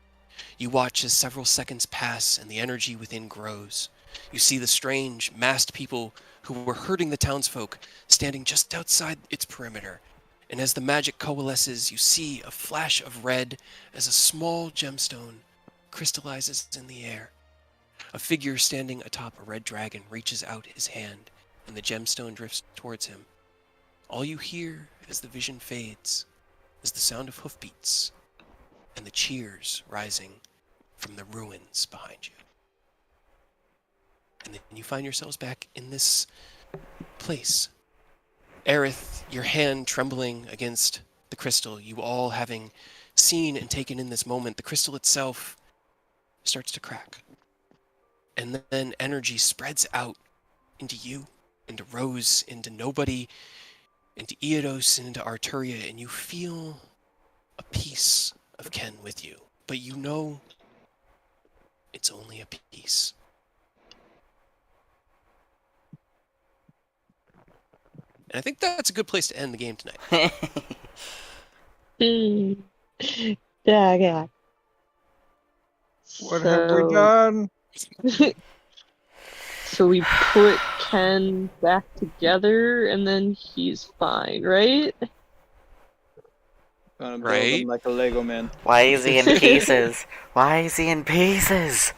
Speaker 1: You watch as several seconds pass and the energy within grows. You see the strange, masked people who were hurting the townsfolk standing just outside its perimeter. And as the magic coalesces, you see a flash of red as a small gemstone crystallizes in the air. A figure standing atop a red dragon reaches out his hand, and the gemstone drifts towards him. All you hear as the vision fades is the sound of hoofbeats and the cheers rising from the ruins behind you. And then you find yourselves back in this place. Aerith, your hand trembling against the crystal, you all having seen and taken in this moment, the crystal itself starts to crack. And then energy spreads out into you, into Rose, into Nobody, into Eodos, and into Arturia, and you feel a piece of Ken with you. But you know it's only a piece. And I think that's a good place to end the game tonight.
Speaker 3: Yeah.
Speaker 4: What have we done?
Speaker 3: So we put Ken back together, and then he's fine, right?
Speaker 4: Gonna build
Speaker 1: Right?
Speaker 4: him like a Lego man.
Speaker 5: Why is he in pieces? Why is he in pieces?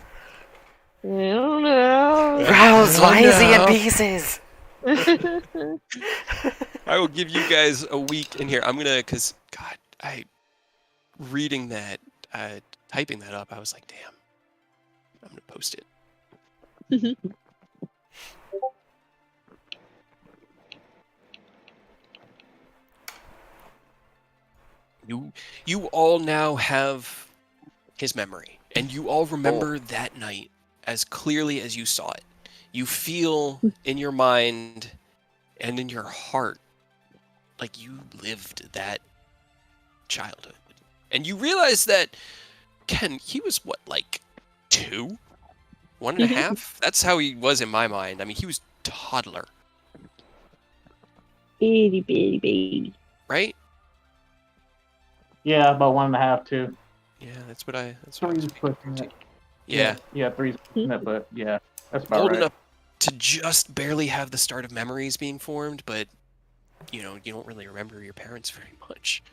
Speaker 3: I don't know.
Speaker 5: Rouse, why is he in
Speaker 1: No.
Speaker 5: pieces?
Speaker 1: I will give you guys a week in here. I'm gonna, because God, reading that, typing that up, I was like, damn, I'm gonna post it. You all now have his memory, and you all remember that night as clearly as you saw it. You feel in your mind and in your heart like you lived that childhood. And you realize that Ken, he was what, like 2? 1.5? That's how he was in my mind. I mean, he was toddler,
Speaker 3: Baby.
Speaker 1: right?
Speaker 6: Yeah, about 1.5, 2.
Speaker 1: Yeah, that's what I was
Speaker 6: pushing it.
Speaker 1: Yeah.
Speaker 6: Yeah, 3's pushing it, but yeah, that's about
Speaker 1: Old
Speaker 6: right.
Speaker 1: enough to just barely have the start of memories being formed, but you don't really remember your parents very much.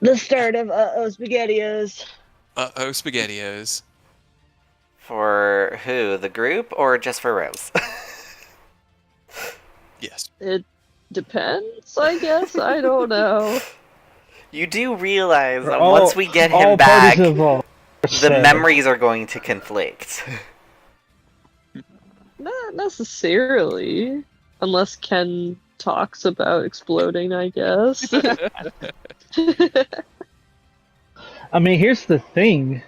Speaker 3: The start of SpaghettiOs.
Speaker 1: SpaghettiOs.
Speaker 5: For who? The group or just for Rose?
Speaker 1: Yes.
Speaker 3: It depends, I guess. I don't know.
Speaker 5: You do realize that
Speaker 2: All-
Speaker 5: once we get him
Speaker 2: all
Speaker 5: back,
Speaker 2: parties involved are
Speaker 5: the
Speaker 2: sad.
Speaker 5: memories are going to conflict.
Speaker 3: Not necessarily. Unless Ken talks about exploding, I guess.
Speaker 2: I mean, here's the thing.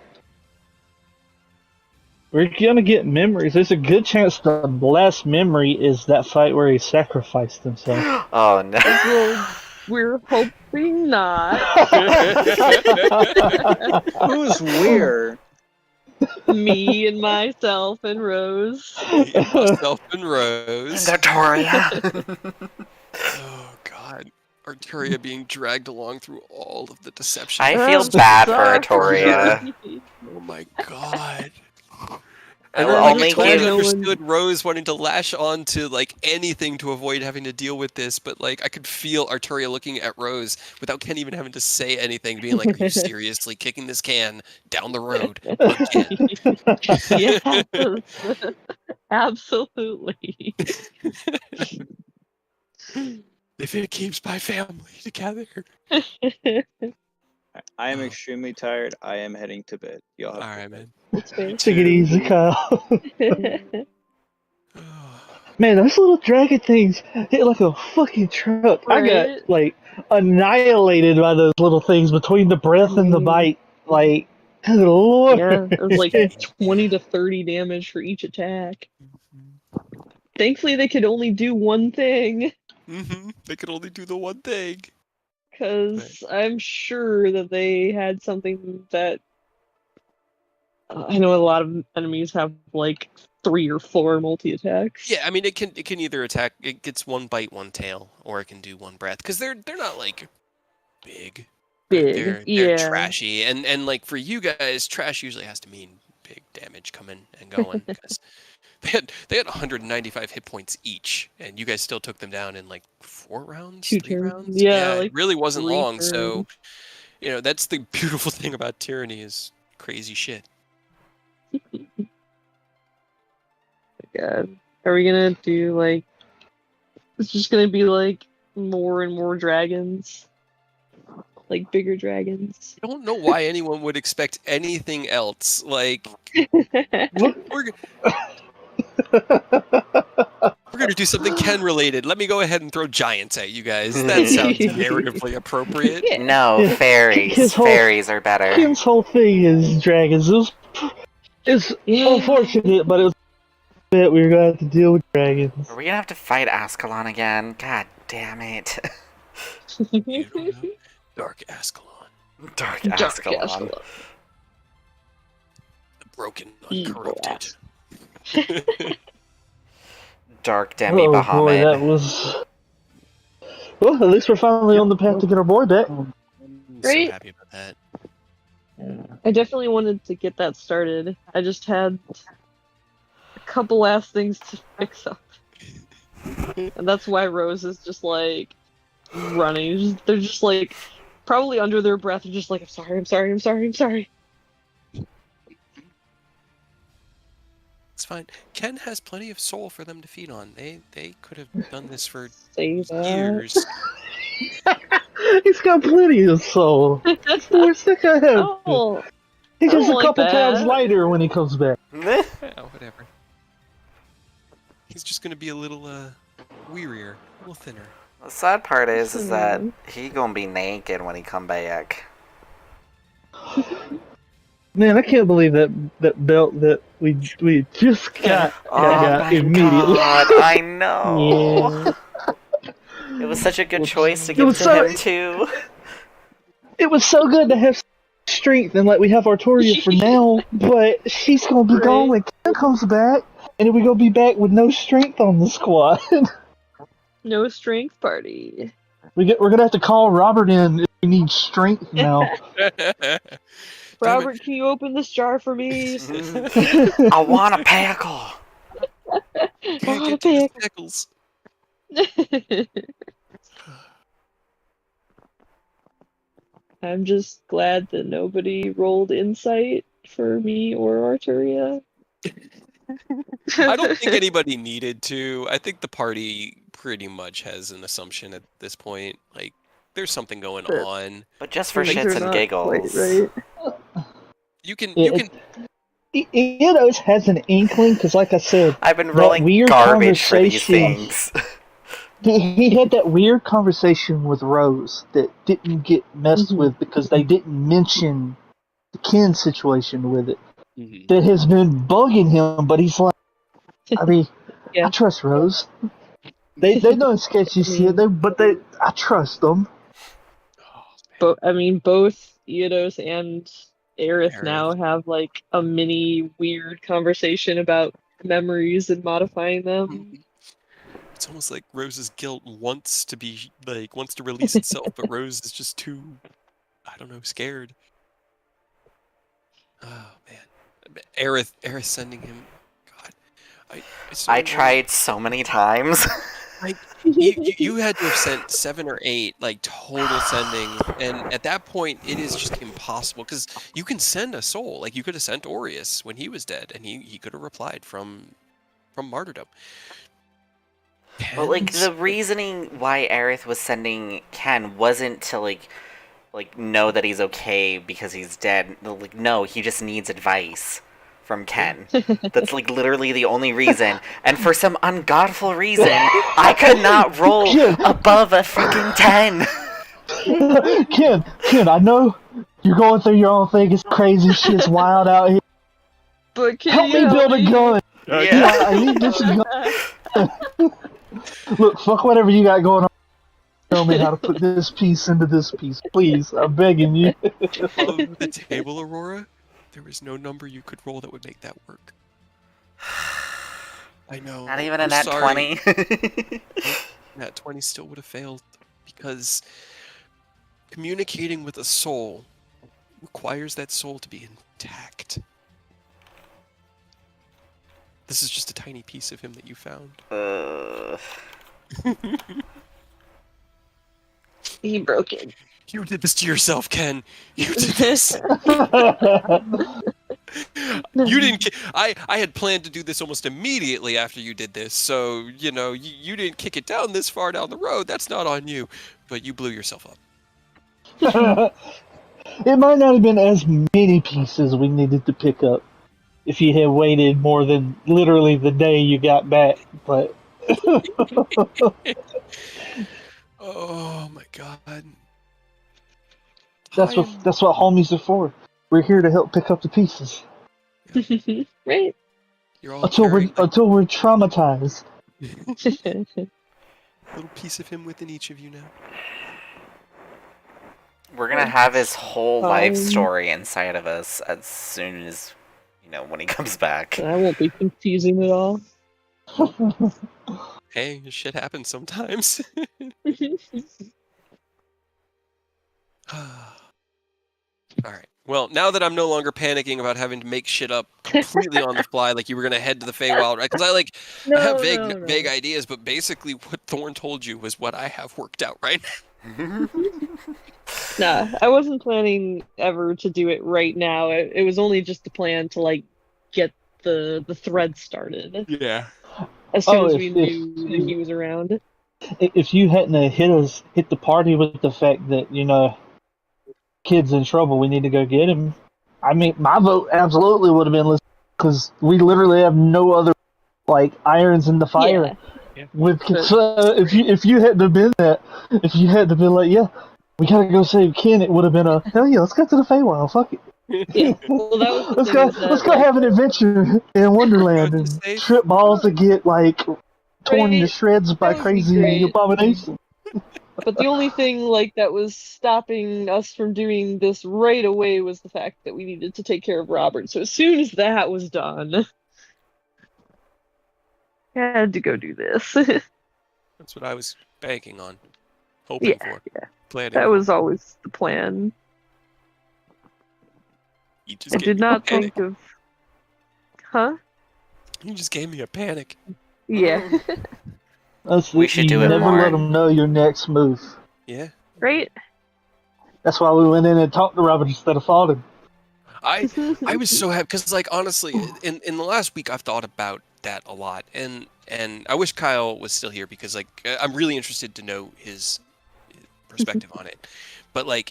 Speaker 2: We're gonna get memories. There's a good chance the last memory is that fight where he sacrificed himself.
Speaker 5: Oh no.
Speaker 3: Well, we're hoping not.
Speaker 4: Who's weird?
Speaker 3: Me and myself and Rose.
Speaker 1: Myself and Rose.
Speaker 5: Victoria.
Speaker 1: Oh God. Arturia being dragged along through all of the deception.
Speaker 5: I feel
Speaker 3: I'm
Speaker 5: bad for
Speaker 3: sorry.
Speaker 5: Arturia.
Speaker 1: Oh my god.
Speaker 5: I
Speaker 1: And
Speaker 5: will
Speaker 1: then, like,
Speaker 5: only
Speaker 1: I totally
Speaker 5: give.
Speaker 1: understood Rose wanting to lash on to, like, anything to avoid having to deal with this, but, like, I could feel Arturia looking at Rose without Ken even having to say anything, being like, are you seriously kicking this can down the road again?
Speaker 3: Yes, absolutely.
Speaker 1: If it keeps my family together.
Speaker 4: I am extremely tired. I am heading to bed. Y'all have a
Speaker 1: Alright,
Speaker 4: good
Speaker 1: man.
Speaker 3: It's fair.
Speaker 1: Me
Speaker 2: Take it
Speaker 1: too.
Speaker 2: easy, Kyle. Man, those little dragon things hit like a fucking truck. I got
Speaker 3: Right?
Speaker 2: like annihilated by those little things between the breath and the bite. Like, good lord.
Speaker 3: Yeah, it was like 20 to 30 damage for each attack. Thankfully, they could only do one thing,
Speaker 1: They could only do the one thing.
Speaker 3: because I'm sure that they had something that I know a lot of enemies have like 3 or 4 multi-attacks.
Speaker 1: Yeah, I mean it can either attack, it gets one bite, one tail, or it can do one breath. Because they're not like big.
Speaker 3: Big,
Speaker 1: They're
Speaker 3: yeah.
Speaker 1: trashy. And like for you guys, trash usually has to mean big damage coming and going. Because they had 195 hit points each, and you guys still took them down in like 4 rounds,
Speaker 3: 2
Speaker 1: 3
Speaker 3: turns.
Speaker 1: rounds.
Speaker 3: Yeah,
Speaker 1: It
Speaker 3: like
Speaker 1: really wasn't
Speaker 3: 3
Speaker 1: long. So
Speaker 3: turns.
Speaker 1: that's the beautiful thing about Tyranny is crazy shit.
Speaker 3: God. Are we gonna do like it's just gonna be like more and more dragons? Like bigger dragons.
Speaker 1: I don't know why anyone would expect anything else. Like we're gonna do something Ken related. Let me go ahead and throw giants at you guys. That sounds narratively appropriate.
Speaker 3: Yeah.
Speaker 5: No,
Speaker 2: Yeah.
Speaker 5: fairies.
Speaker 2: His whole-
Speaker 5: Fairies are better.
Speaker 2: Kim's whole thing is dragons. It's
Speaker 3: Yeah.
Speaker 2: unfortunate, but it was a bit we were gonna have to deal with dragons.
Speaker 5: Are we gonna have to fight Ascalon again? God damn it.
Speaker 1: You don't know. Dark Ascalon.
Speaker 5: Dark
Speaker 3: Dark
Speaker 5: Ascalon.
Speaker 3: Ascalon.
Speaker 1: Broken,
Speaker 3: Evil
Speaker 1: uncorrupted.
Speaker 5: Dark Demi
Speaker 2: Oh boy,
Speaker 5: Bahamut.
Speaker 2: that was. Well, at least we're finally on the path to get our boy back.
Speaker 1: I'm
Speaker 3: Right?
Speaker 1: so happy about that.
Speaker 3: I definitely wanted to get that started. I just had a couple last things to fix up. And that's why Rose is just like running. They're just like probably under their breath, they're just like, I'm sorry, I'm sorry, I'm sorry, I'm sorry.
Speaker 1: It's fine. Ken has plenty of soul for them to feed on. They could have done this for
Speaker 3: Say that.
Speaker 1: years.
Speaker 2: He's got plenty of soul. Where's the guy?
Speaker 3: Oh,
Speaker 2: He's
Speaker 3: I
Speaker 2: just a
Speaker 3: don't like
Speaker 2: couple pounds
Speaker 3: that.
Speaker 2: lighter when he comes back.
Speaker 1: Yeah, whatever. He's just gonna be a little wearier, a little thinner.
Speaker 5: The sad part is that he gonna be naked when he come back.
Speaker 2: Man, I can't believe that belt that we just got
Speaker 5: my
Speaker 2: immediately.
Speaker 5: God, I know. It was such a good choice to give to him too.
Speaker 2: It was so good to have strength and we have Arturia for now, but she's gonna be gone when Ken comes back, and then we're gonna be back with no strength on the squad.
Speaker 3: No strength party.
Speaker 2: We're gonna have to call Robert in if we need strength now.
Speaker 3: Robert, can you open this jar for me?
Speaker 5: I want a pickle.
Speaker 1: Can't get to the pickles.
Speaker 3: I'm just glad that nobody rolled insight for me or Arturia.
Speaker 1: I don't think anybody needed to. I think the party pretty much has an assumption at this point. Like, there's something going on.
Speaker 5: But just for
Speaker 3: Things
Speaker 5: shits
Speaker 3: are
Speaker 5: and
Speaker 3: not
Speaker 5: giggles.
Speaker 3: quite right.
Speaker 1: You can
Speaker 2: Enos has an inkling because, like I said,
Speaker 5: I've been
Speaker 2: that
Speaker 5: rolling
Speaker 2: weird
Speaker 5: garbage for these
Speaker 2: conversation-
Speaker 5: things.
Speaker 2: he had that weird conversation with Rose that didn't get messed
Speaker 3: Mhm.
Speaker 2: with because they didn't mention the Ken situation with it.
Speaker 1: Mhm.
Speaker 2: That has been bugging him, but he's like, I mean,
Speaker 3: Yeah.
Speaker 2: I trust Rose. They know sketchy shit, but I trust them.
Speaker 3: But I mean, both Eidos and Aerith
Speaker 1: Aerith.
Speaker 3: now have like a mini weird conversation about memories and modifying them.
Speaker 1: It's almost like Rose's guilt wants to release itself, but Rose is just too, I don't know, scared. Oh man, Aerith sending him. God,
Speaker 5: I tried so many times.
Speaker 1: you had to have sent 7 or 8 like total sendings, and at that point it is just impossible because you can send a soul. Like you could have sent Aureus when he was dead, and he could have replied from martyrdom.
Speaker 5: But like the reasoning why Aerith was sending Ken wasn't to like know that he's okay because he's dead. Like no, he just needs advice from Ken. That's like literally the only reason. And for some ungodful reason, I could not roll above a freaking 10.
Speaker 2: Ken, I know you're going through your own thing. It's crazy. Shit's wild out here.
Speaker 3: But can
Speaker 2: Help me build a gun.
Speaker 5: Yeah.
Speaker 2: I need this gun. Look, fuck whatever you got going on. Tell me how to put this piece into this piece, please. I'm begging you.
Speaker 1: Of the table, Aurora, there was no number you could roll that would make that work. I know.
Speaker 5: Not even a nat 20.
Speaker 1: Nat 20 still would have failed because communicating with a soul requires that soul to be intact. This is just a tiny piece of him that you found.
Speaker 3: He broke it.
Speaker 1: You did this to yourself, Ken. You did this. You didn't. I had planned to do this almost immediately after you did this, so you know you didn't kick it down this far down the road. That's not on you, but you blew yourself up.
Speaker 2: It might not have been as many pieces we needed to pick up if you had waited more than literally the day you got back, but.
Speaker 1: Oh my god.
Speaker 2: That's what homies are for. We're here to help pick up the pieces.
Speaker 3: Right.
Speaker 1: You're all
Speaker 2: Until we're traumatized.
Speaker 1: little piece of him within each of you now.
Speaker 5: We're gonna have his whole life story inside of us as soon as, when he comes back.
Speaker 3: That won't be confusing at all.
Speaker 1: Hey, shit happens sometimes. Alright. Well, now that I'm no longer panicking about having to make shit up completely on the fly, like you were gonna head to the Feywild, right? Because I have vague ideas, but basically what Thorn told you was what I have worked out right now.
Speaker 3: Nah, I wasn't planning ever to do it right now. It was only just the plan to get the thread started.
Speaker 1: Yeah.
Speaker 3: As soon as we knew that he was around.
Speaker 2: If you hadn't hit the party with the fact that, kid's in trouble, we need to go get him. I mean, my vote absolutely would have been listened because we literally have no other irons in the fire.
Speaker 1: Yeah.
Speaker 2: If you hadn't have been that, if you had to be like, yeah, we gotta go save Ken, it would have been hell yeah, let's go to the Feywild, fuck it.
Speaker 3: Yeah. Well, that was
Speaker 2: let's go have an adventure in Wonderland and trip balls to get torn to shreds by crazy abomination.
Speaker 3: But the only thing that was stopping us from doing this right away was the fact that we needed to take care of Robert. So as soon as that was done, I had to go do this.
Speaker 1: That's what I was banking on, hoping for, planning.
Speaker 3: That was always the plan. I did not think of. Huh?
Speaker 1: You just gave me a panic.
Speaker 3: Yeah.
Speaker 5: We should do it
Speaker 2: never
Speaker 5: more.
Speaker 2: let them know your next move.
Speaker 1: Yeah.
Speaker 3: Right?
Speaker 2: That's why we went in and talked to Robert instead of fought him.
Speaker 1: I was so happy because honestly, in the last week I've thought about that a lot, and I wish Kyle was still here because I'm really interested to know his perspective on it. But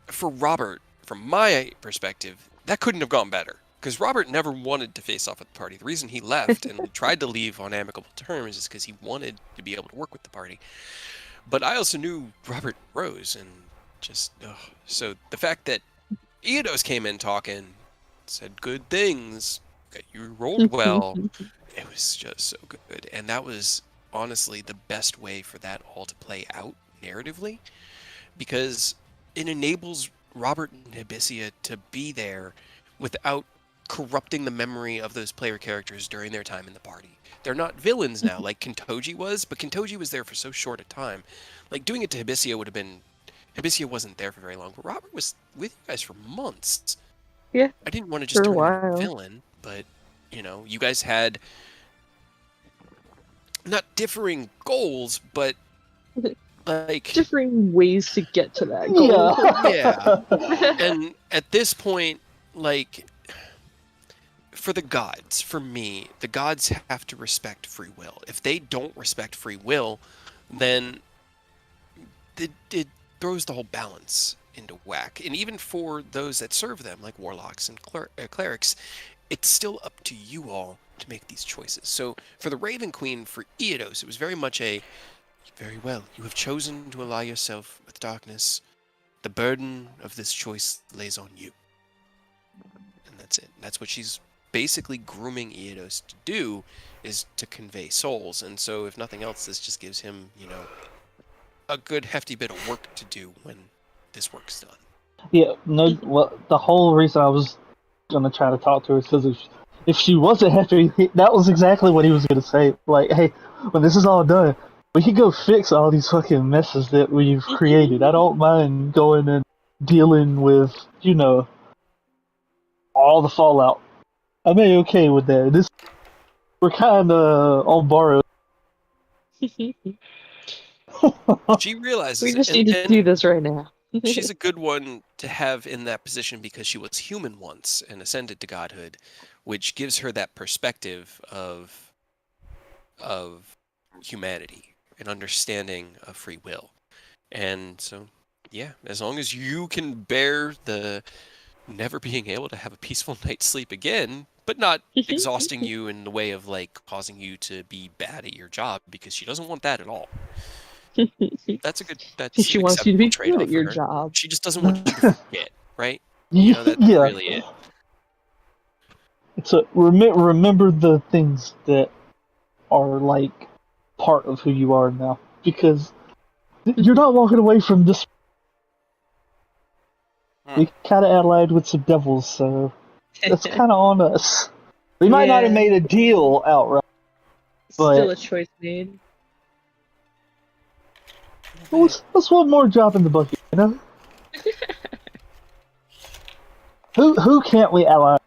Speaker 1: for Robert, from my perspective, that couldn't have gone better. Because Robert never wanted to face off with the party. The reason he left and tried to leave on amicable terms is because he wanted to be able to work with the party. But I also knew Robert Rose, and so the fact that Eodos came in talking, said good things, that you rolled well, it was just so good. And that was honestly the best way for that all to play out narratively, because it enables Robert and Hibisia to be there without corrupting the memory of those player characters during their time in the party. They're not villains now, like Kintoji was, but Kintoji was there for so short a time. Like, doing it to Hibisia would have been... Hibisia wasn't there for very long, but Robert was with you guys for months.
Speaker 3: Yeah.
Speaker 1: I didn't want to just
Speaker 3: For a
Speaker 1: turn him into a
Speaker 3: while.
Speaker 1: villain, but, you know, you guys had not differing goals, but like...
Speaker 3: Differing ways to get to that goal.
Speaker 1: Yeah. And at this point, like, for the gods, for me, the gods have to respect free will. If they don't respect free will, then it throws the whole balance into whack. And even for those that serve them, like warlocks and clerics, it's still up to you all to make these choices. So for the Raven Queen, for Eodos, it was very much a, very well, you have chosen to ally yourself with darkness. The burden of this choice lays on you. And that's it. That's what she's basically grooming Eodos to do, is to convey souls. And so if nothing else, this just gives him, you know, a good hefty bit of work to do when this work's done.
Speaker 2: Yeah, no. Well, the whole reason I was gonna try to talk to her is because if she wasn't happy, that was exactly what he was gonna say. Like, hey, when this is all done, we can go fix all these fucking messes that we've created. I don't mind going and dealing with, you know, all the fallout. I'm okay with that. This, we're kind of on borrowed.
Speaker 1: She realizes
Speaker 3: We
Speaker 1: it,
Speaker 3: just need to do this right now.
Speaker 1: she's a good one to have in that position because she was human once and ascended to godhood, which gives her that perspective of humanity and understanding of free will. And so, yeah, as long as you can bear the never being able to have a peaceful night's sleep again, but not exhausting you in the way of like causing you to be bad at your job, because she doesn't want that at all. That's
Speaker 3: She
Speaker 1: an
Speaker 3: wants you to be
Speaker 1: acceptable
Speaker 3: good
Speaker 1: trade-off
Speaker 3: at your
Speaker 1: for her.
Speaker 3: job.
Speaker 1: She just doesn't want you to forget, right? You know, that's
Speaker 2: Yeah.
Speaker 1: really it.
Speaker 2: So remember the things that are like part of who you are now, because you're not walking away from this. We kind of allied with some devils, so that's kind of on us. We might not have
Speaker 3: Yeah.
Speaker 2: made a deal outright.
Speaker 3: Still
Speaker 2: But-
Speaker 3: a choice made.
Speaker 2: What's one more drop in the bucket, you know? Who can't we ally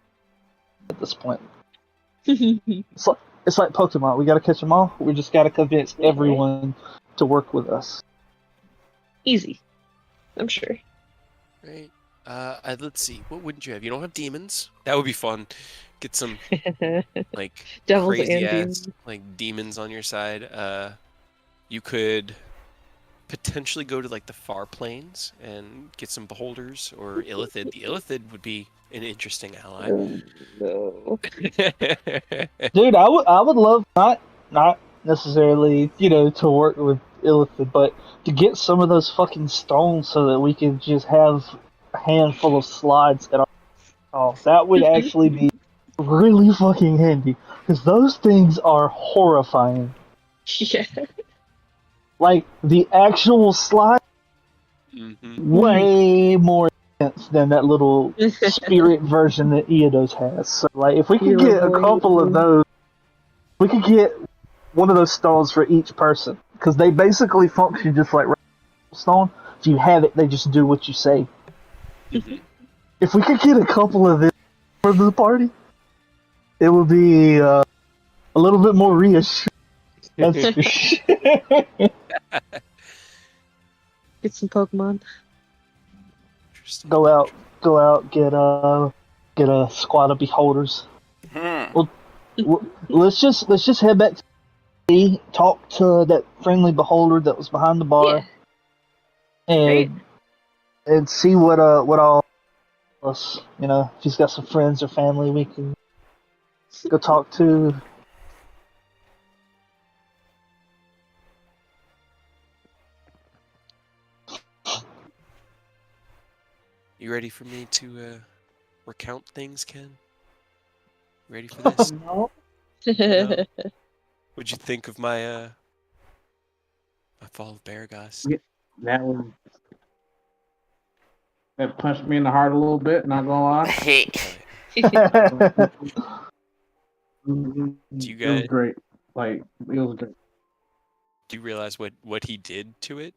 Speaker 2: at this point? It's like Pokemon. We gotta catch them all. We just gotta convince everyone to work with us.
Speaker 3: Easy. I'm sure.
Speaker 1: Right. Let's see. What wouldn't you have? You don't have demons. That would be fun. Get some like
Speaker 3: Devils
Speaker 1: crazy
Speaker 3: and
Speaker 1: ass
Speaker 3: demons.
Speaker 1: like demons on your side. You could potentially go to like the far planes and get some beholders or Illithid. The Illithid would be an interesting ally.
Speaker 3: No.
Speaker 2: Dude, I would love not necessarily, you know, to work with Illithid, but to get some of those fucking stones so that we can just have a handful of slides at our house. That would actually be really fucking handy, because those things are horrifying.
Speaker 3: Yeah.
Speaker 2: Like, the actual slide,
Speaker 1: Mm-hmm.
Speaker 2: way more intense than that little spirit version that Eodos has. So, like, if we could get a couple of those, we could get one of those stones for each person, because they basically function just like stone. If you have it, they just do what you say.
Speaker 1: Mm-hmm.
Speaker 2: If we could get a couple of them for the party, it would be a little bit more reassuring. That's for sure.
Speaker 3: Get some Pokemon.
Speaker 1: Interesting.
Speaker 2: Go out, get a squad of beholders. Let's just head back to the talk to that friendly beholder that was behind the bar, and see what all us, you know, if he's got some friends or family we can go talk to.
Speaker 1: You ready for me to recount things, Ken? Ready for this?
Speaker 6: No.
Speaker 1: No? What'd you think of my my fall of Baragos?
Speaker 6: That punched me in the heart a little bit, not gonna lie.
Speaker 5: Hey,
Speaker 6: It
Speaker 1: Do you
Speaker 6: was
Speaker 1: guys
Speaker 6: great. Like, it was great.
Speaker 1: do you realize what he did to it?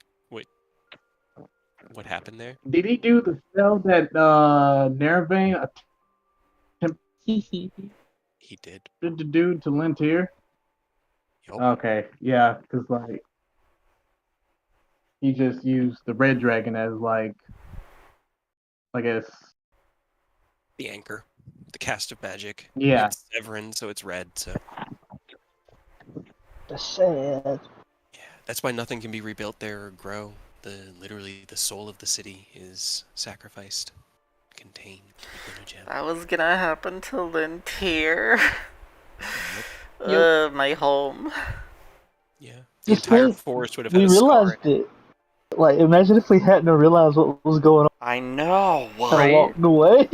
Speaker 1: What happened there?
Speaker 6: Did he do the spell that Nervain
Speaker 1: He did.
Speaker 6: attempted to do to Lintier?
Speaker 1: Yup.
Speaker 6: Okay, yeah, because like he just used the red dragon as like, I guess,
Speaker 1: The anchor, the cast of magic.
Speaker 6: yeah.
Speaker 1: It's Severin, so it's red. So
Speaker 2: That's sad.
Speaker 1: yeah, that's why nothing can be rebuilt there or grow. Literally the soul of the city is sacrificed, contained within a gem.
Speaker 5: That was gonna happen to Lintier.
Speaker 3: Yep.
Speaker 5: My home.
Speaker 1: Yeah, the
Speaker 2: Just
Speaker 1: entire
Speaker 2: think,
Speaker 1: forest would have had
Speaker 2: we
Speaker 1: a scar.
Speaker 2: realized it. Like, imagine if we hadn't realized what was going on
Speaker 5: I know,
Speaker 2: and
Speaker 3: Right.
Speaker 2: walked away.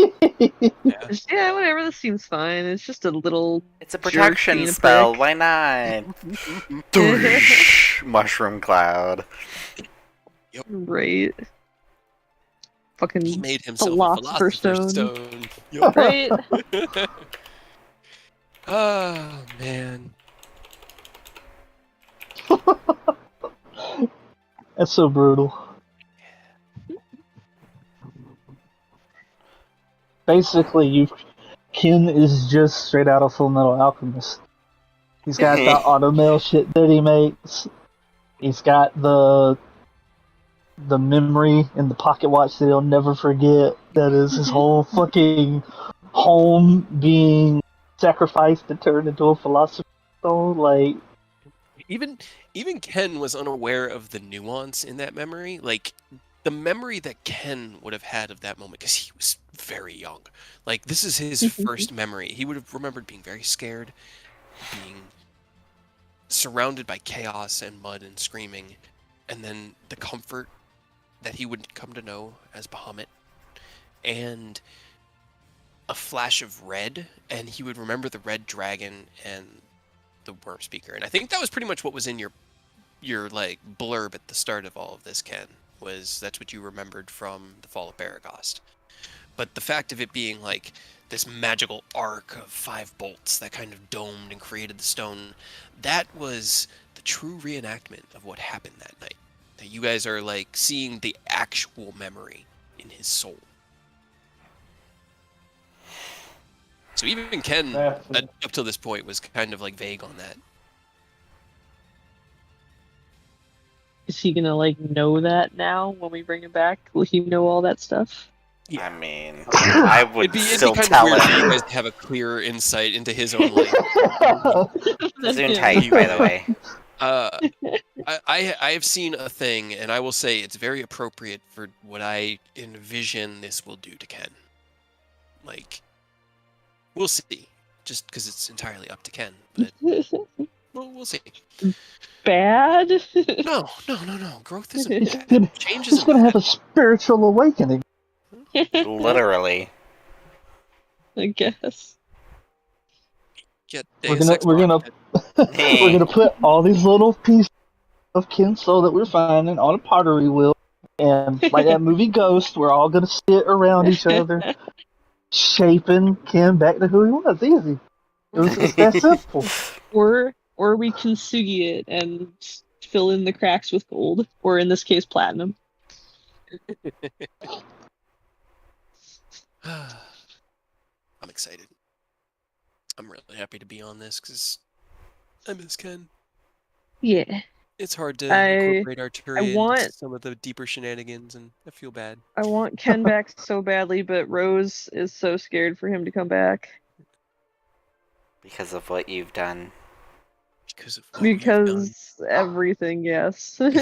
Speaker 3: Yeah, whatever. This seems fine. It's just a little.
Speaker 5: It's a
Speaker 3: jerk
Speaker 5: protection
Speaker 3: being a
Speaker 5: spell.
Speaker 3: prick.
Speaker 5: Why not? Mushroom cloud.
Speaker 3: Right. Fucking
Speaker 1: He made himself
Speaker 3: philosopher's
Speaker 1: a philosopher's stone. Yup.
Speaker 3: right.
Speaker 1: Oh man.
Speaker 2: That's so brutal. Basically, Ken is just straight out of Full Metal Alchemist. He's got the automail shit that he makes. He's got the memory in the pocket watch that he'll never forget. That is his whole fucking home being sacrificed and turned into a philosopher's stone. Like,
Speaker 1: Even Ken was unaware of the nuance in that memory. Like the memory that Ken would have had of that moment, because he was very young. Like this is his first memory. He would have remembered being very scared, being surrounded by chaos and mud and screaming, and then the comfort that he would come to know as Bahamut, and a flash of red, and he would remember the red dragon and the worm speaker. And I think that was pretty much what was in your like blurb at the start of all of this, Ken, was that's what you remembered from the Fall of Baragost. But the fact of it being like this magical arc of 5 bolts that kind of domed and created the stone, that was the true reenactment of what happened that night. That you guys are like seeing the actual memory in his soul. So even Ken, up till this point, was kind of like vague on that.
Speaker 3: Is he gonna like know that now when we bring him back? Will he know all that stuff?
Speaker 5: I mean, I would still
Speaker 1: kind
Speaker 5: tell
Speaker 1: of weird for you
Speaker 5: him.
Speaker 1: guys to have a clearer insight into his own life.
Speaker 5: Zuntite, by the way.
Speaker 1: I have seen a thing, and I will say it's very appropriate for what I envision this will do to Ken. Like, we'll see. Just because it's entirely up to Ken, but we'll see.
Speaker 3: Bad?
Speaker 1: No. Growth isn't
Speaker 2: he's
Speaker 1: bad. Change
Speaker 2: he's
Speaker 1: isn't
Speaker 2: gonna
Speaker 1: bad.
Speaker 2: have a spiritual awakening.
Speaker 5: Literally.
Speaker 3: I guess.
Speaker 1: Get
Speaker 2: We're
Speaker 1: Deus Ex
Speaker 2: gonna
Speaker 1: Machina.
Speaker 2: we're gonna put all these little pieces of Ken's soul that we're finding on a pottery wheel, and like that movie Ghost, we're all gonna sit around each other, shaping Ken back to who he was. Easy. It's that simple.
Speaker 3: Or we can sugi it and fill in the cracks with gold, or in this case, platinum.
Speaker 1: I'm excited. I'm really happy to be on this because I miss Ken.
Speaker 3: Yeah.
Speaker 1: It's hard to
Speaker 3: I
Speaker 1: incorporate Arturia
Speaker 3: want-
Speaker 1: into some of the deeper shenanigans, and I feel bad.
Speaker 3: I want Ken back so badly, but Rose is so scared for him to come back.
Speaker 5: Because of what you've done.
Speaker 1: Because of what you've
Speaker 3: Because everything, yes.
Speaker 1: done.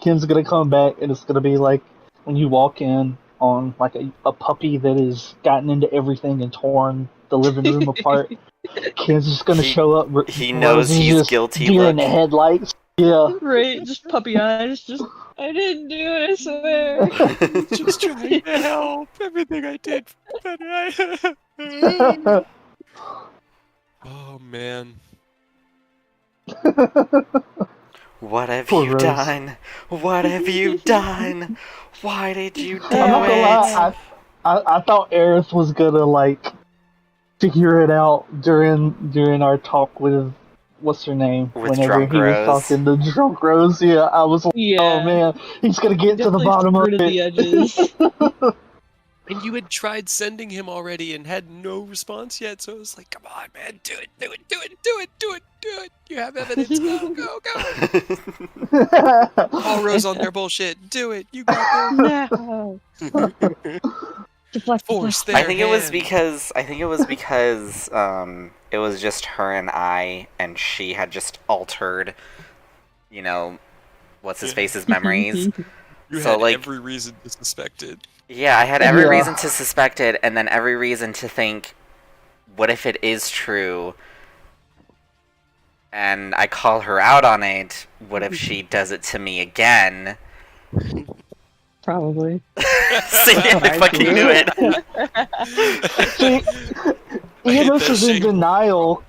Speaker 2: Ken's gonna come back, and it's gonna be like when you walk in on like a puppy that has gotten into everything and torn the living room apart. Ken's just gonna show up.
Speaker 5: He knows
Speaker 2: Rose is
Speaker 5: he's
Speaker 2: just
Speaker 5: guilty.
Speaker 2: deer in
Speaker 5: Look.
Speaker 2: the headlights. Yeah.
Speaker 3: Right, just puppy eyes, just, I didn't do it, I swear.
Speaker 1: Just trying to help. Everything I did, but I... Oh man.
Speaker 5: What have
Speaker 2: Poor
Speaker 5: you
Speaker 2: Rose.
Speaker 5: done? What have you done? Why did you do
Speaker 2: I'm not gonna
Speaker 5: it?
Speaker 2: lie. I thought Aerith was gonna like figure it out during our talk with what's her name
Speaker 5: With
Speaker 2: whenever
Speaker 5: Drunk
Speaker 2: he was
Speaker 5: Rose.
Speaker 2: talking to Drunk Rose. Yeah, I was like,
Speaker 3: Yeah.
Speaker 2: oh man, he's gonna get to the
Speaker 3: Definitely
Speaker 2: bottom of
Speaker 3: skirted
Speaker 2: it.
Speaker 3: the edges.
Speaker 1: And you had tried sending him already and had no response yet, so it was like, come on, man, do it, do it, do it, do it, do it, do it. You have evidence. Go, go, go. All Rose on their bullshit. Do it. You got
Speaker 3: No.
Speaker 1: this.
Speaker 3: Deflect,
Speaker 1: Force
Speaker 3: deflect.
Speaker 1: their
Speaker 5: I think it was
Speaker 1: hand.
Speaker 5: because it was just her and I, and she had just altered, you know, what's his face's memories.
Speaker 1: You
Speaker 5: So,
Speaker 1: had
Speaker 5: like-
Speaker 1: every reason to suspect it.
Speaker 5: Yeah, I had every
Speaker 2: Yeah.
Speaker 5: reason to suspect it, and then every reason to think, what if it is true? And I call her out on it. What if she does it to me again?
Speaker 3: Probably.
Speaker 5: See, I fucking knew it.
Speaker 2: See,
Speaker 1: I hate
Speaker 2: Enos
Speaker 1: that
Speaker 2: is in
Speaker 1: shit.
Speaker 2: denial.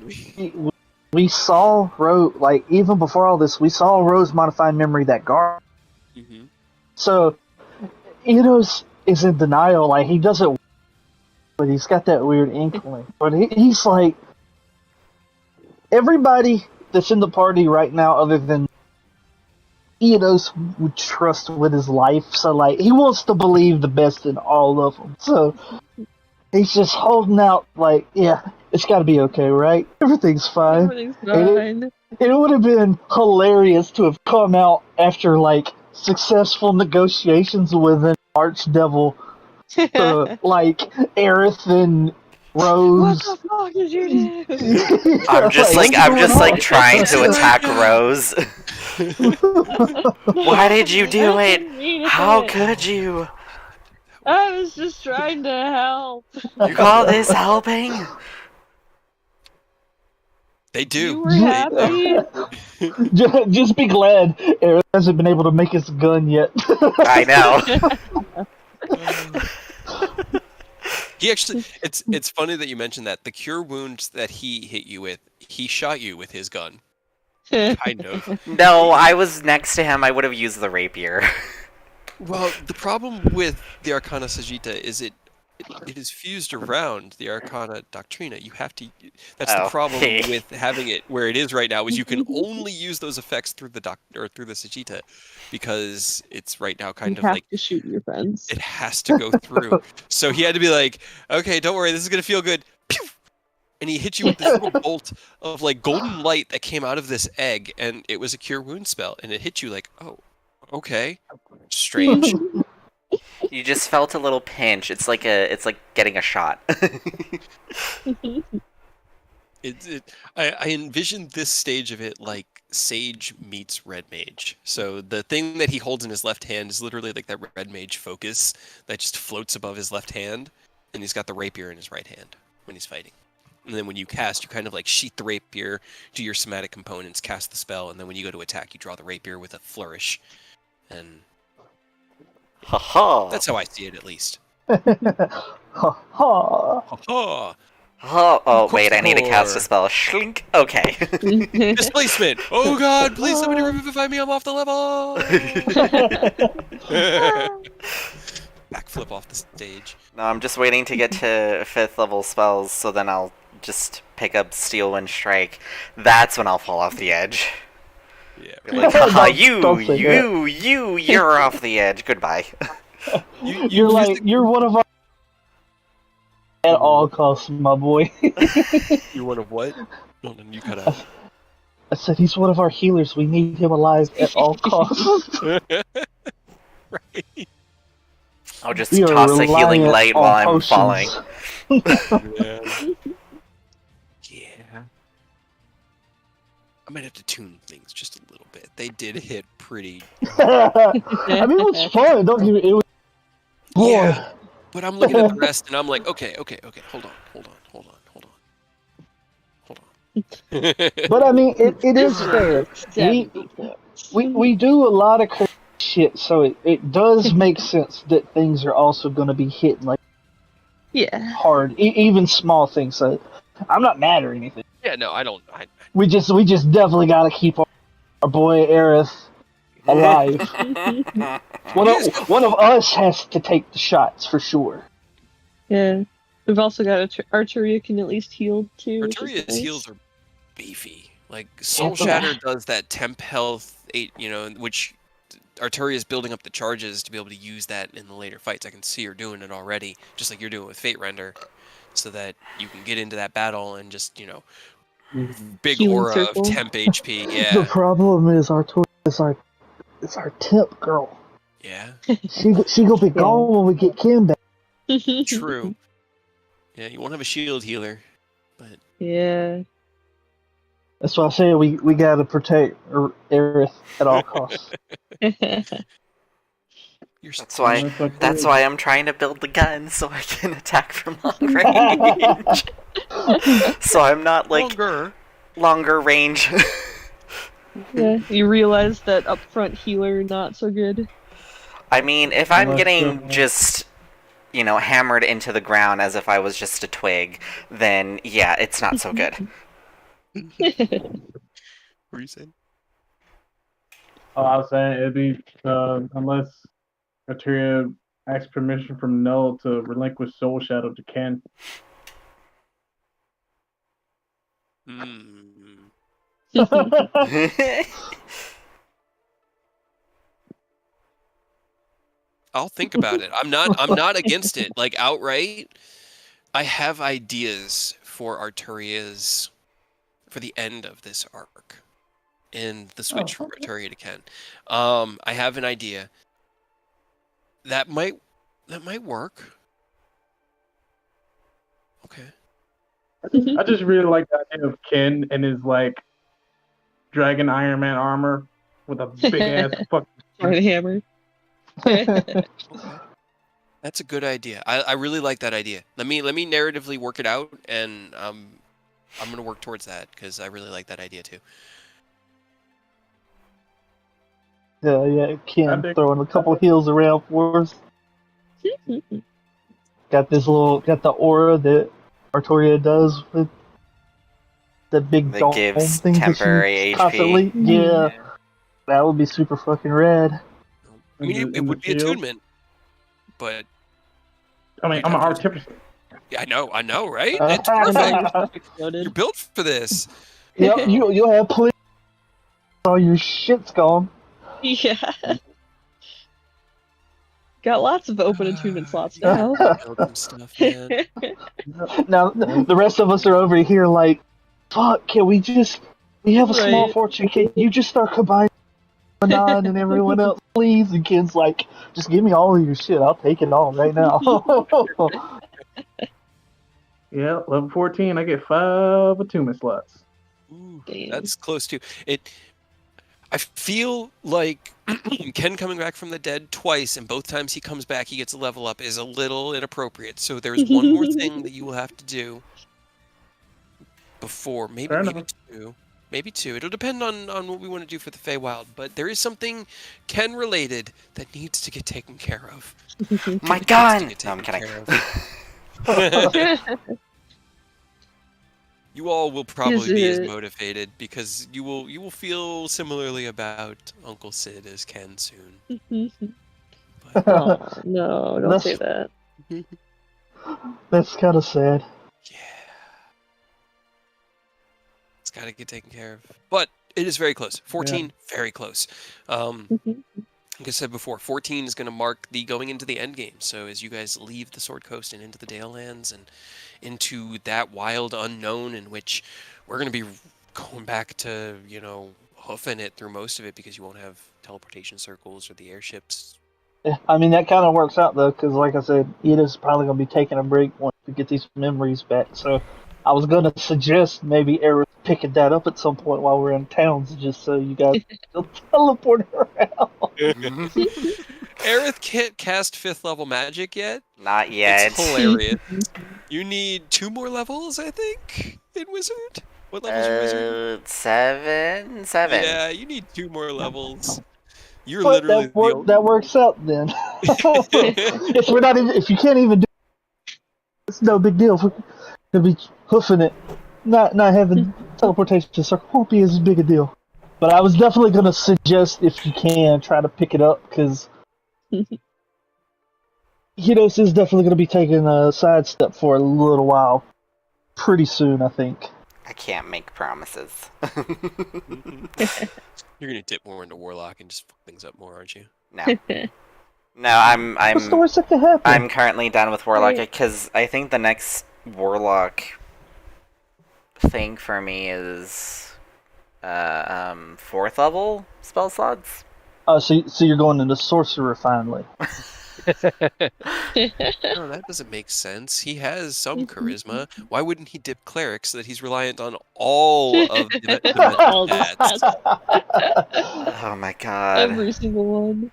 Speaker 2: We saw Rose, like, even before all this, we saw Rose modify memory that guard.
Speaker 1: Mhm.
Speaker 2: So, Enos is in denial, like, he doesn't, but he's got that weird inkling. But he's like, everybody that's in the party right now, other than Enos, would trust with his life. So, like, he wants to believe the best in all of them. So, he's just holding out, like, yeah, it's gotta be okay, right? Everything's fine.
Speaker 3: Everything's fine.
Speaker 2: It would have been hilarious to have come out after, like, successful negotiations with an archdevil, like, Aerith and
Speaker 3: What
Speaker 2: Rose.
Speaker 3: the fuck did you do?
Speaker 5: I'm just
Speaker 2: What's
Speaker 5: I'm
Speaker 2: going
Speaker 5: just like
Speaker 2: on?
Speaker 5: trying to
Speaker 1: What's
Speaker 5: attack
Speaker 1: going on?
Speaker 5: Rose. Why did you do
Speaker 3: I
Speaker 5: it?
Speaker 3: didn't mean
Speaker 5: How
Speaker 3: it.
Speaker 5: could you?
Speaker 3: I was just trying to help.
Speaker 5: You call this helping?
Speaker 1: They
Speaker 3: You
Speaker 1: do.
Speaker 3: were happy.
Speaker 2: Just be glad Aerith hasn't been able to make his gun yet.
Speaker 5: I know.
Speaker 1: He actually, it's funny that you mentioned that. The cure wounds that he hit you with, he shot you with his gun. Kind of.
Speaker 5: No, I was next to him. I would have used the rapier.
Speaker 1: Well, the problem with the Arcana Sagitta is it is fused around the Arcana Doctrina. You have to. That's the
Speaker 5: Oh,
Speaker 1: problem
Speaker 5: hey.
Speaker 1: with having it where it is right now. Is you can only use those effects through the through the Sagitta, because it's right now kind
Speaker 3: You
Speaker 1: of
Speaker 3: have
Speaker 1: like
Speaker 3: to shoot your friends.
Speaker 1: it has to go through. So he had to be like, okay, don't worry, this is gonna feel good. Pew! And he hit you with this little bolt of like golden light that came out of this egg, and it was a cure wound spell, and it hit you like, oh, okay, strange.
Speaker 5: You just felt a little pinch. It's like getting a shot.
Speaker 1: I envisioned this stage of it like Sage meets Red Mage. So the thing that he holds in his left hand is literally like that Red Mage focus that just floats above his left hand, and he's got the rapier in his right hand when he's fighting. And then when you cast, you kind of like sheath the rapier, do your somatic components, cast the spell, and then when you go to attack, you draw the rapier with a flourish. And
Speaker 5: Ha
Speaker 1: that's how I see it, at least.
Speaker 2: Ha ha.
Speaker 1: Ha
Speaker 5: Oh, wait, I need to cast a spell. Shlink. Okay.
Speaker 1: Displacement! Oh god, please somebody revivify me, I'm off the level! Backflip off the stage.
Speaker 5: No, I'm just waiting to get to 5th level spells, so then I'll just pick up Steel Wind Strike. That's when I'll fall off the edge.
Speaker 1: Yeah.
Speaker 5: Be like, haha,
Speaker 2: Don't say
Speaker 5: you're off the edge. Goodbye.
Speaker 2: You're one of our at all costs, my boy.
Speaker 1: You're one of what? No, you cut out.
Speaker 2: I said he's one of our healers. We need him alive at all costs.
Speaker 1: Right.
Speaker 5: I'll just
Speaker 2: We are
Speaker 5: toss a healing
Speaker 2: reliant
Speaker 5: light
Speaker 2: on
Speaker 5: while I'm
Speaker 2: potions.
Speaker 5: falling.
Speaker 1: Yeah. I might have to tune things just a little bit. They did hit pretty.
Speaker 2: I mean, it was fun. Don't get me. It was. Boy.
Speaker 1: Yeah. But I'm looking at the rest and I'm like, okay, hold on.
Speaker 2: But I mean, it is fair.
Speaker 3: 70 points.
Speaker 2: We do a lot of crazy shit, so it does make sense that things are also going to be hitting like
Speaker 3: Yeah.
Speaker 2: hard, even small things. So I'm not mad or anything.
Speaker 1: Yeah, no, I don't.
Speaker 2: We just definitely got to keep our boy Aerith alive. One of us has to take the shots for sure.
Speaker 3: Yeah. We've also got Arturia can at least heal too.
Speaker 1: Arturia's
Speaker 3: nice.
Speaker 1: heals are beefy. Like Soul Shatter does that temp health 8, which Arturia is building up the charges to be able to use that in the later fights. I can see her doing it already, just like you're doing with Fate Render, so that you can get into that battle and just, big
Speaker 3: Healing
Speaker 1: aura
Speaker 3: circle.
Speaker 1: of temp HP.
Speaker 2: The
Speaker 1: Yeah.
Speaker 2: problem is Artoria is our temp girl.
Speaker 1: Yeah.
Speaker 2: She gonna be gone when we get Kim back.
Speaker 1: True. Yeah, you won't have a shield healer, but
Speaker 3: Yeah.
Speaker 2: That's why I say we gotta protect Aerith at all costs.
Speaker 1: you're
Speaker 5: That's why I'm trying to build the gun so I can attack from long range. So I'm not like longer range.
Speaker 3: Yeah. You realize that upfront healer not so good.
Speaker 5: I mean, if I'm getting just, hammered into the ground as if I was just a twig, then yeah, it's not so good.
Speaker 1: What were you saying?
Speaker 6: Oh, I was saying it'd be unless Arturia asks permission from Null to relinquish Soul Shadow to Ken.
Speaker 1: I'll think about it. I'm not against it. Like outright, I have ideas for Arturia's for the end of this arc and the switch from Arturia to Ken. I have an idea that might work. Okay.
Speaker 6: I just really like the idea of Ken and his Dragon Iron Man armor with a big ass fucking
Speaker 3: hammer.
Speaker 1: Okay. That's a good idea. I really like that idea. Let me narratively work it out, and I'm gonna work towards that because I really like that idea too.
Speaker 2: Yeah, Ken throwing a couple heals around for us. Got the aura that Arturia does with the big dome
Speaker 5: gives
Speaker 2: thing
Speaker 5: temporary HP.
Speaker 2: Constantly. Yeah, that would be super fucking rad.
Speaker 1: I mean, it would be attunement, but
Speaker 6: I mean, I'm an artificer.
Speaker 1: Yeah, I know, right? It's perfect. You're built for this.
Speaker 2: Yep, you'll have plenty. All your shit's gone.
Speaker 3: Yeah. Got lots of open attunement slots now.
Speaker 1: Stuff, man.
Speaker 2: Now the rest of us are over here like, fuck. Can we have a small fortune? Can you just start combining Nine and everyone else, please? And Ken's like, just give me all of your shit. I'll take it all right now.
Speaker 6: Yeah, level 14. I get 5 attunement slots.
Speaker 1: Ooh, that's close to it. I feel like Ken coming back from the dead twice, and both times he comes back, he gets a level up, is a little inappropriate. So there's one more thing that you will have to do before, maybe two. Maybe two. It'll depend on what we want to do for the Feywild, but there is something Ken related that needs to get taken care of.
Speaker 5: My gun! No, I'm kidding.
Speaker 1: You all will probably be as motivated because you will feel similarly about Uncle Sid as Ken soon.
Speaker 3: Oh, no, don't say that.
Speaker 2: That's kind of sad.
Speaker 1: Yeah. It's got to get taken care of. But it is very close. 14, very close. Like I said before, 14 is going to mark the going into the end game. So as you guys leave the Sword Coast and into the Dale Lands and into that wild unknown in which we're going to be going back to, hoofing it through most of it because you won't have teleportation circles or the airships.
Speaker 2: Yeah, I mean, that kind of works out, though, because like I said, Ida's probably going to be taking a break once we get these memories back. So I was going to suggest maybe Aerith picking that up at some point while we're in towns, just so you guys can teleport around.
Speaker 1: Aerith can't cast 5th level magic yet.
Speaker 5: Not yet.
Speaker 1: It's hilarious. You need 2 more levels, I think, in Wizard. What level is Wizard?
Speaker 5: 7.
Speaker 1: Yeah, you need 2 more levels. You're
Speaker 2: But
Speaker 1: literally
Speaker 2: that works out then. If you can't even do it, it's no big deal. If we're gonna be hoofing it, not having teleportation circle won't be as big a deal. But I was definitely gonna suggest if you can try to pick it up because Hidos is definitely going to be taking a sidestep for a little while. Pretty soon, I think.
Speaker 5: I can't make promises.
Speaker 1: You're gonna dip more into Warlock and just fuck things up more, aren't you?
Speaker 5: No. No, I'm
Speaker 2: What's the worst that could happen?
Speaker 5: I'm currently done with Warlock because I think the next Warlock thing for me is 4th level spell slots.
Speaker 2: Oh, so you're going into Sorcerer finally.
Speaker 1: No, that doesn't make sense. He has some charisma. Why wouldn't he dip Cleric so that he's reliant on all of the
Speaker 3: All the
Speaker 1: stats?
Speaker 5: Oh my god.
Speaker 3: Every single one.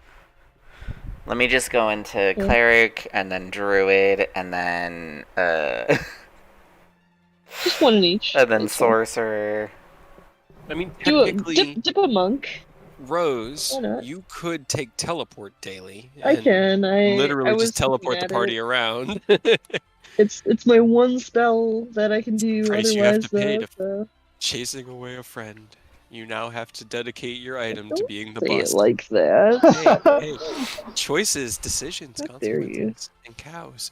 Speaker 5: Let me just go into Cleric and then Druid and then
Speaker 3: Just one in each.
Speaker 5: and then
Speaker 3: That's fine.
Speaker 5: Sorcerer.
Speaker 1: I mean,
Speaker 3: Do a,
Speaker 1: technically,
Speaker 3: dip a monk.
Speaker 1: Rose,
Speaker 3: Why not?
Speaker 1: you could take teleport daily.
Speaker 3: I
Speaker 1: and
Speaker 3: can.
Speaker 1: literally
Speaker 3: I was
Speaker 1: just teleport the
Speaker 3: looking at
Speaker 1: party
Speaker 3: it.
Speaker 1: around.
Speaker 3: It's my one spell that I can do.
Speaker 1: Price you have
Speaker 3: Otherwise,
Speaker 1: to pay to
Speaker 3: so
Speaker 1: chasing away a friend. You now have to dedicate your item to
Speaker 3: don't
Speaker 1: being the
Speaker 3: say it
Speaker 1: bust.
Speaker 3: like that.
Speaker 1: Hey, choices, decisions,
Speaker 3: How dare you.
Speaker 1: consequences, and cows.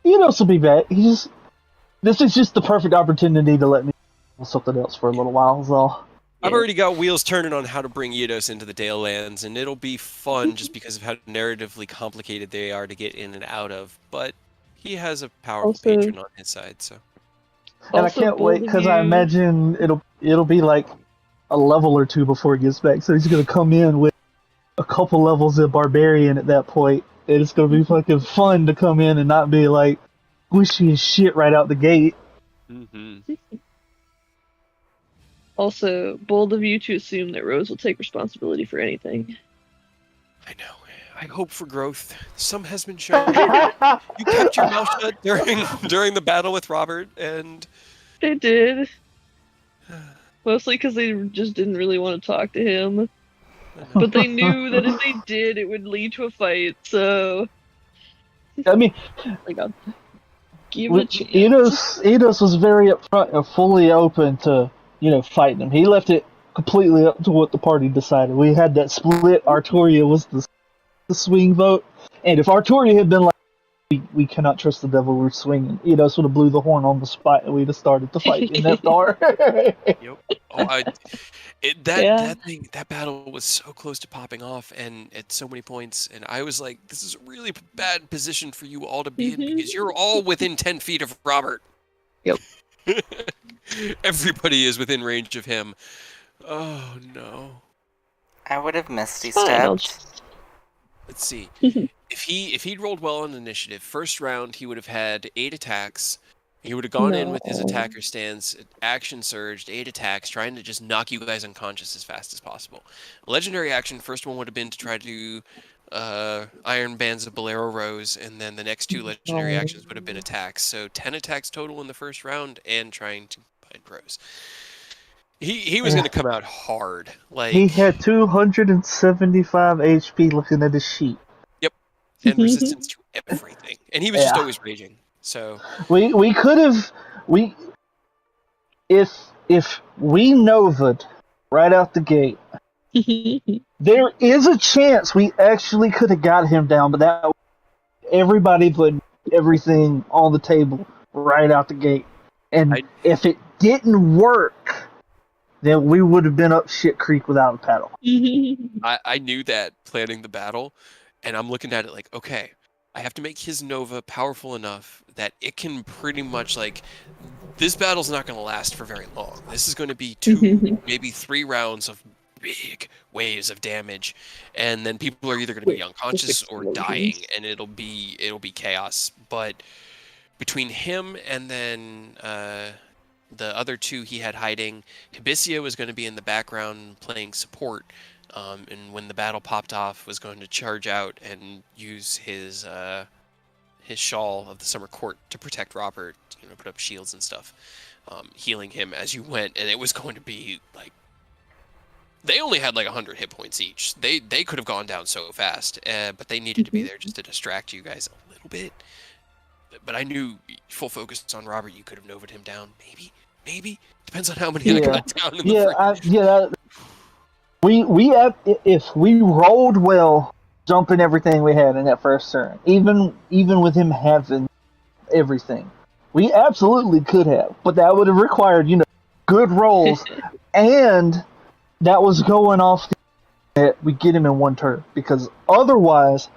Speaker 2: Hidos will be back. This is just the perfect opportunity to let me do something else for a little while, so.
Speaker 1: I've already got wheels turning on how to bring Yidos into the Dale Lands, and it'll be fun just because of how narratively complicated they are to get in and out of. But he has a powerful
Speaker 3: Also-
Speaker 1: patron on his side, so.
Speaker 2: And
Speaker 3: Also,
Speaker 2: I can't
Speaker 3: both
Speaker 2: wait
Speaker 3: of
Speaker 2: because I
Speaker 3: you-
Speaker 2: imagine it'll be like a level or two before he gets back. So he's gonna come in with a couple levels of Barbarian at that point, and it's gonna be fucking fun to come in and not be like squishy as shit right out the gate.
Speaker 1: Mm-hmm.
Speaker 3: Also, bold of you to assume that Rose will take responsibility for anything.
Speaker 1: I know. I hope for growth. Some has been shown. You kept your mouth shut during the battle with Robert, and
Speaker 3: They did. Mostly because they just didn't really want to talk to him. But they knew that if they did, it would lead to a fight, so...
Speaker 2: I mean,
Speaker 3: Like, I'll give it a chance.
Speaker 2: Eidos was very upfront and fully open to, fighting him. He left it completely up to what the party decided. We had that split. Arturia was the swing vote. And if Arturia had been like, we cannot trust the devil, we're swinging, Eidos would have blew the horn on the spot and we'd have started the fight in Neptar.
Speaker 1: Yep. Oh, that battle was so close to popping off, and at so many points, and I was like, "This is a really bad position for you all to be in because you're all within 10 feet of Robert."
Speaker 3: Yep.
Speaker 1: Everybody is within range of him. Oh no.
Speaker 5: I would have Misty
Speaker 3: Fine, I'll
Speaker 5: stepped.
Speaker 1: Let's see. If he'd rolled well on initiative, first round he would have had 8 attacks. He would have gone in with his
Speaker 3: No.
Speaker 1: attacker stance, action surged, 8 attacks, trying to just knock you guys unconscious as fast as possible. Legendary action, first one would have been to try to do Iron Bands of Bolero Rose, and then the next 2 legendary actions would have been attacks. So 10 attacks total in the first round, and trying to bind Rose. He was going to come out hard. Like
Speaker 2: He had 275 HP looking at his sheet.
Speaker 1: and resistance to everything, and he was just always raging. So
Speaker 2: We could have if we Nova'd right out the gate, there is a chance we actually could have got him down, but that everybody put everything on the table right out the gate. And if it didn't work, then we would have been up shit creek without a paddle.
Speaker 1: I knew that planning the battle, and I'm looking at it like, okay, I have to make his Nova powerful enough that it can pretty much, like, this battle's not going to last for very long. This is going to be 2, maybe 3 rounds of big waves of damage, and then people are either going to be unconscious or dying, and it'll be chaos. But between him and then the other 2 he had hiding, Hibisia was going to be in the background playing support. And when the battle popped off, was going to charge out and use his shawl of the Summer Court to protect Robert, put up shields and stuff, healing him as you went, and it was going to be like, they only had like 100 hit points each. They could have gone down so fast, but they needed to be there just to distract you guys a little bit. But I knew full focus on Robert, you could have Nova'd him down, maybe. Depends on how many I got down in the
Speaker 2: We if we rolled well, jumping everything we had in that first turn. Even with him having everything, we absolutely could have, but that would have required good rolls, and that was going off that we get him in one turn, because otherwise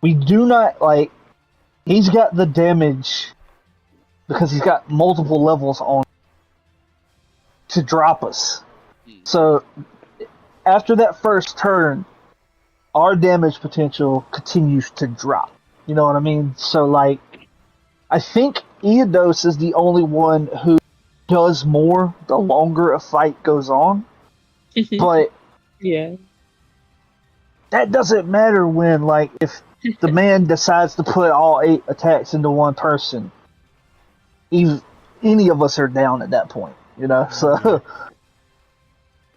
Speaker 2: we do not he's got the damage because he's got multiple levels on to drop us. So after that first turn, our damage potential continues to drop. You know what I mean? So I think Eodos is the only one who does more the longer a fight goes on. But
Speaker 3: yeah,
Speaker 2: that doesn't matter when if the man decides to put all 8 attacks into one person, any of us are down at that point, so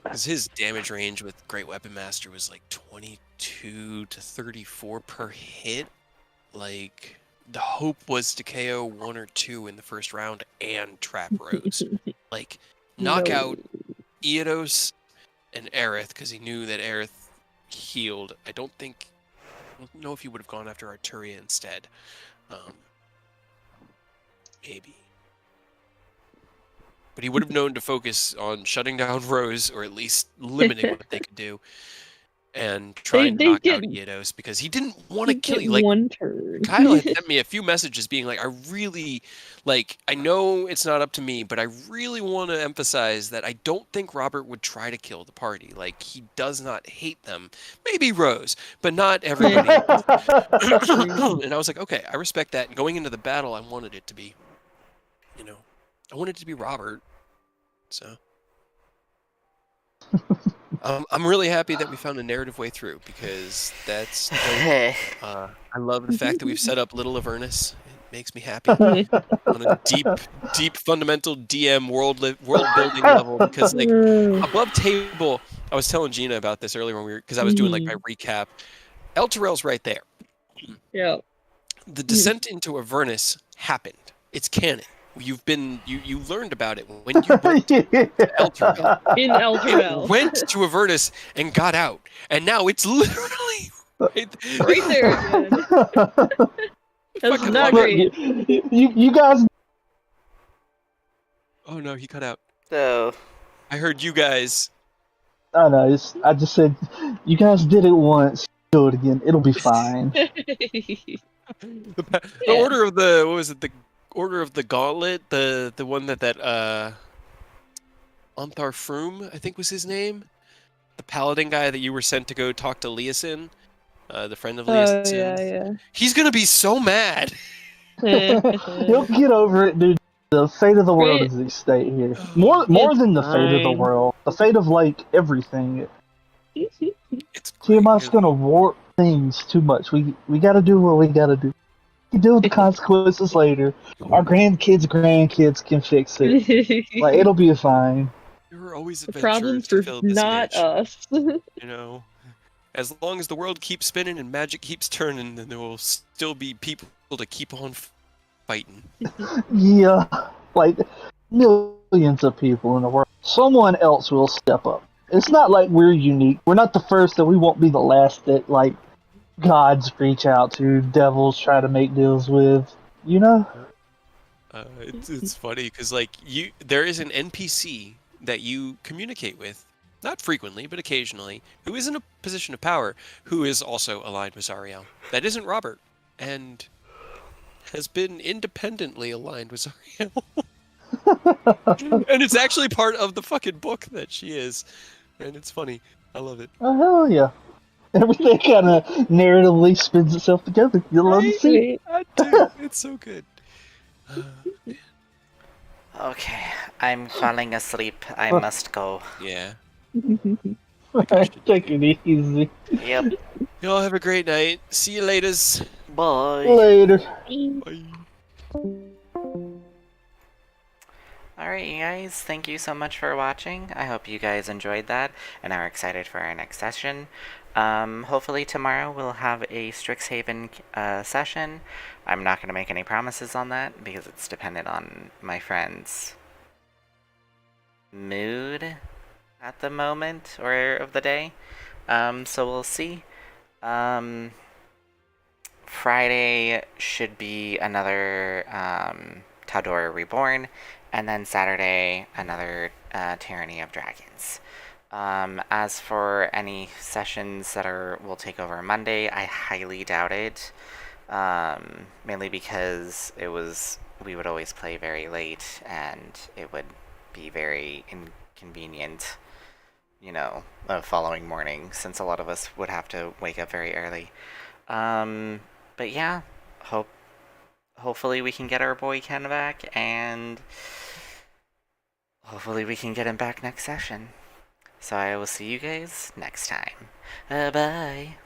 Speaker 1: Because his damage range with Great Weapon Master was 22 to 34 per hit. The hope was to KO 1 or 2 in the first round and trap Rose. Knock out Eodos and Aerith, because he knew that Aerith healed. I don't know if he would have gone after Arturia instead. Maybe. But he would have known to focus on shutting down Rose, or at least limiting what they could do, and trying to knock out Eodos, because he didn't want to kill you.
Speaker 3: One turn.
Speaker 1: Kyle had sent me a few messages being I really, I know it's not up to me, but I really want to emphasize that I don't think Robert would try to kill the party. He does not hate them. Maybe Rose, but not everybody else. And I was okay, I respect that. And going into the battle, I wanted it to be, I wanted it to be Robert. So I'm really happy that we found a narrative way through, because that's dope. I love the fact that we've set up Little Avernus. It makes me happy on a deep fundamental DM world building level, because above table, I was telling Gina about this earlier because I was doing my recap. Elturel's right there.
Speaker 3: Yeah.
Speaker 1: The descent into Avernus happened. It's canon. You learned about it when you went to Elturel.
Speaker 3: In Elturel.
Speaker 1: Went to Avernus and got out, and now it's literally
Speaker 3: right there again. That's not great.
Speaker 2: You guys.
Speaker 1: Oh no, he cut out.
Speaker 5: So
Speaker 1: I heard you guys.
Speaker 2: Oh no, I just said you guys did it once. Do it again. It'll be fine.
Speaker 1: The order of the the Order of the Gauntlet, the one that Ontharr Froom, I think was his name, the paladin guy that you were sent to go talk to Leosin, the friend of Leosin.
Speaker 3: Yeah.
Speaker 1: He's gonna be so mad.
Speaker 2: He'll get over it, dude. The fate of the world is at stake here. More than the fate of the world. The fate of everything. Tiamat's gonna warp things too much. We gotta do what we gotta do. You deal with the consequences later. Our grandkids can fix it. It'll be fine.
Speaker 1: There are always
Speaker 3: the problems for not us.
Speaker 1: As long as the world keeps spinning and magic keeps turning, then there will still be people to keep on fighting.
Speaker 2: Yeah, millions of people in the world. Someone else will step up. It's not like we're unique. We're not the first, and we won't be the last that gods reach out to, devils try to make deals with,
Speaker 1: It's funny because there is an NPC that you communicate with, not frequently but occasionally, who is in a position of power, who is also aligned with Zariel. That isn't Robert, and has been independently aligned with Zariel. And it's actually part of the fucking book that she is, and it's funny. I love it.
Speaker 2: Oh hell yeah! Everything kind of narratively spins itself together. You'll love to see.
Speaker 1: I do. It's so good.
Speaker 5: okay, I'm falling asleep. I must go.
Speaker 1: Yeah.
Speaker 2: Take it easy.
Speaker 5: Yep.
Speaker 1: Y'all have a great night. See you laters.
Speaker 5: Bye.
Speaker 2: Later.
Speaker 1: Bye.
Speaker 5: Alright, you guys, thank you so much for watching. I hope you guys enjoyed that and are excited for our next session. Hopefully tomorrow we'll have a Strixhaven session. I'm not going to make any promises on that because it's dependent on my friend's mood at the moment or of the day. So we'll see. Friday should be another Taldora Reborn, and then Saturday another Tyranny of Dragons. As for any sessions that will take over Monday, I highly doubt it. Mainly because we would always play very late, and it would be very inconvenient, the following morning, since a lot of us would have to wake up very early. But yeah, hopefully we can get our boy Ken back, and hopefully we can get him back next session. So I will see you guys next time. Bye.